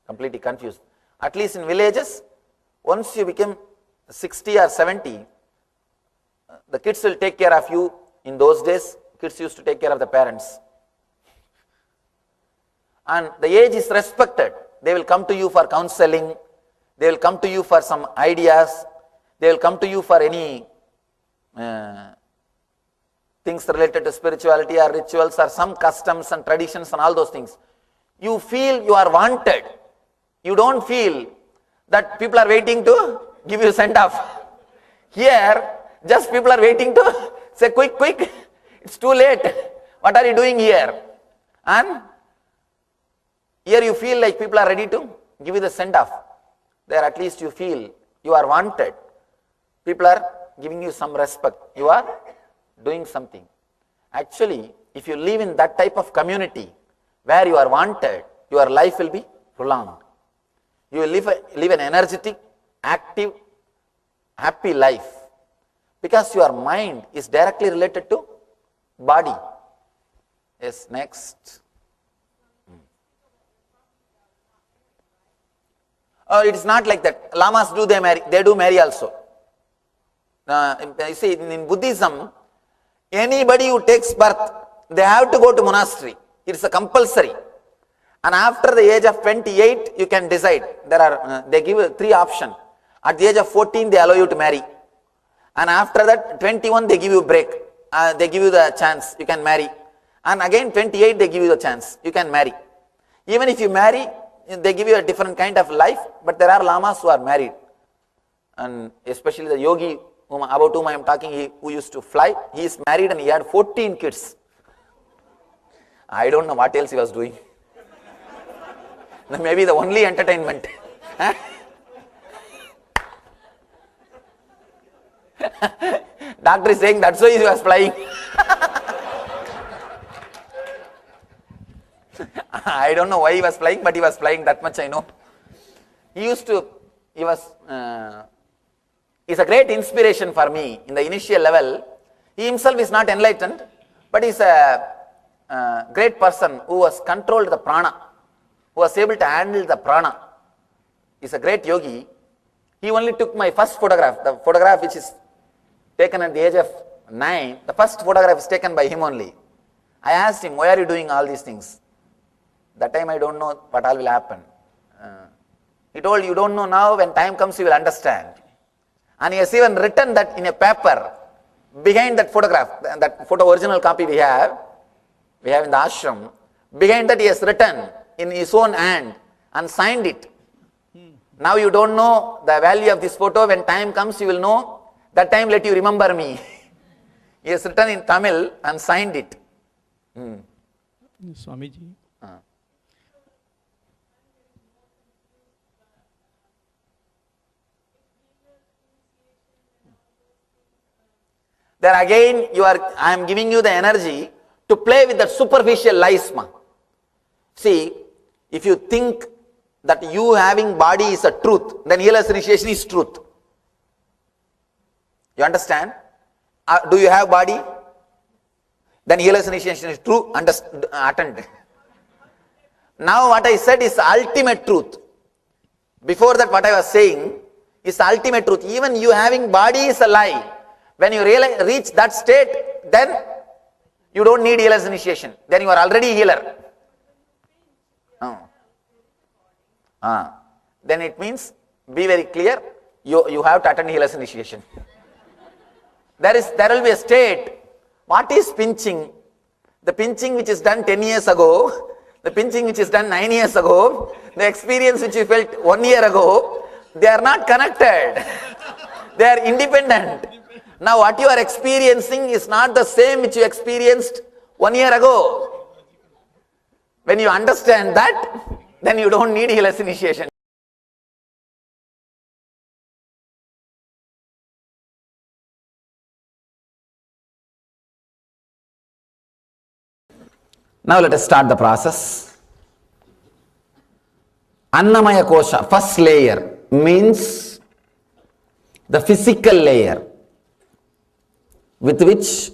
Completely confused. At least in villages, once you become 60 or 70, the kids will take care of you. In those days, kids used to take care of the parents. And the age is respected. They will come to you for counseling. They will come to you for some ideas. They will come to you for any things related to spirituality or rituals or some customs and traditions and all those things. You feel you are wanted. You don't feel that people are waiting to give you send off. Here, just people are waiting to say, quick, quick, it's too late. What are you doing here? And here you feel like people are ready to give you the send off. There at least you feel you are wanted. People are giving you some respect. You are doing something. Actually, if you live in that type of community where you are wanted, your life will be prolonged. You will live an energetic, active, happy life because your mind is directly related to body. Yes, next. Oh, it is not like that. Lamas they do marry also. You see, in Buddhism, anybody who takes birth, they have to go to monastery. It's a compulsory. And after the age of 28, you can decide. They give 3 options. At the age of 14, they allow you to marry. And after that, 21, they give you a break. They give you the chance, you can marry. And again, 28, they give you the chance, you can marry. Even if you marry, they give you a different kind of life, but there are lamas who are married. And especially the yogi about whom I am talking, who used to fly, he is married and he had 14 kids. I don't know what else he was doing. Maybe the only entertainment. Doctor is saying that's why he was flying. I don't know why he was flying, but he was flying, that much I know. He's a great inspiration for me in the initial level. He himself is not enlightened, but he's a great person who has controlled the prana, who was able to handle the prana. He's a great yogi. He only took my first photograph, the photograph which is taken at the age of 9. The first photograph is taken by him only. I asked him, why are you doing all these things? That time I don't know what all will happen. He told, you don't know now, when time comes you will understand. And he has even written that in a paper behind that photograph, that photo original copy we have in the ashram. Behind that he has written in his own hand and signed it. Now you don't know the value of this photo, when time comes you will know, that time let you remember me. He has written in Tamil and signed it. Swamiji. There again, I am giving you the energy to play with that superficial lies. See, if you think that you having body is a truth, then healer's initiation is truth. You understand? Do you have body? Then healer's initiation is true. Attend. Now what I said is ultimate truth. Before that, what I was saying is ultimate truth. Even you having body is a lie. When you reach that state, then you don't need healer's initiation. Then you are already healer. Then it means, be very clear, you have to attend healer's initiation. There will be a state. What is pinching? The pinching which is done 10 years ago, the pinching which is done 9 years ago, the experience which you felt 1 year ago, they are not connected. They are independent. Now what you are experiencing is not the same which you experienced 1 year ago. When you understand that, then you don't need healer's initiation. Now let us start the process. Annamaya kosha, first layer, means the physical layer with which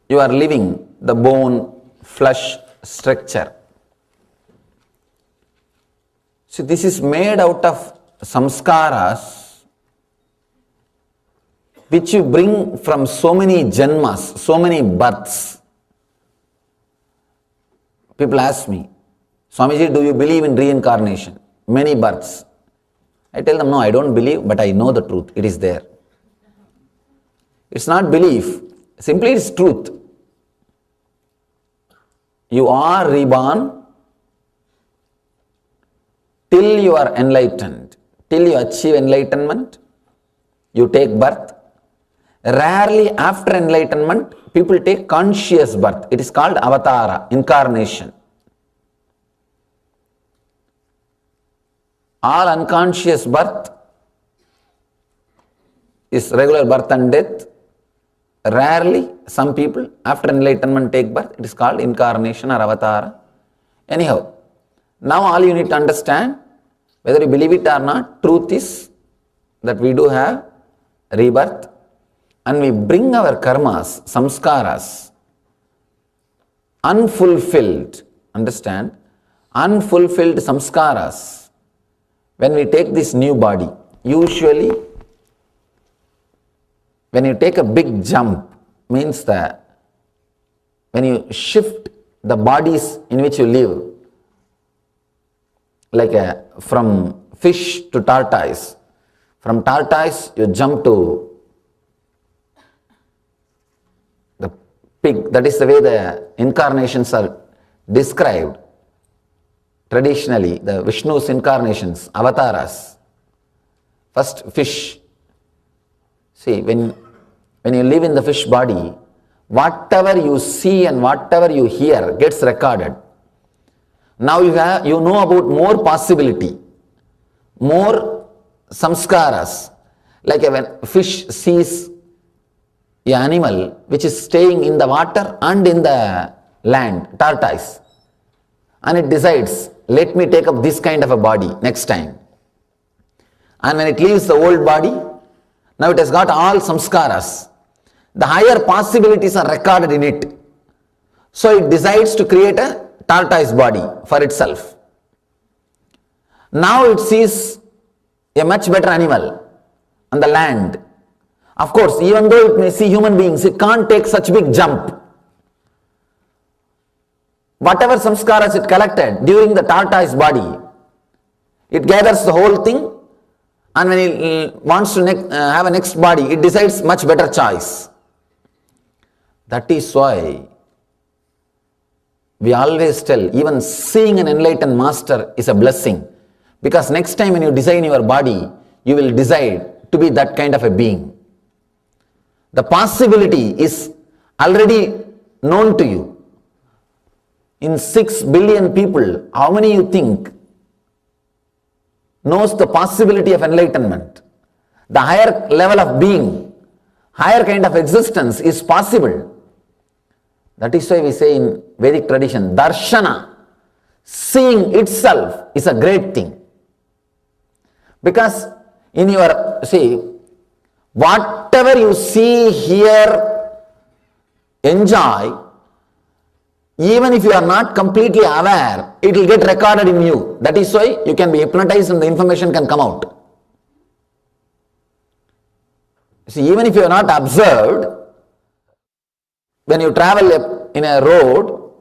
you are living, the bone, flesh structure. So this is made out of samskaras which you bring from so many janmas, so many births. People ask me, Swamiji, do you believe in reincarnation? Many births. I tell them, no, I don't believe, but I know the truth. It is there. It's not belief. Simply it's truth. You are reborn till you are enlightened. Till you achieve enlightenment, you take birth. Rarely after enlightenment, people take conscious birth. It is called avatara, incarnation. All unconscious birth is regular birth and death. Rarely, some people after enlightenment take birth. It is called incarnation or avatara. Anyhow, now all you need to understand, whether you believe it or not, truth is that we do have rebirth and we bring our karmas, samskaras, unfulfilled, understand, unfulfilled samskaras. When we take this new body, usually when you take a big jump, means that when you shift the bodies in which you live, like from fish to tortoise, from tortoise you jump to the pig. That is the way the incarnations are described. Traditionally, the Vishnu's incarnations, avataras. First fish. See, when you live in the fish body, whatever you see and whatever you hear gets recorded. Now you know about more possibility, more samskaras. Like when fish sees an animal which is staying in the water and in the land, tortoise, and it decides, let me take up this kind of a body next time. And when it leaves the old body, now it has got all samskaras. The higher possibilities are recorded in it. So it decides to create a tortoise body for itself. Now it sees a much better animal on the land. Of course, even though it may see human beings, it can't take such big jump. Whatever samskaras it collected during the tortoise body, it gathers the whole thing, and when it wants to have a next body, it decides much better choice. That is why we always tell, even seeing an enlightened master is a blessing. Because next time when you design your body, you will decide to be that kind of a being. The possibility is already known to you. In 6 billion people, how many you think knows the possibility of enlightenment? The higher level of being, higher kind of existence is possible. That is why we say in Vedic tradition, darshana, seeing itself is a great thing. Because in your, see, whatever you see, hear, enjoy, even if you are not completely aware, it will get recorded in you. That is why you can be hypnotized and the information can come out. See, even if you are not observed, when you travel in a road,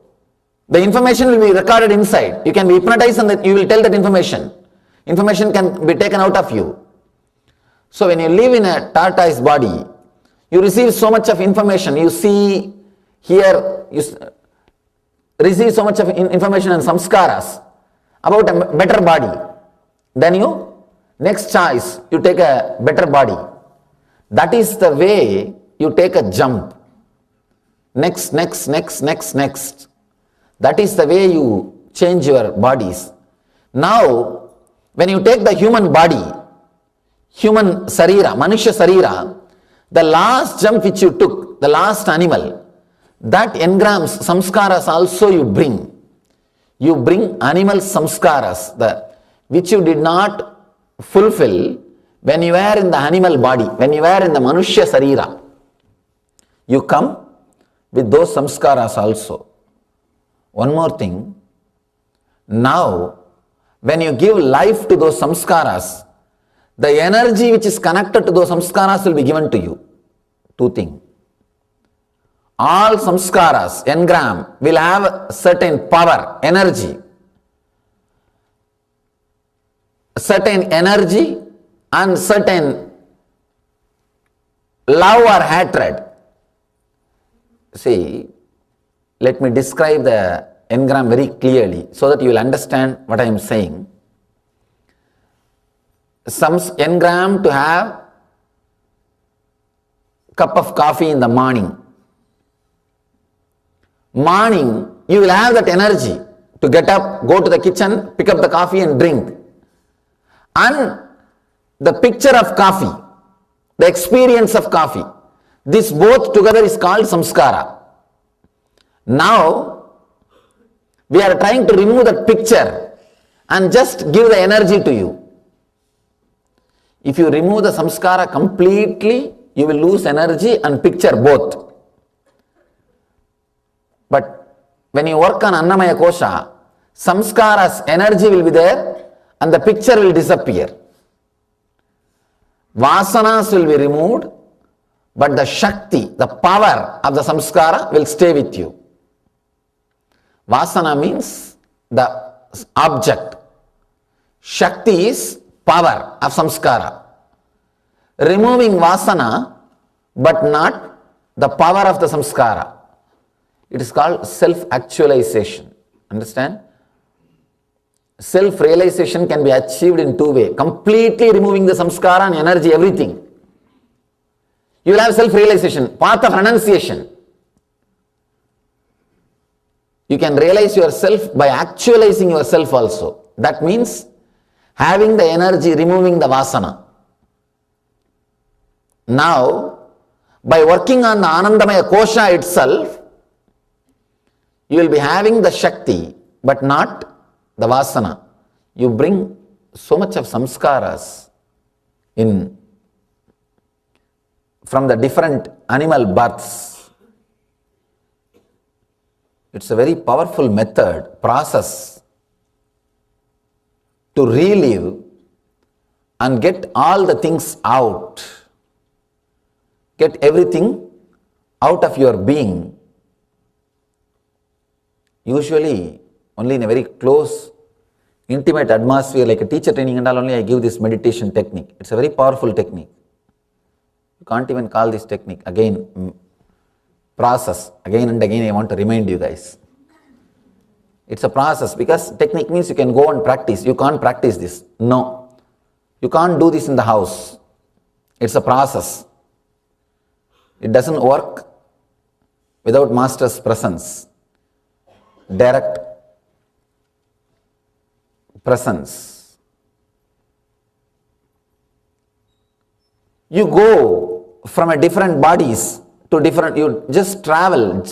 the information will be recorded inside. You can be hypnotized and you will tell that information. Information can be taken out of you. So when you live in a tortoise body, you receive so much of information. You see, hear, you receive so much of information and samskaras about a better body. Then you, next choice, you take a better body. That is the way you take a jump. Next. That is the way you change your bodies. Now, when you take the human body, human sarira, manusha sarira, the last jump which you took, the last animal, that engrams samskaras also you bring. You bring animal samskaras, which you did not fulfill when you were in the animal body, when you were in the manusha sarira. You come with those samskaras also. One more thing, now when you give life to those samskaras, the energy which is connected to those samskaras will be given to you. two things. All samskaras, engram, will have certain power, energy. Certain energy and certain love or hatred. See, let me describe the engram very clearly so that you will understand what I am saying. Some engram to have cup of coffee in the morning. Morning, you will have that energy to get up, go to the kitchen, pick up the coffee and drink. And the picture of coffee, the experience of coffee, this both together is called samskara. Now, we are trying to remove that picture and just give the energy to you. If you remove the samskara completely, you will lose energy and picture both. But when you work on Annamaya Kosha, samskara's energy will be there and the picture will disappear. Vasanas will be removed, but the Shakti, the power of the samskara will stay with you. Vasana means the object. Shakti is power of samskara. Removing vasana, but not the power of the samskara. It is called self-actualization. Understand? Self-realization can be achieved in two ways. Completely removing the samskara and energy, everything. You will have self-realization, path of renunciation. You can realize yourself by actualizing yourself also. That means having the energy, removing the vasana. Now, by working on the Anandamaya Kosha itself, you will be having the Shakti, but not the Vasana. You bring so much of samskaras in from the different animal births. It's a very powerful method, process to relive and get all the things out. Get everything out of your being. Usually, only in a very close, intimate atmosphere, like a teacher training and all, only I give this meditation technique. It's a very powerful technique. You can't even call this technique. Again, process. Again and again, I want to remind you guys. It's a process because technique means you can go and practice. You can't practice this. No. You can't do this in the house. It's a process. It doesn't work without master's presence. Direct presence. You go from a different bodies to different, you just travel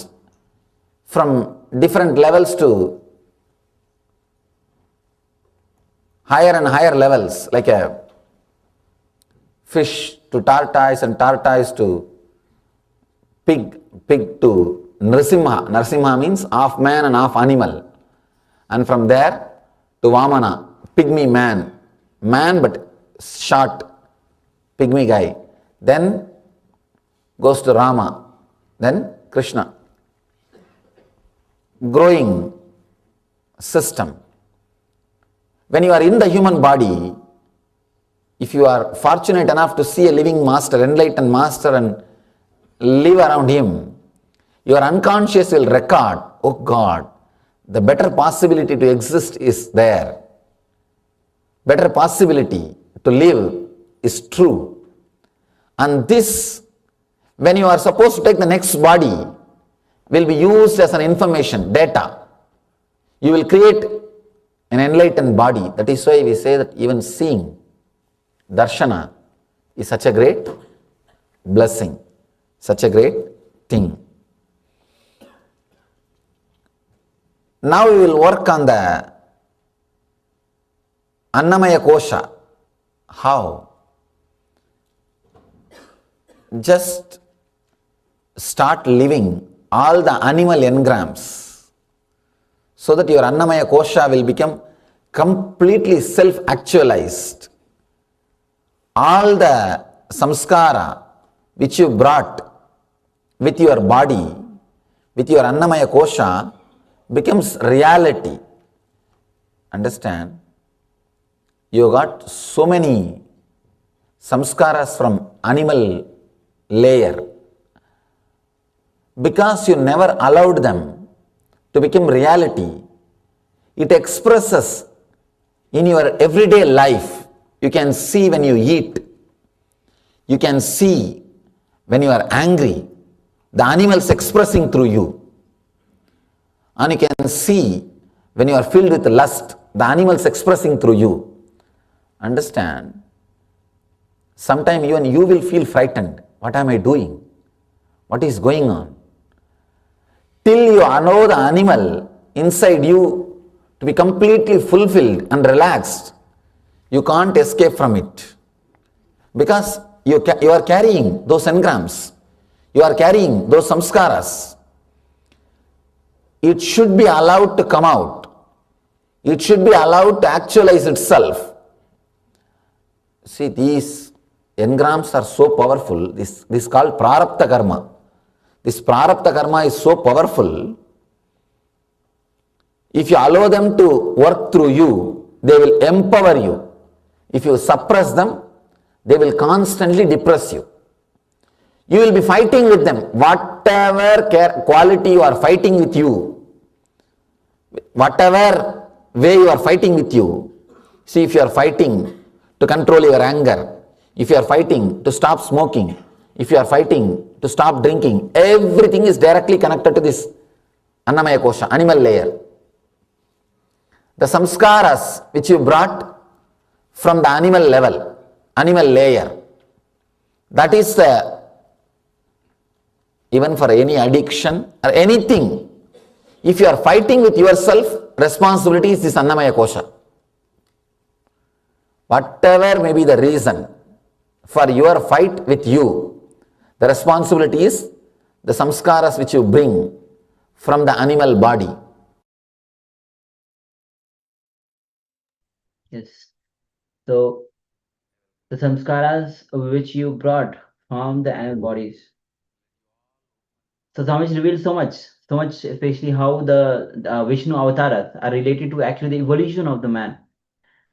from different levels to higher and higher levels, like a fish to tortoise and tortoise to pig, pig to Nrsimha. Nrsimha means half man and half animal. And from there to Vamana, pygmy man. Man but short, pygmy guy. Then goes to Rama. Then Krishna. Growing system. When you are in the human body, if you are fortunate enough to see a living master, enlightened master and live around him, your unconscious will record, oh God, the better possibility to exist is there. Better possibility to live is true. And this, when you are supposed to take the next body, will be used as an information, data. You will create an enlightened body. That is why we say that even seeing, darshana, is such a great blessing, such a great thing. Now we will work on the Annamaya Kosha. How? Just start living all the animal engrams so that your Annamaya Kosha will become completely self-actualized. All the samskara which you brought with your body, with your Annamaya Kosha, becomes reality. Understand? You got so many samskaras from animal layer because you never allowed them to become reality. It expresses in your everyday life. You can see when you eat. You can see when you are angry, the animals expressing through you. And you can see when you are filled with lust, the animals expressing through you. Understand? Sometimes even you will feel frightened. What am I doing? What is going on? Till you allow the animal inside you to be completely fulfilled and relaxed, you can't escape from it. Because you are carrying those engrams. You are carrying those samskaras. It should be allowed to come out. It should be allowed to actualize itself. See, these engrams are so powerful. This is called prarabdha karma. This prarabdha karma is so powerful. If you allow them to work through you, they will empower you. If you suppress them, they will constantly depress you. You will be fighting with them. Whatever quality you are fighting with you, whatever way you are fighting with you, see, if you are fighting to control your anger, if you are fighting to stop smoking, if you are fighting to stop drinking, everything is directly connected to this Annamaya Kosha, animal layer. The samskaras which you brought from the animal level, animal layer, that is the, even for any addiction or anything, if you are fighting with yourself, responsibility is this Annamaya Kosha. Whatever may be the reason for your fight with you, the responsibility is the samskaras which you bring from the animal body. Yes. So the samskaras which you brought from the animal bodies. So Swami revealed so much, especially how the Vishnu avatars are related to actually the evolution of the man.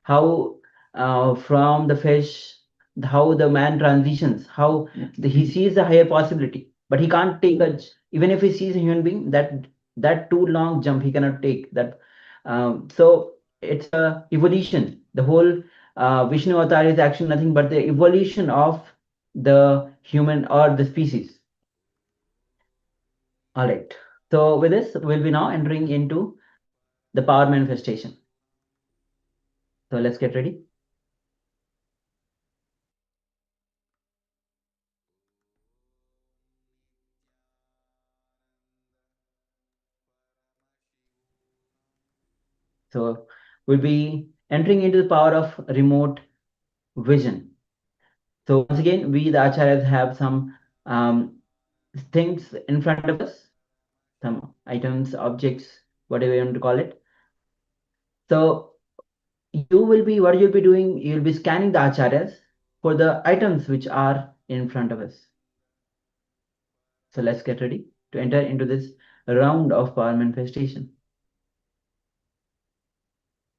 How from the fish, how the man transitions, how he sees a higher possibility, but he can't take even if he sees a human being, that too long jump he cannot take that. So it's a evolution. The whole Vishnu avatar is actually nothing but the evolution of the human or the species. All right. So with this, we'll be now entering into the power manifestation. So let's get ready. So we'll be entering into the power of remote vision. So once again, we the acharyas have some things in front of us, some items, objects, whatever you want to call it. So what you'll be doing, you'll be scanning the acharyas for the items which are in front of us. So let's get ready to enter into this round of power manifestation.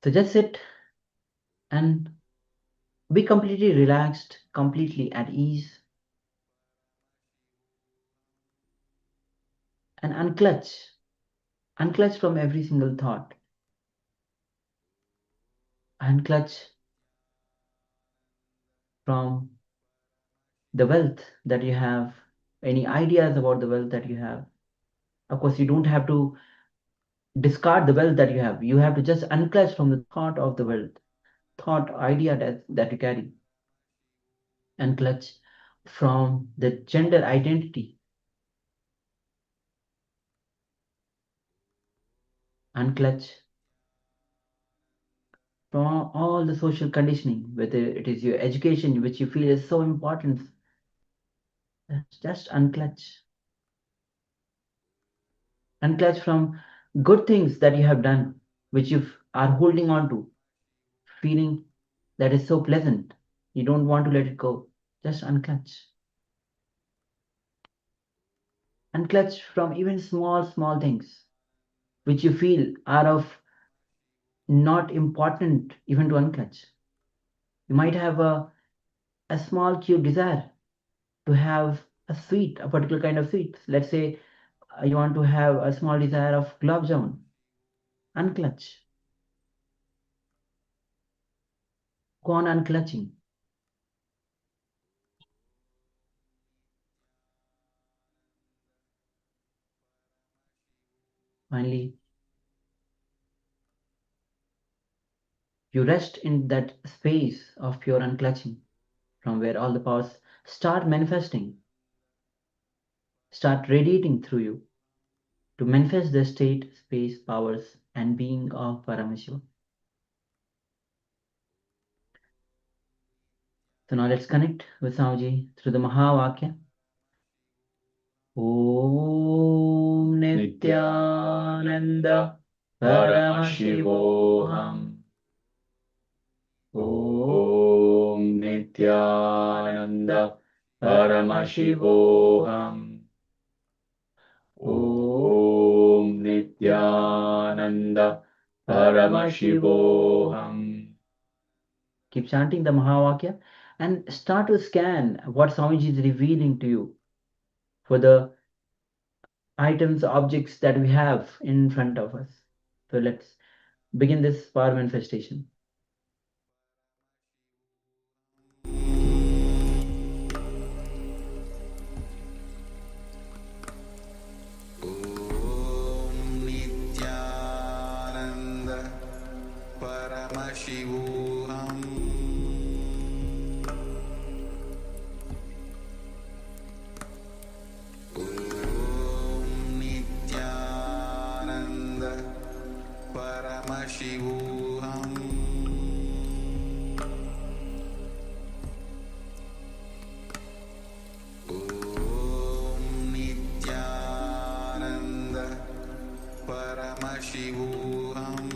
So just sit and be completely relaxed, completely at ease, and unclutch from every single thought. Unclutch from the wealth that you have, any ideas about the wealth that you have. Of course, you don't have to discard the wealth that you have. You have to just unclutch from the thought of the wealth, thought, idea that you carry. Unclutch from the gender identity. Unclutch from all the social conditioning, whether it is your education, which you feel is so important. Just unclutch. Unclutch from good things that you have done, which you are holding on to, feeling that is so pleasant. You don't want to let it go. Just unclutch. Unclutch from even small things which you feel are of not important even to unclutch. You might have a small cute desire to have a sweet, a particular kind of sweet. Let's say you want to have a small desire of gulab jamun. Unclutch. Go on unclutching. Finally, you rest in that space of pure unclutching, from where all the powers start manifesting, start radiating through you to manifest the state, space, powers, and being of Paramashiva. So now let's connect with Swamiji through the Mahavakya. Om Nithyananda Paramashivoham. Om Nithyananda Paramashivoham. Om Nithyananda Paramashivoham. Keep chanting the Mahavakya and start to scan what Swamiji is revealing to you for the items, objects that we have in front of us. So let's begin this power manifestation. Nithyananda Paramashivoham. Nithyananda Paramashivoham. Nithyananda Paramashivoham. Nithyananda Paramashivoham.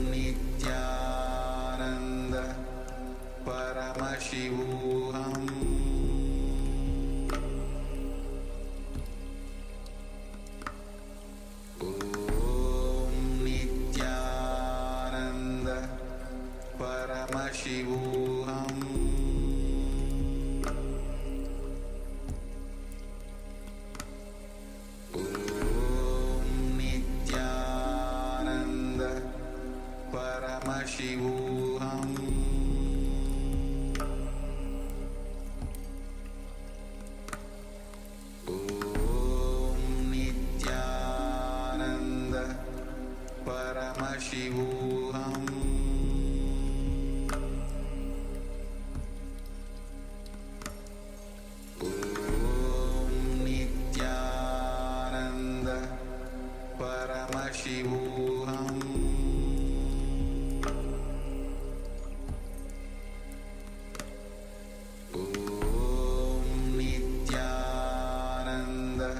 Nithyananda Paramashivoham. Nithyananda Paramashivoham. Nithyananda Paramashivoham. Nithyananda Paramashivoham. Nithyananda Paramashivoham. Nithyananda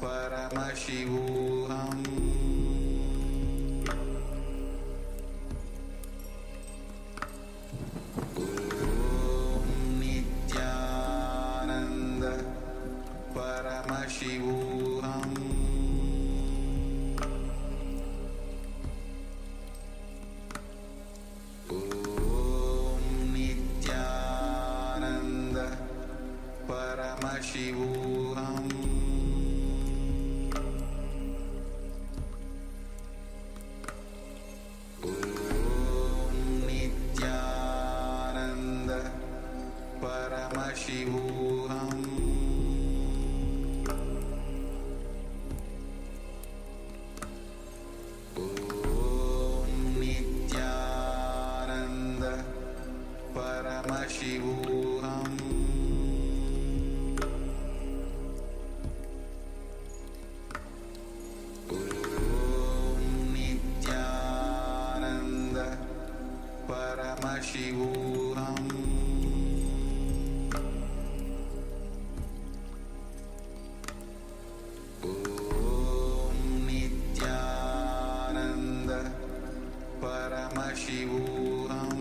Paramashivoham. Nithyananda Paramashivoham. Nithyananda Paramashivoham. Nithyananda Paramashivoham. Nithyananda Paramashivoham. Nithyananda Paramashivoham.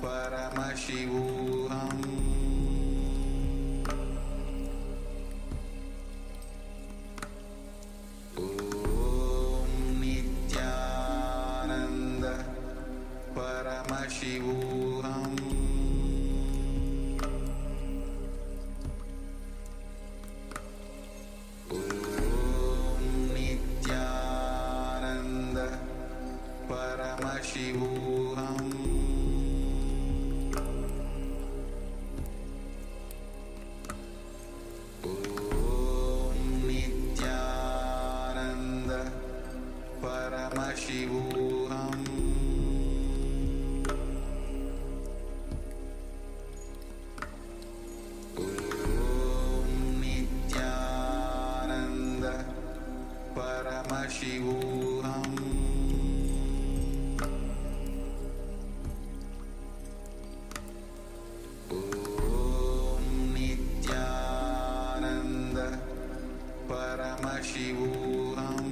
Paramashivoham Om Nithyananda Paramashivoham Om Nithyananda Paramashivoham Om Nithyananda Paramashivoham Om Nithyananda Paramashivoham Om Nithyananda Paramashivoham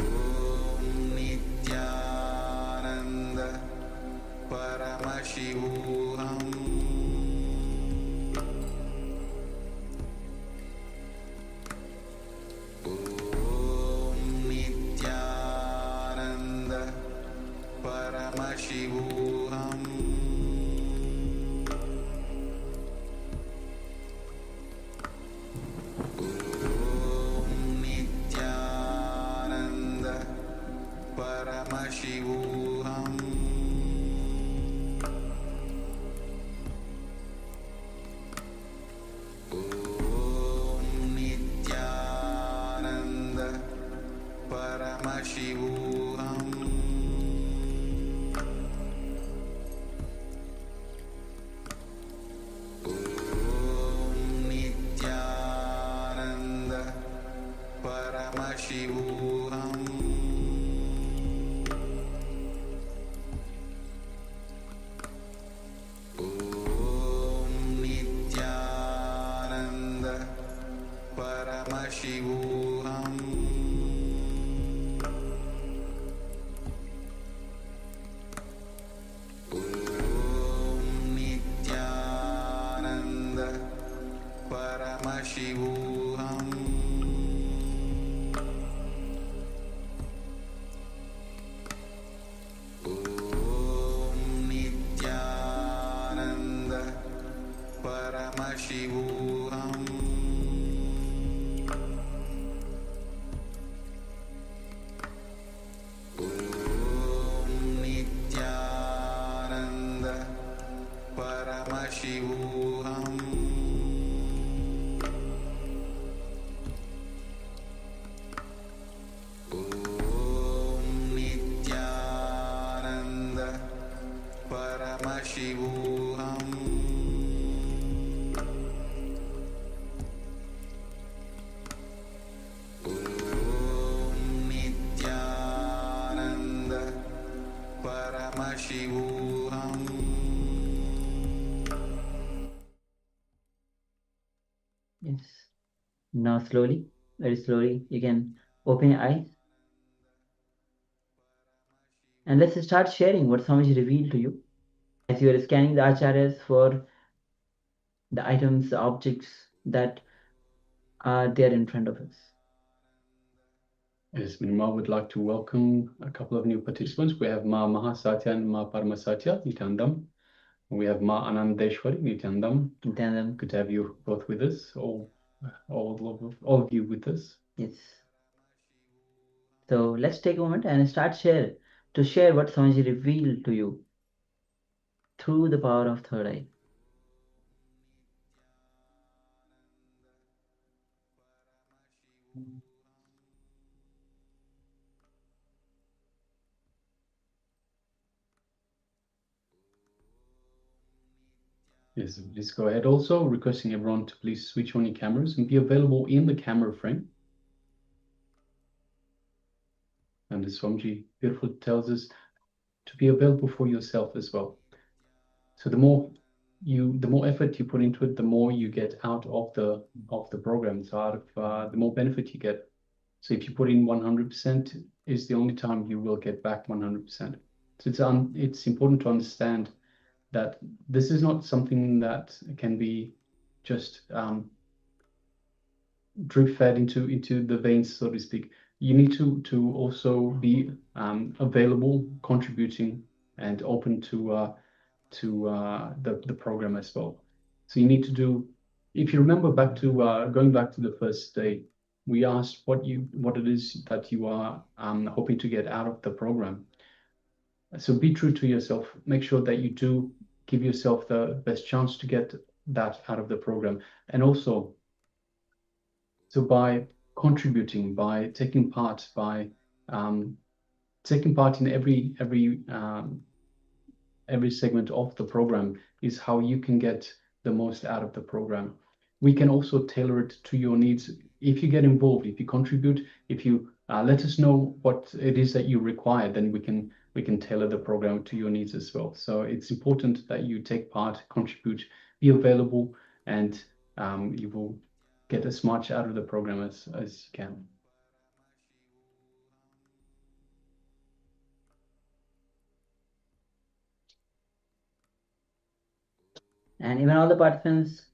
Om Nithyananda Paramashivoham Om Nithyananda Paramashivoham Om Nithyananda Paramashivoham Om Nithyananda Paramashivoham Om Nithyananda Paramashivoham Om Nithyananda Paramashivoham Om Nithyananda Paramashivoham Om Nithyananda Paramashivoham Om Nithyananda Paramashivoham Om Nithyananda Paramashivoham Om Nithyananda Paramashivoham Yes. Now slowly, very slowly, you can open your eyes. And let's start sharing what Swamiji revealed to you. As you are scanning the acharyas for the items, the objects that are there in front of us. Yes, Minima would like to welcome a couple of new participants. We have Ma Mahasatya and Ma Paramasatya, Nithyanandam. We have Ma Anandeshwari, Nithyanandam. Nithyanandam. Good to have you both with us, all of you with us. Yes. So let's take a moment and start share what Swamiji revealed to you through the power of third eye. Yes, please go ahead. Also, requesting everyone to please switch on your cameras and be available in the camera frame. And as Swamiji beautifully tells us, to be available for yourself as well. So the more effort you put into it, the more you get out of the program. So the more benefit you get. So if you put in 100%, is the only time you will get back 100%. So it's important to understand that this is not something that can be just drip fed into the veins, so to speak. You need to also be available, contributing, and open to the program as well. So you need to do. If you remember back to going back to the first day, we asked what it is that you are hoping to get out of the program. So be true to yourself. Make sure that you do give yourself the best chance to get that out of the program, and also. So by contributing, by taking part, taking part in every segment of the program is how you can get the most out of the program. We can also tailor it to your needs. If you get involved, if you contribute, if you let us know what it is that you require, then we can tailor the program to your needs as well. So it's important that you take part, contribute, be available, and you will get as much out of the program as you can. And even all the participants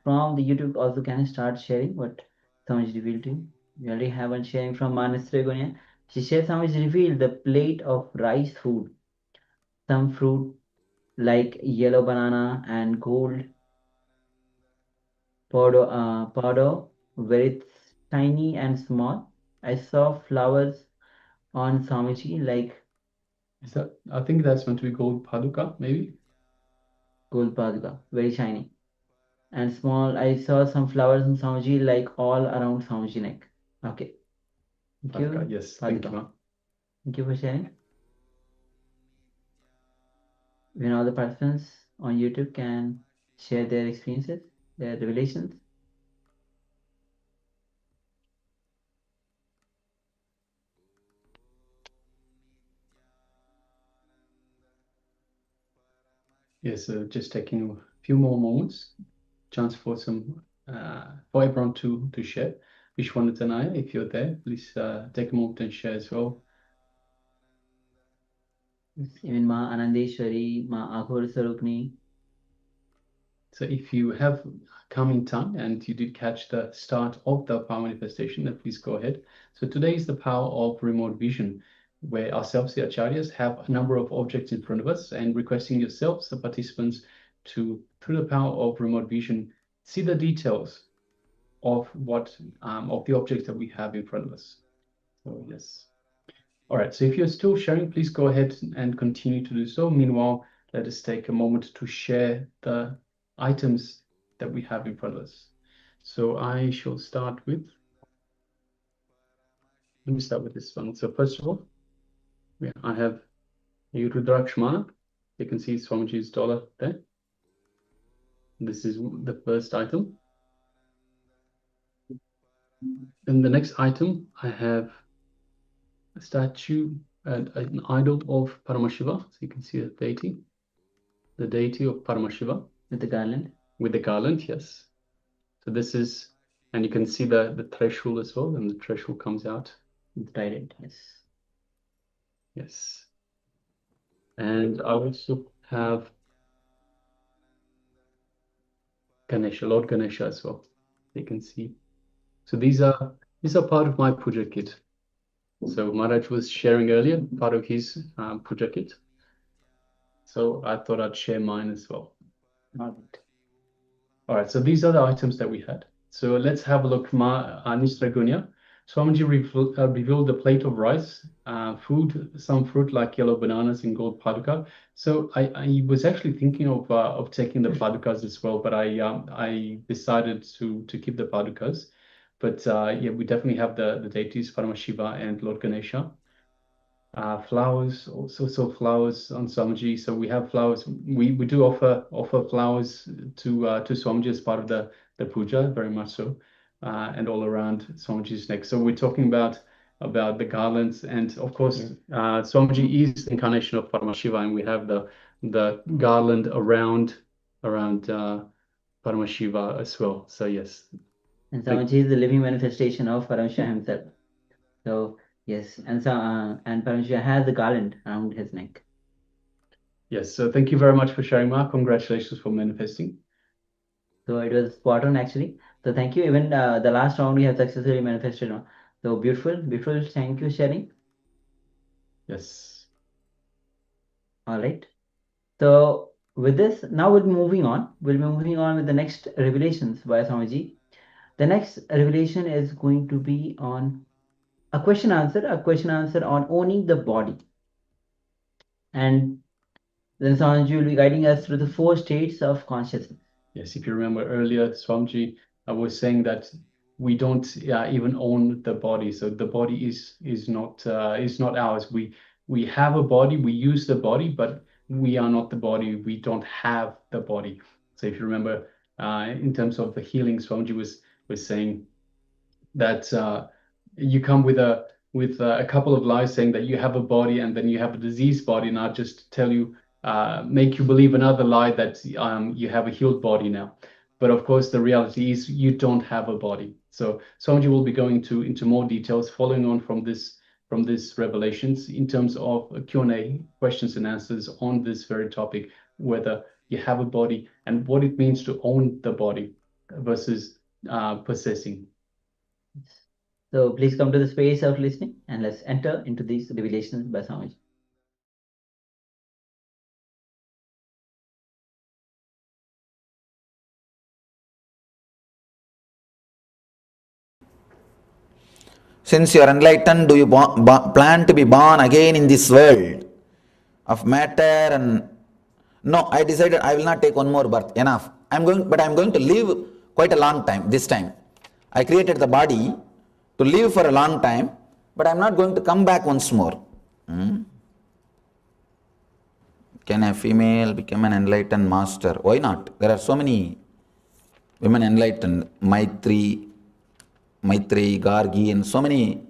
from the YouTube also can start sharing what Samaj revealed to you. We already have one sharing from Manas Tregonia. She shares Samaj revealed the plate of rice food, some fruit like yellow banana and gold powder, very tiny and small. I saw flowers on Swamiji like I think that's meant to be gold paduka, maybe? Gold paduka, very shiny. And small, I saw some flowers on Swamiji like all around Swamiji neck. Okay. Thank you. Paduka, yes, thank you, ma'am. Thank you for sharing. Even all the participants on YouTube can share their experiences, their revelations. Yes, so just taking a few more moments, chance for for everyone to share. Vishwanathanaya, if you're there, please take a moment and share as well. Even Ma Anandeshwari, Ma Aghor Sarupni. So if you have come in time and you did catch the start of the power manifestation, then please go ahead. So today is the power of remote vision, where ourselves, the acharyas, have a number of objects in front of us and requesting yourselves, the participants, to, through the power of remote vision, see the details of of the objects that we have in front of us. So yes. All right, so if you're still sharing, please go ahead and continue to do so. Meanwhile, let us take a moment to share the items that we have in front of us. So I shall start with, let me start with this one. So first of all, I have a Rudrakshmana. You can see Swamiji's dollar there. This is the first item. Then the next item, I have a statue and an idol of Paramashiva. So you can see the deity of Paramashiva. With the garland? With the garland, yes. So this is, and you can see the threshold as well, and the threshold comes out. The trident, yes. Yes. And I also have Ganesha, Lord Ganesha as well. You can see. So these are part of my puja kit. So Maharaj was sharing earlier, part of his puja kit. So I thought I'd share mine as well. All right, so these are the items that we had. So let's have a look. Nisragunya. Swamiji revealed the plate of rice, some fruit like yellow bananas and gold paduka. So I was actually thinking of taking the padukas as well, but I decided to keep the padukas. But yeah, we definitely have the deities Paramashiva and Lord Ganesha. Flowers, also flowers on Swamiji. So we have flowers. We do offer flowers to Swamiji as part of the puja, very much so, and all around Swamiji's neck. So we're talking about the garlands, and of course, Swamiji is the incarnation of Paramashiva, and we have the garland around Paramashiva as well. So yes. And Swamiji is the living manifestation of Paramashiva himself. So yes, and Paramashiva has the garland around his neck. Yes, so thank you very much for sharing, Mark. Congratulations for manifesting. So it was spot on actually. So thank you. Even the last round we have successfully manifested. So beautiful, beautiful. Thank you, sharing. Yes. All right. So with this, now we'll be moving on. We'll be moving on with the next revelations by Swamiji. The next revelation is going to be on a question answer on owning the body. And then Swamiji will be guiding us through the 4 states of consciousness. Yes, if you remember earlier, Swamiji, I was saying that we don't even own the body. So the body is not ours. We have a body, we use the body, but we are not the body. We don't have the body. So if you remember, in terms of the healing, Swamiji was saying that you come with a couple of lies saying that you have a body and then you have a diseased body, and I'll just tell you, make you believe another lie that you have a healed body now. But of course, the reality is you don't have a body. So Swamiji will be going into more details following on from this revelations in terms of Q&A, questions and answers on this very topic, whether you have a body and what it means to own the body versus possessing. So please come to the space of listening and let's enter into these revelations by Swamiji. Since you are enlightened, do you plan to be born again in this world of matter? And no, I decided I will not take one more birth. Enough. I'm going to live quite a long time this time. I created the body to live for a long time, but I'm not going to come back once more. Can a female become an enlightened master? Why not? There are so many women enlightened. Maitri, Gargi, and so many.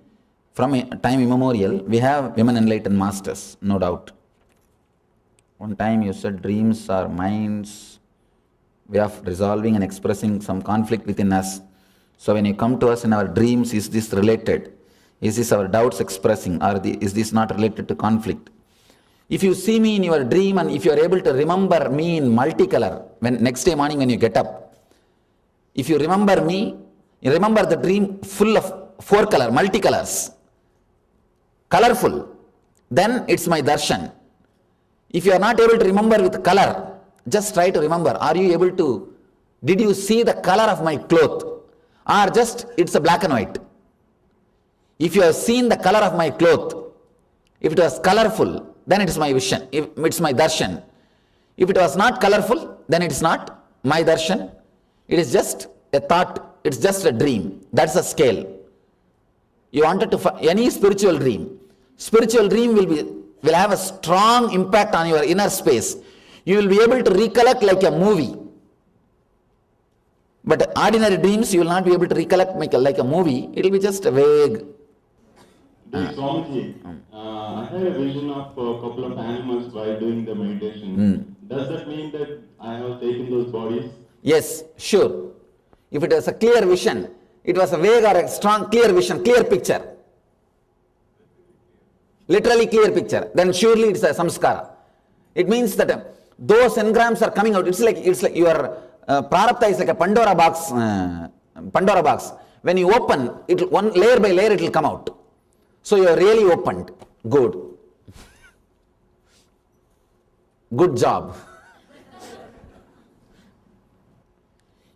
From time immemorial, we have women enlightened masters, no doubt. One time you said dreams are minds, way of resolving and expressing some conflict within us. So when you come to us in our dreams, is this related? Is this our doubts expressing, or is this not related to conflict? If you see me in your dream and if you are able to remember me in multicolor, when next day morning when you get up, if you remember me, you remember the dream full of 4 color, multicolors, colorful, then it's my darshan. If you are not able to remember with color, just try to remember. Are you able to, did you see the color of my cloth? Or just it's a black and white? If you have seen the color of my cloth, if it was colorful, then it is my vision, it's my darshan. If it was not colorful, then it is not my darshan. It is just a thought, it's just a dream. That's a scale. You wanted to any spiritual dream will have a strong impact on your inner space. You will be able to recollect like a movie. But ordinary dreams, you will not be able to recollect like a movie. It will be just vague. Swamiji, I had a vision of a couple of animals while doing the meditation. Does that mean that I have taken those bodies? Yes, sure. If it was a clear vision, it was a vague or a strong clear vision, clear picture. Literally clear picture. Then surely it's a samskara. It means that those engrams are coming out. It's like your prarabdha is like a Pandora box. When you open it, one layer by layer, it will come out. So you are really opened. Good. Good job.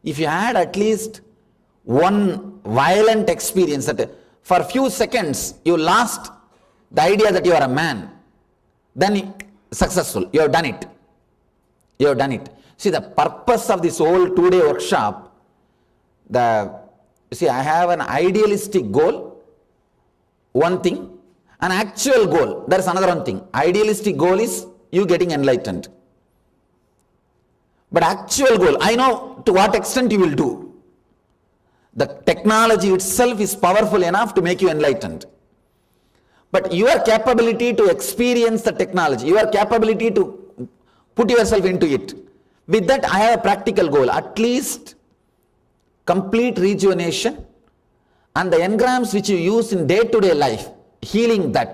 If you had at least one violent experience that for a few seconds you lost the idea that you are a man, then successful. You have done it. You have done it. See, the purpose of this whole 2-day workshop, I have an idealistic goal, one thing, an actual goal, there is another one thing. Idealistic goal is you getting enlightened. But actual goal, I know to what extent you will do. The technology itself is powerful enough to make you enlightened. But your capability to experience the technology, your capability to put yourself into it, with that I have a practical goal, at least complete rejuvenation And the engrams which you use in day-to-day life, healing that.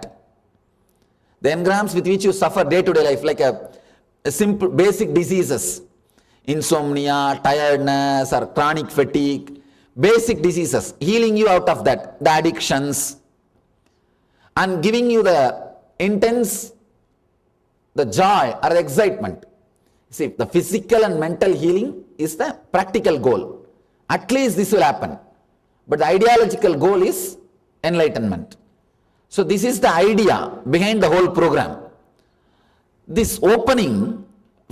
The engrams with which you suffer day-to-day life, like a simple basic diseases, insomnia, tiredness or chronic fatigue, basic diseases, healing you out of that, the addictions, and giving you the intense, the joy or the excitement. See, the physical and mental healing is the practical goal. At least this will happen. But the ideological goal is enlightenment. So this is the idea behind the whole program. This opening,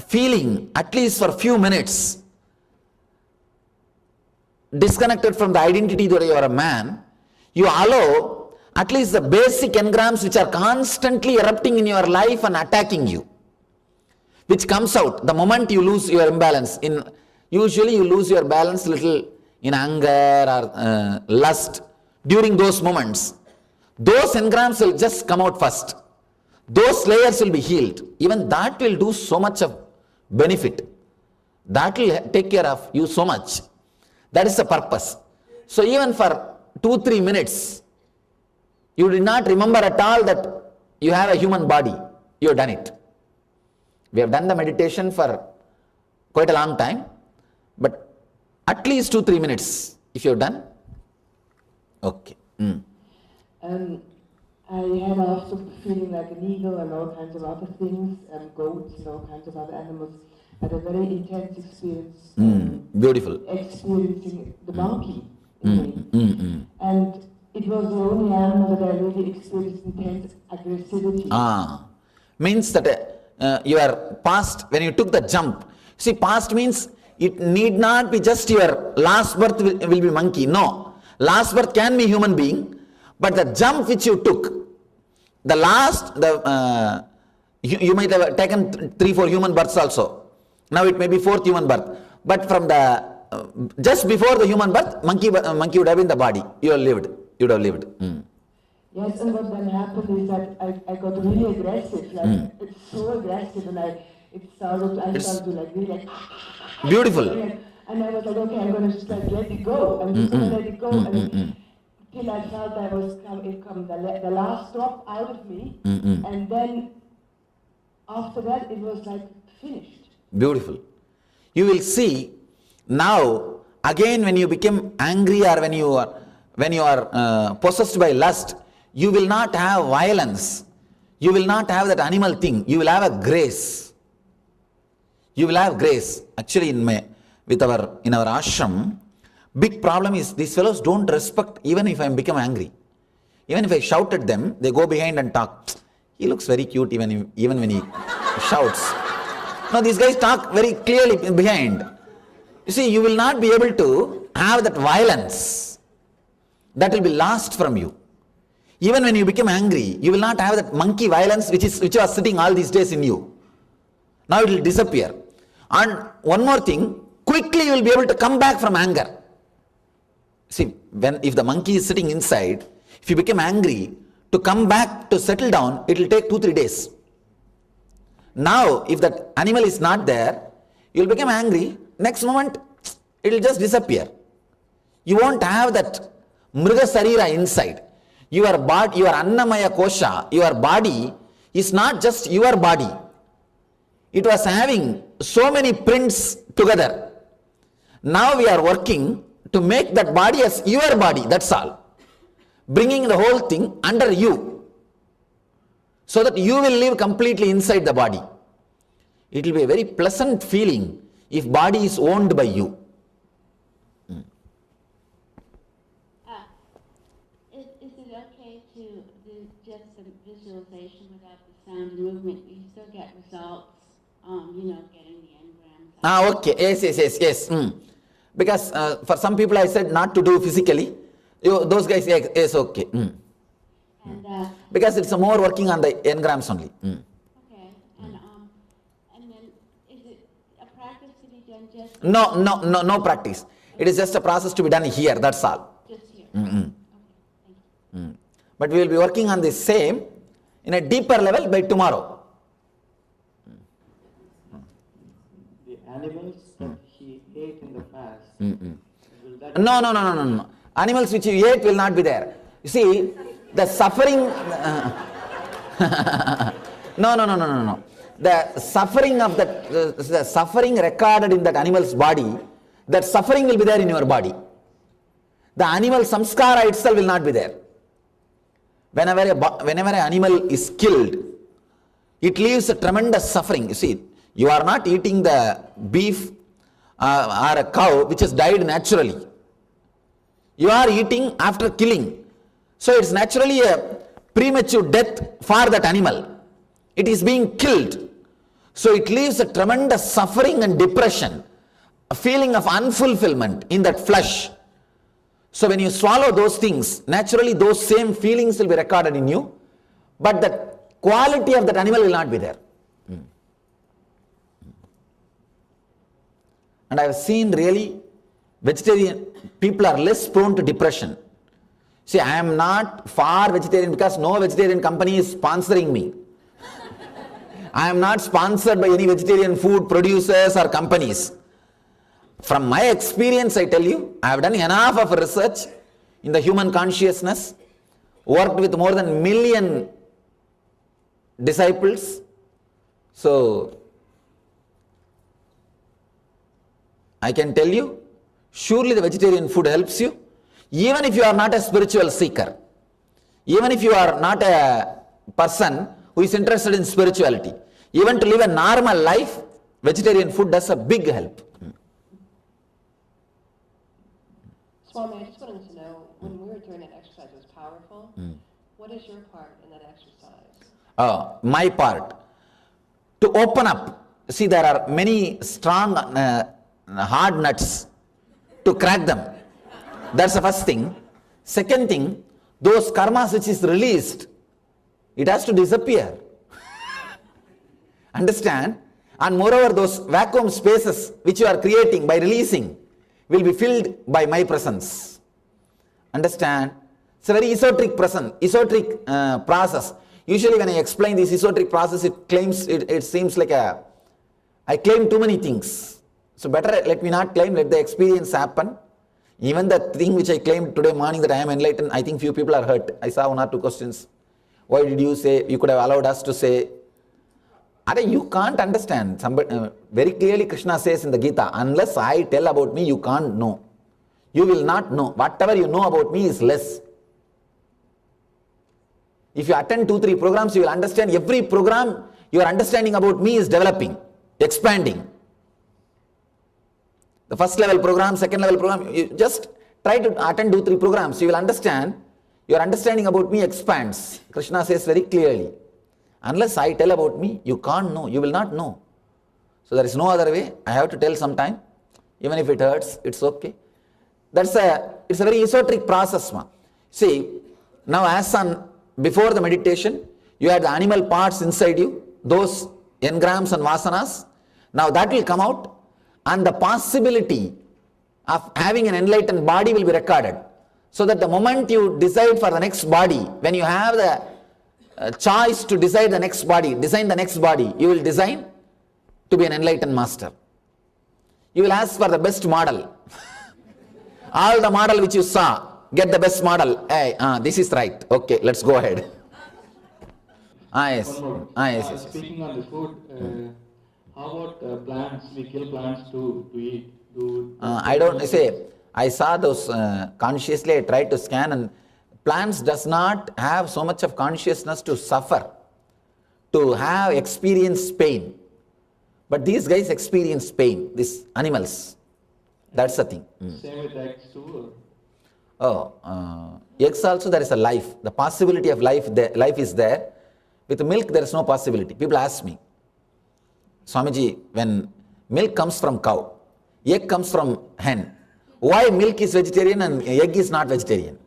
feeling, at least for a few minutes, disconnected from the identity that you are a man, you allow at least the basic engrams which are constantly erupting in your life and attacking you, which comes out the moment you lose your imbalance. Usually you lose your balance little in anger or lust. During those moments, those engrams will just come out first. Those layers will be healed. Even that will do so much of benefit. That will take care of you so much. That is the purpose. So even for 2-3 minutes, you did not remember at all that you have a human body. You have done it. We have done the meditation for quite a long time, but at least 2-3 minutes, if you have done. Okay. I had also feeling like an eagle and all kinds of other things, goats and all kinds of other animals. Had a very intense experience. Beautiful. Experiencing the monkey in me. And it was the only animal that I really experienced intense aggressivity. Means that your past, when you took the jump, see, past means it need not be just your last birth will be monkey. No. Last birth can be human being, but the jump which you took, the last, you might have taken 3-4 human births also. Now it may be 4th human birth. But from the, just before the human birth, monkey would have been the body. You would have lived. Yes, and what then happened is that I got really aggressive. Like, it's so aggressive, and I started to like really like... Beautiful. And I was like, okay, I'm going to just like let it go. I'm just going to let it go. And till I felt I was the last drop out of me. And then after that, it was like finished. Beautiful. You will see now, again when you become angry or when you are possessed by lust, you will not have violence. You will not have that animal thing. You will have a grace. You will have grace. Actually, in our ashram, big problem is these fellows don't respect even if I become angry. Even if I shout at them, they go behind and talk. He looks very cute even when he shouts. No, these guys talk very clearly behind. You see, you will not be able to have that violence. That will be lost from you. Even when you become angry, you will not have that monkey violence which was sitting all these days in you. Now it will disappear. And one more thing, quickly you will be able to come back from anger. See, if the monkey is sitting inside, if you become angry, to come back, to settle down, it will take 2-3 days. Now, if that animal is not there, you will become angry, next moment, it will just disappear. You won't have that mriga sarira inside. Your body, your annamaya kosha, your body is not just your body. It was having so many prints together. Now we are working to make that body as your body, that's all. Bringing the whole thing under you, so that you will live completely inside the body. It will be a very pleasant feeling if body is owned by you. Is it okay to do just some visualization without the sound and movement? You still get results, getting the engrams. Okay, yes. Because for some people I said not to do physically. Those guys, yes, okay. Because it's more working on the engrams only. Okay, and then is it a practice to be done just... No practice. It is just a process to be done here, that's all. Just here. Okay, thank you. But we will be working on the same in a deeper level by tomorrow. The animals that he ate in the past. No. Animals which you ate will not be there. You see, the suffering... No. The suffering of the suffering recorded in that animal's body, that suffering will be there in your body. The animal samskara itself will not be there. Whenever an animal is killed, it leaves a tremendous suffering. You see, you are not eating the beef or a cow which has died naturally. You are eating after killing. So it's naturally a premature death for that animal. It is being killed. So it leaves a tremendous suffering and depression, a feeling of unfulfillment in that flesh. So when you swallow those things, naturally those same feelings will be recorded in you, but the quality of that animal will not be there. And I have seen really vegetarian people are less prone to depression. See, I am not for vegetarian because no vegetarian company is sponsoring me. I am not sponsored by any vegetarian food producers or companies. From my experience, I tell you, I have done enough of research in the human consciousness, worked with more than 1 million disciples. So, I can tell you, surely the vegetarian food helps you, even if you are not a spiritual seeker, even if you are not a person who is interested in spirituality. Even to live a normal life, vegetarian food does a big help. Swami, I just wanted to know, when we were doing that exercise, it was powerful. What is your part in that exercise? My part, to open up. See, there are many strong, hard nuts, to crack them. That's the first thing. Second thing, those karmas which is released, it has to disappear. Understand? And moreover, those vacuum spaces which you are creating by releasing will be filled by my presence. Understand? It's a very esoteric process. Usually when I explain this esoteric process, it seems like I claim too many things. So better let me not claim, let the experience happen. Even the thing which I claimed today morning that I am enlightened, I think few people are hurt. I saw 1 or 2 questions. Why did you say, you could have allowed us to say? You can't understand. Very clearly Krishna says in the Gita, unless I tell about me, you can't know. You will not know. Whatever you know about me is less. If you attend 2-3 programs, you will understand every program, your understanding about me is developing, expanding. The first level program, second level program, you just try to attend 2-3 programs, you will understand, your understanding about me expands. Krishna says very clearly, unless I tell about me, you can't know, you will not know. So there is no other way, I have to tell sometime, even if it hurts, it's okay. It's a very esoteric process. See, now before the meditation, you had the animal parts inside you, those engrams and vasanas. Now that will come out, and the possibility of having an enlightened body will be recorded. So that the moment you decide for the next body, when you have the choice to design the next body, you will design to be an enlightened master. You will ask for the best model. All the model which you saw, get the best model. Hey, this is right. Okay, let's go ahead. Yes. Yes. Speaking on the food, how about plants? We kill plants to eat. I don't say. I saw those consciously. I tried to scan, and plants does not have so much of consciousness to suffer, to have experience pain. But these guys experience pain. These animals. That's the thing. Same with eggs too. Eggs also there is a life. The possibility of life is there. With milk there is no possibility. People ask me, Swamiji, when milk comes from cow, egg comes from hen, why milk is vegetarian and egg is not vegetarian?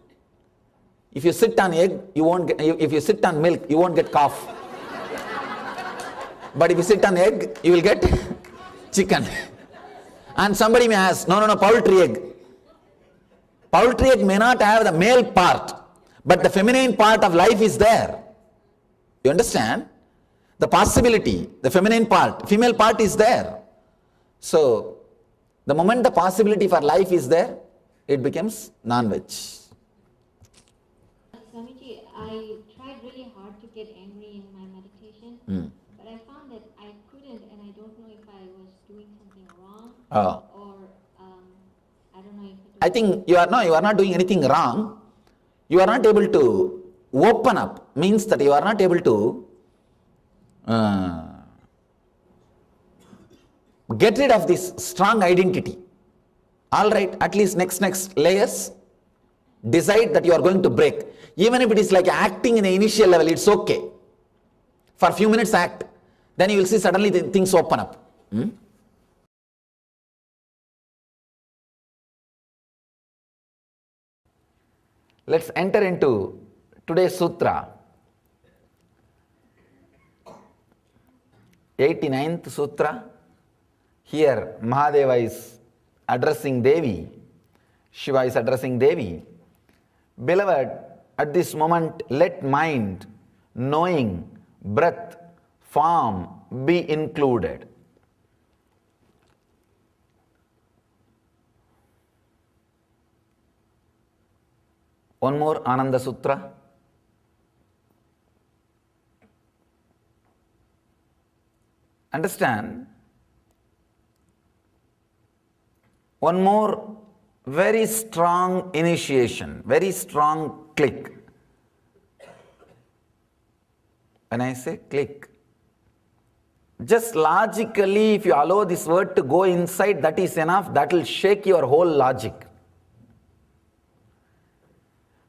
If you sit on egg, if you sit on milk, you won't get cough. But if you sit on egg, you will get chicken. And somebody may ask, no, poultry egg. Poultry egg may not have the male part, but the feminine part of life is there. You understand? The possibility, the female part is there. So, the moment the possibility for life is there, it becomes non-veg. Swamiji, I tried really hard to get angry in my meditation, but I found that I couldn't, and I don't know if I was doing something wrong, or I don't know if I think you are not doing anything wrong. You are not able to open up, means that you are not able to get rid of this strong identity. All right, at least next layers, decide that you are going to break. Even if it is like acting in the initial level, it's okay. For a few minutes act, then you will see suddenly things open up. Let's enter into today's sutra. 89th sutra. Here Mahadeva is addressing Devi. Shiva is addressing Devi. Beloved, at this moment, let mind, knowing, breath, form be included. One more Ananda Sutra. Understand? One more very strong initiation, very strong click. When I say click, just logically, if you allow this word to go inside, that is enough. That will shake your whole logic.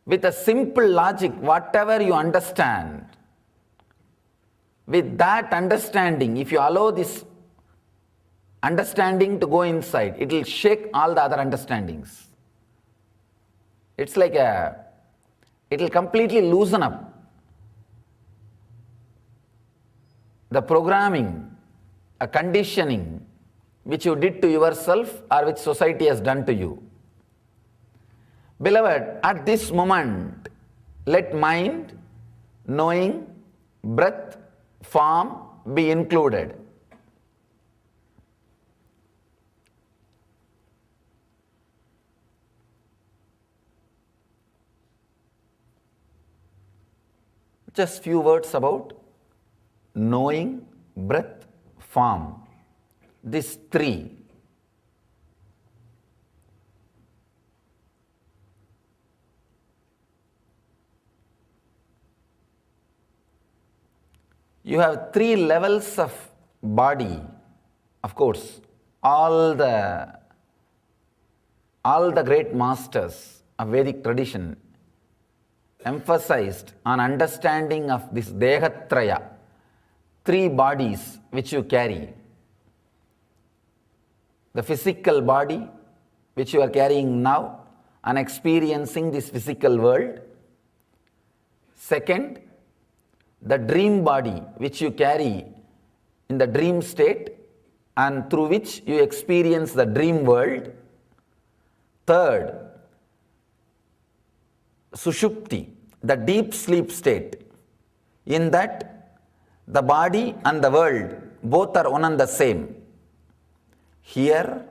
With a simple logic, whatever you understand, with that understanding, if you allow this understanding to go inside, it will shake all the other understandings. It's like it will completely loosen up the programming, a conditioning which you did to yourself or which society has done to you. Beloved, at this moment, let mind, knowing, breath, form be included. Just few words about knowing, breath, form. These three. You have three levels of body. Of course, all the great masters of Vedic tradition emphasized on understanding of this Dehatraya, three bodies which you carry. The physical body which you are carrying now and experiencing this physical world. Second, the dream body which you carry in the dream state and through which you experience the dream world. Third, Sushupti, the deep sleep state. In that, the body and the world both are one and the same. Here,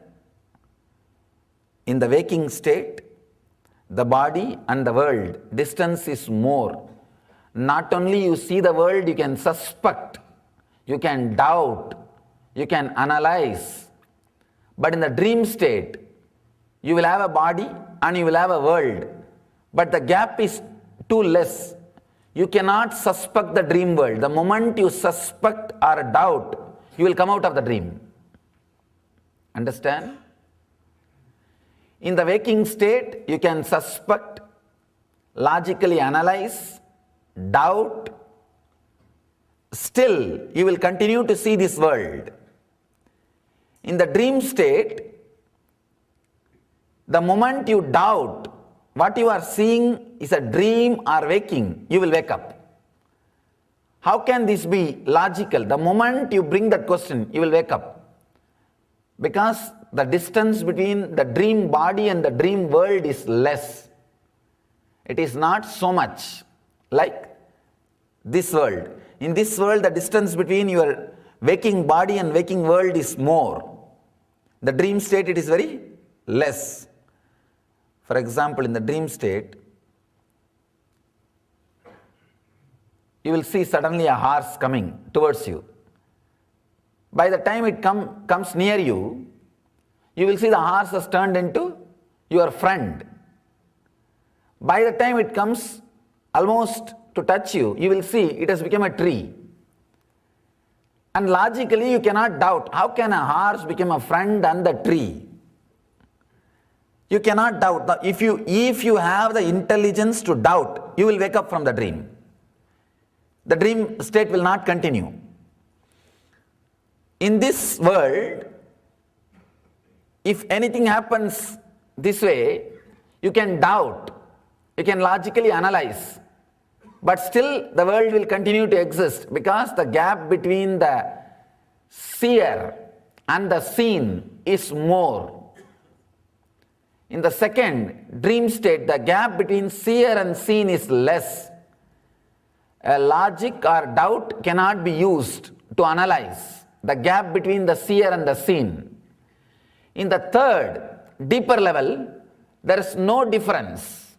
in the waking state, the body and the world, distance is more. Not only you see the world, you can suspect, you can doubt, you can analyze. But in the dream state, you will have a body and you will have a world. But the gap is too less. You cannot suspect the dream world. The moment you suspect or doubt, you will come out of the dream. Understand? In the waking state, you can suspect, logically analyze, doubt. Still, you will continue to see this world. In the dream state, the moment you doubt, what you are seeing is a dream or waking, you will wake up. How can this be logical? The moment you bring that question, you will wake up. Because the distance between the dream body and the dream world is less. It is not so much like this world. In this world, the distance between your waking body and waking world is more. The dream state, it is very less. For example, in the dream state, you will see suddenly a horse coming towards you. By the time it comes near you, you will see the horse has turned into your friend. By the time it comes almost to touch you, you will see it has become a tree. And logically you cannot doubt, how can a horse become a friend and the tree? You cannot doubt. If you have the intelligence to doubt, you will wake up from the dream. The dream state will not continue. In this world, if anything happens this way, you can doubt, you can logically analyze, but still the world will continue to exist because the gap between the seer and the seen is more. In the second dream state, the gap between seer and seen is less. A logic or doubt cannot be used to analyze the gap between the seer and the seen. In the third, deeper level, there is no difference.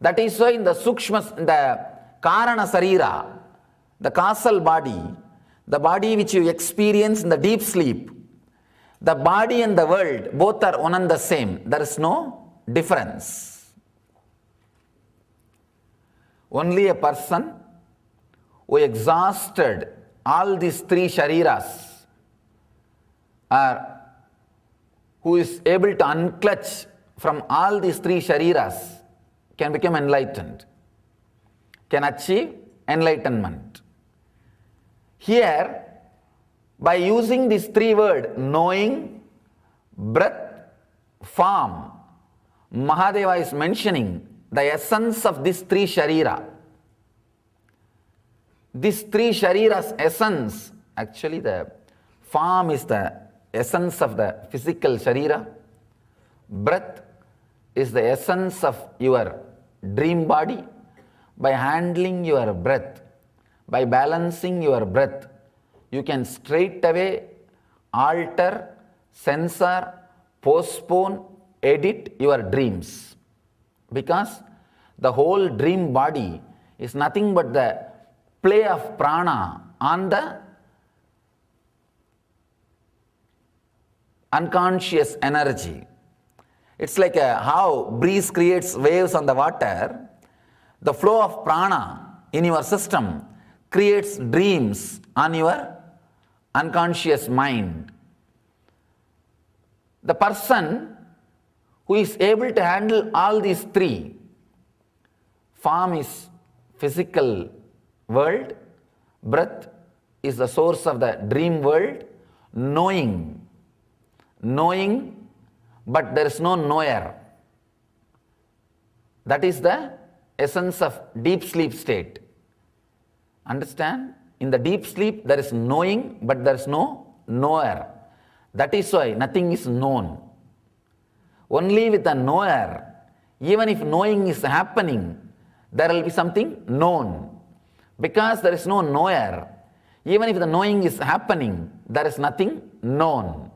That is why in the Sukshma, the Karana Sarira, the causal body, the body which you experience in the deep sleep, the body and the world, both are one and the same. There is no difference. Only a person who exhausted all these three shariras, or who is able to unclutch from all these three shariras, can become enlightened, can achieve enlightenment. Here, by using these three words, knowing, breath, form, Mahadeva is mentioning the essence of these three sharira. These three shariras' essence, actually the form is the essence of the physical sharira. Breath is the essence of your dream body. By handling your breath, by balancing your breath, you can straight away alter, censor, postpone, edit your dreams. Because the whole dream body is nothing but the play of prana on the unconscious energy. It's like how breeze creates waves on the water. The flow of prana in your system creates dreams on your unconscious mind. The person who is able to handle all these three, form is physical world, breath is the source of the dream world, knowing, but there is no knower. That is the essence of deep sleep state. Understand? In the deep sleep there is knowing, but there is no knower. That is why nothing is known. Only with a knower, even if knowing is happening, there will be something known. Because there is no knower, even if the knowing is happening, there is nothing known.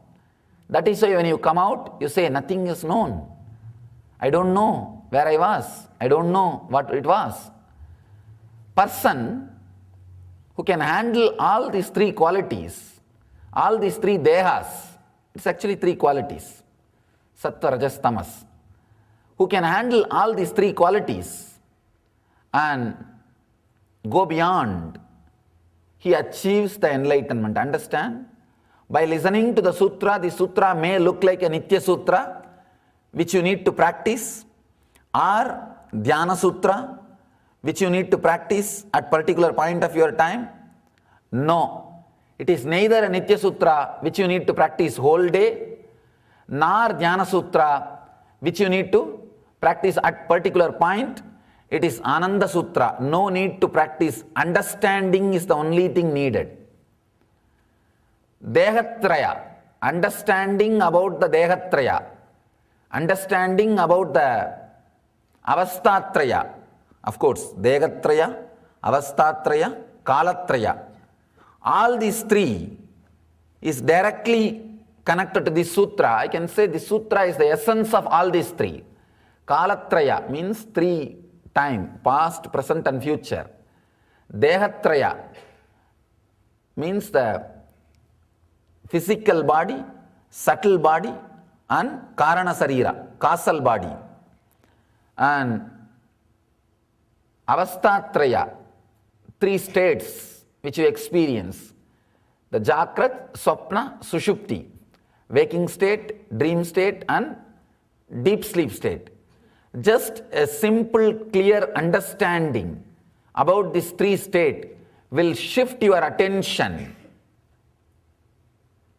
That is why when you come out, you say nothing is known. I don't know where I was. I don't know what it was. Person who can handle all these three qualities, all these three dehas, it's actually three qualities, sattva, rajas, tamas, who can handle all these three qualities and go beyond, he achieves the enlightenment. Understand? By listening to the sutra may look like a Nitya Sutra, which you need to practice, or Dhyana Sutra, which you need to practice at particular point of your time. No, it is neither a Nitya Sutra, which you need to practice whole day, nor Dhyana Sutra, which you need to practice at particular point. It is Ananda Sutra. No need to practice. Understanding is the only thing needed. Dehatraya, understanding about the Dehatraya, understanding about the Avastatraya, of course, Dehatraya, Avastatraya, Kalatraya. All these three is directly connected to this sutra. I can say this sutra is the essence of all these three. Kalatraya means 3 time, past, present and future. Dehatraya means the physical body, subtle body and Karana Sarira, causal body. And Avastatraya, 3 states which you experience. The Jakrat, Swapna, Sushupti. Waking state, dream state and deep sleep state. Just a simple, clear understanding about these 3 states will shift your attention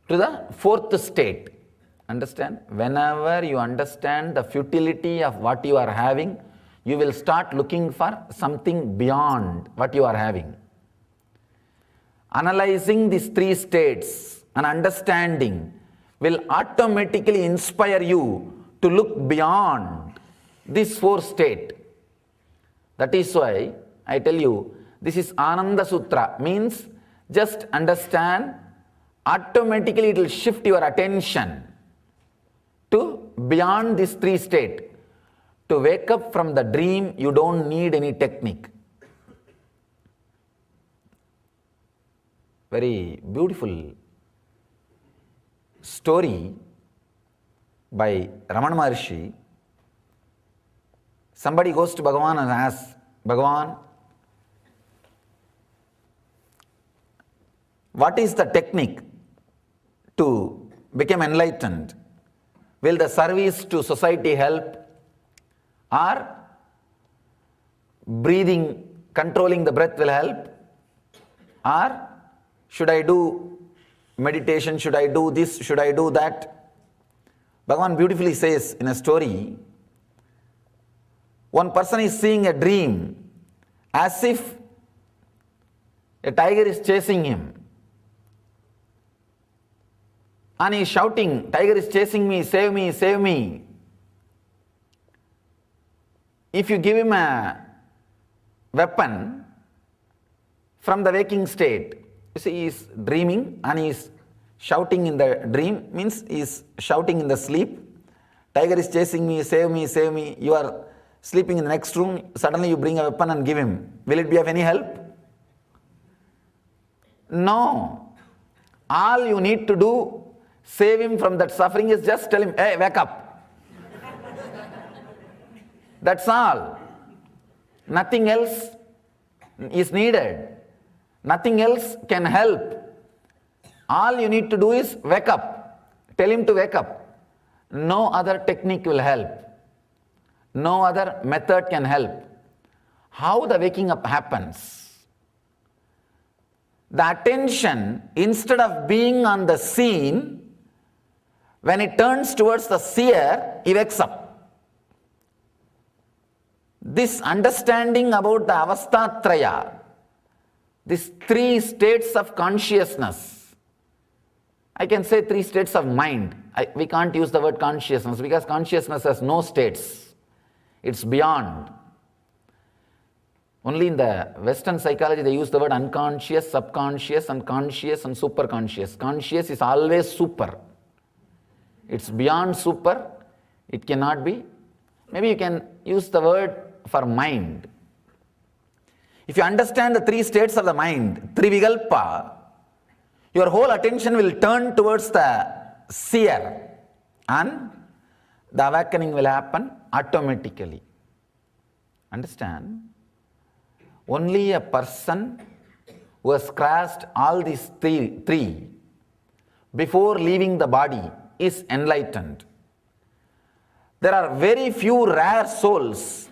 to the 4th state. Understand? Whenever you understand the futility of what you are having, you will start looking for something beyond what you are having. Analyzing these 3 states and understanding will automatically inspire you to look beyond this 4 state. That is why I tell you, this is Ananda Sutra, means just understand, automatically it will shift your attention to beyond this 3 state. To wake up from the dream, you don't need any technique. Very beautiful story by Ramana Maharshi. Somebody goes to Bhagavan and asks, Bhagavan, what is the technique to become enlightened? Will the service to society help? Or breathing, controlling the breath will help? Or should I do meditation? Should I do this? Should I do that? Bhagavan beautifully says in a story, one person is seeing a dream as if a tiger is chasing him. And he is shouting, tiger is chasing me, save me, save me. If you give him a weapon from the waking state, you see he is dreaming and he is shouting in the dream, means he is shouting in the sleep. Tiger is chasing me, save me, save me. You are sleeping in the next room, suddenly you bring a weapon and give him. Will it be of any help? No. All you need to do, save him from that suffering, is just tell him, hey, wake up. That's all. Nothing else is needed. Nothing else can help. All you need to do is wake up. Tell him to wake up. No other technique will help. No other method can help. How the waking up happens? The attention, instead of being on the scene, when it turns towards the seer, he wakes up. This understanding about the avastatraya, these 3 states of consciousness, I can say 3 states of mind. We can't use the word consciousness because consciousness has no states. It's beyond. Only in the Western psychology they use the word unconscious, subconscious and conscious and superconscious. Conscious is always super. It's beyond super. It cannot be. Maybe you can use the word for mind. If you understand the 3 states of the mind, Trivikalpa, your whole attention will turn towards the seer and the awakening will happen automatically. Understand? Only a person who has crossed all these three before leaving the body is enlightened. There are very few rare souls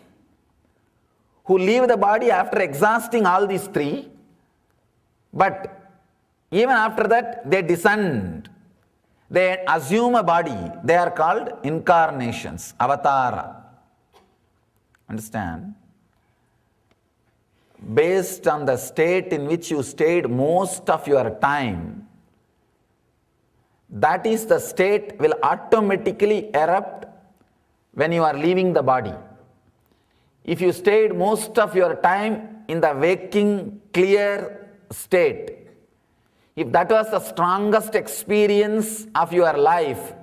who leave the body after exhausting all these 3, but even after that they descend. They assume a body. They are called incarnations, avatara. Understand? Based on the state in which you stayed most of your time, that is the state will automatically erupt when you are leaving the body. If you stayed most of your time in the waking, clear state, if that was the strongest experience of your life,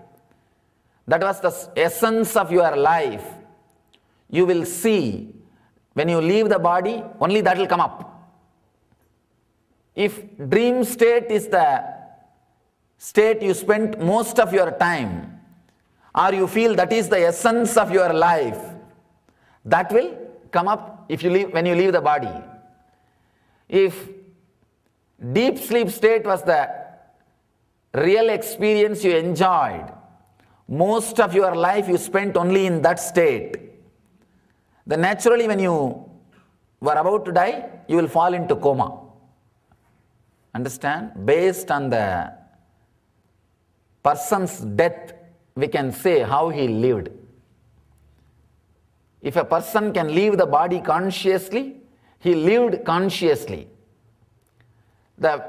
that was the essence of your life, you will see when you leave the body, only that will come up. If dream state is the state you spent most of your time, or you feel that is the essence of your life, that will come up when you leave the body. If deep sleep state was the real experience you enjoyed, most of your life you spent only in that state, then naturally when you were about to die, you will fall into coma. Understand? Based on the person's death, we can say how he lived. If a person can leave the body consciously, he lived consciously. The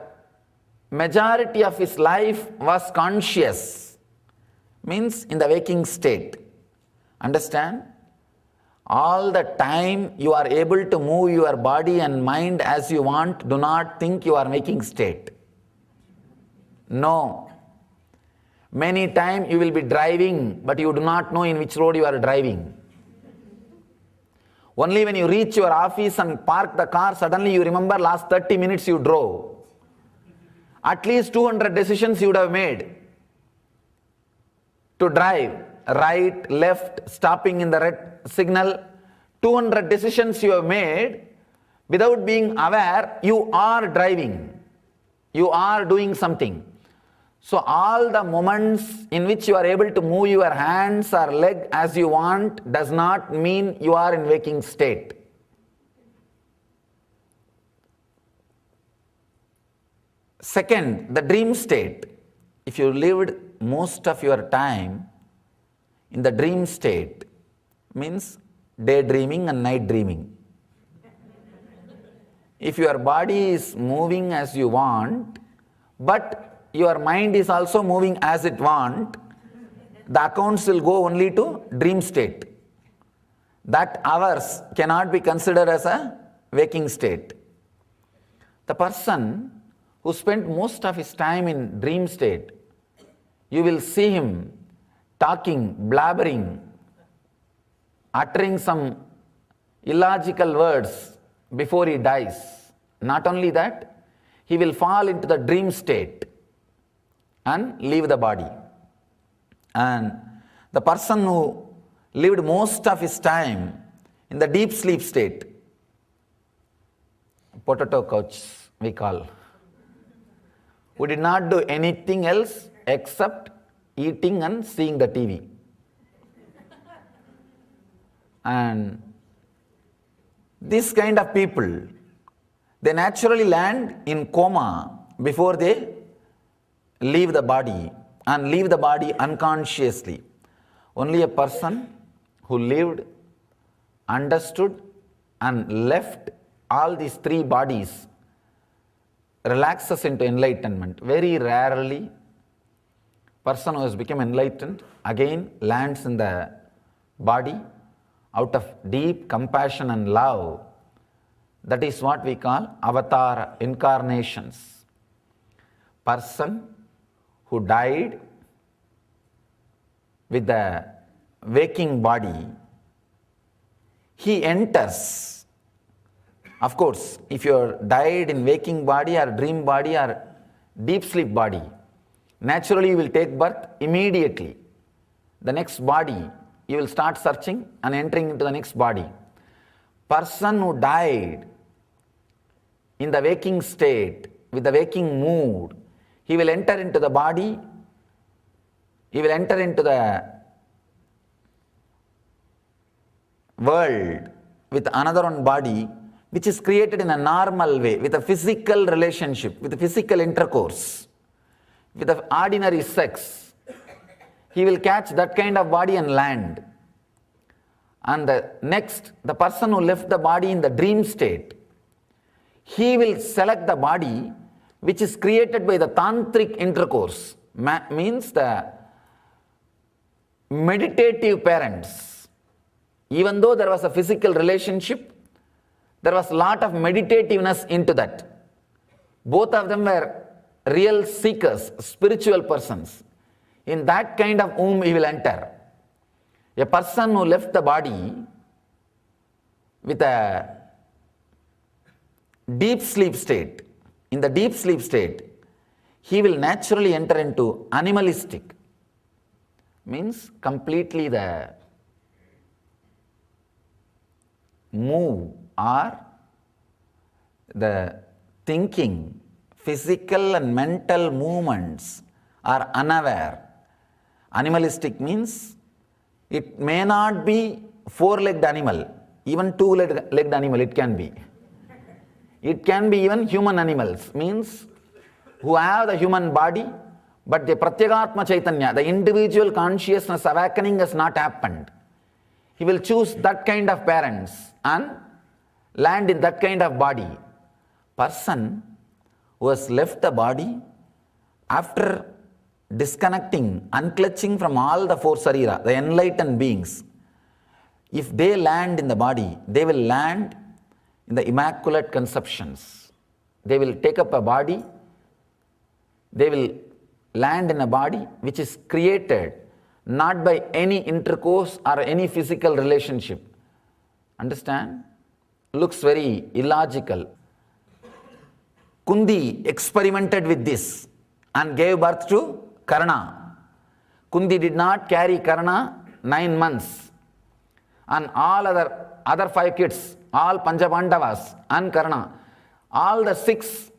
majority of his life was conscious, means in the waking state. Understand? All the time you are able to move your body and mind as you want, do not think you are waking state. No. Many times you will be driving, but you do not know in which road you are driving. Only when you reach your office and park the car, suddenly you remember last 30 minutes you drove. At least 200 decisions you would have made to drive, right, left, stopping in the red signal. 200 decisions you have made without being aware you are driving, you are doing something. So all the moments in which you are able to move your hands or leg as you want does not mean you are in waking state. Second, the dream state. If you lived most of your time in the dream state, means daydreaming and night dreaming. If your body is moving as you want, but your mind is also moving as it wants, the accounts will go only to dream state. That hours cannot be considered as a waking state. The person who spent most of his time in dream state, you will see him talking, blabbering, uttering some illogical words before he dies. Not only that, he will fall into the dream state and leave the body. And the person who lived most of his time in the deep sleep state, potato couch we call, who did not do anything else except eating and seeing the TV. And this kind of people, they naturally land in coma before they leave the body, and leave the body unconsciously. Only a person who lived, understood and left all these three bodies relaxes into enlightenment. Very rarely person who has become enlightened again lands in the body out of deep compassion and love. That is what we call avatar incarnations. Person who died with the waking body, he enters. Of course, if you died in waking body or dream body or deep sleep body, naturally you will take birth immediately. The next body, you will start searching and entering into the next body. Person who died in the waking state, with the waking mood, he will enter into the body, he will enter into the world with another one body, which is created in a normal way, with a physical relationship, with a physical intercourse, with the ordinary sex. He will catch that kind of body and land. And the person who left the body in the dream state, he will select the body which is created by the tantric intercourse, means the meditative parents. Even though there was a physical relationship, there was a lot of meditativeness into that. Both of them were real seekers, spiritual persons. In that kind of womb he will enter. A person who left the body with a deep sleep state. In the deep sleep state, he will naturally enter into animalistic, means completely the move or the thinking, physical and mental movements are unaware. Animalistic means it may not be four-legged animal, even two-legged animal it can be. It can be even human animals, means who have the human body, but the Pratyagatma Chaitanya, the individual consciousness awakening has not happened. He will choose that kind of parents and land in that kind of body. Person who has left the body after disconnecting, unclutching from all the four sarira, the enlightened beings, if they land in the body, they will land in the immaculate conceptions. They will take up a body, they will land in a body which is created not by any intercourse or any physical relationship. Understand? Looks very illogical. Kundi experimented with this and gave birth to Karna. Kundi did not carry Karna 9 months. And all other 5 kids, all Panchapandavas and Karna, all the 6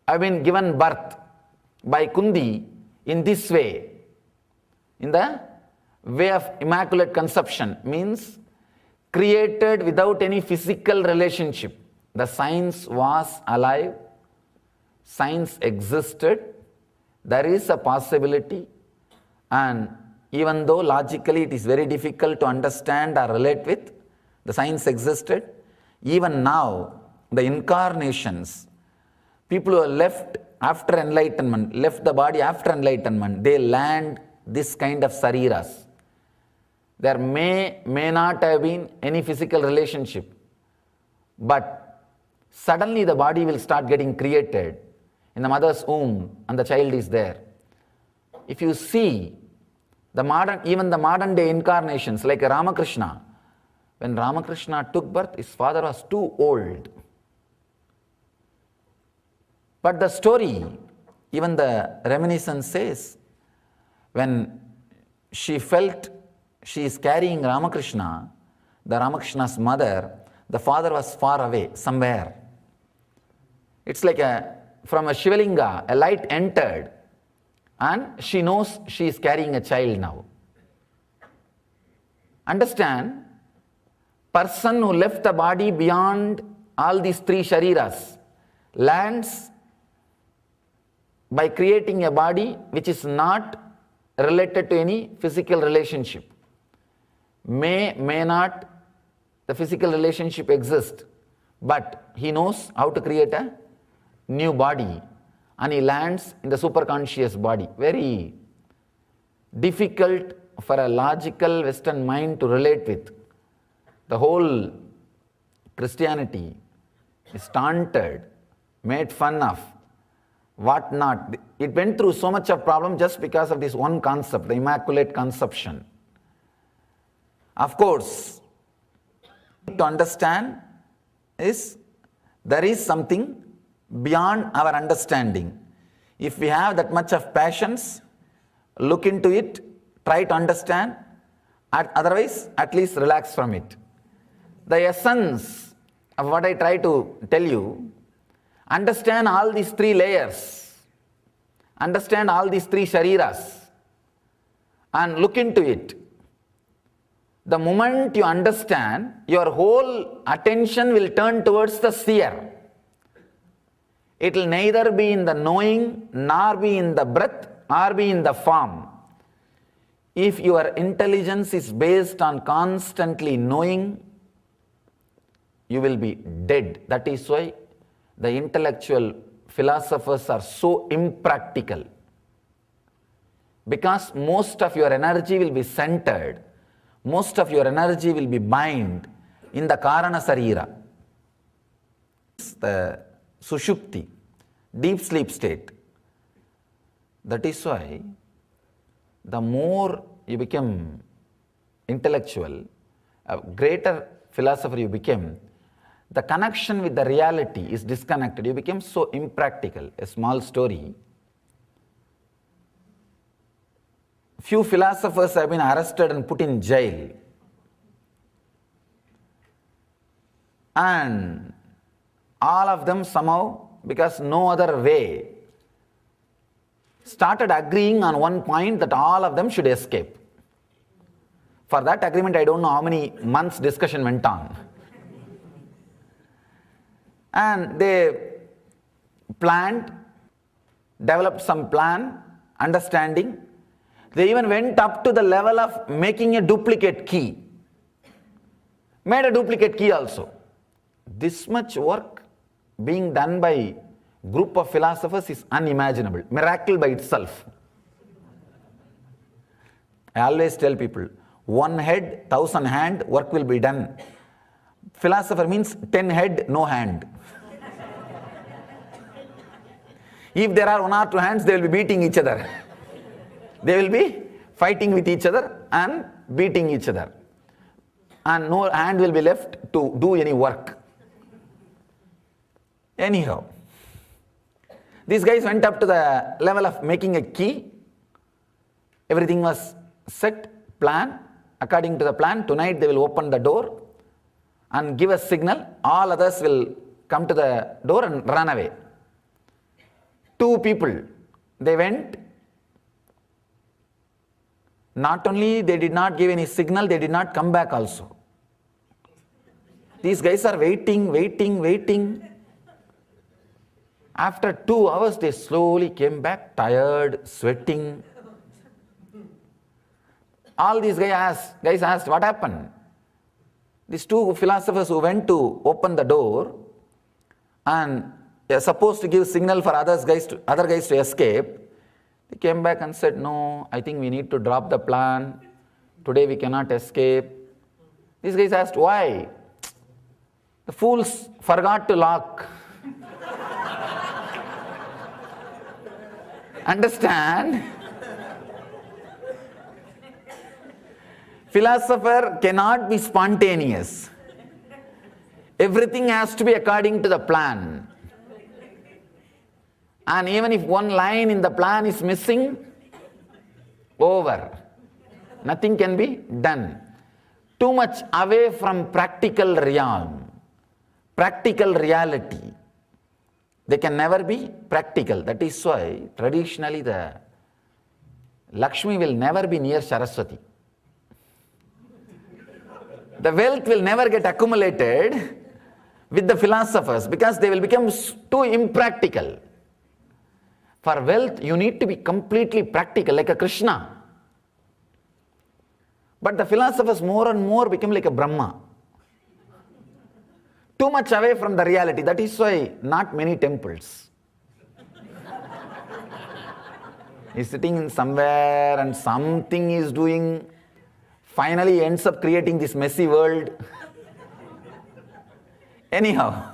have been given birth by Kundi in this way, in the way of immaculate conception, means created without any physical relationship. The science was alive, science existed, there is a possibility, and even though logically it is very difficult to understand or relate with, the science existed. Even now, the incarnations, people who are left after enlightenment, left the body after enlightenment, they land this kind of sariras. There may not have been any physical relationship, but suddenly the body will start getting created in the mother's womb and the child is there. If you see even the modern day incarnations like Ramakrishna, when Ramakrishna took birth, his father was too old. But the story, even the reminiscence says, when she felt she is carrying Ramakrishna, the Ramakrishna's mother, the father was far away, somewhere. It's like from a Shivalinga, a light entered, and she knows she is carrying a child now. Understand, person who left the body beyond all these 3 shariras lands by creating a body which is not related to any physical relationship. May not the physical relationship exist, but he knows how to create a new body and he lands in the superconscious body. Very difficult for a logical Western mind to relate with. The whole Christianity is taunted, made fun of, what not. It went through so much of problem just because of this one concept, the Immaculate Conception. Of course, to understand is there is something beyond our understanding. If we have that much of passions, look into it, try to understand, otherwise at least relax from it. The essence of what I try to tell you, understand all these 3 layers, understand all these 3 shariras and look into it. The moment you understand, your whole attention will turn towards the seer. It will neither be in the knowing, nor be in the breath, or be in the form. If your intelligence is based on constantly knowing, you will be dead. That is why the intellectual philosophers are so impractical. Because most of your energy will be centered, most of your energy will be bind in the Karana Sarira. The Sushupti, deep sleep state. That is why the more you become intellectual, a greater philosopher you become, the connection with the reality is disconnected. You become so impractical. A small story. Few philosophers have been arrested and put in jail. And all of them somehow, because no other way, started agreeing on one point that all of them should escape. For that agreement, I don't know how many months discussion went on. And they planned, developed some plan, understanding. They even went up to the level of making a duplicate key. Made a duplicate key also. This much work being done by group of philosophers is unimaginable. Miracle by itself. I always tell people, 1 head, 1,000 hand, work will be done. Philosopher means 10 head, no hand. If there are 1 or 2 hands, they will be beating each other. They will be fighting with each other and beating each other. And no hand will be left to do any work. Anyhow, these guys went up to the level of making a key. Everything was set, plan. According to the plan, tonight they will open the door and give a signal. All others will come to the door and run away. 2 people, they went. Not only they did not give any signal, they did not come back also. These guys are waiting. After 2 hours, they slowly came back, tired, sweating. All these guys asked, what happened? These 2 philosophers who went to open the door and they are supposed to give signal for other guys to escape. They came back and said, no, I think we need to drop the plan. Today we cannot escape. These guys asked, why? The fools forgot to lock. Understand? Philosopher cannot be spontaneous. Everything has to be according to the plan. And even if 1 line in the plan is missing, over. Nothing can be done. Too much away from practical realm, practical reality. They can never be practical. That is why traditionally the Lakshmi will never be near Saraswati. The wealth will never get accumulated with the philosophers because they will become too impractical. For wealth, you need to be completely practical, like a Krishna. But the philosophers more and more become like a Brahma. Too much away from the reality. That is why not many temples. He's sitting in somewhere and something is doing. Finally ends up creating this messy world. Anyhow,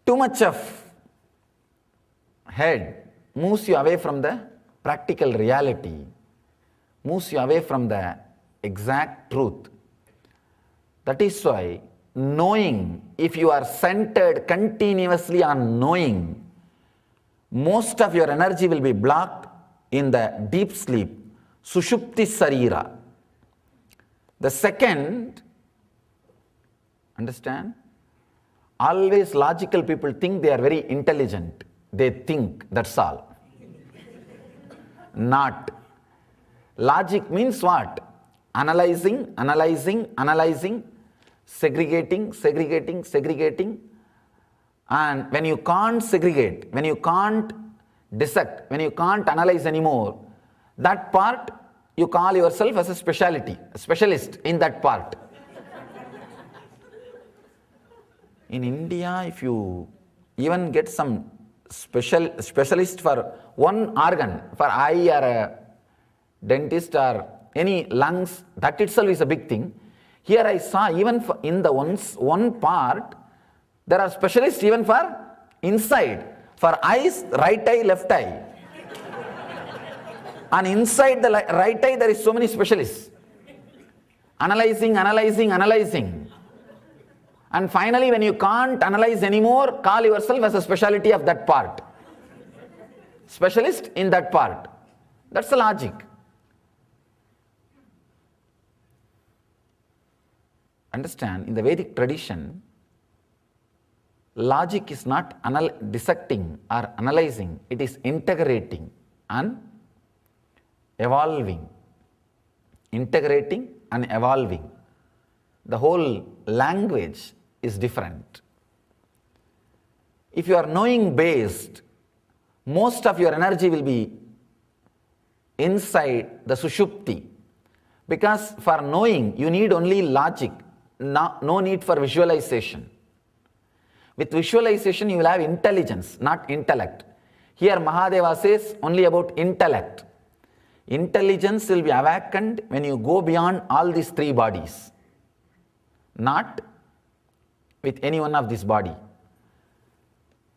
too much of head moves you away from the practical reality, moves you away from the exact truth. That is why knowing, if you are centered continuously on knowing, most of your energy will be blocked in the deep sleep, Sushupti Sarira. The second, understand? Always logical people think they are very intelligent. They think, that's all. Not. Logic means what? Analyzing, segregating. And when you can't segregate, when you can't dissect, when you can't analyze anymore, that part you call yourself as a specialist in that part. In India, if you even get some specialist for one organ, for eye or a dentist or any lungs, that itself is a big thing. Here I saw even in the one part, there are specialists even for inside. For eyes, right eye, left eye. And inside the right eye, there is so many specialists. Analyzing, analyzing, analyzing. And finally, when you can't analyze anymore, call yourself as a specialty of that part. Specialist in that part. That's the logic. Understand, in the Vedic tradition, logic is not dissecting or analyzing, it is integrating and evolving. Integrating and evolving. The whole language is different. If you are knowing based, most of your energy will be inside the sushupti. Because for knowing, you need only logic, no need for visualization. With visualization, you will have intelligence, not intellect. Here Mahadeva says only about intellect. Intelligence will be awakened when you go beyond all these three bodies, not with any one of this body.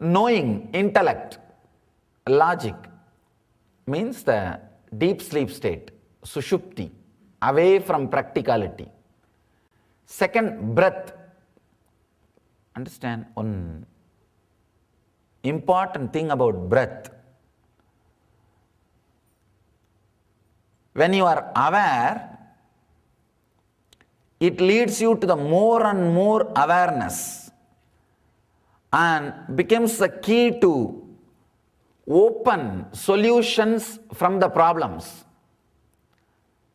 Knowing, intellect, logic means the deep sleep state, sushupti, away from practicality. Second, breath. Understand one important thing about breath. When you are aware, it leads you to the more and more awareness and becomes the key to open solutions from the problems.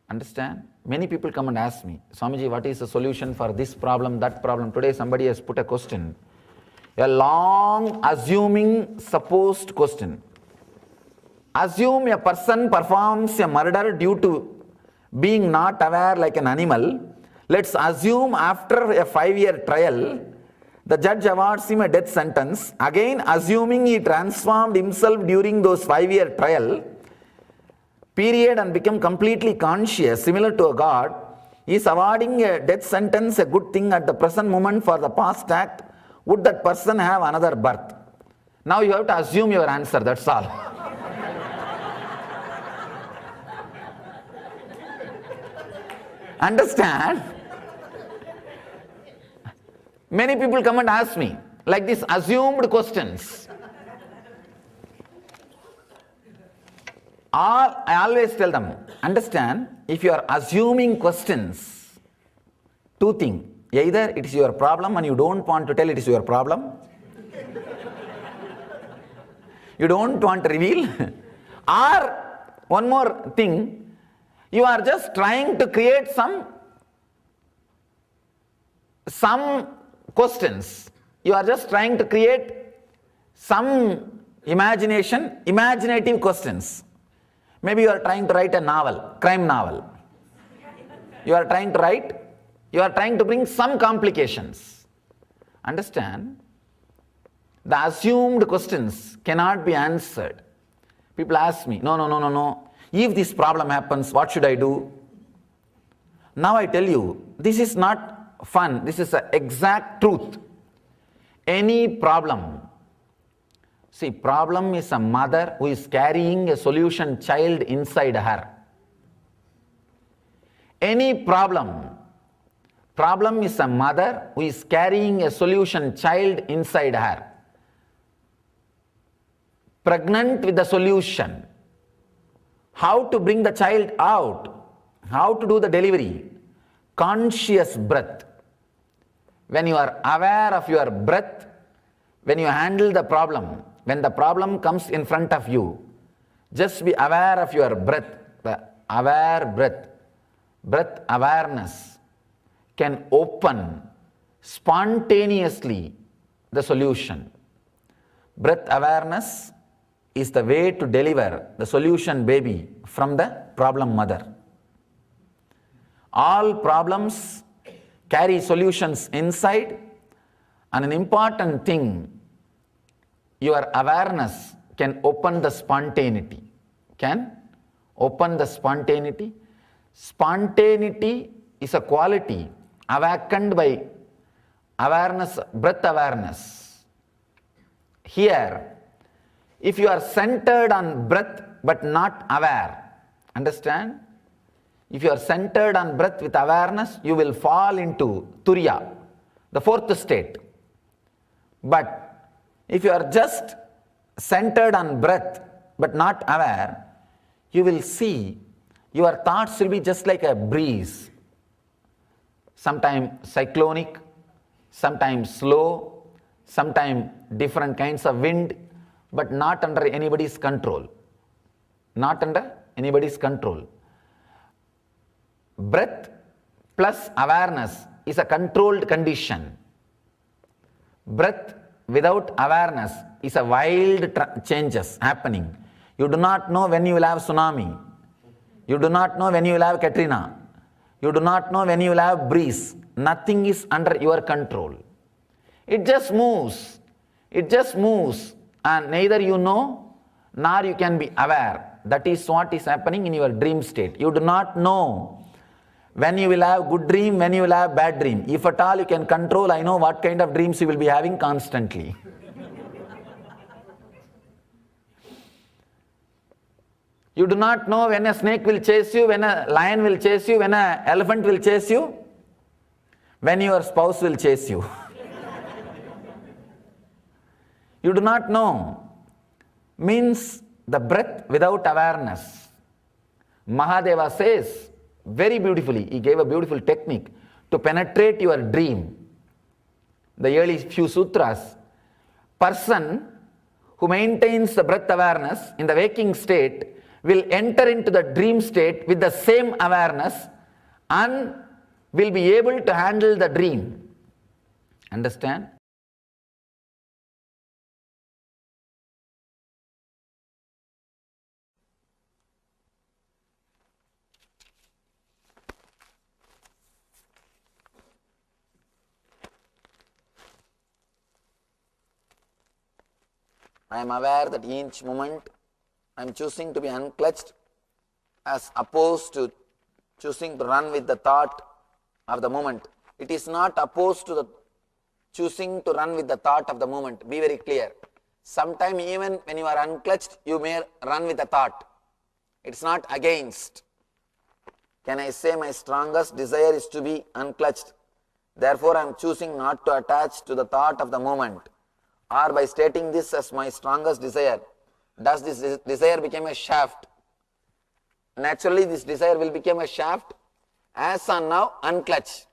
Understand? Many people come and ask me, Swamiji, what is the solution for this problem, that problem? Today somebody has put a question, a long assuming supposed question. Assume a person performs a murder due to being not aware like an animal. Let's assume after a 5-year trial, the judge awards him a death sentence. Again, assuming he transformed himself during those 5-year trial period and become completely conscious, similar to a god, he is awarding a death sentence, a good thing at the present moment for the past act. Would that person have another birth? Now you have to assume your answer, that's all. Understand? Many people come and ask me, like these assumed questions. I always tell them, understand, if you are assuming questions, two things. Either it is your problem and you don't want to tell it is your problem. You don't want to reveal. Or, one more thing, you are just trying to create some questions. You are just trying to create some imaginative questions. Maybe you are trying to write a novel, crime novel. You are trying to bring some complications. Understand? The assumed questions cannot be answered. People ask me, no. If this problem happens, what should I do? Now I tell you, this is not fun, this is the exact truth. Any problem, see, problem is a mother who is carrying a solution child inside her. Any problem is a mother who is carrying a solution child inside her. Pregnant with the solution. How to bring the child out? How to do the delivery? Conscious breath. When you are aware of your breath, when you handle the problem, when the problem comes in front of you, just be aware of your breath. The aware breath, breath awareness can open spontaneously the solution. Breath awareness is the way to deliver the solution baby from the problem mother. All problems carry solutions inside, and an important thing, your awareness can open the spontaneity. Spontaneity is a quality awakened by awareness, breath awareness. Here, if you are centered on breath but not aware, understand? If you are centered on breath with awareness, you will fall into Turiya, the fourth state. But if you are just centered on breath but not aware, you will see your thoughts will be just like a breeze, sometimes cyclonic, sometimes slow, sometimes different kinds of wind, but not under anybody's control. Not under anybody's control. Breath plus awareness is a controlled condition. Breath without awareness is a wild changes happening. You do not know when you will have tsunami. You do not know when you will have Katrina. You do not know when you will have breeze. Nothing is under your control. It just moves. It just moves, and neither you know nor you can be aware. That is what is happening in your dream state. You do not know when you will have good dream, when you will have bad dream. If at all you can control, I know what kind of dreams you will be having constantly. You do not know when a snake will chase you, when a lion will chase you, when an elephant will chase you, when your spouse will chase you. You do not know. Means the breath without awareness. Mahadeva says very beautifully, he gave a beautiful technique to penetrate your dream. The early few sutras, person who maintains the breath awareness in the waking state will enter into the dream state with the same awareness and will be able to handle the dream. Understand? I am aware that each moment I am choosing to be unclutched as opposed to choosing to run with the thought of the moment. It is not opposed to the choosing to run with the thought of the moment. Be very clear. Sometimes even when you are unclutched, you may run with the thought. It's not against. Can I say my strongest desire is to be unclutched? Therefore I am choosing not to attach to the thought of the moment. Or by stating this as my strongest desire, does this desire become a shaft? Naturally this desire will become a shaft as on now unclutch.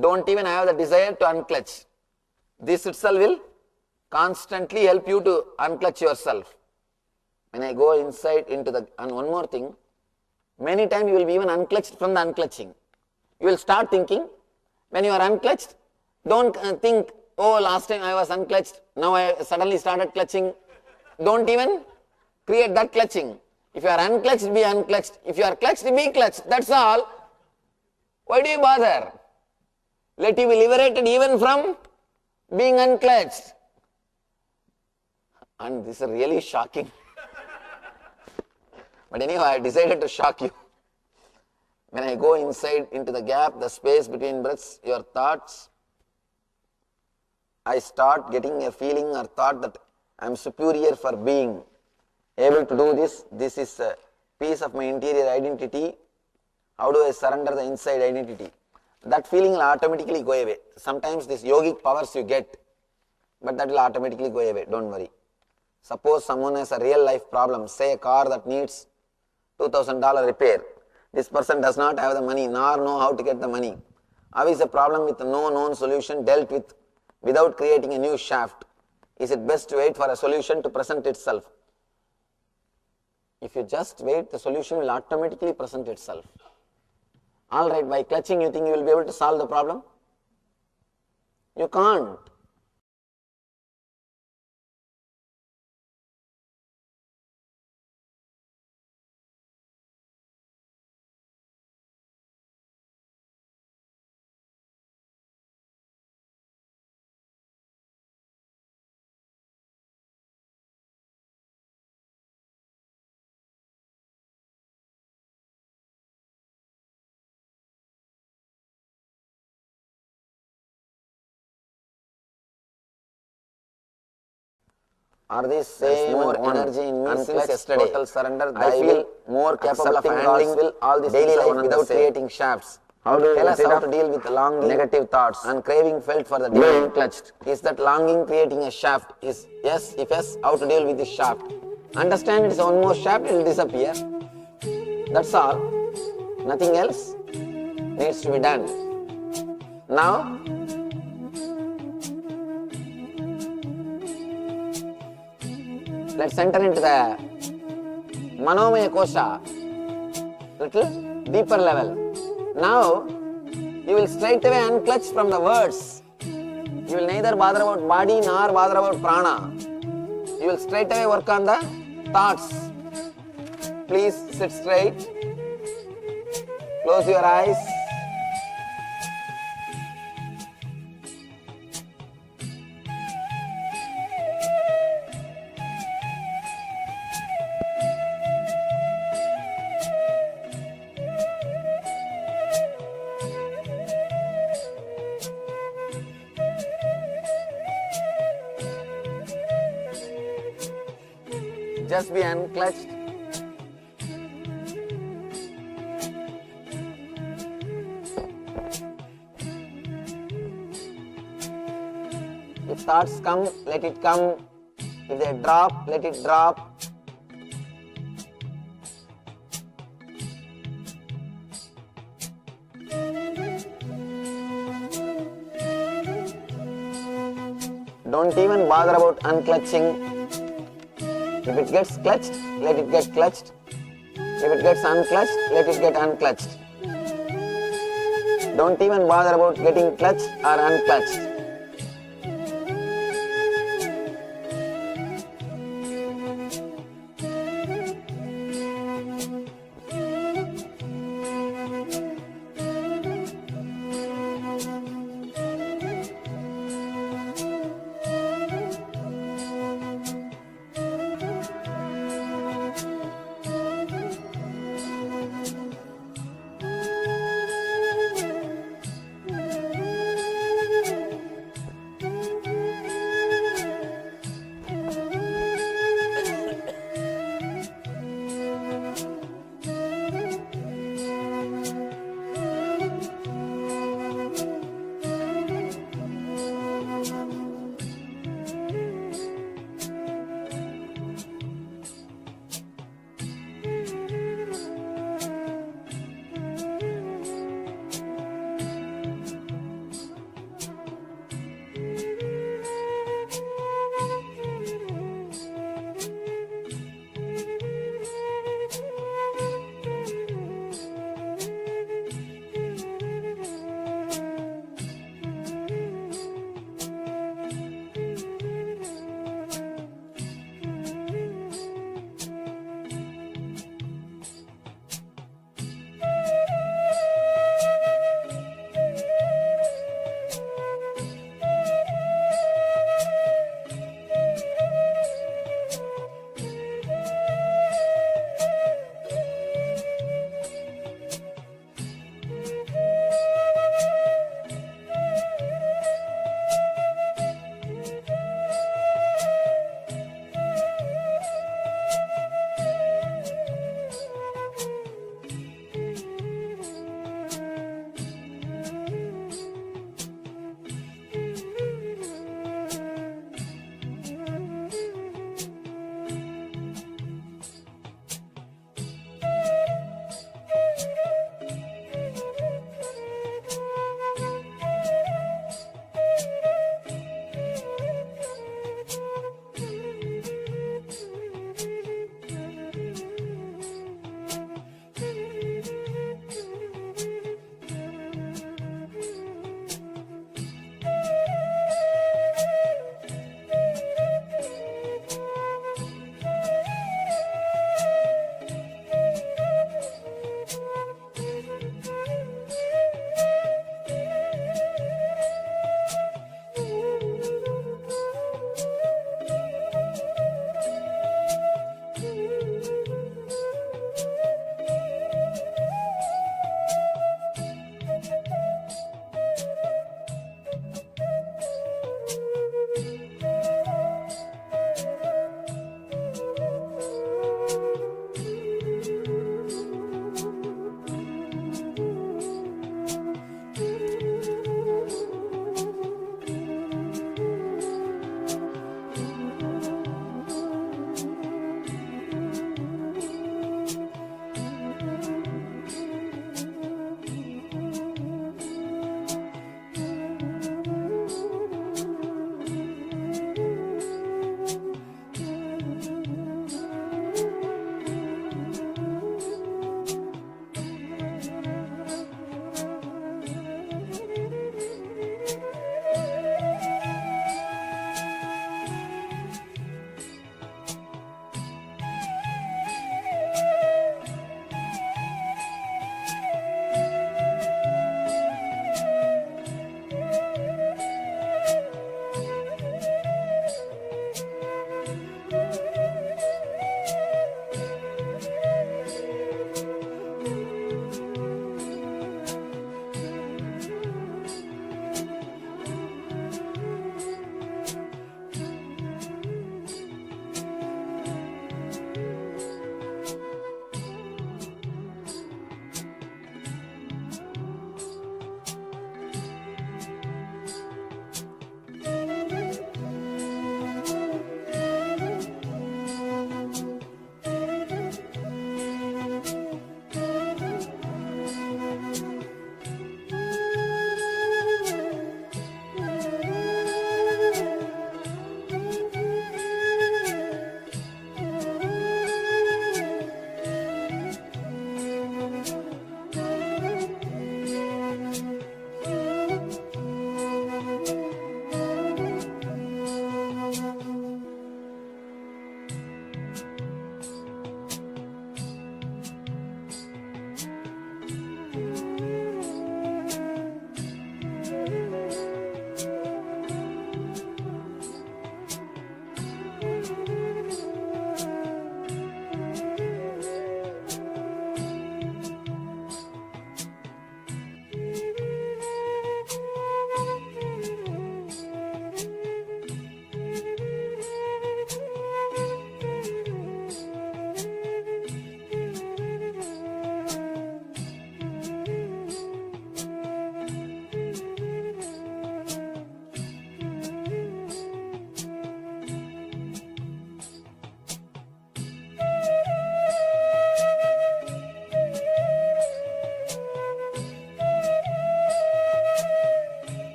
Don't even have the desire to unclutch. This itself will constantly help you to unclutch yourself. When I go inside into the, and one more thing, many times you will be even unclutched from the unclutching. You will start thinking, when you are unclutched, don't think, oh last time I was unclutched, now I suddenly started clutching. Don't even create that clutching. If you are unclutched, be unclutched. If you are clutched, be clutched. That's all. Why do you bother? Let you be liberated even from being unclutched. And this is really shocking. But anyhow, I decided to shock you. When I go inside into the gap, the space between breaths, your thoughts, I start getting a feeling or thought that I am superior for being able to do this. This is a piece of my interior identity. How do I surrender the inside identity? That feeling will automatically go away. Sometimes these yogic powers you get, but that will automatically go away. Don't worry. Suppose someone has a real life problem, say a car that needs $2,000 repair. This person does not have the money nor know how to get the money. How is a problem with no known solution dealt with without creating a new shaft? Is it best to wait for a solution to present itself? If you just wait, the solution will automatically present itself. Alright, by clutching you think you will be able to solve the problem? You can't. Are these same more energy in me since yesterday? Total surrender. I feel more capable of handling will all this daily life without creating shafts. How do tell us how to deal with longing, negative thoughts, and craving felt for the divine clutched? Is that longing creating a shaft? Is yes? If yes, how to deal with this shaft? Understand it's one more shaft, it will disappear. That's all. Nothing else needs to be done. Now, let's enter into the Manomaya Kosha, little deeper level. Now, you will straight away unclutch from the words. You will neither bother about body nor bother about prana. You will straight away work on the thoughts. Please sit straight. Close your eyes. Just be unclutched. If thoughts come, let it come. If they drop, let it drop. Don't even bother about unclutching. If it gets clutched, let it get clutched. If it gets unclutched, let it get unclutched. Don't even bother about getting clutched or unclutched.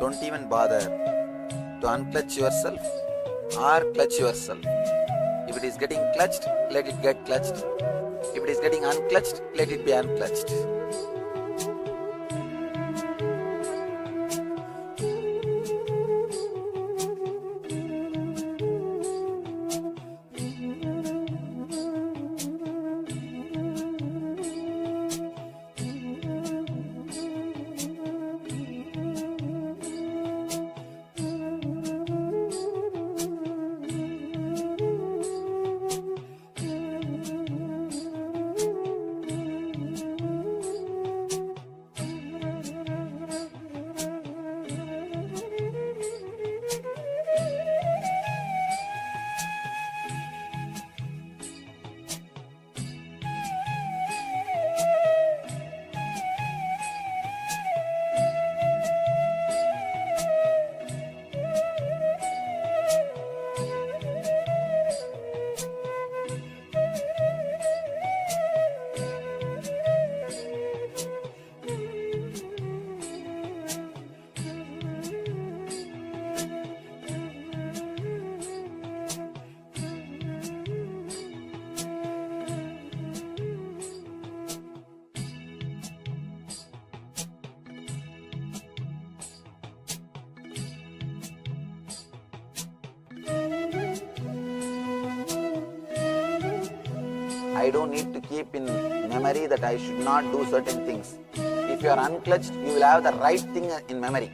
don't even bother to unclutch yourself or clutch yourself. If it is getting clutched, let it get clutched. If it is getting unclutched, let it be unclutched. I don't need to keep in memory that I should not do certain things. If you are unclutched, you will have the right thing in memory.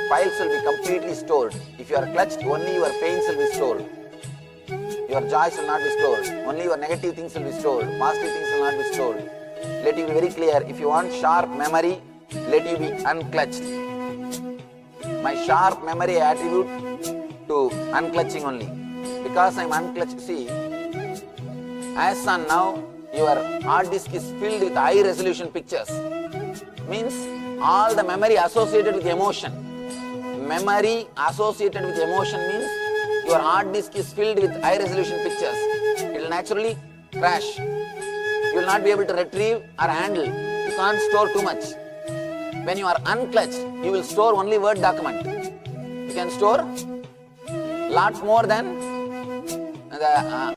Files will be completely stored. If you are clutched, only your pains will be stored. Your joys will not be stored. Only your negative things will be stored. Positive things will not be stored. Let you be very clear. If you want sharp memory, let you be unclutched. My sharp memory I attribute to unclutching only. Because I am unclutched, see, as on now, your hard disk is filled with high resolution pictures. Means all the memory associated with emotion. Memory associated with emotion means your hard disk is filled with high resolution pictures. It will naturally crash. You will not be able to retrieve or handle. You can't store too much. When you are unclutched, you will store only Word document. You can store lot more than the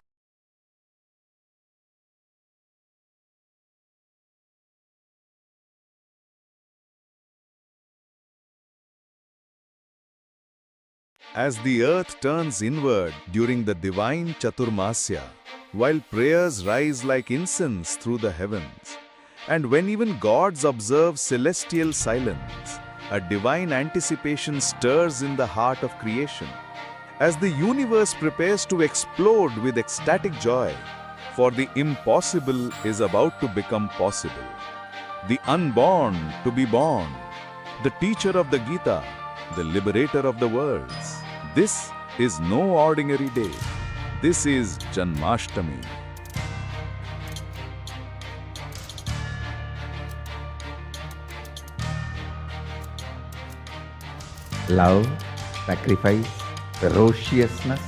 As the earth turns inward during the divine Chaturmasya, while prayers rise like incense through the heavens, and when even gods observe celestial silence, a divine anticipation stirs in the heart of creation, as the universe prepares to explode with ecstatic joy, for the impossible is about to become possible. The unborn to be born, the teacher of the Gita, the liberator of the worlds. This is no ordinary day. This is Janmashtami. Love, sacrifice, ferociousness,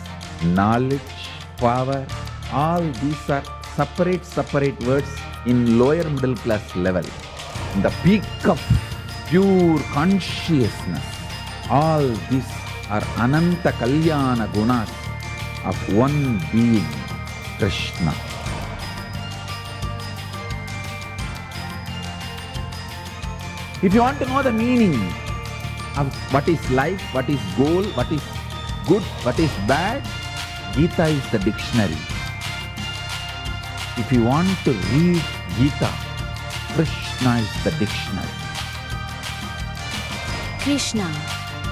knowledge, power, all these are separate words in lower middle class level. In the peak of pure consciousness, all these are Ananta Kalyana Gunas of one being, Krishna. If you want to know the meaning of what is life, what is goal, what is good, what is bad, Gita is the dictionary. If you want to read Gita, Krishna is the dictionary. Krishna,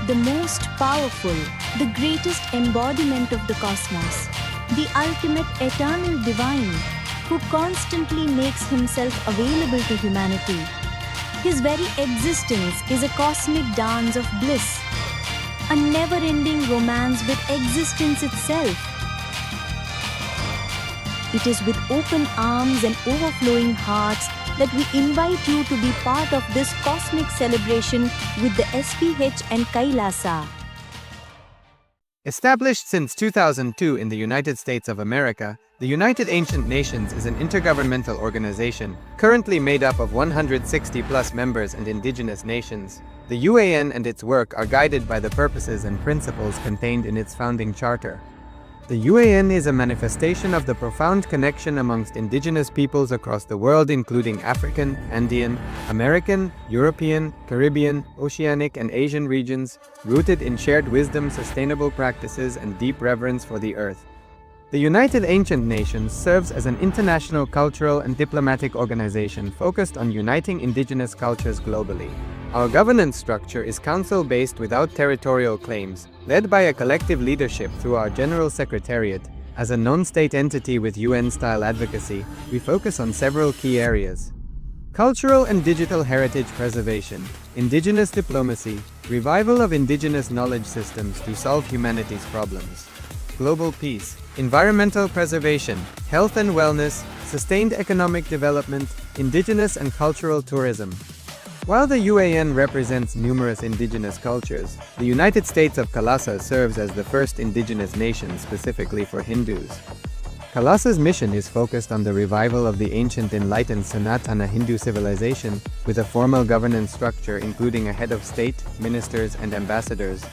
the most powerful, the greatest embodiment of the cosmos, the ultimate eternal divine, who constantly makes himself available to humanity. His very existence is a cosmic dance of bliss, a never-ending romance with existence itself. It is with open arms and overflowing hearts that we invite you to be part of this cosmic celebration with the SPH and KAILASA. Established since 2002 in the United States of America, The United Ancient Nations is an intergovernmental organization currently made up of 160 plus members and indigenous nations. The UAN and its work are guided by the purposes and principles contained in its founding charter. The UAN is a manifestation of the profound connection amongst indigenous peoples across the world, including African, Andean, American, European, Caribbean, Oceanic, and Asian regions, rooted in shared wisdom, sustainable practices, and deep reverence for the earth. The United Ancient Nations serves as an international cultural and diplomatic organization focused on uniting indigenous cultures globally. Our governance structure is council-based without territorial claims, led by a collective leadership through our General Secretariat. As a non-state entity with UN-style advocacy, we focus on several key areas: cultural and digital heritage preservation, indigenous diplomacy, revival of indigenous knowledge systems to solve humanity's problems, global peace, environmental preservation, health and wellness, sustained economic development, indigenous and cultural tourism. While the UAN represents numerous indigenous cultures, the United States of KAILASA serves as the first indigenous nation specifically for Hindus. KAILASA's mission is focused on the revival of the ancient enlightened Sanatana Hindu civilization with a formal governance structure including a head of state, ministers, and ambassadors.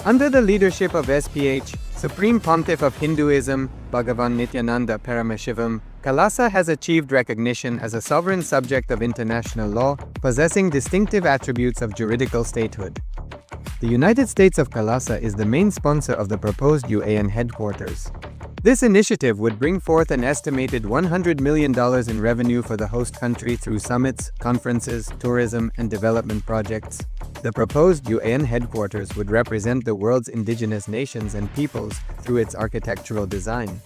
Under the leadership of SPH, Supreme Pontiff of Hinduism, Bhagavan Nithyananda Paramashivoham, KAILASA has achieved recognition as a sovereign subject of international law, possessing distinctive attributes of juridical statehood. The United States of KAILASA is the main sponsor of the proposed UAN headquarters. This initiative would bring forth an estimated $100 million in revenue for the host country through summits, conferences, tourism, and development projects. The proposed UAN headquarters would represent the world's indigenous nations and peoples through its architectural design.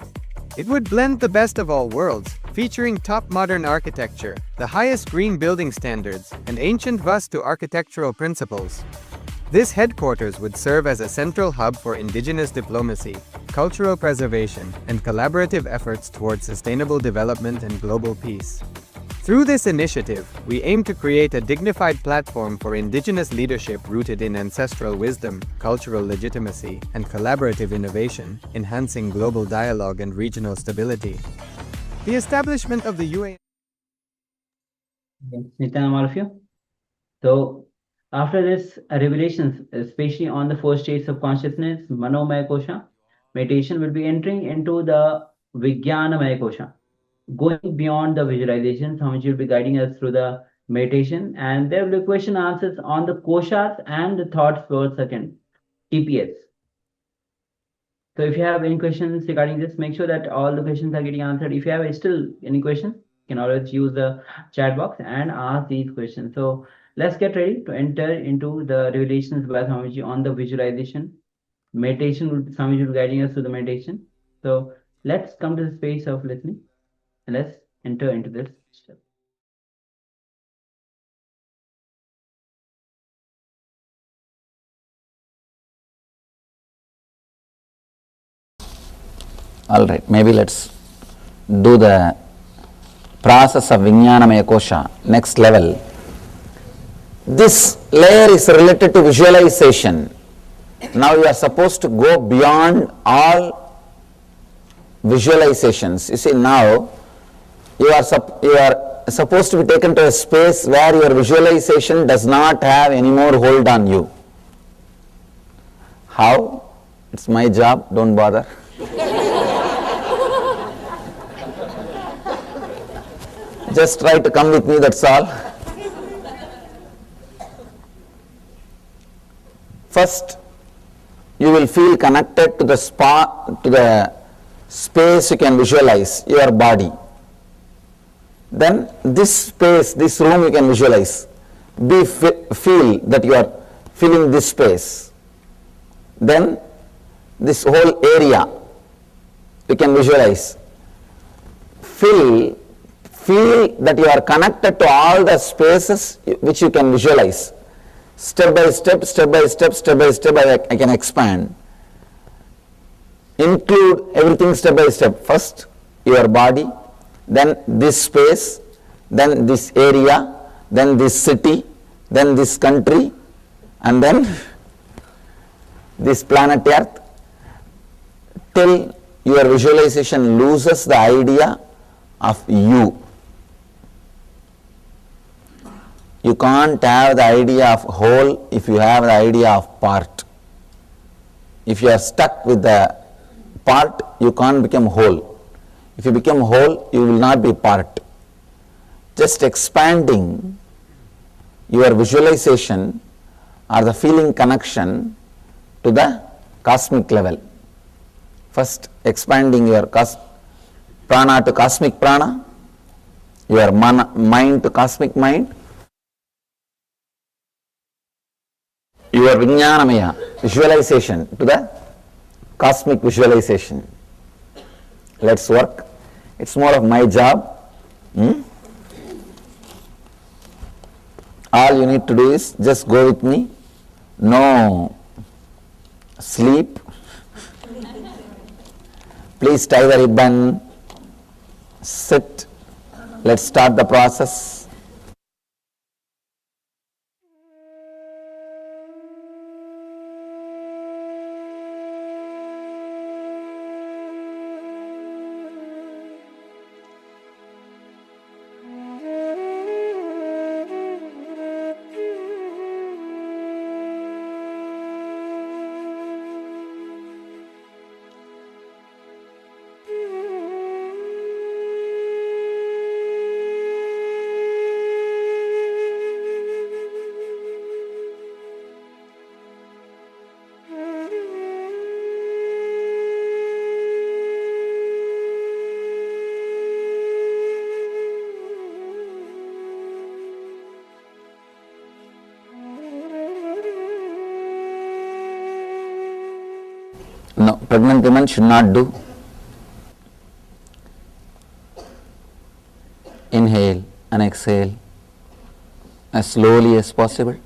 It would blend the best of all worlds, featuring top modern architecture, the highest green building standards, and ancient Vastu architectural principles. This headquarters would serve as a central hub for indigenous diplomacy, cultural preservation, and collaborative efforts towards sustainable development and global peace. Through this initiative, we aim to create a dignified platform for indigenous leadership rooted in ancestral wisdom, cultural legitimacy, and collaborative innovation, enhancing global dialogue and regional stability. The establishment of the UAN. Nithyananda, all of you. So, after this revelations, especially on the 4 states of consciousness, Manomaya Kosha, meditation will be entering into the Vijnanamaya Kosha, going beyond the visualization. Swamiji will be guiding us through the meditation, and there will be question answers on the Koshas and the thoughts per second, TPS. So if you have any questions regarding this, make sure that all the questions are getting answered. If you have still any questions, you can always use the chat box and ask these questions. So let's get ready to enter into the revelations by Swamiji on the visualization. Meditation, Swamiji will be guiding us through the meditation. So let's come to the space of listening and let's enter into this step. All right, maybe let's do the process of Vijnanamaya Kosha, next level. This layer is related to visualization. Now you are supposed to go beyond all visualizations. You see, now you are supposed to be taken to a space where your visualization does not have any more hold on you. How? It's my job, don't bother. Just try to come with me, that's all. First, you will feel connected to the space you can visualize, your body. Then this space, this room you can visualize. Feel that you are filling this space. Then this whole area you can visualize. Feel that you are connected to all the spaces which you can visualize. Step by step, I can expand. Include everything step by step. First, your body, then this space, then this area, then this city, then this country, and then this planet Earth, till your visualization loses the idea of you. You can't have the idea of whole if you have the idea of part. If you are stuck with the part, you can't become whole. If you become whole, you will not be part. Just expanding your visualization or the feeling connection to the cosmic level. First, expanding your prana to cosmic prana, your mind to cosmic mind, your vijnanamaya visualization to the cosmic visualization. Let's work. It's more of my job. All you need to do is just go with me. No sleep. Please tie the ribbon. Sit. Let's start the process. No, pregnant women should not do. Inhale and exhale as slowly as possible.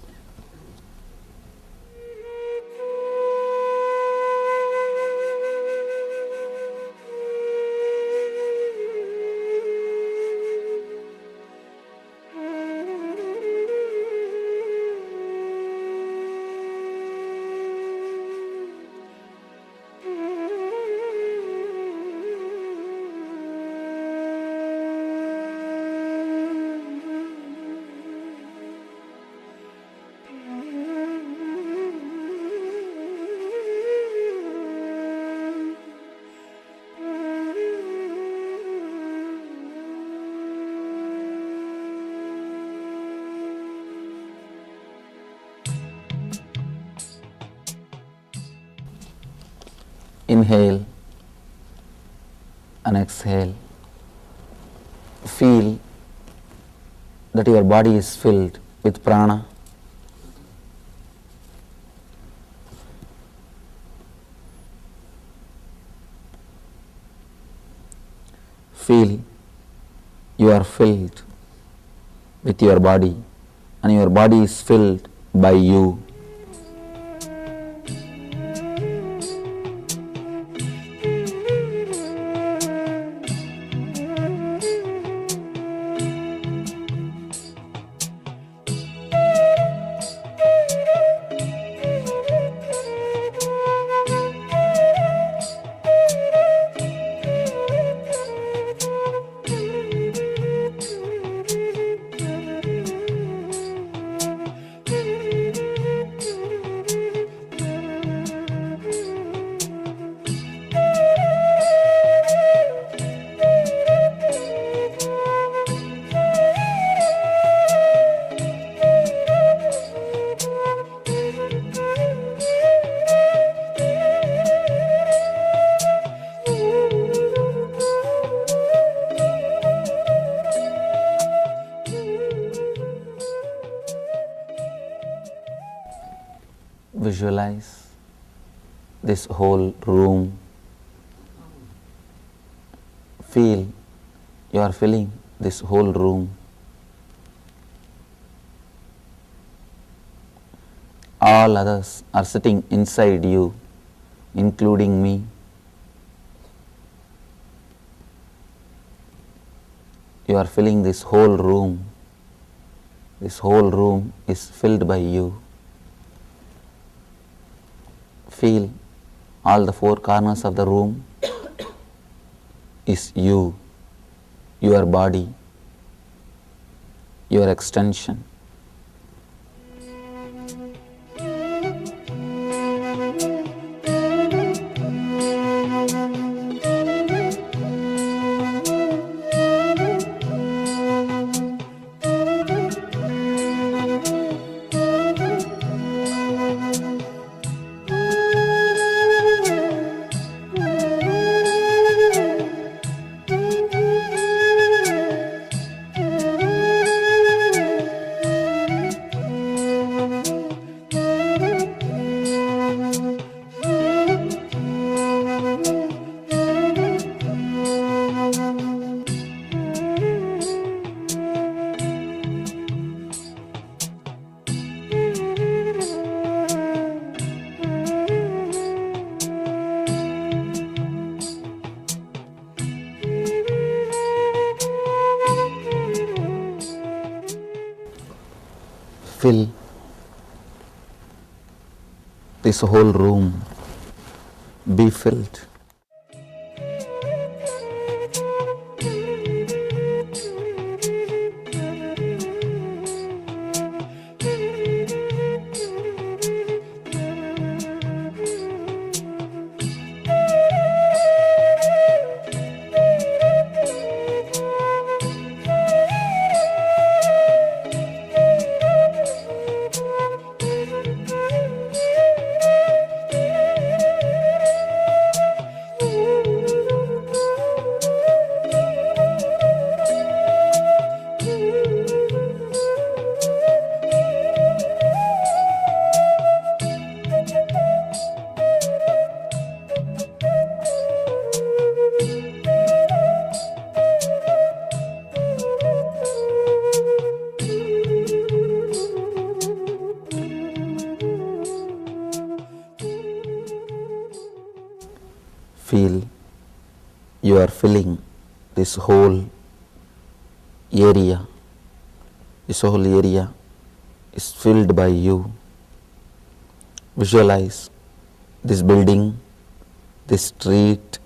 Inhale and exhale. Feel that your body is filled with prana. Feel you are filled with your body and your body is filled by you. Visualize this whole room. Feel you are filling this whole room. All others are sitting inside you, including me. You are filling this whole room. This whole room is filled by you. Feel all the four corners of the room is you, your body, your extension. Fill this whole room, be filled. Feel you are filling this whole area. This whole area is filled by you. Visualize this building, this street,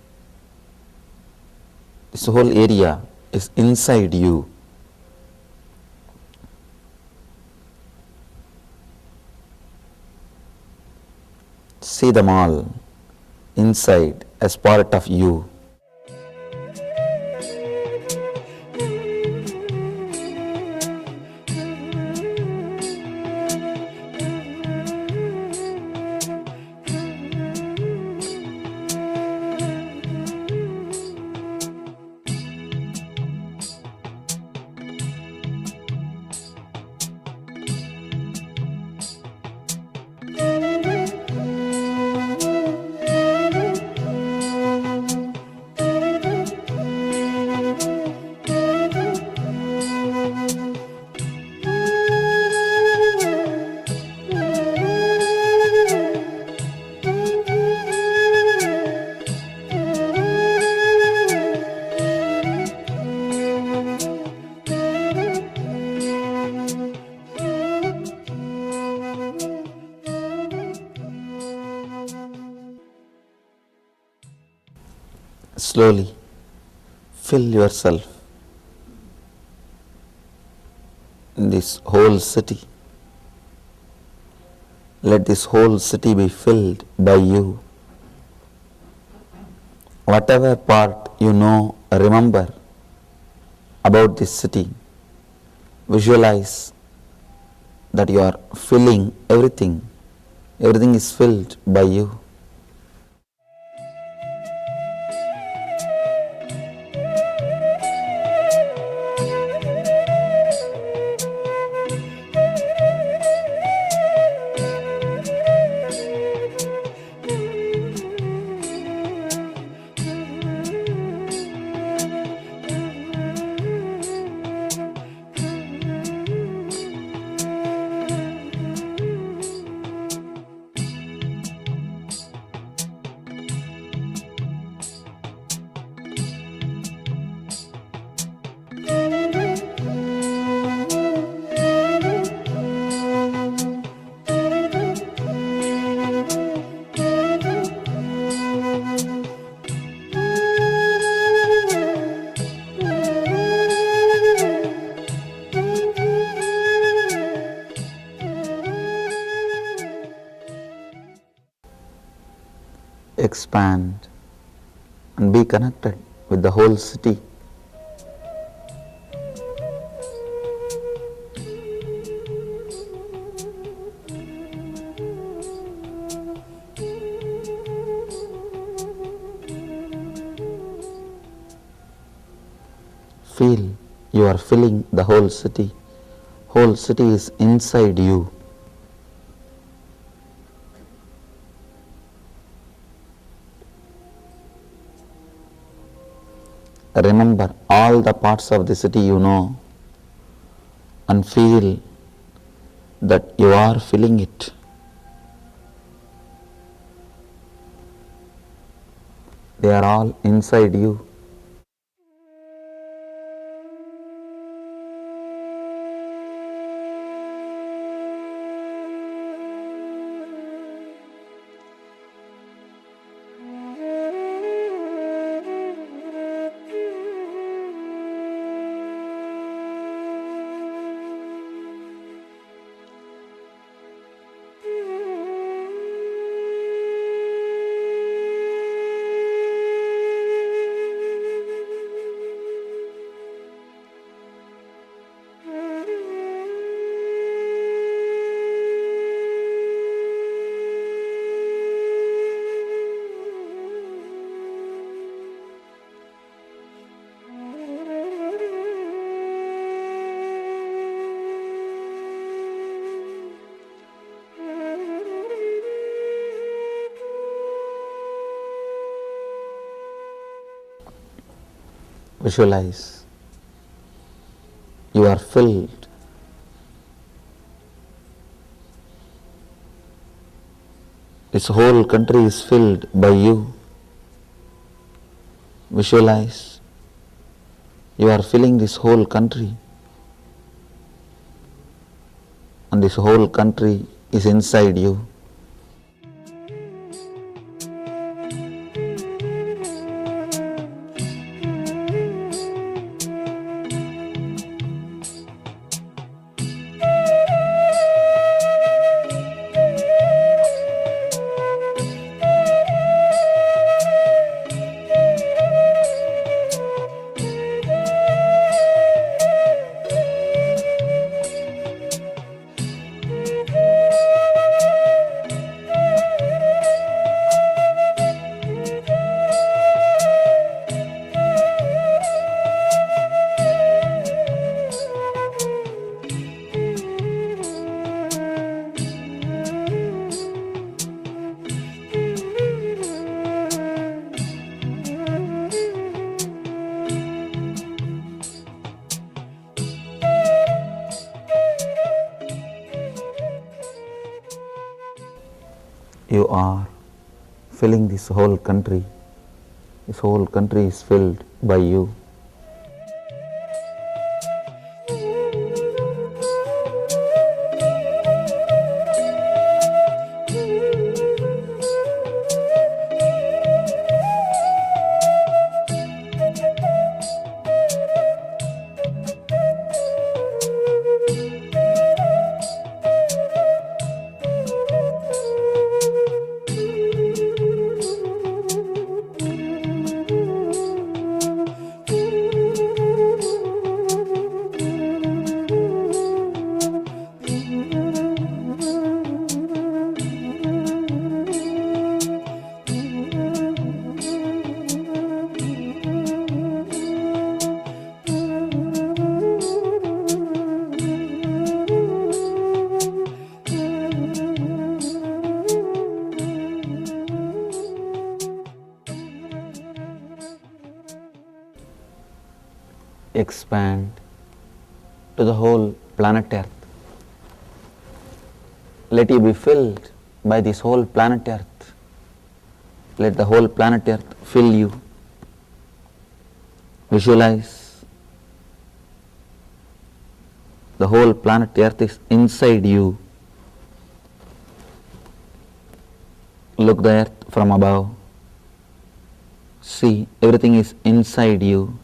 this whole area is inside you. See them all inside as part of you. Slowly fill yourself in this whole city. Let this whole city be filled by you. Whatever part you know, remember about this city, visualize that you are filling everything. Everything is filled by you. expand and be connected with the whole city. Feel you are filling the whole city. Whole city is inside you. Remember all the parts of the city you know and feel that you are filling it. They are all inside you. Visualize you are filled. This whole country is filled by you. Visualize you are filling this whole country, and this whole country is inside you. You are filling this whole country. This whole country is filled by you. Expand to the whole planet Earth. Let you be filled by this whole planet Earth. Let the whole planet Earth fill you. Visualize the whole planet Earth is inside you. Look the earth from above. See, everything is inside you.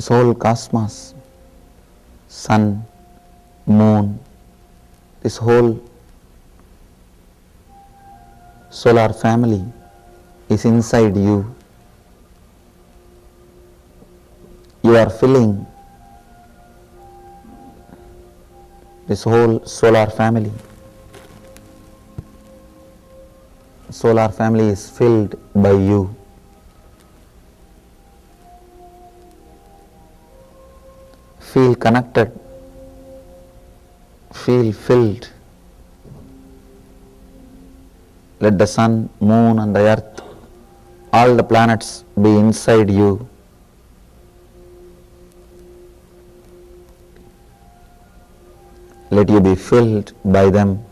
this whole cosmos, sun, moon, this whole solar family is inside you. You are filling this whole solar family. Solar family is filled by you. Feel connected, feel filled. Let the sun, moon and the earth, all the planets be inside you. Let you be filled by them.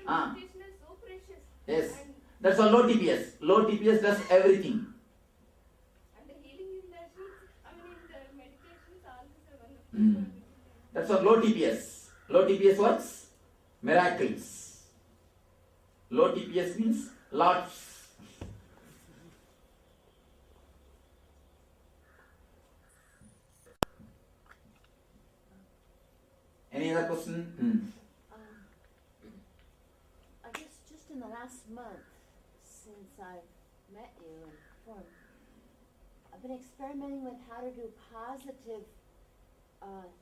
meditation is so precious. Yes. That's all low TPS. Low TPS does everything. And the healing in the sheaths, I mean in the meditation is always a wonderful. That's what low TPS. Low TPS works? Miracles. Low TPS means lots. Any other question? I guess just in the last month since I've met you and formed, I've been experimenting with how to do positive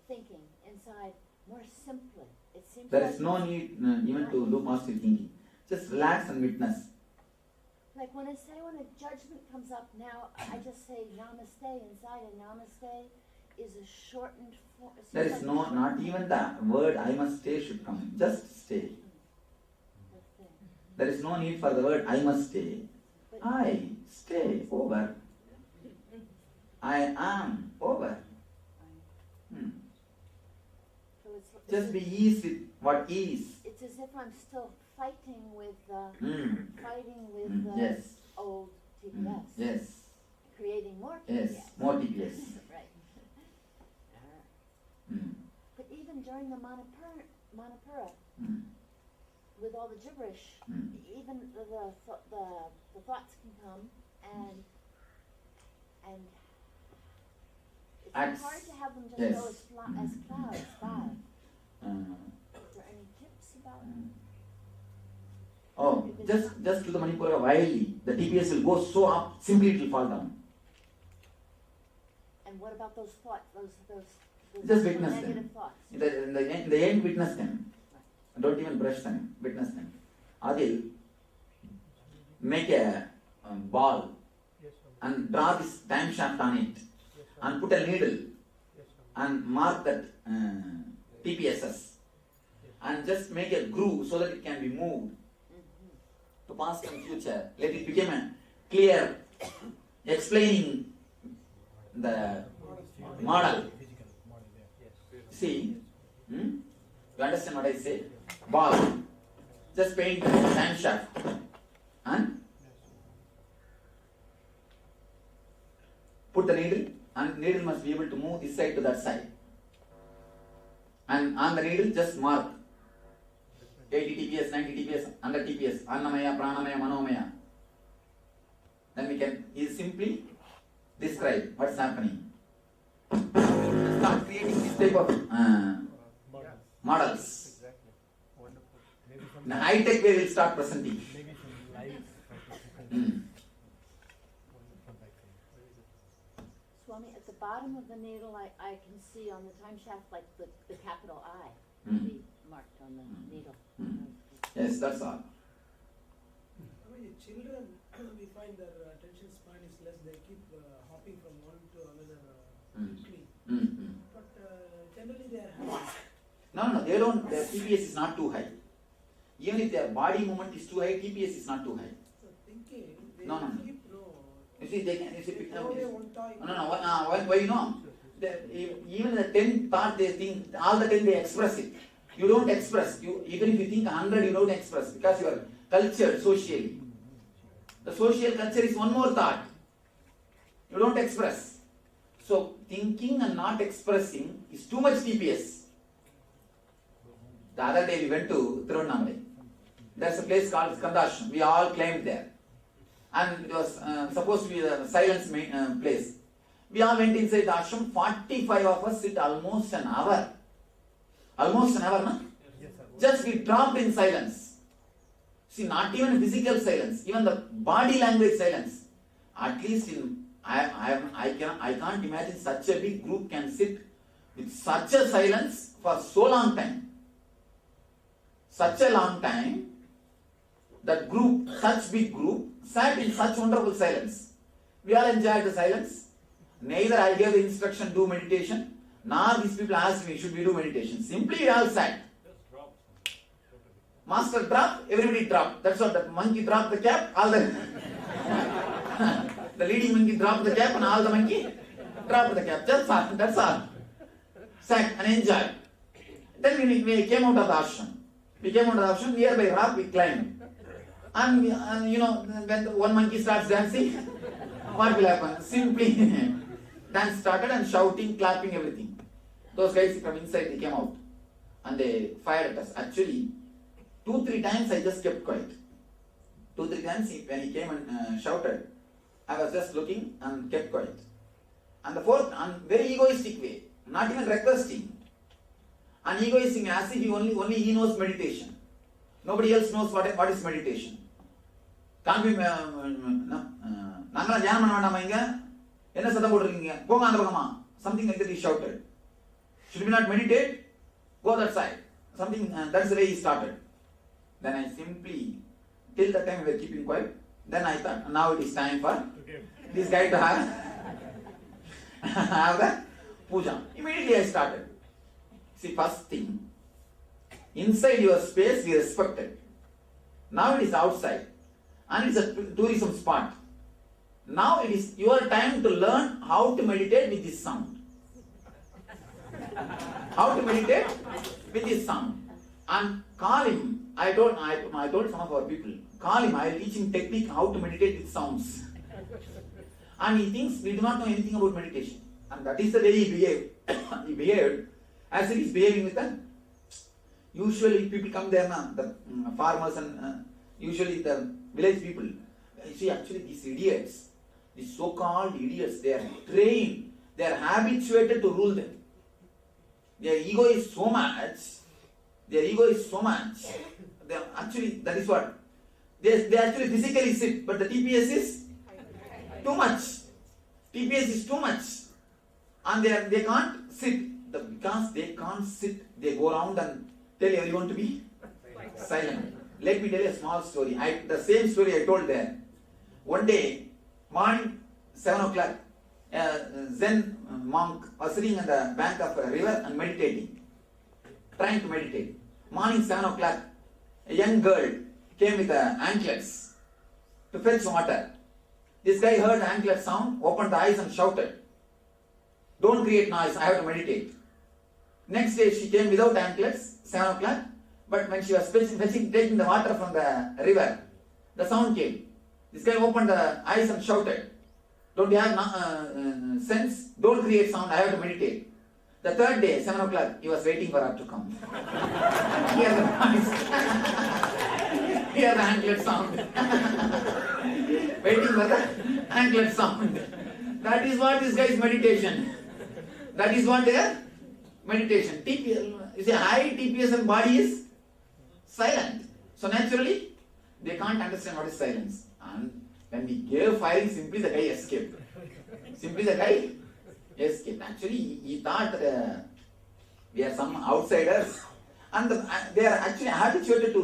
thinking inside more simply. It seems There like is no need even to do positive thinking. Just relax and witness. like when a judgment comes up now, I just say namaste inside, and namaste is a shortened form. There is not even the word I must stay should come. Just stay. There is no need for the word I must stay. I stay over. I am over. So Just be ease with what is. It's as if I'm still fighting with Yes. old TPS. Yes. Creating more TPS. Yes. More TPS. Right. But even during the Manipura, with all the gibberish, even the thoughts can come and it's hard to have them just Yes. go as clouds by. Is there any tips about Oh, just do the Manipura wildly. The TPS will go so up, simply it will fall down. And what about those thoughts, those Just witness negative them. thoughts? In the end, witness them. Don't even brush them. Witness them. Adil, make a ball and draw this time shaft on it and put a needle and mark that TPSs and just make a groove so that it can be moved to past and future. Let it become a clear explaining the model. See? You understand what I say? Ball. Just paint the time shaft and put the needle, and needle must be able to move this side to that side. And on the needle just mark 80 TPS, 90 TPS, 100 TPS, Annamaya, Pranamaya, Manomaya. Then we can simply describe what's happening. Start creating this type of models. In a high-tech way, we'll start presenting. Swami, at the bottom of the needle, I can see on the time shaft like the capital I be marked on the needle. Yes, that's all. I mean, children, we find their attention span is less. They keep hopping from one to another quickly. But generally they are happy. No, they don't. Their TPS is not too high. Even if their body movement is too high, TPS is not too high. So thinking, they No. keep You see, they can. You see, No. Why you know? Even the 10 thought they think, all the 10 they express it. You don't express. Even if you think 100, you don't express because you are cultured socially. The social culture is one more thought. You don't express. So thinking and not expressing is too much TPS. The other day we went to Tirunnamalai. There's a place called Skandashram. We all climbed there. And it was supposed to be a silence place. We all went inside the ashram. 45 of us sit almost an hour. Almost an hour, no? Yes, sir. Just we dropped in silence. See, not even physical silence, even the body language silence. At least I can't imagine such a big group can sit with such a silence for so long time. Such a long time, that group, such big group, sat in such wonderful silence. We all enjoyed the silence. Neither I gave the instruction, do meditation, nor these people asked me, should we do meditation. Simply we all sat. Master dropped, everybody dropped. That's what the monkey dropped the cap, all the the leading monkey dropped the cap and all the monkey dropped the cap. That's all. Sat and enjoyed. Then we came out of the ashram. We came on the option, nearby rock, we climbed. And when one monkey starts dancing, what will happen? Simply dance started and shouting, clapping, everything. Those guys from inside, they came out and they fired at us. Actually, 2-3 times I just kept quiet. 2-3 times when he came and shouted, I was just looking and kept quiet. And the fourth, and very egoistic way, not even requesting. And egoistic as if only he knows meditation. Nobody else knows what is meditation. Can't be, something like that he shouted. Should we not meditate? Go that side. Something, that's the way he started. Then I simply, till the time we were keeping quiet, then I thought, now it is time for this guy to have the puja. Immediately I started. See, first thing, inside your space we respected. Now it is outside. And it's a tourism spot. Now it is your time to learn how to meditate with this sound. How to meditate with this sound. And call him. I told some of our people, call him, I will teach him technique how to meditate with sounds. And he thinks we do not know anything about meditation. And that is the way he behaved. He behaved as if he is behaving with them. Usually people come there now, the farmers and usually the village people. See, actually these idiots, these so-called idiots, they are trained, they are habituated to rule them. Their ego is so much. Actually, that is what. They actually physically sit, but the TPS is too much. TPS is too much. And they can't sit. Because they can't sit, they go around and tell everyone to be silent. Let me tell you a small story. The same story I told there. One day, morning, 7 o'clock, a Zen monk was sitting on the bank of a river and meditating. Trying to meditate. Morning 7 o'clock, a young girl came with anklets to fetch water. This guy heard the anklet sound, opened the eyes and shouted, "Don't create noise, I have to meditate." Next day she came without anklets, 7 o'clock, but when she was taking the water from the river, the sound came. This guy opened the eyes and shouted, "Don't you have sense? Don't create sound, I have to meditate." The third day, 7 o'clock, he was waiting for her to come. Hear the noise. Hear the anklet sound. Waiting for the anklet sound. That is what this guy's meditation. That is what their meditation. You see, high TPS and body is silent. So naturally, they can't understand what is silence. And when we gave firing, simply the guy escaped. Actually, he thought that we are some outsiders. And they are actually habituated to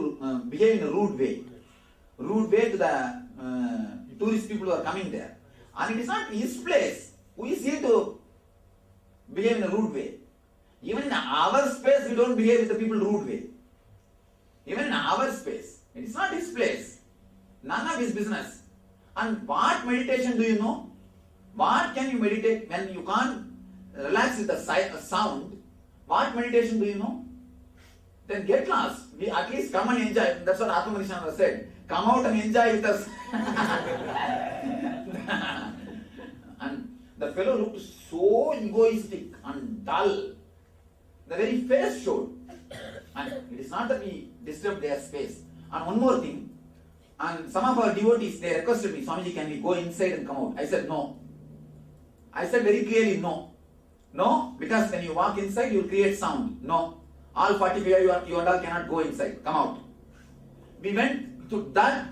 behave in a rude way. Rude way to the tourist people who are coming there. And it is not his place. Who is here to behave in a rude way? Even in our space, we don't behave with the people rude way. Even in our space. It is not his place. None of his business. And what meditation do you know? What can you meditate when you can't relax with the sound? What meditation do you know? Then get lost. We at least come and enjoy. That's what Atma Spurana said. Come out and enjoy with us. And the fellow looked so egoistic and dull. The very face showed. And it is not that we disturb their space. And one more thing. And some of our devotees, they requested me, "Swamiji, can we go inside and come out?" I said no. I said very clearly no. No, because when you walk inside, you will create sound. No. All 45 you and all cannot go inside. Come out. We went to that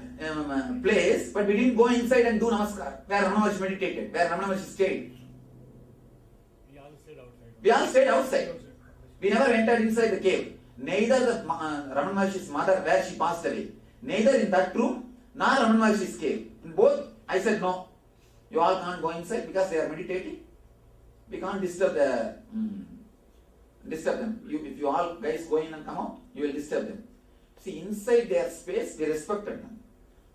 place, but we didn't go inside and do namaskar, where Ramana Maharshi meditated, where Ramana Maharshi stayed. We all stayed outside. We never entered inside the cave. Neither the Ramana Maharshi's mother, where she passed away, neither in that room, nor Ramana Maharshi's cave. In both, I said no. You all can't go inside because they are meditating. We can't disturb them. If you all guys go in and come out, you will disturb them. See, inside their space, they respected them.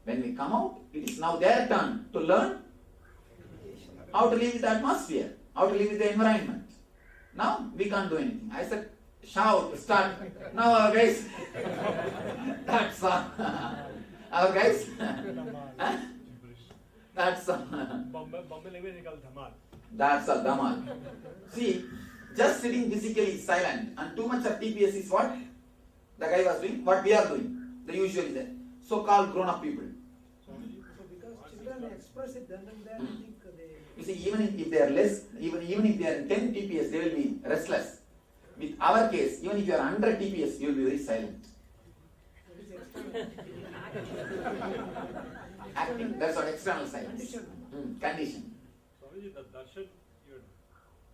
When we come out, it is now their turn to learn how to live with the atmosphere, how to live with the environment. Now, we can't do anything. I said, shout, start. Now, guys, that's all. Our guys, that's all. That's all, Dhamal. See, just sitting physically silent and too much of TPS is what the guy was doing, what we are doing. The usually the so-called grown-up people. So because children express it then and there, I think they... You see, even if they are less, even if they are in 10 TPS, they will be restless. With our case, even if you are 100 TPS, you will be very silent. Acting, that's what external silence. Condition. Swamiji, the darshan you had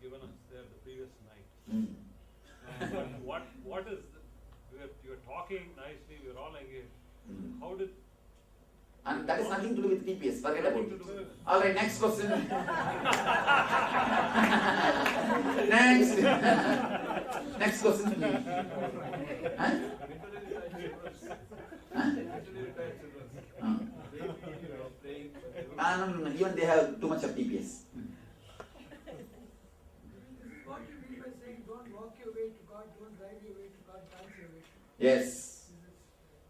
given us there the previous night. What is you were talking nicely, we were all engaged. How did? And that is nothing to do with TPS. Forget about it. All right, next question. Next. Next question. Huh? No, even they have too much of TPS. What you mean by saying don't walk your way to God, don't drive your way to God, dance your way to God? Yes.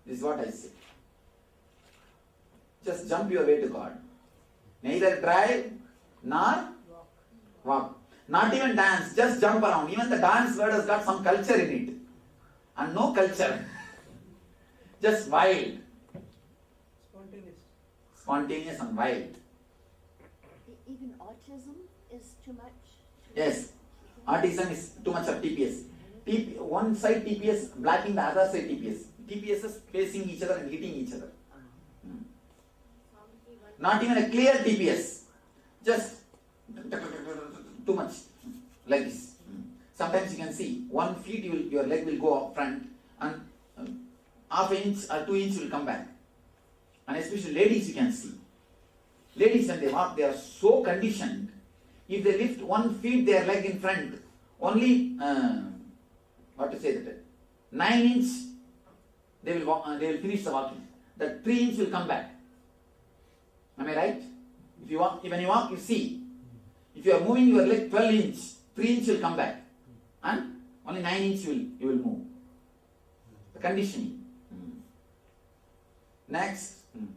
This is what I say. Just jump your way to God. Neither drive nor walk. Not even dance, just jump around. Even the dance word has got some culture in it. And no culture. Just wild. Spontaneous. Spontaneous and wild. Even autism is too much? Yes. Autism is too much of TPS. One side TPS blocking the other side TPS. TPS is facing each other and hitting each other. Not even a clear TPS. Just too much. Like this. Sometimes you can see 1 feet your leg will go up front and half inch or 2 inch will come back. And especially ladies you can see. Ladies when they walk, they are so conditioned. If they lift 1 feet their leg in front, only 9 inch they will walk, they will finish the walking. That 3 inch will come back. Am I right? If you walk, when you walk, you see. If you are moving your leg 12 inch, 3 inch will come back, and only 9 inch you will move. The conditioning. Next. In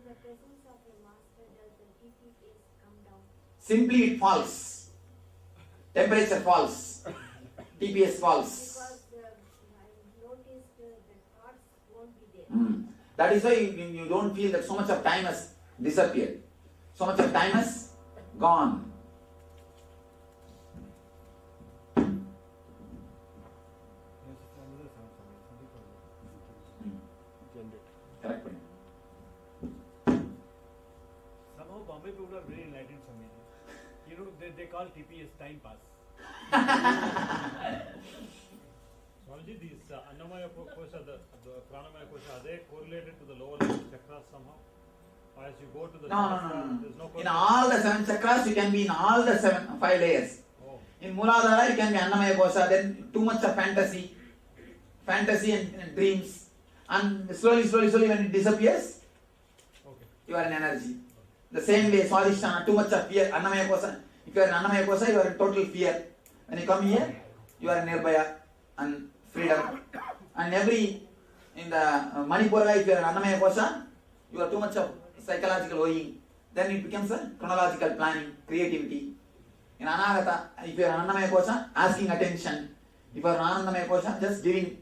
the presence of your master, does the TPS come down? Simply it falls. Temperature falls. TPS falls. Because I noticed the thoughts won't be there. That is why you don't feel that so much of time has disappeared. So much of time has gone. Correct. Somehow Bombay people are very enlightened, Swamiji. You know, they call TPS time pass. Swamiji, these Annamaya Kosha, the Pranamaya Kosha, are they correlated to the lower level chakras somehow? Or as you go to the No. There's no In all the 7 chakras, you can be in all the 5 layers. Oh. In Muladhara, you can be Annamaya Kosha, then too much of fantasy and dreams. And slowly when it disappears, you are in energy. The same way, Swadhisthana, too much of fear, Annamaya Kosha. If you are in Annamaya Kosha, you are in total fear. When you come here, you are in Nirbhaya and freedom. And in the Manipura, if you are in Annamaya Kosha, you are too much of psychological worrying. Then it becomes a chronological planning, creativity. In Anagata, if you are in Annamaya Kosha, asking attention. If you are in Anandamaya Kosha, just giving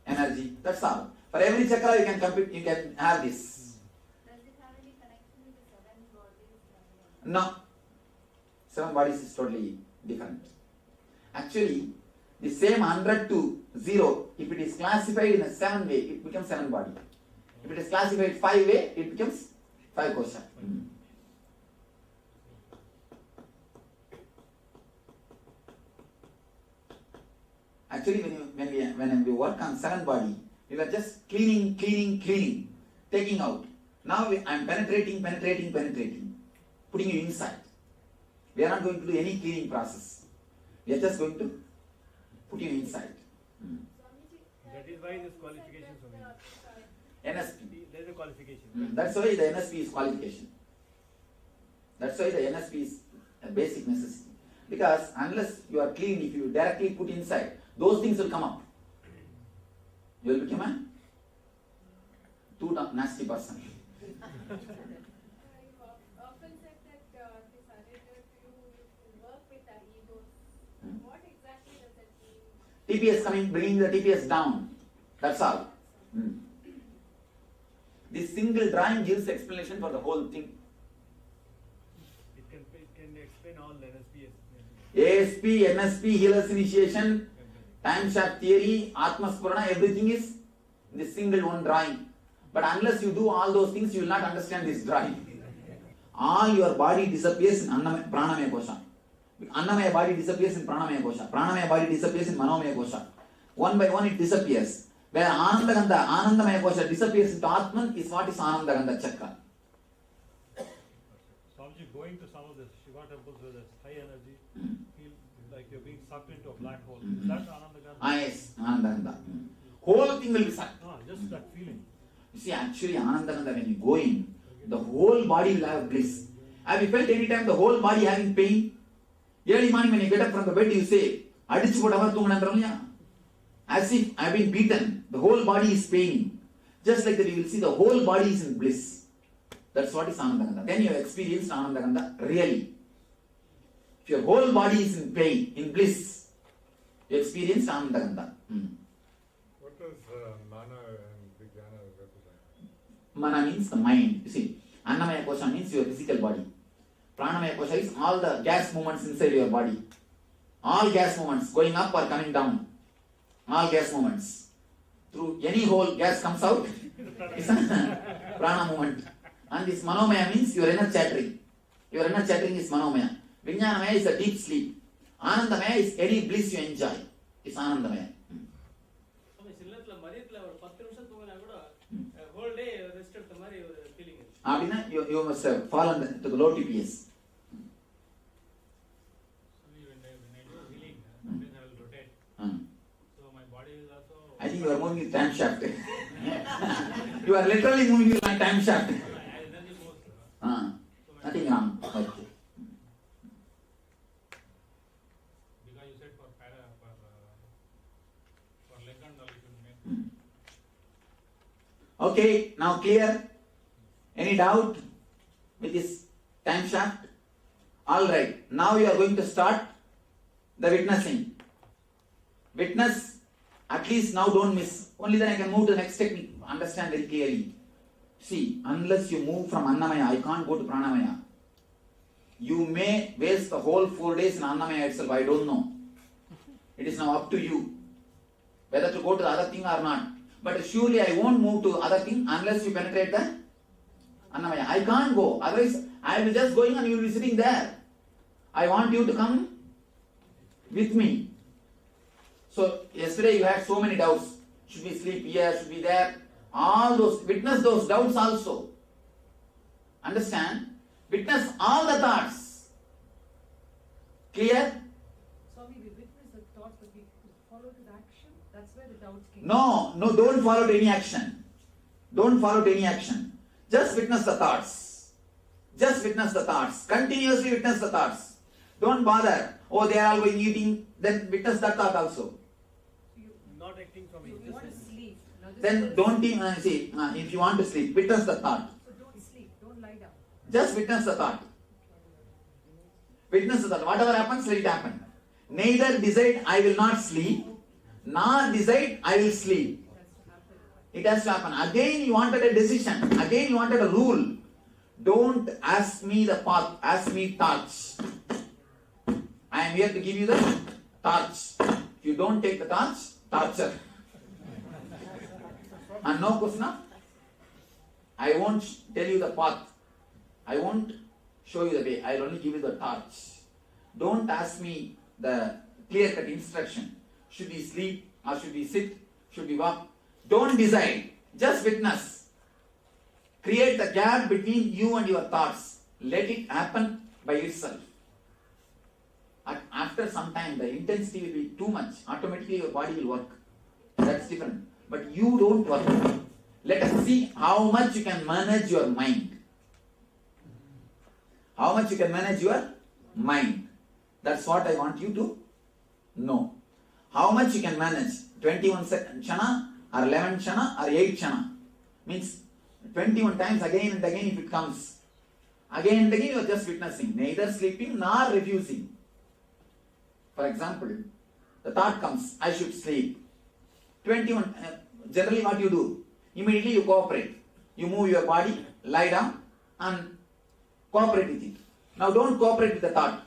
energy. That's all. For every chakra you can compete, you can have this. Does it have any connection with the 7 bodies? No. 7 bodies is totally different. Actually, the same 100 to 0, if it is classified in a 7 way, it becomes 7 body. If it is classified 5 way, it becomes 5 kosha. Actually, when we work on 7 body, we were just cleaning, taking out. Now I am penetrating, putting you inside. We are not going to do any cleaning process. We are just going to put you inside. That is why this qualification, Swamiji. NSP. There is a qualification. That's why the NSP is qualification. That's why the NSP is a basic necessity. Because unless you are clean, if you directly put inside, those things will come up. You will become a too nasty person. Often said that this narrator you work with our egos. What exactly does that mean? TPS coming, bringing the TPS down. That's all. This single drawing gives explanation for the whole thing. It can explain all the NSPs. ASP, NSP, healer's initiation, time shaft theory, Atma Spurana, everything is in this single one drawing. But unless you do all those things, you will not understand this drawing. All your body disappears in Pranamaya Kosha. Annamaya body disappears in Pranamaya Kosha. Pranamaya body disappears in Manomaya Kosha. One by one it disappears. Where Anandamaya Kosha disappears into Atman is what is Anandagandha Chakra. Swamiji, going to some of the Shiva temples where there's high energy, feel like you're being sucked into a black hole. Is that Anandagandha? Yes, Anandagandha. Whole thing will be sucked. No, just that feeling. You see, actually, Anandagandha, when you go in, the whole body will have bliss. Have you felt any time the whole body having pain? Early morning when you get up from the bed, you say, Adichu Podava Tunganandramya. As if I have been beaten. The whole body is paining. Just like that, you will see the whole body is in bliss. That's what is Anandagandha. Then you have experienced Anandagandha really. If your whole body is in pain, in bliss, you experience Anandagandha. What does mana and vijnana represent? Mana means the mind. You see, Annamaya Kosha means your physical body. Pranamaya Kosha is all the gas movements inside your body. All gas movements going up or coming down. All gas movements. Through any hole, gas comes out. It's a prana movement. And this manomaya means your inner chattering. Your inner chattering is manomaya. Vijnanamaya is a deep sleep. Anandamaya is any bliss you enjoy. It's Anandamaya. Abhina, you must have fallen to the low TPS. I think you are moving with time shaft. You are literally moving with time shaft. Nothing wrong. Okay. Because you said for leg and all you should make. Okay, now clear? Any doubt with this time shaft? Alright, now you are going to start the witnessing. Witness, at least now don't miss. Only then I can move to the next technique. Understand very clearly. See, unless you move from Annamaya, I can't go to Pranamaya. You may waste the whole 4 days in Annamaya itself, I don't know. It is now up to you whether to go to the other thing or not. But surely I won't move to other thing unless you penetrate the Annamaya. I can't go. Otherwise, I will be just going and you will be sitting there. I want you to come with me. So, yesterday you had so many doubts. Should we sleep here? Should we there? All those, witness those doubts also. Understand? Witness all the thoughts. Clear? Swami, we witness the thoughts, but we follow to the action. That's where the doubts came. No, don't follow to any action. Don't follow to any action. Just witness the thoughts. Just witness the thoughts. Continuously witness the thoughts. Don't bother. Oh, they are all going eating. Then witness that thought also. Not acting from it. You want to sleep. Then don't even see. If you want to sleep, witness the thought. So don't sleep. Don't lie down. Just witness the thought. Witness the thought. Whatever happens, let it happen. Neither decide I will not sleep, nor decide I will sleep. It has to happen. Again, you wanted a decision. Again, you wanted a rule. Don't ask me the path. Ask me torch. I am here to give you the torch. If you don't take the torch, torture. And no question. I won't tell you the path. I won't show you the way. I will only give you the torch. Don't ask me the clear-cut instruction. Should we sleep or should we sit? Should we walk? Don't decide. Just witness. Create the gap between you and your thoughts. Let it happen by itself. After some time, the intensity will be too much. Automatically your body will work. That's different. But you don't work. Let us see how much you can manage your mind. How much you can manage your mind. That's what I want you to know. How much you can manage? 21 kshana or 11 kshana or 8 kshana? Means 21 times again and again if it comes. Again and again you are just witnessing, neither sleeping nor refusing. For example, the thought comes, I should sleep. 21, generally what you do? Immediately you cooperate. You move your body, lie down and cooperate with it. Now don't cooperate with the thought.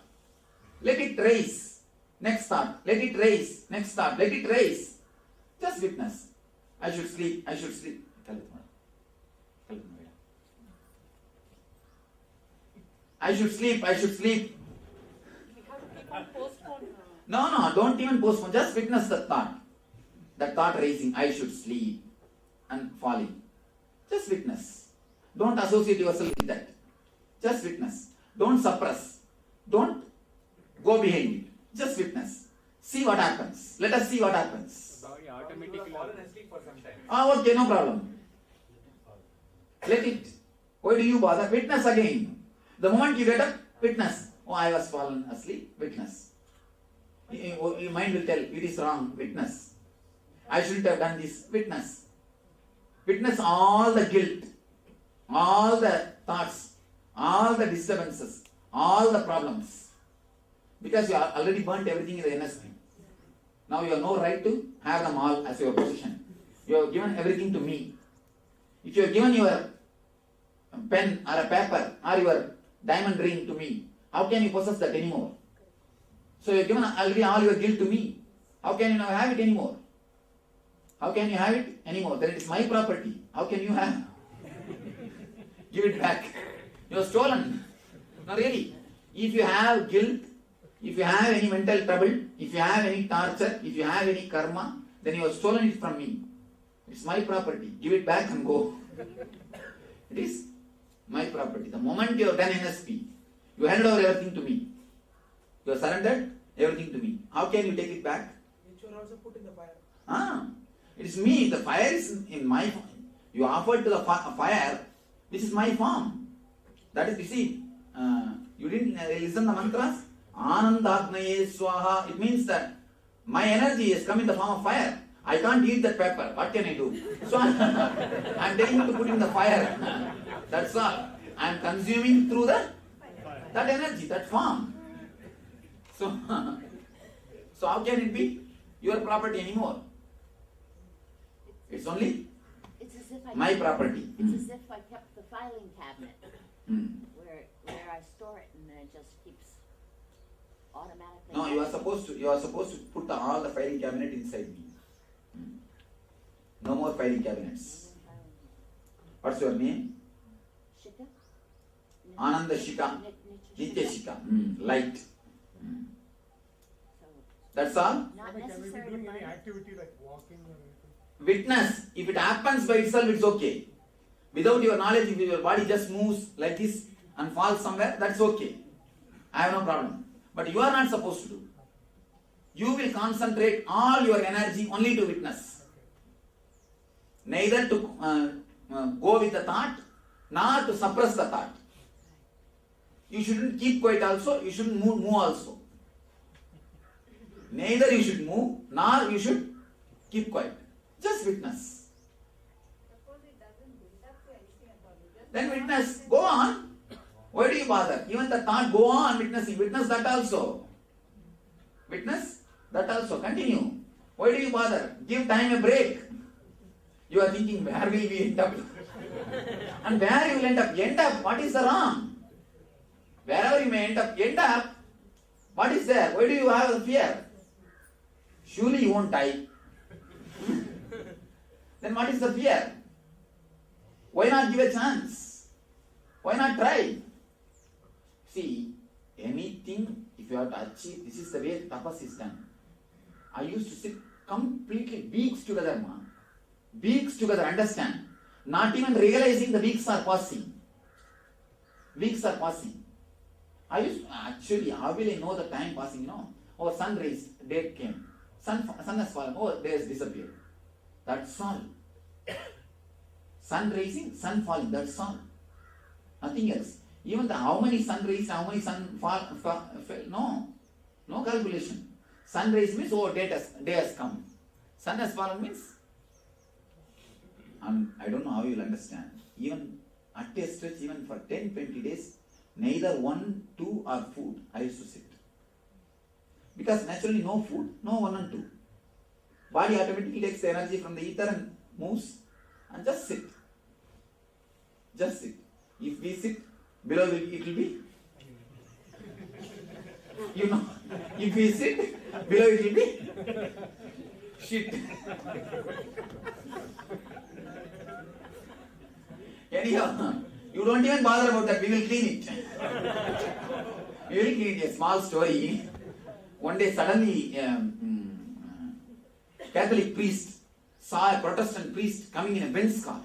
Let it raise. Next thought. Let it raise. Next thought. Let it raise. Just witness. I should sleep. I should sleep. I should sleep. I should sleep. No, don't even postpone. Just witness the thought. That thought raising. I should sleep. And falling. Just witness. Don't associate yourself with that. Just witness. Don't suppress. Don't go behind it. Just witness. See what happens. Let us see what happens. Body automatically fallen asleep for some time. Okay, no problem. Let it. Why do you bother? Witness again. The moment you get up, witness. Oh, I was fallen asleep. Witness. Your mind will tell, it is wrong. Witness. I shouldn't have done this. Witness. Witness all the guilt, all the thoughts, all the disturbances, all the problems. Because you are already burnt everything in the NSP. Now you have no right to have them all as your possession. You have given everything to me. If you have given your pen or a paper or your diamond ring to me, how can you possess that anymore? So you have given already all your guilt to me. How can you now have it anymore? How can you have it anymore? Then it is my property. How can you have? Give it back. You have stolen. No, really. If you have guilt, if you have any mental trouble, if you have any torture, if you have any karma, then you have stolen it from me. It's my property. Give it back and go. It is my property. The moment you have done NSP, you handed over everything to me. You have surrendered everything to me. How can you take it back? Which were also put in the fire. It is me. The fire is in my form. You offered to the fire. This is my form. That is, you see, you didn't listen the mantras? Anandagnaye swaha. It means that my energy has come in the form of fire. I can't eat that pepper. What can I do? So I am telling you to put in the fire. That's all. I am consuming through that energy, that form. So how can it be your property anymore? It's only my property. It's as if I kept the filing cabinet where I store it and then it just keeps automatically. No, you are supposed to put all the filing cabinet inside me. No more filing cabinets. What's your name? Shika? Ananda Shika. Nitya Shika. Light. That's all? Not Can we be necessary doing to any burn. activity like walking or anything? Witness. If it happens by itself, it's okay. Without your knowledge, if your body just moves like this and falls somewhere, that's okay. I have no problem. But you are not supposed to do. You will concentrate all your energy only to witness. Neither to go with the thought, nor to suppress the thought. You shouldn't keep quiet also, you shouldn't move also. Neither you should move, nor you should keep quiet. Just witness. Suppose it doesn't build up to anything at all. You just Then witness. Go on. Why do you bother? Even the thought, go on witnessing. Witness that also. Witness that also. Continue. Why do you bother? Give time a break. You are thinking, where will we end up? And where you will end up? End up. What is the wrong? Wherever you may end up. What is there? Why do you have a fear? Surely you won't die. Then what is the fear? Why not give a chance? Why not try? See, anything, if you have to achieve, this is the way tapas is done. I used to sit completely weeks together, man. Weeks together, understand? Not even realizing the weeks are passing. Weeks are passing. I used to, actually, how will I know the time passing, Oh, sun raised, date came. Sun has fallen, oh, day has disappeared. That's all. Sun rising, sun falling, that's all. Nothing else. Even how many sun raised, how many sun fell, no calculation. Sunrise means, oh, day has come. Sun has fallen means, and I don't know how you will understand. Even at a stretch, even for 10-20 days, neither 1, 2 or food, I used to sit. Because naturally no food, no 1 and 2. Body automatically takes the energy from the ether and moves, and just sit. Just sit. If we sit, below it will be, you know, if we sit, below it will be shit. Anyhow, you don't even bother about that, we will clean it. We will clean it. A small story. One day suddenly, Catholic priest saw a Protestant priest coming in a Benz car.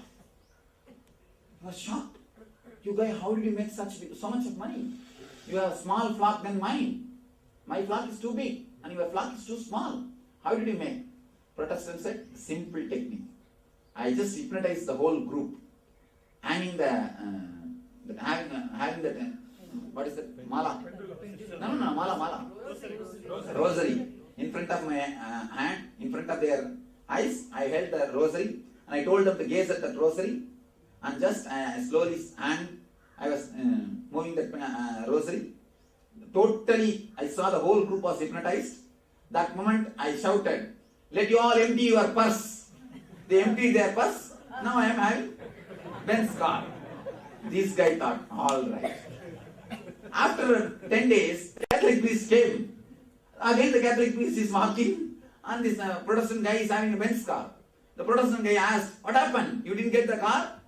He was shocked. You guys, how did you make so much of money? You have a small flock than mine. My flock is too big and your flock is too small. How did you make? Protestant said, simple technique. I just hypnotized the whole group, hanging having that, what is that? Mala. No, mala. Rosary. In front of my hand, in front of their eyes, I held the rosary and I told them to gaze at that rosary, and just slowly I was moving that rosary. Totally, I saw the whole group was hypnotized. That moment I shouted, let you all empty your purse. They emptied their purse. Now I am having Benz car. This guy thought, all right. After 10 days, the Catholic priest came. Again the Catholic priest is walking and this Protestant guy is having a Benz car. The Protestant guy asked, what happened? You didn't get the car?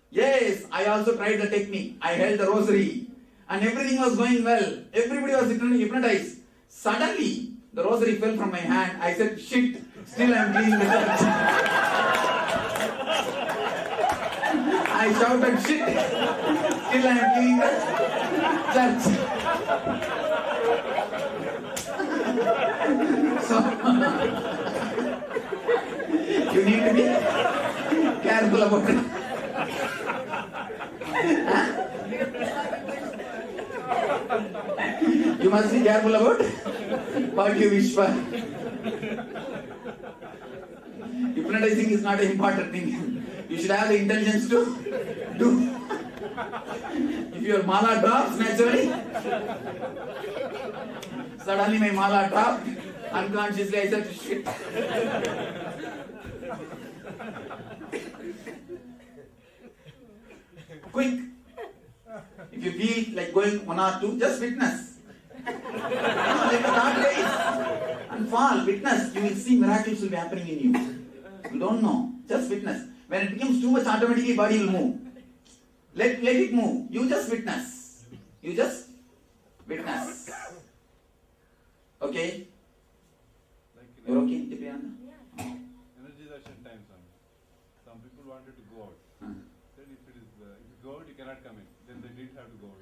Yes, I also tried the technique. I held the rosary and everything was going well. Everybody was hypnotized. Suddenly, the rosary fell from my hand. I said, shit, still I am cleaning the church. I shouted, shit, still I am cleaning the church. So, you need to be careful about it. You must be careful about what you wish for. Hypnotizing is not an important thing. You should have the intelligence to do. If your mala drops naturally, suddenly my mala dropped. Unconsciously I said, shit. Quick. If you feel like going 1 or 2, just witness. Let the thought rise and fall. Witness. You will see miracles will be happening in you. You don't know. Just witness. When it becomes too much, automatically body will move. Let it move. You just witness. You just witness. Okay? You're okay, Nithyananda? Energy darshan time, some people wanted to go out. Then if you go out, you cannot come in. Then they didn't have to go out.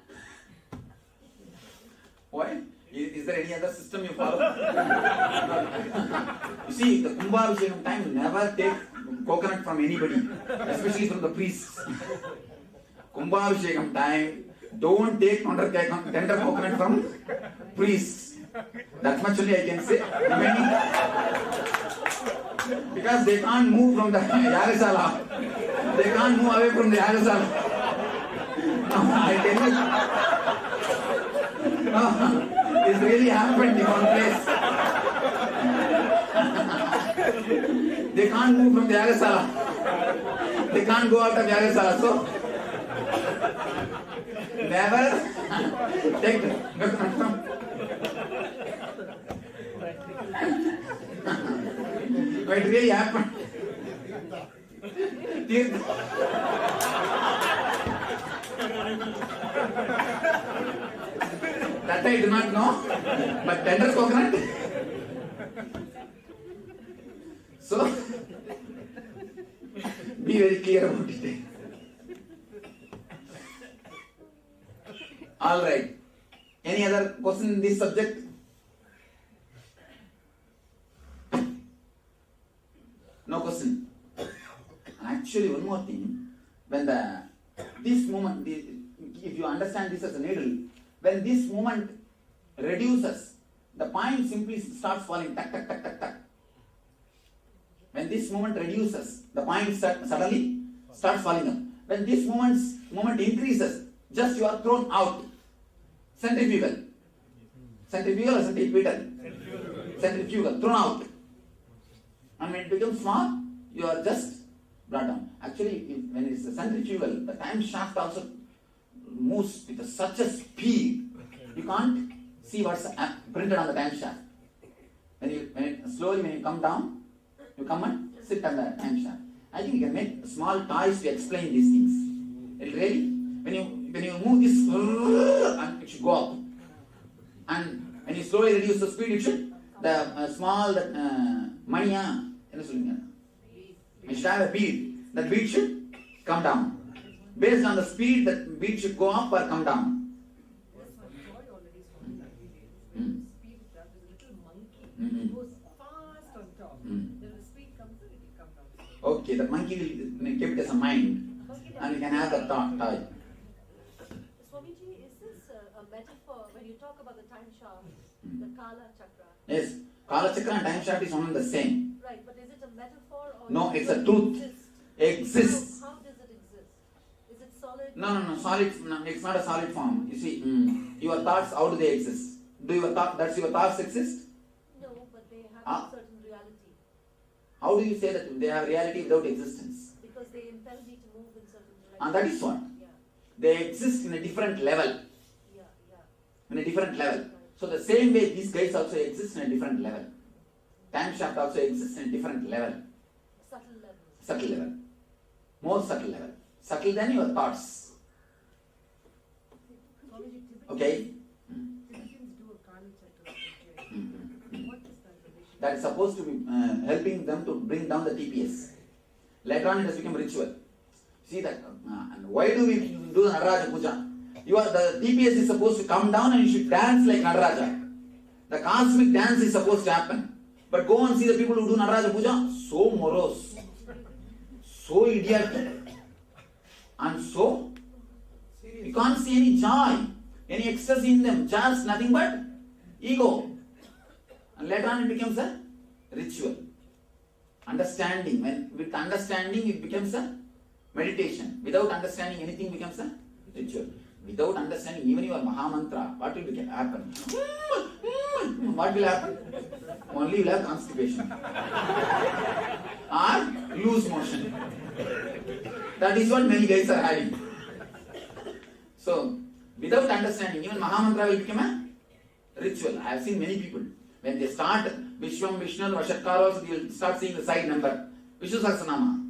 Why? Is there any other system you follow? You see, the Kumbhaabhishekam time never take coconut from anybody, especially from the priests. Kumbhaabhishekam time, don't take tender coconut from priests. That much only I can say. Because they can't move from the Yagasala. They can't move away from the Yagasala. No, I tell you. No, it's really happened in one place. They can't move from the Yagasala. They can't go out of Yagasala. So, never take coconut from. But it really happened. That I do not know, but tender coconut. So, be very clear about it. All right. Any other question in this subject? No question. Actually, one more thing. When this movement, if you understand this as a needle, when this movement reduces, the point simply starts falling, tuck, tuck, tuck, tuck, tuck. When this movement reduces, the point suddenly starts falling up. When this movement increases, just you are thrown out. Centrifugal. Centrifugal or centripetal? Centrifugal, thrown out. And when it becomes small, you are just brought down. Actually, when it is centrifugal, the time shaft also moves with such a speed, you can't see what's printed on the time shaft. When you come down, you come and sit on the time shaft. I think you can make small toys to explain these things. Really, when you move this, and it should go up. And when you slowly reduce the speed, it should, the small mania, you should have a bead. That bead should come down. Based on the speed, that bead should go up or come down. Okay, the monkey will keep it as a mind, and you can have the thought toy. Swamiji, is this a metaphor when you talk about the time shaft, the Kala chakra? Yes, Kala chakra and time shaft is one and the same. Right, but is it a metaphor or? No, it's a truth. Exists. How does it exist? Is it solid? No, solid. No, it's not a solid form. You see, your thoughts, how do they exist? Does your thoughts exist? No, but they have a certain reality. How do you say that they have reality without existence? Because they impel me to move in certain directions. And that is what? Yeah. They exist in a different level. Yeah. In a different level. So the same way these guys also exist in a different level. Time shaft also exists in a different level. Subtle level. Subtle level. More subtle level. Subtle than your thoughts. Okay? Tibetans do a Kala chakra. What is that relation? That is supposed to be helping them to bring down the TPS. Later on it has become ritual. See that? And why do we do the Nataraja Puja? The TPS is supposed to come down and you should dance like Nataraja. The cosmic dance is supposed to happen. But go and see the people who do Nataraja Puja, so morose, so idiotic, and so you can't see any joy, any ecstasy in them, just nothing but ego. And later on it becomes a ritual. Understanding, with understanding it becomes a meditation. Without understanding anything becomes a ritual. Without understanding even your Mahamantra, what will happen? What will happen? Only you will have constipation. Or loose motion. That is what many guys are having. So, without understanding, even Mahamantra will become a ritual. I have seen many people, when they start Vishwam Vishnu Vashatkara, also they will start seeing the side number. Vishnu Sahasranama.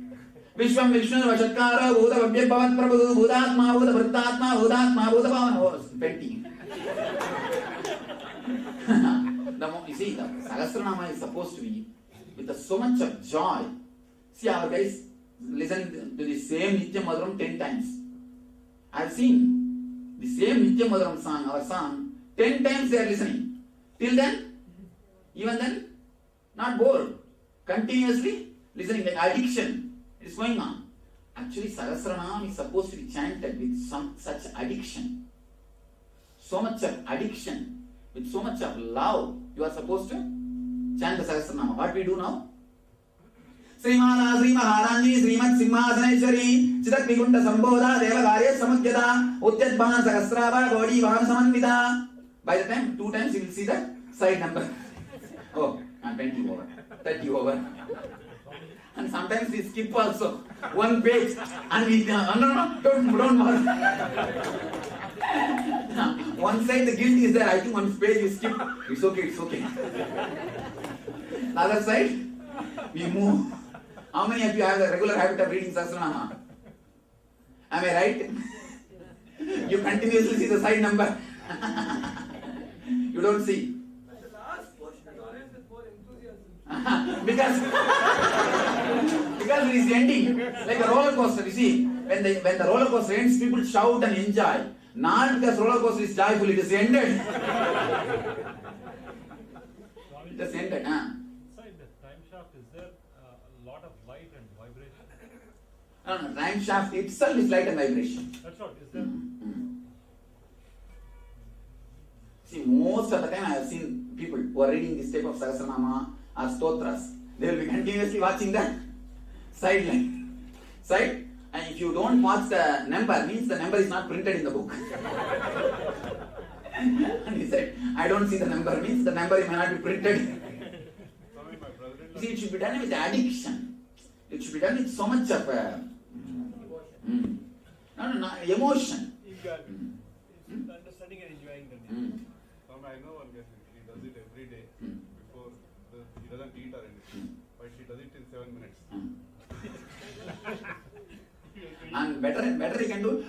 Vishwam Vishnu Vashatkara, Bhuda Vabhya Bhavat Prabhu, Bhudatma, Bhuda Vrittatma, Bhudatma, Bhuda Bhavan. Painting. You see, the Sahasranama is supposed to be with so much of joy. See, our guys listening to the same Nityam Madhuram 10 times. I have seen the same Nityam Madhuram song, our song, 10 times they are listening. Till then, even then, not bored. Continuously listening, like addiction is going on. Actually, Sahasranam is supposed to be chanted with some such addiction. So much of addiction, with so much of love, you are supposed to chant the Sahasranama. What we do now? Srimada Sri Maharani Srimad Simhasaneshwari Chitak Vikunda Sambodha Devagarya Samagyada Utyat Bhan Sahasrava Gaudi Bhan Samanvita. By the time, 2 times you will see the side number. Oh, 20 over, 30 over. And sometimes we skip also 1 page and we no, don't bother. One side the guilt is there, I think 1 page we skip. It's okay. The other side, we move. How many of you have the regular habit of reading Sahasranama? Am I right? You continuously see the side number. You don't see. The last portion is always with more enthusiasm. Because it is ending. Like a roller coaster, you see. When the roller coaster ends, people shout and enjoy. Not because roller coaster is joyful, it is ended. It has ended. Inside the time shaft, is there a lot of light and vibration? No, time shaft itself is light and vibration. That's what, is there? See, most of the time I have seen people who are reading this type of Sahasranama or Stotras, they will be continuously watching the side, and if you don't watch the number, means the number is not printed in the book. And he said, I don't see the number, means the number may not be printed. See, it should be done with addiction. It should be done with so much of emotion. Understanding and enjoying the day. I know one guy, he does it every day before he doesn't eat or anything, but she does it in 7 minutes. And better he can do.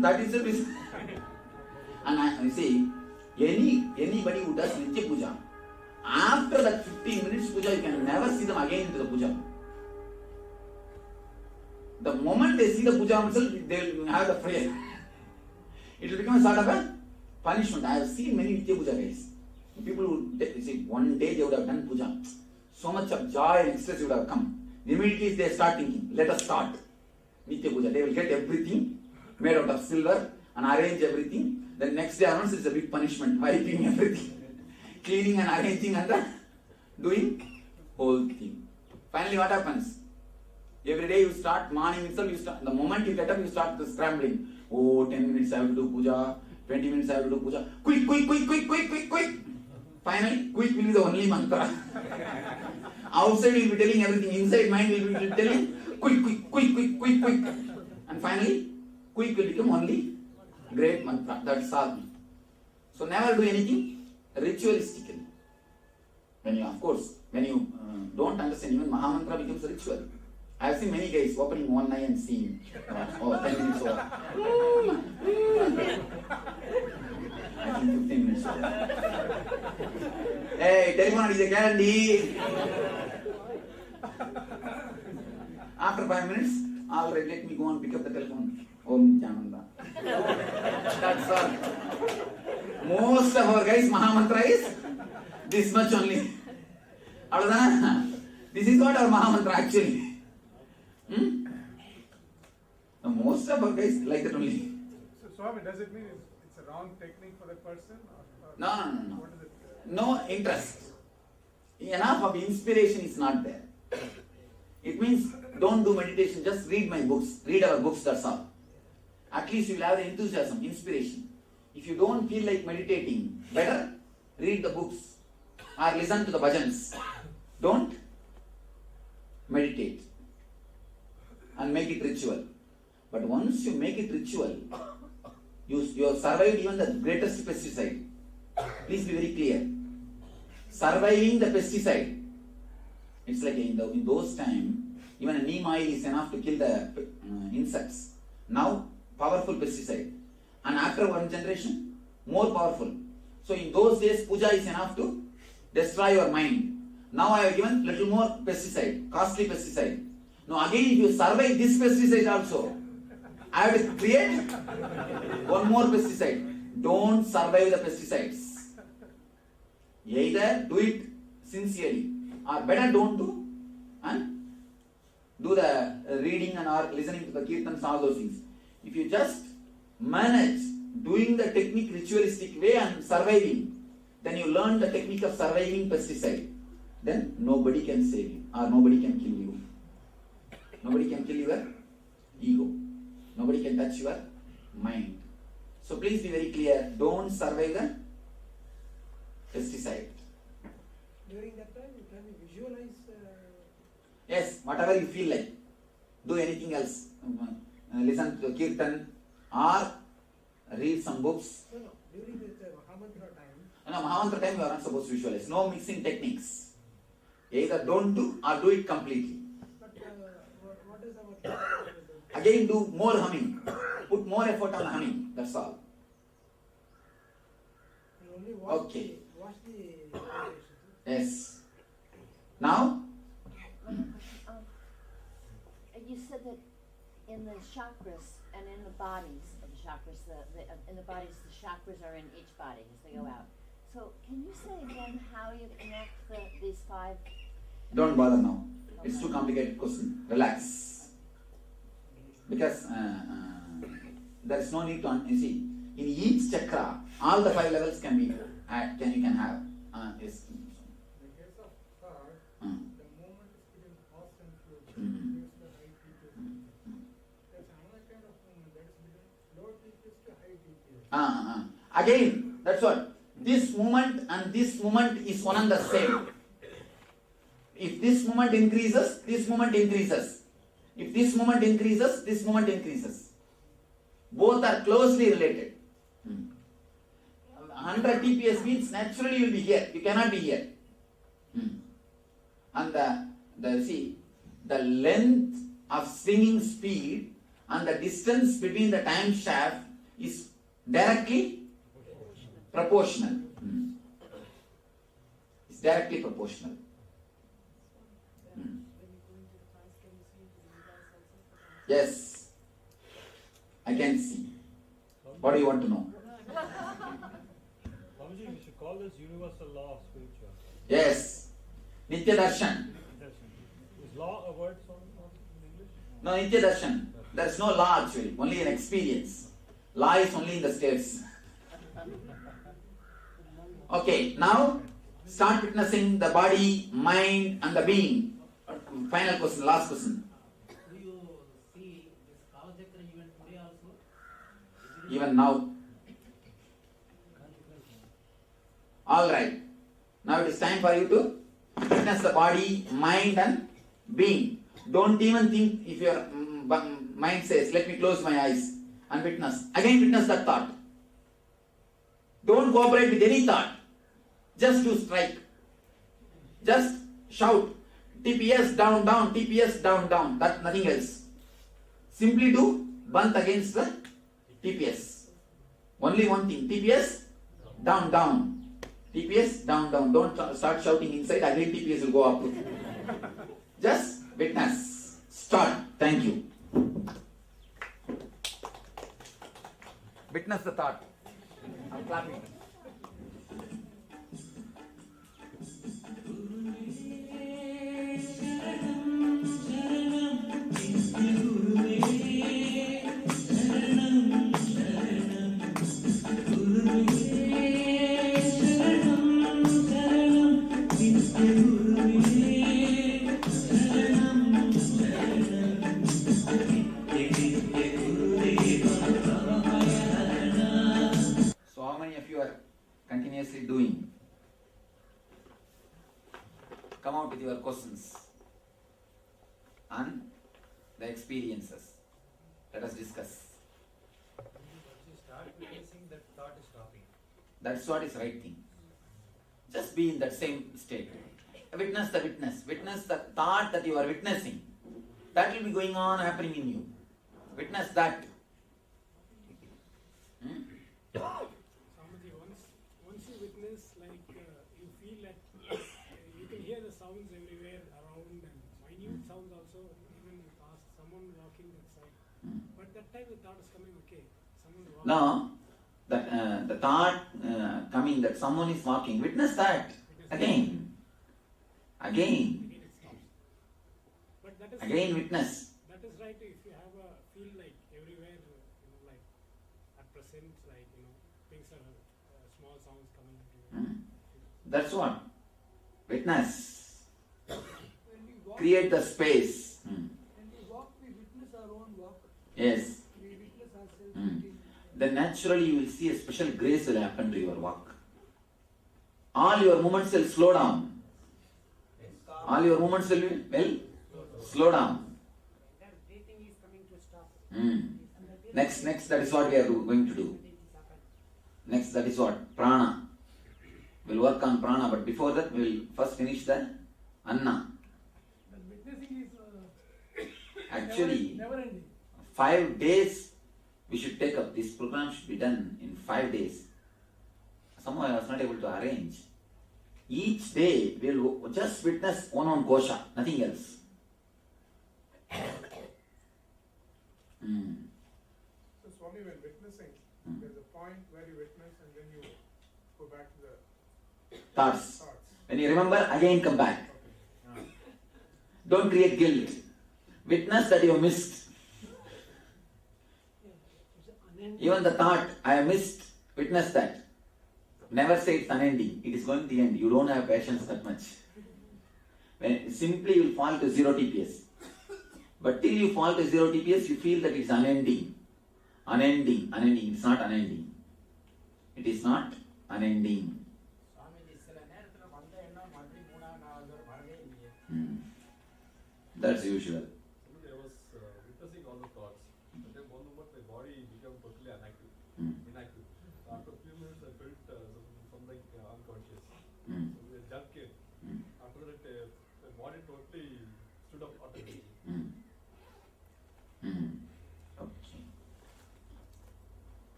That is the reason. And you see, anybody who does Nitya Puja, after that 15 minutes puja, you can never see them again into the puja. The moment they see the puja themselves, they will have the prayer. It will become a sort of a punishment. I have seen many Nitya Puja guys. People who, see, one day they would have done puja. So much of joy and ecstasy would have come. Immediately they start thinking, let us start Nitya Puja. They will get everything made out of silver and arrange everything. Then next day onwards it's a big punishment, wiping everything, cleaning and arranging and doing whole thing. Finally what happens? Every day you start, morning itself, the moment you get up, you start the scrambling. Oh, 10 minutes I have to do puja, 20 minutes I have to do puja. Quick. Finally, quick will be the only mantra. Outside will be telling everything, inside mind will be telling quick. And finally, quick will become only great mantra. That's all. So never do anything ritualistically. When you don't understand, even Mahamantra becomes a ritual. I have seen many guys opening one eye and seeing 10 minutes over. I think 15 minutes over. Hey, telephone is a guarantee. After 5 minutes, all right, let me go and pick up the telephone. Om Nithyananda. That's all. Most of our guys, Mahamantra is this much only. This is what our Mahamantra actually. Most of our guys like that only. So Swami, does it mean it's a wrong technique for that person? No. What is it? No interest. Enough of inspiration is not there. It means don't do meditation, just read my books, read our books, that's all. At least you will have the enthusiasm, inspiration. If you don't feel like meditating, better read the books or listen to the bhajans. Don't meditate and make it ritual. But once you make it ritual, you have survived even the greatest pesticide. Please be very clear. Surviving the pesticide. It's like in those times, even a neem oil is enough to kill the insects. Now, powerful pesticide. And after one generation, more powerful. So in those days, puja is enough to destroy your mind. Now I have given little more pesticide, costly pesticide. Now again, if you survive this pesticide also, I have to create one more pesticide. Don't survive the pesticides. Either do it sincerely or better don't do and do the reading and or listening to the kirtans, all those things. If you just manage doing the technique ritualistic way and surviving, then you learn the technique of surviving pesticide. Then nobody can save you or nobody can kill you. Nobody can kill your ego. Nobody can touch your mind. So please be very clear, don't survive the pesticide. During that time, you can visualize. Yes, whatever you feel like. Do anything else. Listen to kirtan or read some books. No, during the Mahamantra time. No, Mahamantra time you are not supposed to visualize. No mixing techniques. Either don't do or do it completely. But what is our... Again do more humming. Put more effort on humming. That's all. Only watch Okay. Watch the Yes. Now? You said that in the chakras and in the bodies of the chakras, in the bodies, the chakras are in each body as they go out. So can you say again how you connect these 5? Don't bother now. It's too complicated question. Relax. Because there is no need to, you see, In each chakra, all the 5 levels can be you can have. Yes. In the case of thought, the movement is between fast and slow. Gives the high TPS. There's another kind of movement that is between low TPS to high TPS. Again, that's what. This movement and this movement is one and the same. If this movement increases, this movement increases. If this movement increases, this movement increases. Both are closely related. 100 TPS means naturally you will be here. You cannot be here. And the length of swinging speed and the distance between the time shaft is directly proportional. It's directly proportional. Yes, I can see. What do you want to know? Swamiji, we should call this universal law of spirituality. Yes, Nitya Darshan. Is law a word in English? No, Nitya Darshan. There is no law actually, only an experience. Law is only in the states. Okay, now start witnessing the body, mind and the being. Final question, last question. Do you see this Kala Chakra even today also? Even now. Alright. Now it is time for you to witness the body, mind and being. Don't even think if your mind says, let me close my eyes and witness. Again witness that thought. Don't cooperate with any thought. Just to strike. Just shout. TPS down, down, TPS down, down. That nothing else. Simply do bunt against the TPS. Only one thing. TPS down, down. TPS down, down. Don't start shouting inside. Again TPS will go up. Just witness. Start. Thank you. Witness the thought. I'm clapping. So how many of you are continuously doing? Come out with your questions and the experiences. Let us discuss. Once you start witnessing, that thought is stopping. That's what is right thing. Just be in that same state. Witness the witness. Witness the thought that you are witnessing. That will be going on happening in you. Witness that. Swamiji, once you witness, like you feel like you can hear the sounds everywhere around and minute sounds also, even past someone walking that side. But that time the thought is coming, okay, someone walking. No, the thought coming that someone is walking. Witness that again. Again. But that is Again witness. That is right if you have a feel like everywhere, like at present, like things are small sounds coming everywhere. That's what. Witness. When we walk, Create the space. when we walk, we witness our own walk. Yes. We witness ourselves. Then naturally you will see a special grace will happen to your walk. All your movements will slow down. All your movements will slow down. That breathing is coming to stop. Next, that is what we are going to do. Next, that is what? Prana. We'll work on prana, but before that, we will first finish the Anna. But witnessing is Actually, never ending. 5 days we should take up. This program should be done in 5 days. Somehow I was not able to arrange. Each day we will just witness one kosha, nothing else. So Swami, when witnessing, there's a point where you witness and then you go back to the Thoughts. When you remember, again come back. Don't create guilt. Witness that you missed. It's Even the thought, I missed, witness that. Never say it's unending. It is going to the end. You don't have patience that much. When simply you will fall to 0 TPS. But till you fall to 0 TPS, you feel that it's unending. Unending. It's not unending. It is not unending. That's usual. I was witnessing all the thoughts. But then one moment my body became totally inactive. After a few minutes I felt something unconscious. So the jerk came. After that my body totally stood up automatically. Okay.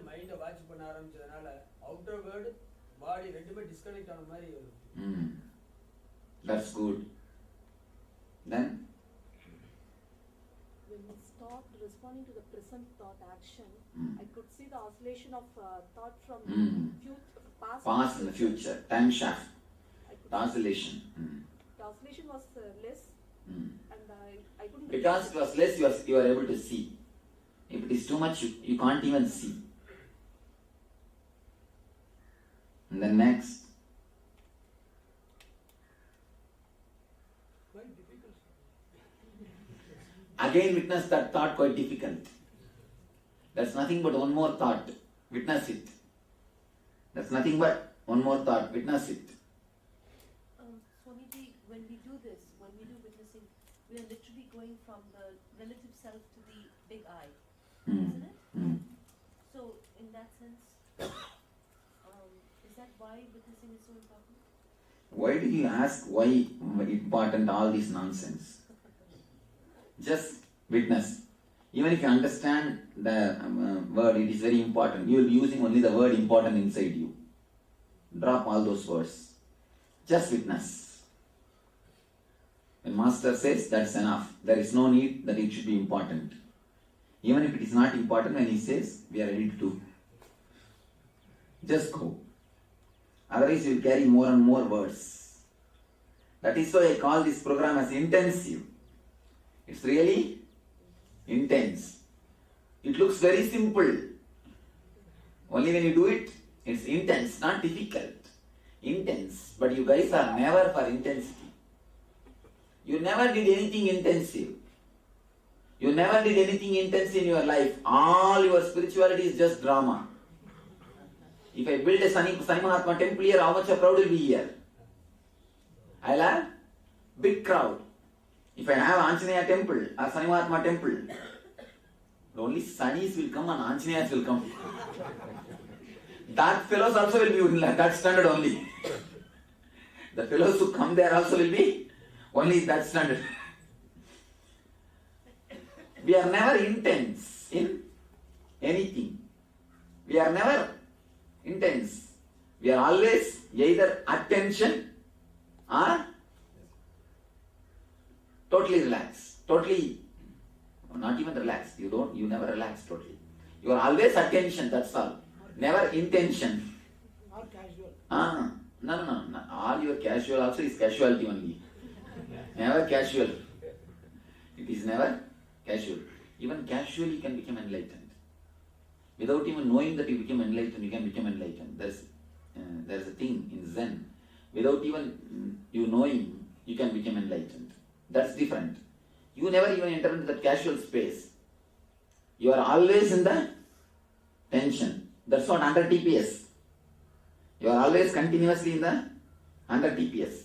மைண்டை watch பண்ண ஆரம்பிச்சதுனால outer world பாடி ரெண்டுமே disconnect ஆன மாதிரி வருது. That's good. Then? When we stopped responding to the present thought action, I could see the oscillation of thought from past and the future. Time shaft. The oscillation. The oscillation was less, and I couldn't. Because it was less, you are able to see. If it is too much, you can't even see. And then next. Again witness that thought quite difficult. That's nothing but one more thought. Witness it. That's nothing but one more thought. Witness it. Swamiji, when we do this, when we do witnessing, we are literally going from the relative self to the big I, isn't it? So, in that sense, is that why witnessing is so important? Why do you ask why important all this nonsense? Just witness. Even if you understand the word, it is very important. You will be using only the word important inside you. Drop all those words. Just witness. When Master says, that's enough. There is no need that it should be important. Even if it is not important, when he says, we are ready to do. Just go. Otherwise you will carry more and more words. That is why I call this program as intensive. It's really intense. It looks very simple. Only when you do it, it's intense, not difficult. Intense. But you guys are never for intensity. You never did anything intensive. You never did anything intense in your life. All your spirituality is just drama. If I build a Sani Mahatma temple here, how much a crowd will be here? I'll have big crowd. If I have Anjaneya temple or Sani Mahatma temple, only Sanis will come and Anjaneyas will come. That fellows also will be in that standard only. The fellows who come there also will be only that standard. We are never intense in anything. We are never intense. We are always either attention or totally relaxed. Totally, not even relaxed. You never relax totally. You are always attention, that's all. Never intention. Or casual. No. All your casual also is casualty only. Never casual. It is never casual. Even casually you can become enlightened. Without even knowing that you become enlightened, you can become enlightened. There's a thing in Zen. Without even you knowing, you can become enlightened. That's different. You never even enter into that casual space. You are always in the tension. That's what under TPS. You are always continuously in the under TPS.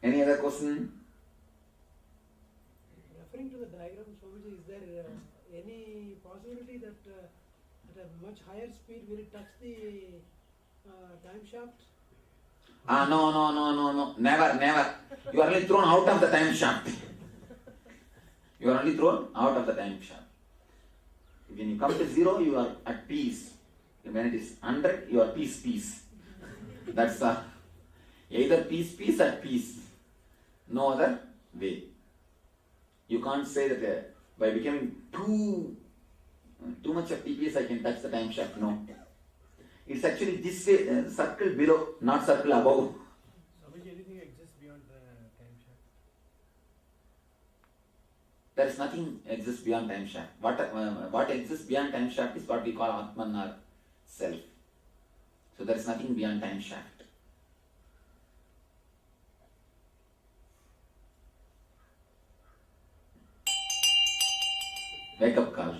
Any other question? Referring to the diagram, Swamiji, is there any possibility that at a much higher speed will it touch the time shaft? No. Never. You are only thrown out of the time shaft. You are only thrown out of the time shaft. When you come to 0, you are at peace. When it is 100, you are peace. That's either peace or peace. No other way. You can't say that by becoming too much of TPS I can touch the time shaft. No. It's actually this way, circle below, not circle above. Swamiji, anything exists beyond the time shaft? There is nothing exists beyond time shaft. What exists beyond time shaft is what we call Atman or self. So there is nothing beyond time shaft. Wake up call.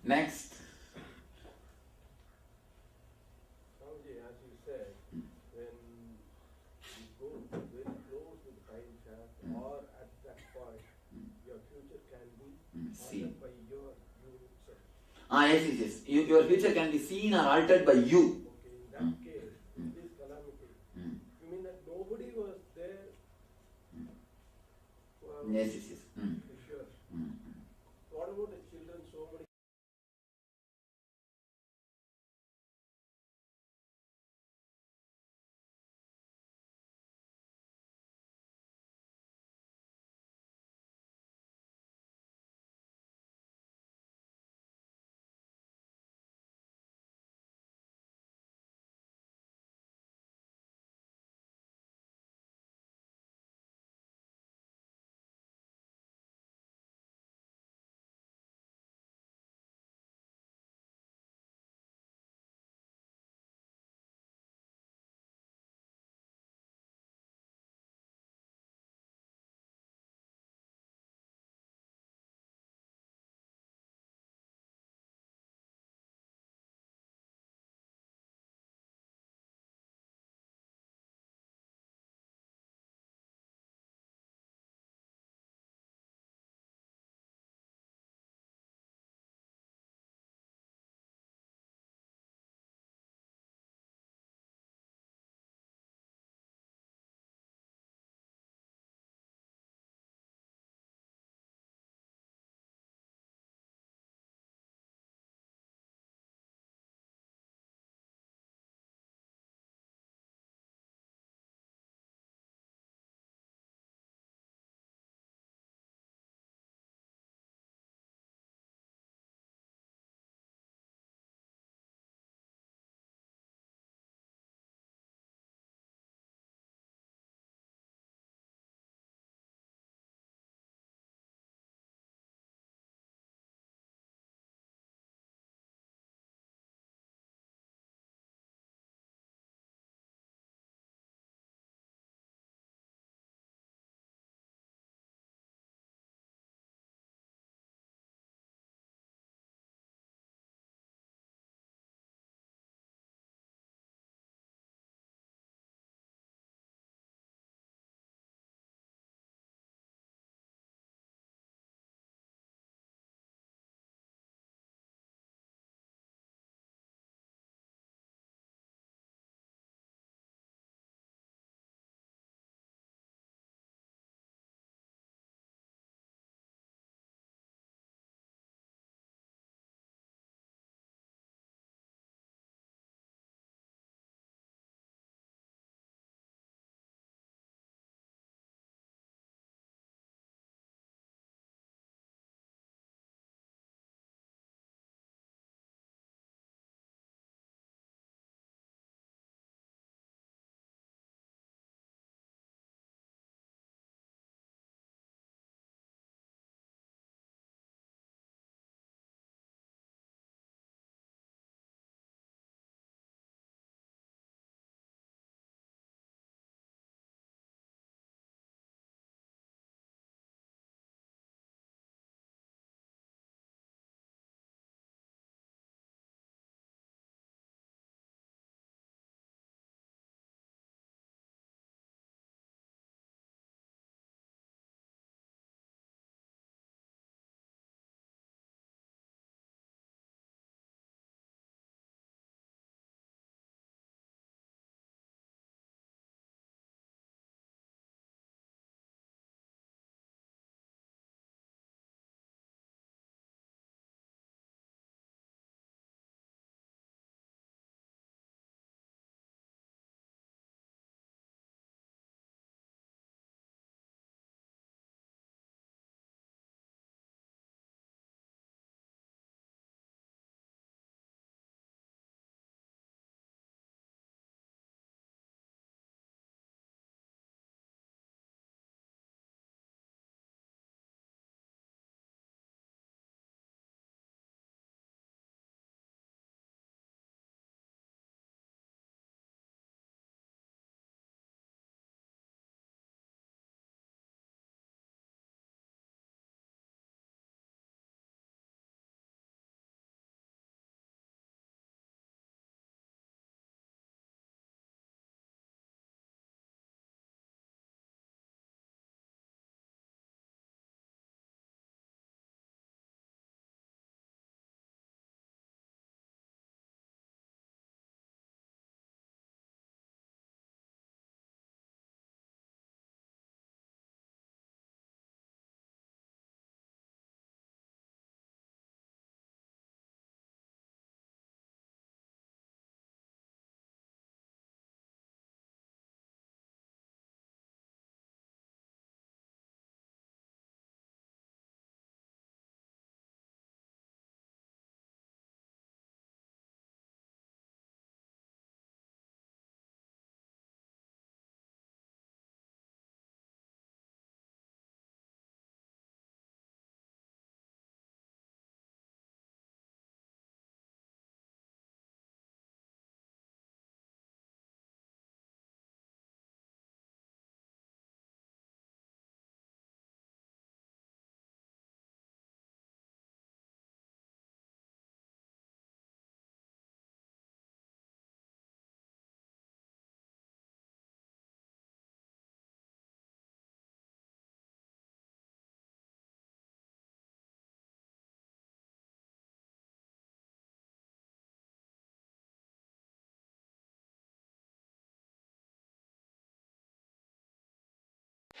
Next. Swamiji, as you said, when you go very close to the time shaft or at that point, your future can be Seen. altered by your you itself. Yes. Your future can be seen or altered by you. Okay, in that case, in this calamity, you mean that nobody was there? Yes. Sure. What about the children? So many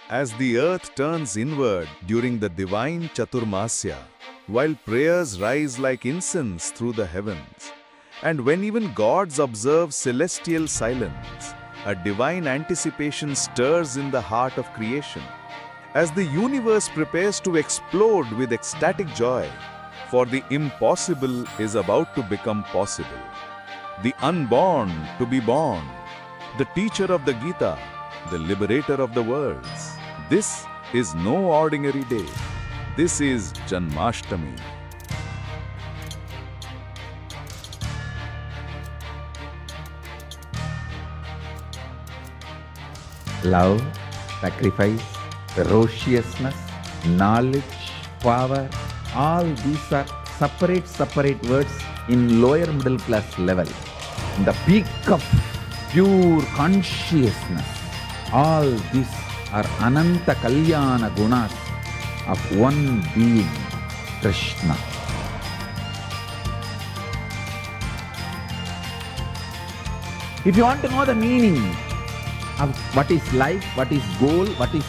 As the earth turns inward during the divine Chaturmasya, while prayers rise like incense through the heavens, and when even gods observe celestial silence, a divine anticipation stirs in the heart of creation. As the universe prepares to explode with ecstatic joy, for the impossible is about to become possible. The unborn to be born, the teacher of the Gita, the liberator of the worlds. This is no ordinary day. This is Janmashtami. Love, sacrifice, ferociousness, knowledge, power, all these are separate words in lower middle class level. In the peak of pure consciousness, all these are Ananta Kalyana Gunas of one being, Krishna. If you want to know the meaning of what is life, what is goal, what is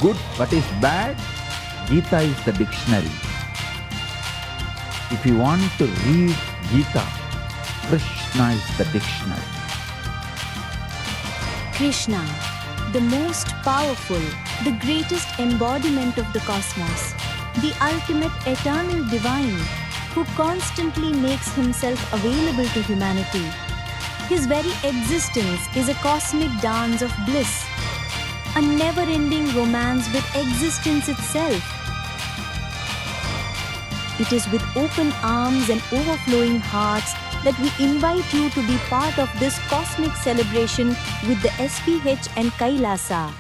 good, what is bad, Gita is the dictionary. If you want to read Gita, Krishna is the dictionary. Krishna, the most powerful, the greatest embodiment of the cosmos, the ultimate eternal divine, who constantly makes himself available to humanity. His very existence is a cosmic dance of bliss, a never-ending romance with existence itself. It is with open arms and overflowing hearts that we invite you to be part of this cosmic celebration with the SPH and KAILASA.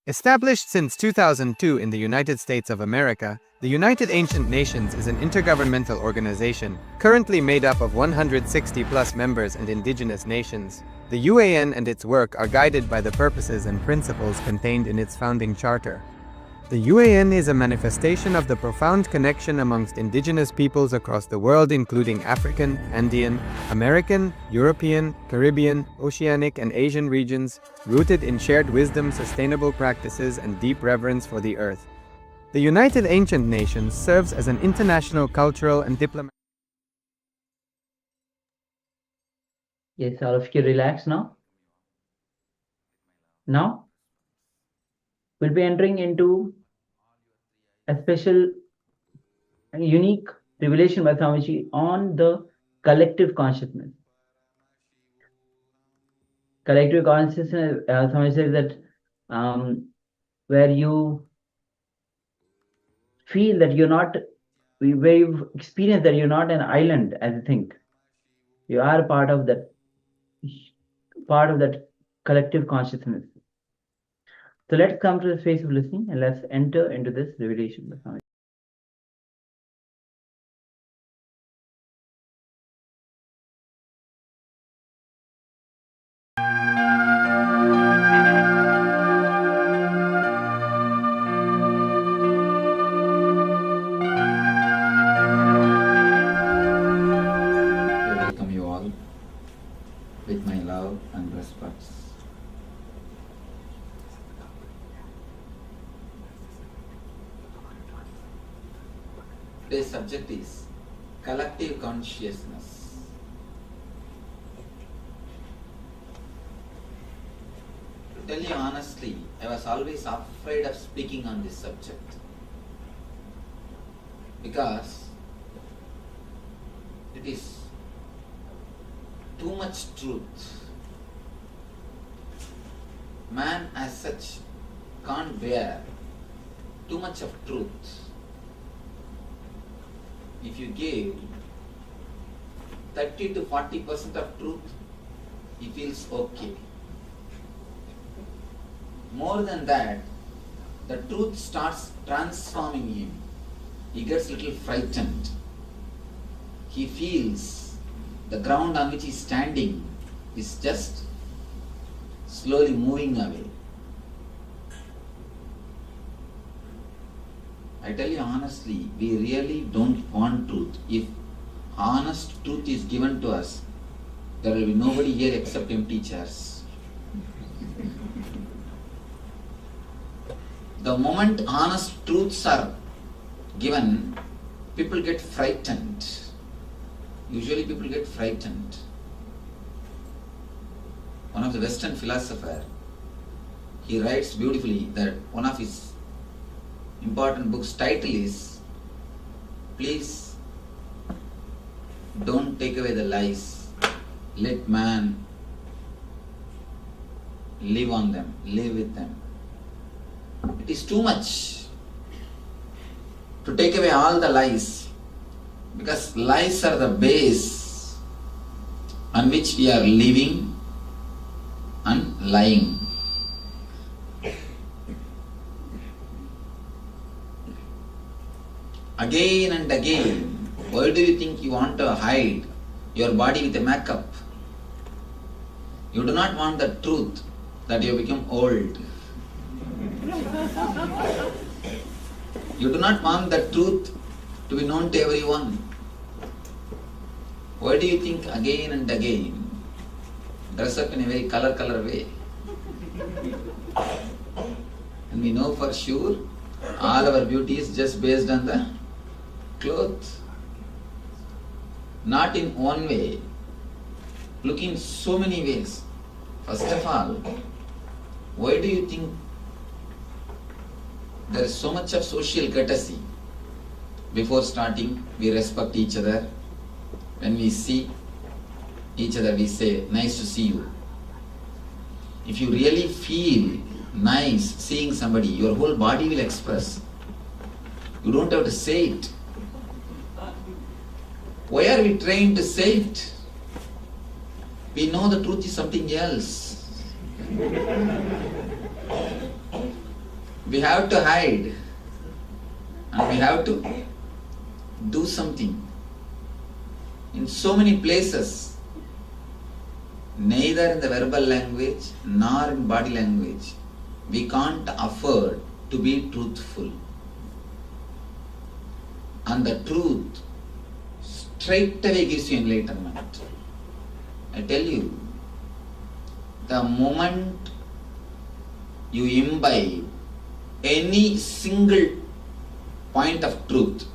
Established since 2002 in the United States of America, the United Ancient Nations is an intergovernmental organization currently made up of 160+ members and indigenous nations. The UAN and its work are guided by the purposes and principles contained in its founding charter. The UAN is a manifestation of the profound connection amongst indigenous peoples across the world, including African, Andean, American, European, Caribbean, Oceanic, and Asian regions, rooted in shared wisdom, sustainable practices, and deep reverence for the earth. The United Ancient Nations serves as an international cultural and diplomatic. Yes, all of you relax now. Now, we'll be entering into a special and unique revelation by Swamiji on the collective consciousness. Collective consciousness, Swamiji says that where you feel that you're not, where you've experienced that you're not an island as you think. You are part of that collective consciousness. So let's come to the space of listening and let's enter into this revelation by Swamiji. With my love and respects. Today's subject is collective consciousness. To tell you honestly, I was always afraid of speaking on this subject because it is too much truth. Man as such can't bear too much of truth. If you give 30 to 40% of truth, he feels okay. More than that, the truth starts transforming him. He gets a little frightened. He feels the ground on which he is standing is just slowly moving away. I tell you honestly, we really don't want truth. If honest truth is given to us, there will be nobody here except empty chairs. The moment honest truths are given, people get frightened. Usually people get frightened. One of the Western philosophers, he writes beautifully that one of his important books title is, please don't take away the lies, let man live on them, live with them. It is too much to take away all the lies, because lies are the base on which we are living and lying. Again and again, why do you think you want to hide your body with a makeup? You do not want the truth that you become old. You do not want the truth to be known to everyone. Why do you think again and again dress up in a very color way? And we know for sure all our beauty is just based on the clothes. Not in one way, look in so many ways. First of all, why do you think there is so much of social courtesy? Before starting, we respect each other. When we see each other, we say, nice to see you. If you really feel nice seeing somebody, your whole body will express. You don't have to say it. Why are we trained to say it? We know the truth is something else. We have to hide and we have to do something. In so many places, neither in the verbal language nor in body language, we can't afford to be truthful. And the truth straight away gives you enlightenment. I tell you, the moment you imbibe any single point of truth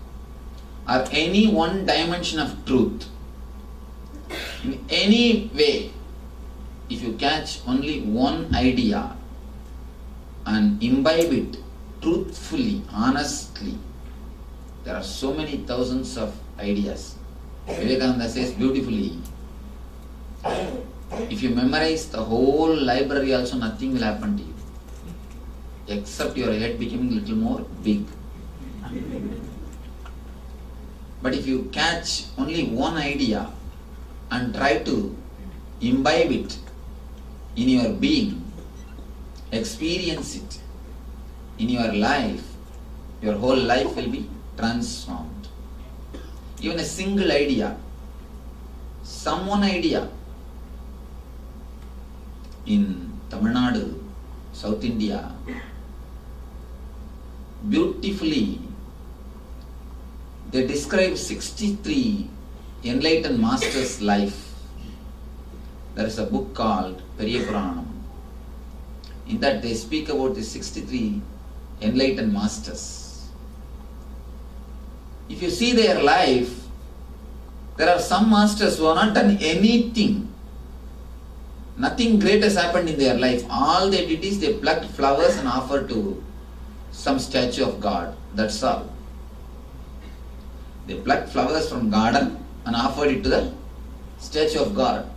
or any one dimension of truth, in any way, if you catch only one idea and imbibe it truthfully, honestly, there are so many thousands of ideas. Vivekananda says beautifully, if you memorize the whole library also, nothing will happen to you, except your head becoming a little more big. But if you catch only one idea and try to imbibe it in your being, experience it in your life, your whole life will be transformed. Even a single idea, some one idea. In Tamil Nadu, South India, beautifully they describe 63 enlightened masters' life. There is a book called Paramashivoham. In that they speak about the 63 enlightened masters. If you see their life, there are some masters who have not done anything. Nothing great has happened in their life. All they did is they plucked flowers and offered to some statue of God. That's all. They plucked flowers from garden and offered it to the statue of God.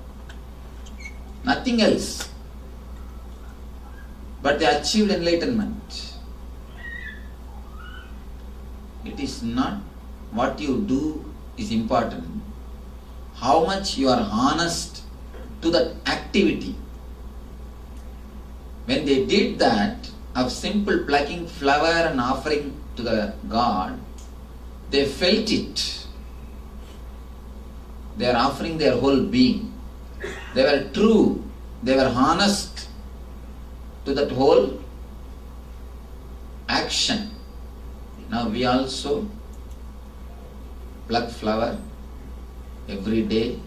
Nothing else. But they achieved enlightenment. It is not what you do is important. How much you are honest to that activity. When they did that, of simple plucking flower and offering to the God, they felt it. They are offering their whole being. They were true. They were honest to that whole action. Now we also pluck flower every day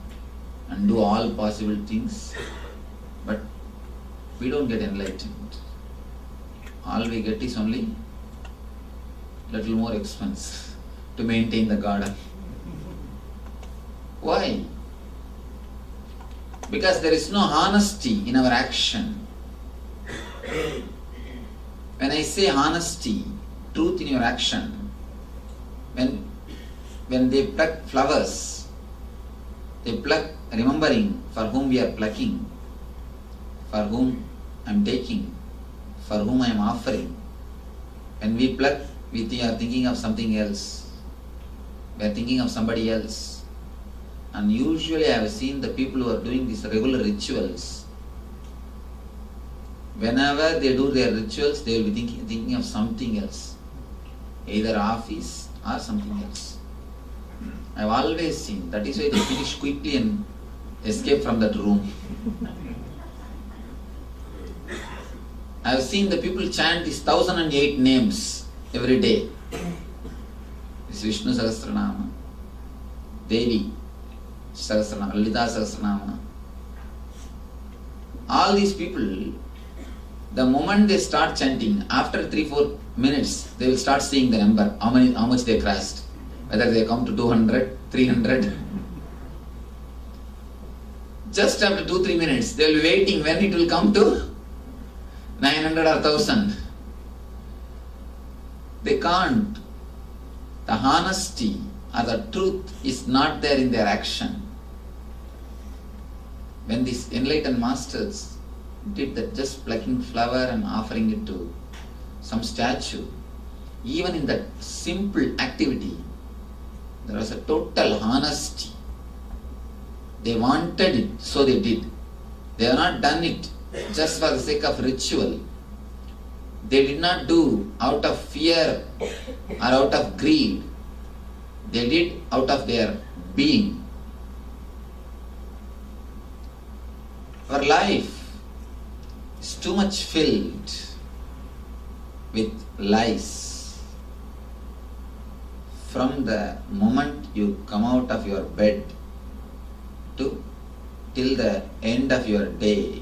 and do all possible things, but we don't get enlightened. all we get is only little more expense to maintain the garden. Why? Because there is no honesty in our action. When I say honesty, truth in your action, when they pluck flowers, they pluck remembering for whom we are plucking, for whom I am taking, for whom I am offering. When we pluck, we are thinking of something else. We are thinking of somebody else. And usually I have seen the people who are doing these regular rituals, whenever they do their rituals, they will be thinking of something else, either office or something else. I have always seen, that is why they finish quickly and escape from that room. I have seen the people chant these 1008 names every day. This Vishnu Sahasranama, Devi Sahasranama, Lalita Sahasranama. All these people, the moment they start chanting, after 3-4 minutes, they will start seeing the number, how much they crossed. Whether they come to 200, 300. Just after 2-3 minutes, they will be waiting when it will come to 900 or 1000. They can't. The honesty or the truth is not there in their action. When these enlightened masters did that, just plucking flower and offering it to some statue, even in that simple activity, there was a total honesty. They wanted it, so they did. They have not done it just for the sake of ritual. They did not do out of fear or out of greed. They did out of their being. Our life is too much filled with lies. From the moment you come out of your bed till the end of your day,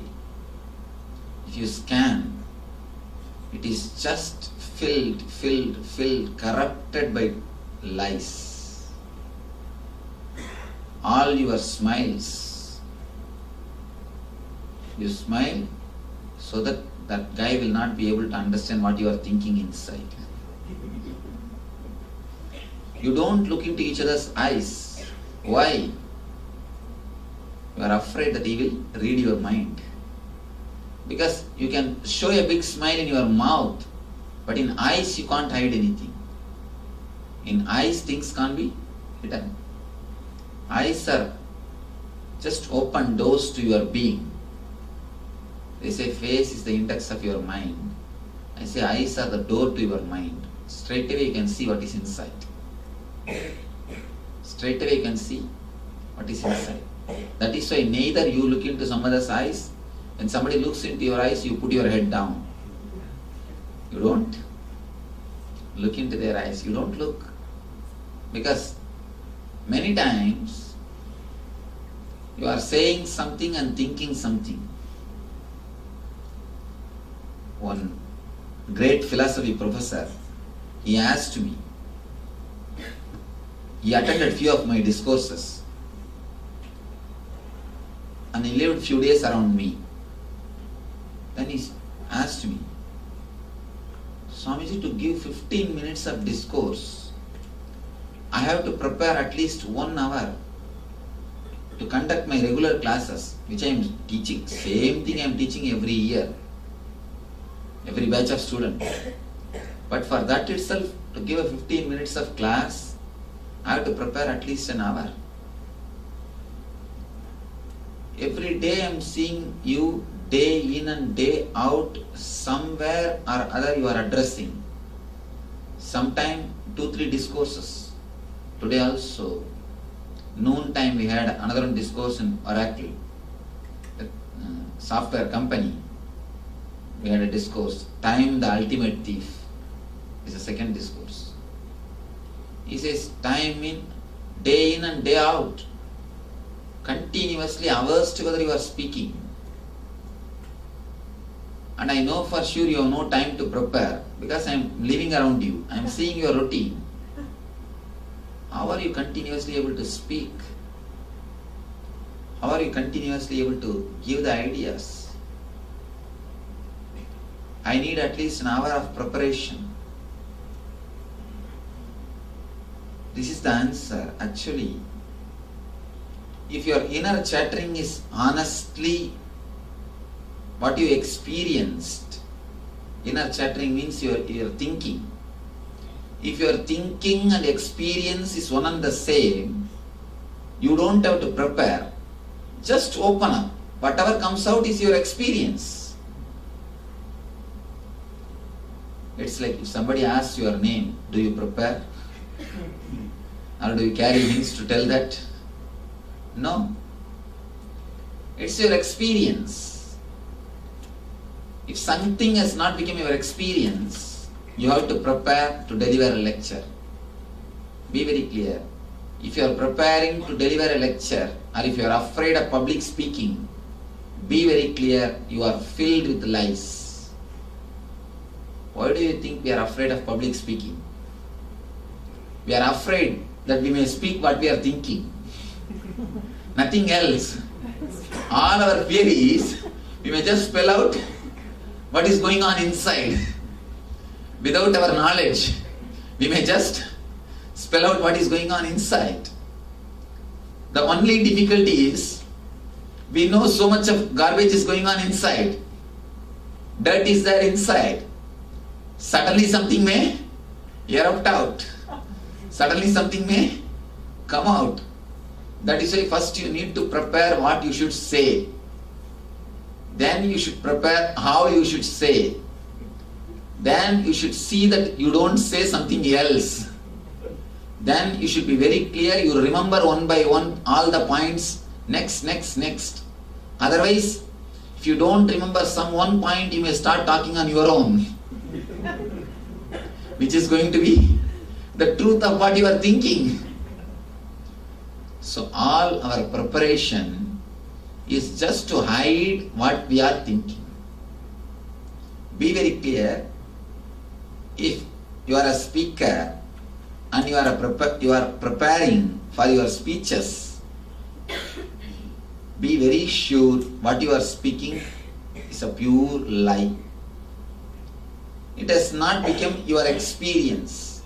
if you scan, it is just filled, corrupted by lies. All your smiles, you smile so that that guy will not be able to understand what you are thinking inside. You don't look into each other's eyes. Why? You are afraid that he will read your mind. Because you can show a big smile in your mouth, but in eyes you can't hide anything. In eyes things can't be hidden. Eyes are just open doors to your being. They say face is the index of your mind. I say eyes are the door to your mind. Straight away you can see what is inside. Straight away you can see what is inside. That is why neither you look into some other's eyes. When somebody looks into your eyes, you put your head down. You don't look into their eyes. You don't look. Because many times you are saying something and thinking something. One great philosophy professor, he asked me, he attended few of my discourses and he lived few days around me. Then he asked me, Swamiji, to give 15 minutes of discourse, I have to prepare at least 1 hour to conduct my regular classes, which I am teaching. Same thing I am teaching every year, every batch of students. But for that itself, to give a 15 minutes of class, I have to prepare at least an hour. Every day I am seeing you, day in and day out, somewhere or other you are addressing. Sometime 2-3 discourses. Today also, noon time we had another discourse in Oracle, the software company. We had a discourse, Time the Ultimate Thief is the second discourse. He says, time in and day out, continuously hours together you are speaking. And I know for sure you have no time to prepare because I am living around you. I am seeing your routine. How are you continuously able to speak? How are you continuously able to give the ideas? I need at least an hour of preparation. This is the answer. Actually, if your inner chattering is honestly what you experienced, inner chattering means your thinking. If your thinking and experience is one and the same, you don't have to prepare. Just open up. Whatever comes out is your experience. It's like if somebody asks your name, do you prepare? Or do you carry things to tell that? No. It's your experience. If something has not become your experience, you have to prepare to deliver a lecture. Be very clear. If you are preparing to deliver a lecture, or if you are afraid of public speaking, be very clear, you are filled with lies. Why do you think we are afraid of public speaking? We are afraid that we may speak what we are thinking. Nothing else. All our fear is, we may just spell out what is going on inside. Without our knowledge, we may just spell out what is going on inside. The only difficulty is, we know so much of garbage is going on inside. Dirt is there inside. Suddenly something may erupt out. Suddenly something may come out. That is why first you need to prepare what you should say. Then you should prepare how you should say. Then you should see that you don't say something else. Then you should be very clear, you remember one by one all the points, next. Otherwise, if you don't remember some one point, you may start talking on your own, which is going to be the truth of what you are thinking. So all our preparation is just to hide what we are thinking. Be very clear. If you are a speaker and you are preparing for your speeches, be very sure what you are speaking is a pure lie. It has not become your experience.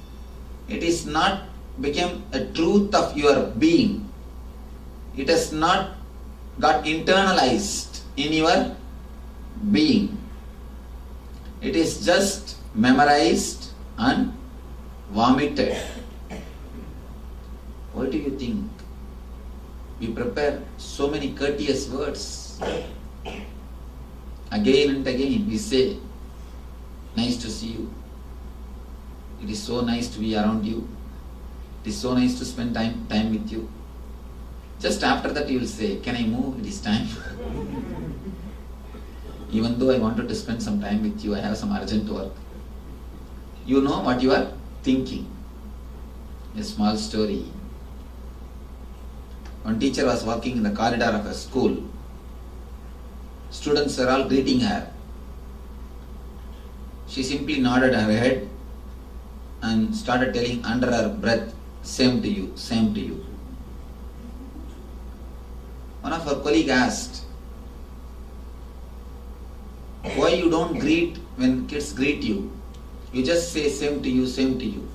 It is not become a truth of your being. It has not got internalized in your being. It is just memorized and vomited. What do you think? We prepare so many courteous words. Again and again we say, nice to see you. It is so nice to be around you. It is so nice to spend time with you. Just after that you will say, can I move? It is time. Even though I wanted to spend some time with you, I have some urgent work. You know what you are thinking. A small story. One teacher was walking in the corridor of a school. Students were all greeting her. She simply nodded her head and started telling under her breath, same to you, same to you. One of her colleagues asked, why you don't greet when kids greet you? You just say same to you, same to you.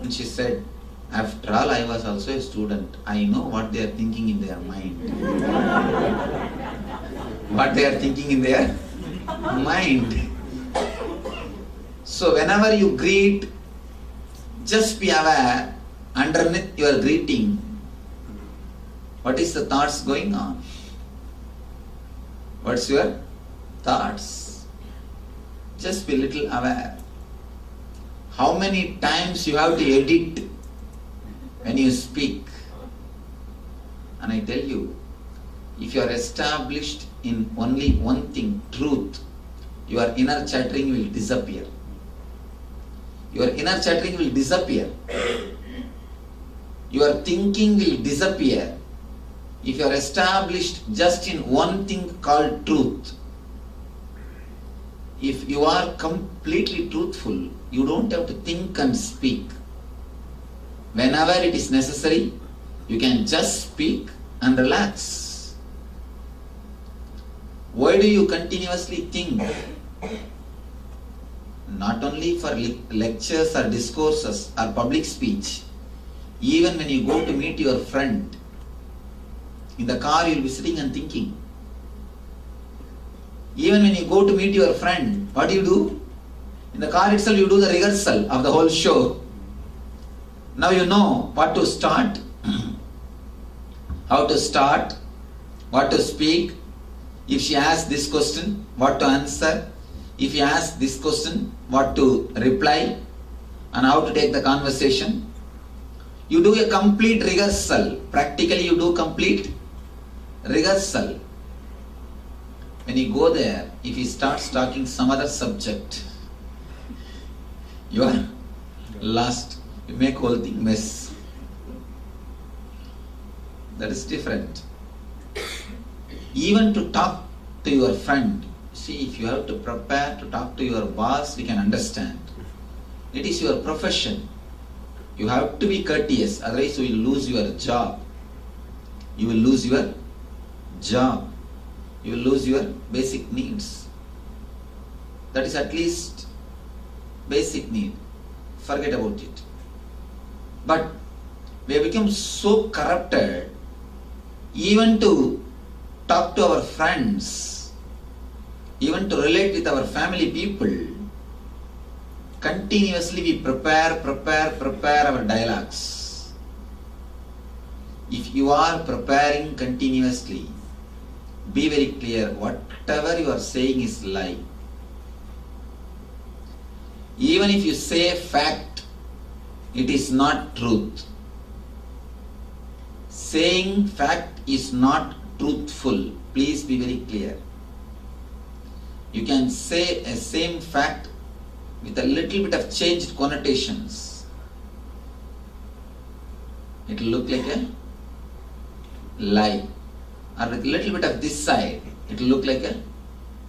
And she said, after all, I was also a student. I know what they are thinking in their mind. What they are thinking in their mind. So whenever you greet, just be aware, underneath your greeting, what is the thoughts going on? What's your thoughts? Just be little aware. How many times you have to edit when you speak? And I tell you, if you are established in only one thing, truth, your inner chattering will disappear. Your inner chattering will disappear. Your thinking will disappear. If you are established just in one thing called truth, If you are completely truthful, you don't have to think and speak. Whenever it is necessary, you can just speak and relax. Why do you continuously think? Not only for lectures or discourses or public speech, even when you go to meet your friend, in the car you will be sitting and thinking. Even when you go to meet your friend, what do? In the car itself you do the rehearsal of the whole show. Now you know what to start, how to start, what to speak. If she asks this question, what to answer. If he asks this question, what to reply and how to take the conversation. You do a complete rehearsal. Practically you do complete rehearsal. When you go there, if he starts talking some other subject, you are lost. You make whole thing mess. That is different. Even to talk to your friend, see, if you have to prepare to talk to your boss, we can understand. It is your profession. You have to be courteous, otherwise you will lose your job. You will lose your job. You will lose your basic needs. That is at least basic need. Forget about it. But we have become so corrupted, even to talk to our friends, even to relate with our family people, continuously we prepare our dialogues. If you are preparing continuously, be very clear, whatever you are saying is lie. Even if you say fact, it is not truth. Saying fact is not truthful. Please be very clear. You can say a same fact with a little bit of changed connotations. It will look like a lie. Or with a little bit of this side, it will look like a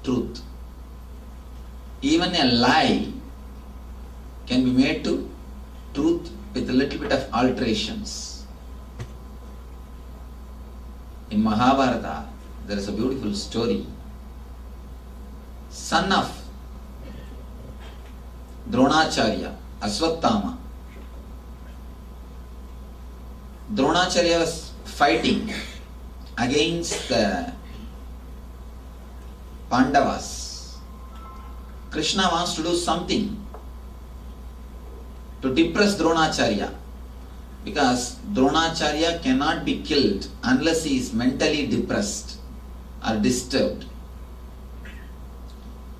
truth. Even a lie can be made to truth with a little bit of alterations. In Mahabharata, there is a beautiful story. Son of Dronacharya, Aswathama. Dronacharya was fighting against the Pandavas. Krishna wants to do something to depress Dronacharya, because Dronacharya cannot be killed unless he is mentally depressed or disturbed.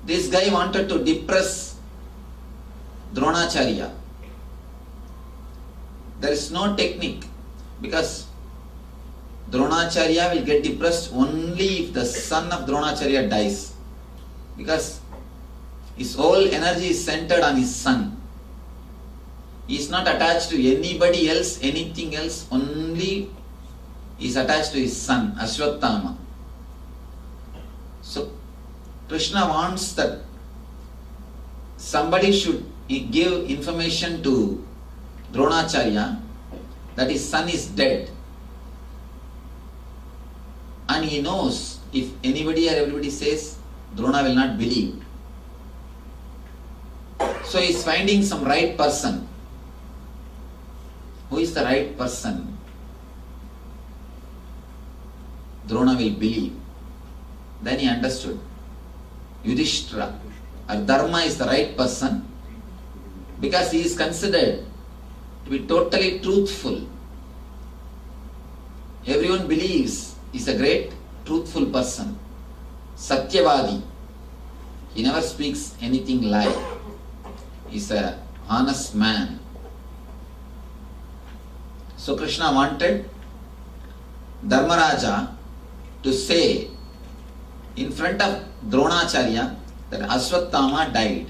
This guy wanted to depress Dronacharya. There is no technique, because Dronacharya will get depressed only if the son of Dronacharya dies, because his whole energy is centered on his son. He is not attached to anybody else, anything else, only he is attached to his son, Ashwathama. So, Krishna wants that somebody should give information to Dronacharya that his son is dead. And he knows if anybody or everybody says, Drona will not believe. So he is finding some right person. Who is the right person? Drona will believe. Then he understood. Yudhishthira or Dharma is the right person because he is considered to be totally truthful. Everyone believes he is a great truthful person. Satyavadi. He never speaks anything lie. He is an honest man. So Krishna wanted Dharmaraja to say in front of Dronacharya that Ashwathama died.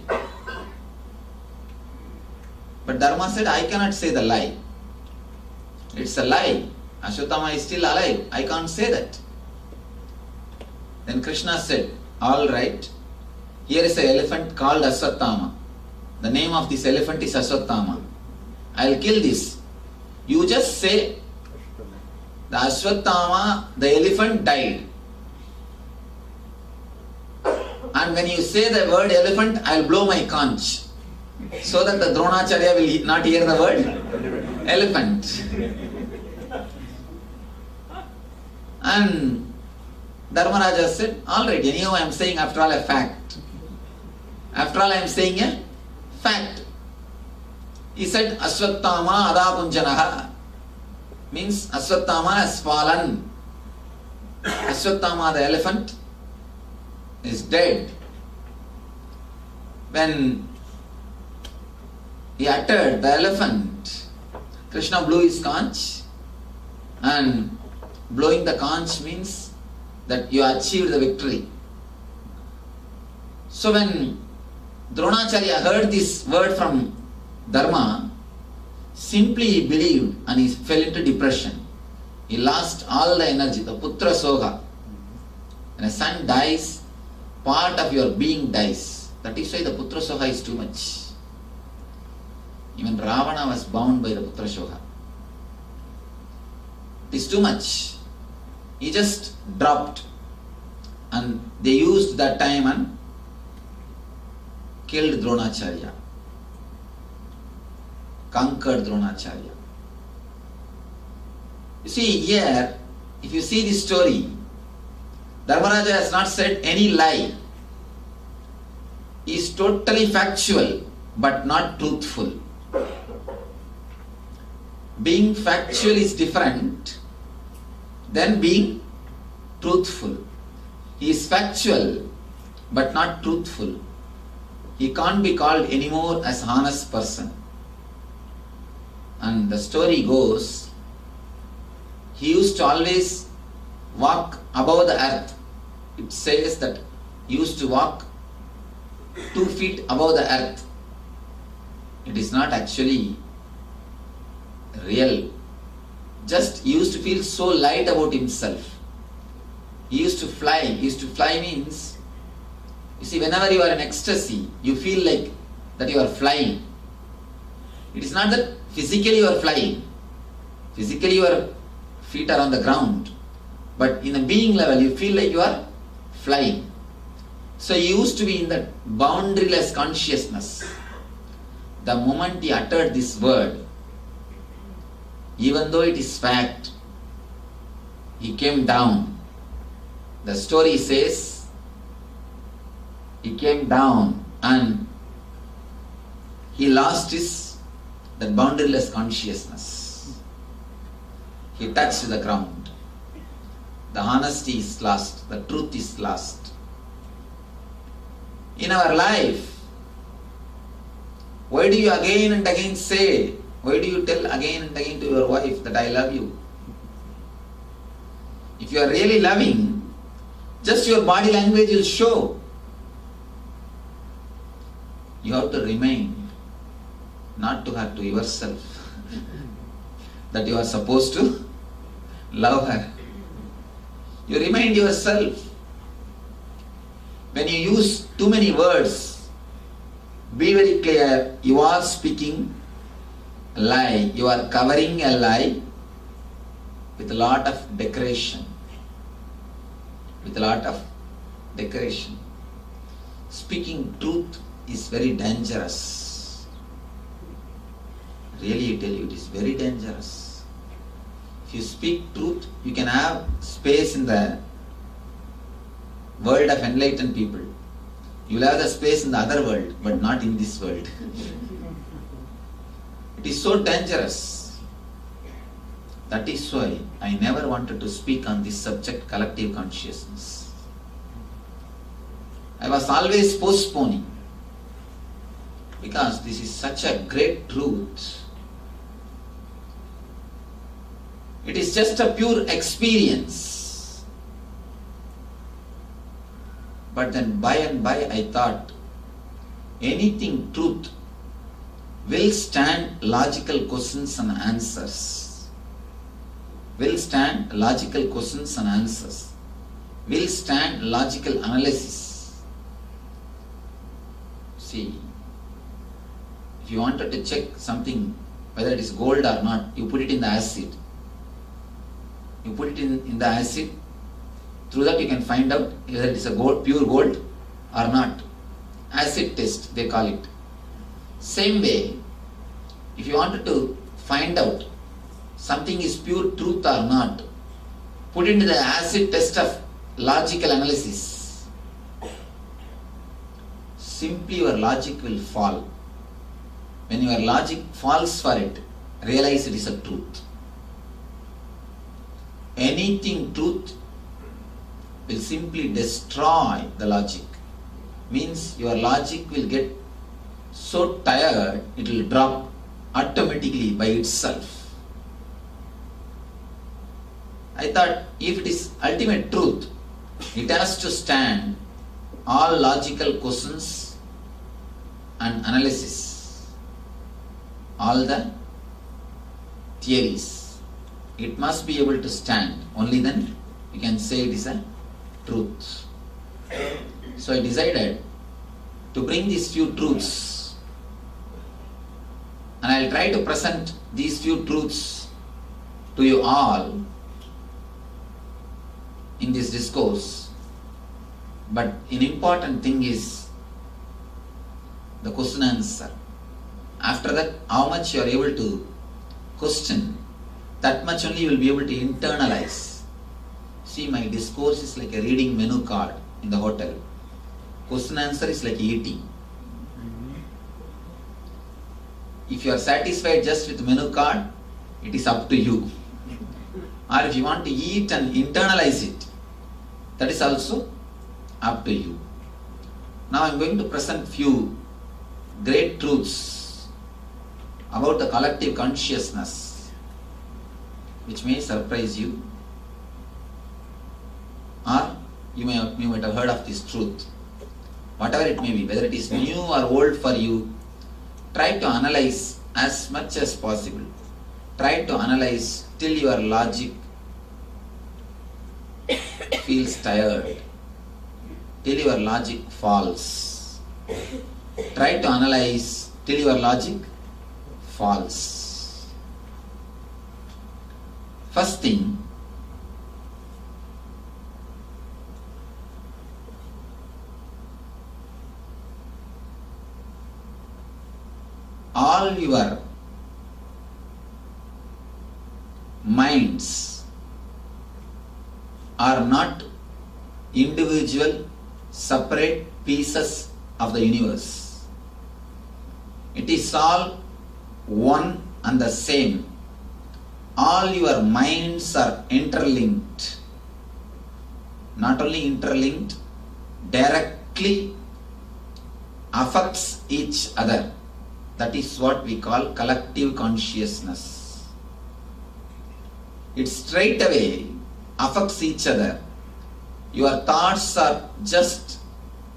But Dharma said, I cannot say the lie. It's a lie. Ashwathama is still alive. I can't say that. Then Krishna said, all right, Here is an elephant called Aswathama. The name of this elephant is Aswathama. I'll kill this. You just say, the Aswathama, the elephant died. And when you say the word elephant, I'll blow my conch. So that the Dronacharya will not hear the word elephant. And Dharmaraja said, alright, anyhow I am saying after all a fact. After all I am saying a fact. He said, Aswathama Adapunjanaha. Means Aswathama has fallen. Aswathama the elephant is dead. When he uttered the elephant, Krishna blew his conch, and blowing the conch means that you achieved the victory. So when Dronacharya heard this word from Dharma, simply he believed and he fell into depression. He lost all the energy, the Putra Soga. When a son dies, part of your being dies. That is why the Putra Soga is too much. Even Ravana was bound by the Putra Soga. It is too much. He just dropped. And they used that time and killed Dronacharya. Conquered Dronacharya. You see here, if you see this story, Dharmaraja has not said any lie. He is totally factual but not truthful. Being factual is different than being truthful. He is factual but not truthful. He can't be called anymore as honest person. And the story goes, he used to always walk above the earth. It says that he used to walk 2 feet above the earth. It is not actually real. Just he used to feel so light about himself. He used to fly. He used to fly means, you see, whenever you are in ecstasy, you feel like that you are flying. It is not that physically you are flying. Physically your feet are on the ground. But in a being level, you feel like you are flying. So he used to be in that boundaryless consciousness. The moment he uttered this word, even though it is fact, he came down. The story says, he came down and he lost that boundaryless consciousness. He touched the ground. The honesty is lost. The truth is lost. In our life, why do you again and again say, why do you tell again and again to your wife that I love you? If you are really loving, just your body language will show. You have to remain, not to her, to yourself, that you are supposed to love her. You remind yourself. When you use too many words, be very clear, you are speaking a lie. You are covering a lie with a lot of decoration. With a lot of decoration. Speaking truth is very dangerous. Really, I tell you, it is very dangerous. If you speak truth, you can have space in the world of enlightened people. You will have the space in the other world, but not in this world. It is so dangerous. That is why I never wanted to speak on this subject, collective consciousness. I was always postponing, because this is such a great truth. It is just a pure experience. But then by and by I thought, anything truth will stand logical questions and answers. Will stand logical questions and answers. Will stand logical analysis. See, if you wanted to check something, whether it is gold or not, you put it in the acid. You put it in the acid, through that you can find out whether it is a gold, pure gold or not. Acid test, they call it. Same way, if you wanted to find out something is pure truth or not, put it into the acid test of logical analysis. Simply your logic will fall. When your logic falls for it, realize it is a truth. Anything truth will simply destroy the logic. Means your logic will get so tired, it will drop automatically by itself. I thought if it is ultimate truth, it has to stand all logical questions and analysis, all the theories. It must be able to stand. Only then you can say it is a truth. So I decided to bring these few truths, and I will try to present these few truths to you all in this discourse. But an important thing is the question answer. After that, how much you are able to question, that much only you will be able to internalize. See, my discourse is like a reading menu card in the hotel. Question answer is like eating. If you are satisfied just with menu card, it is up to you. Or if you want to eat and internalize it, that is also up to you. Now I am going to present few great truths about the collective consciousness, which may surprise you, or you might have heard of this truth. Whatever it may be, whether it is new or old for you, try to analyze as much as possible. Try to analyze till your logic feels tired, till your logic falls. Try to analyze till your logic falls. First thing, all your minds are not individual, separate pieces of the universe. It is all one and the same. All your minds are interlinked. Not only interlinked, directly affects each other. That is what we call collective consciousness. It straight away affects each other. Your thoughts are just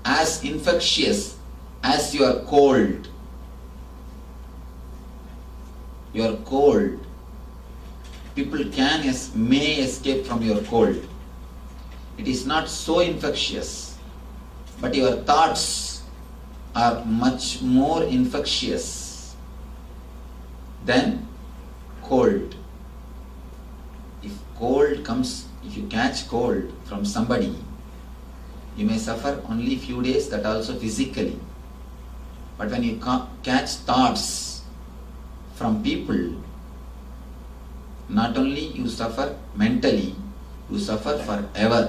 as infectious as your cold. Your cold. People may escape from your cold. It is not so infectious, but your thoughts are much more infectious than cold. If you catch cold from somebody, you may suffer only few days, that also physically. But when you catch thoughts from people, not only you suffer mentally, you suffer forever.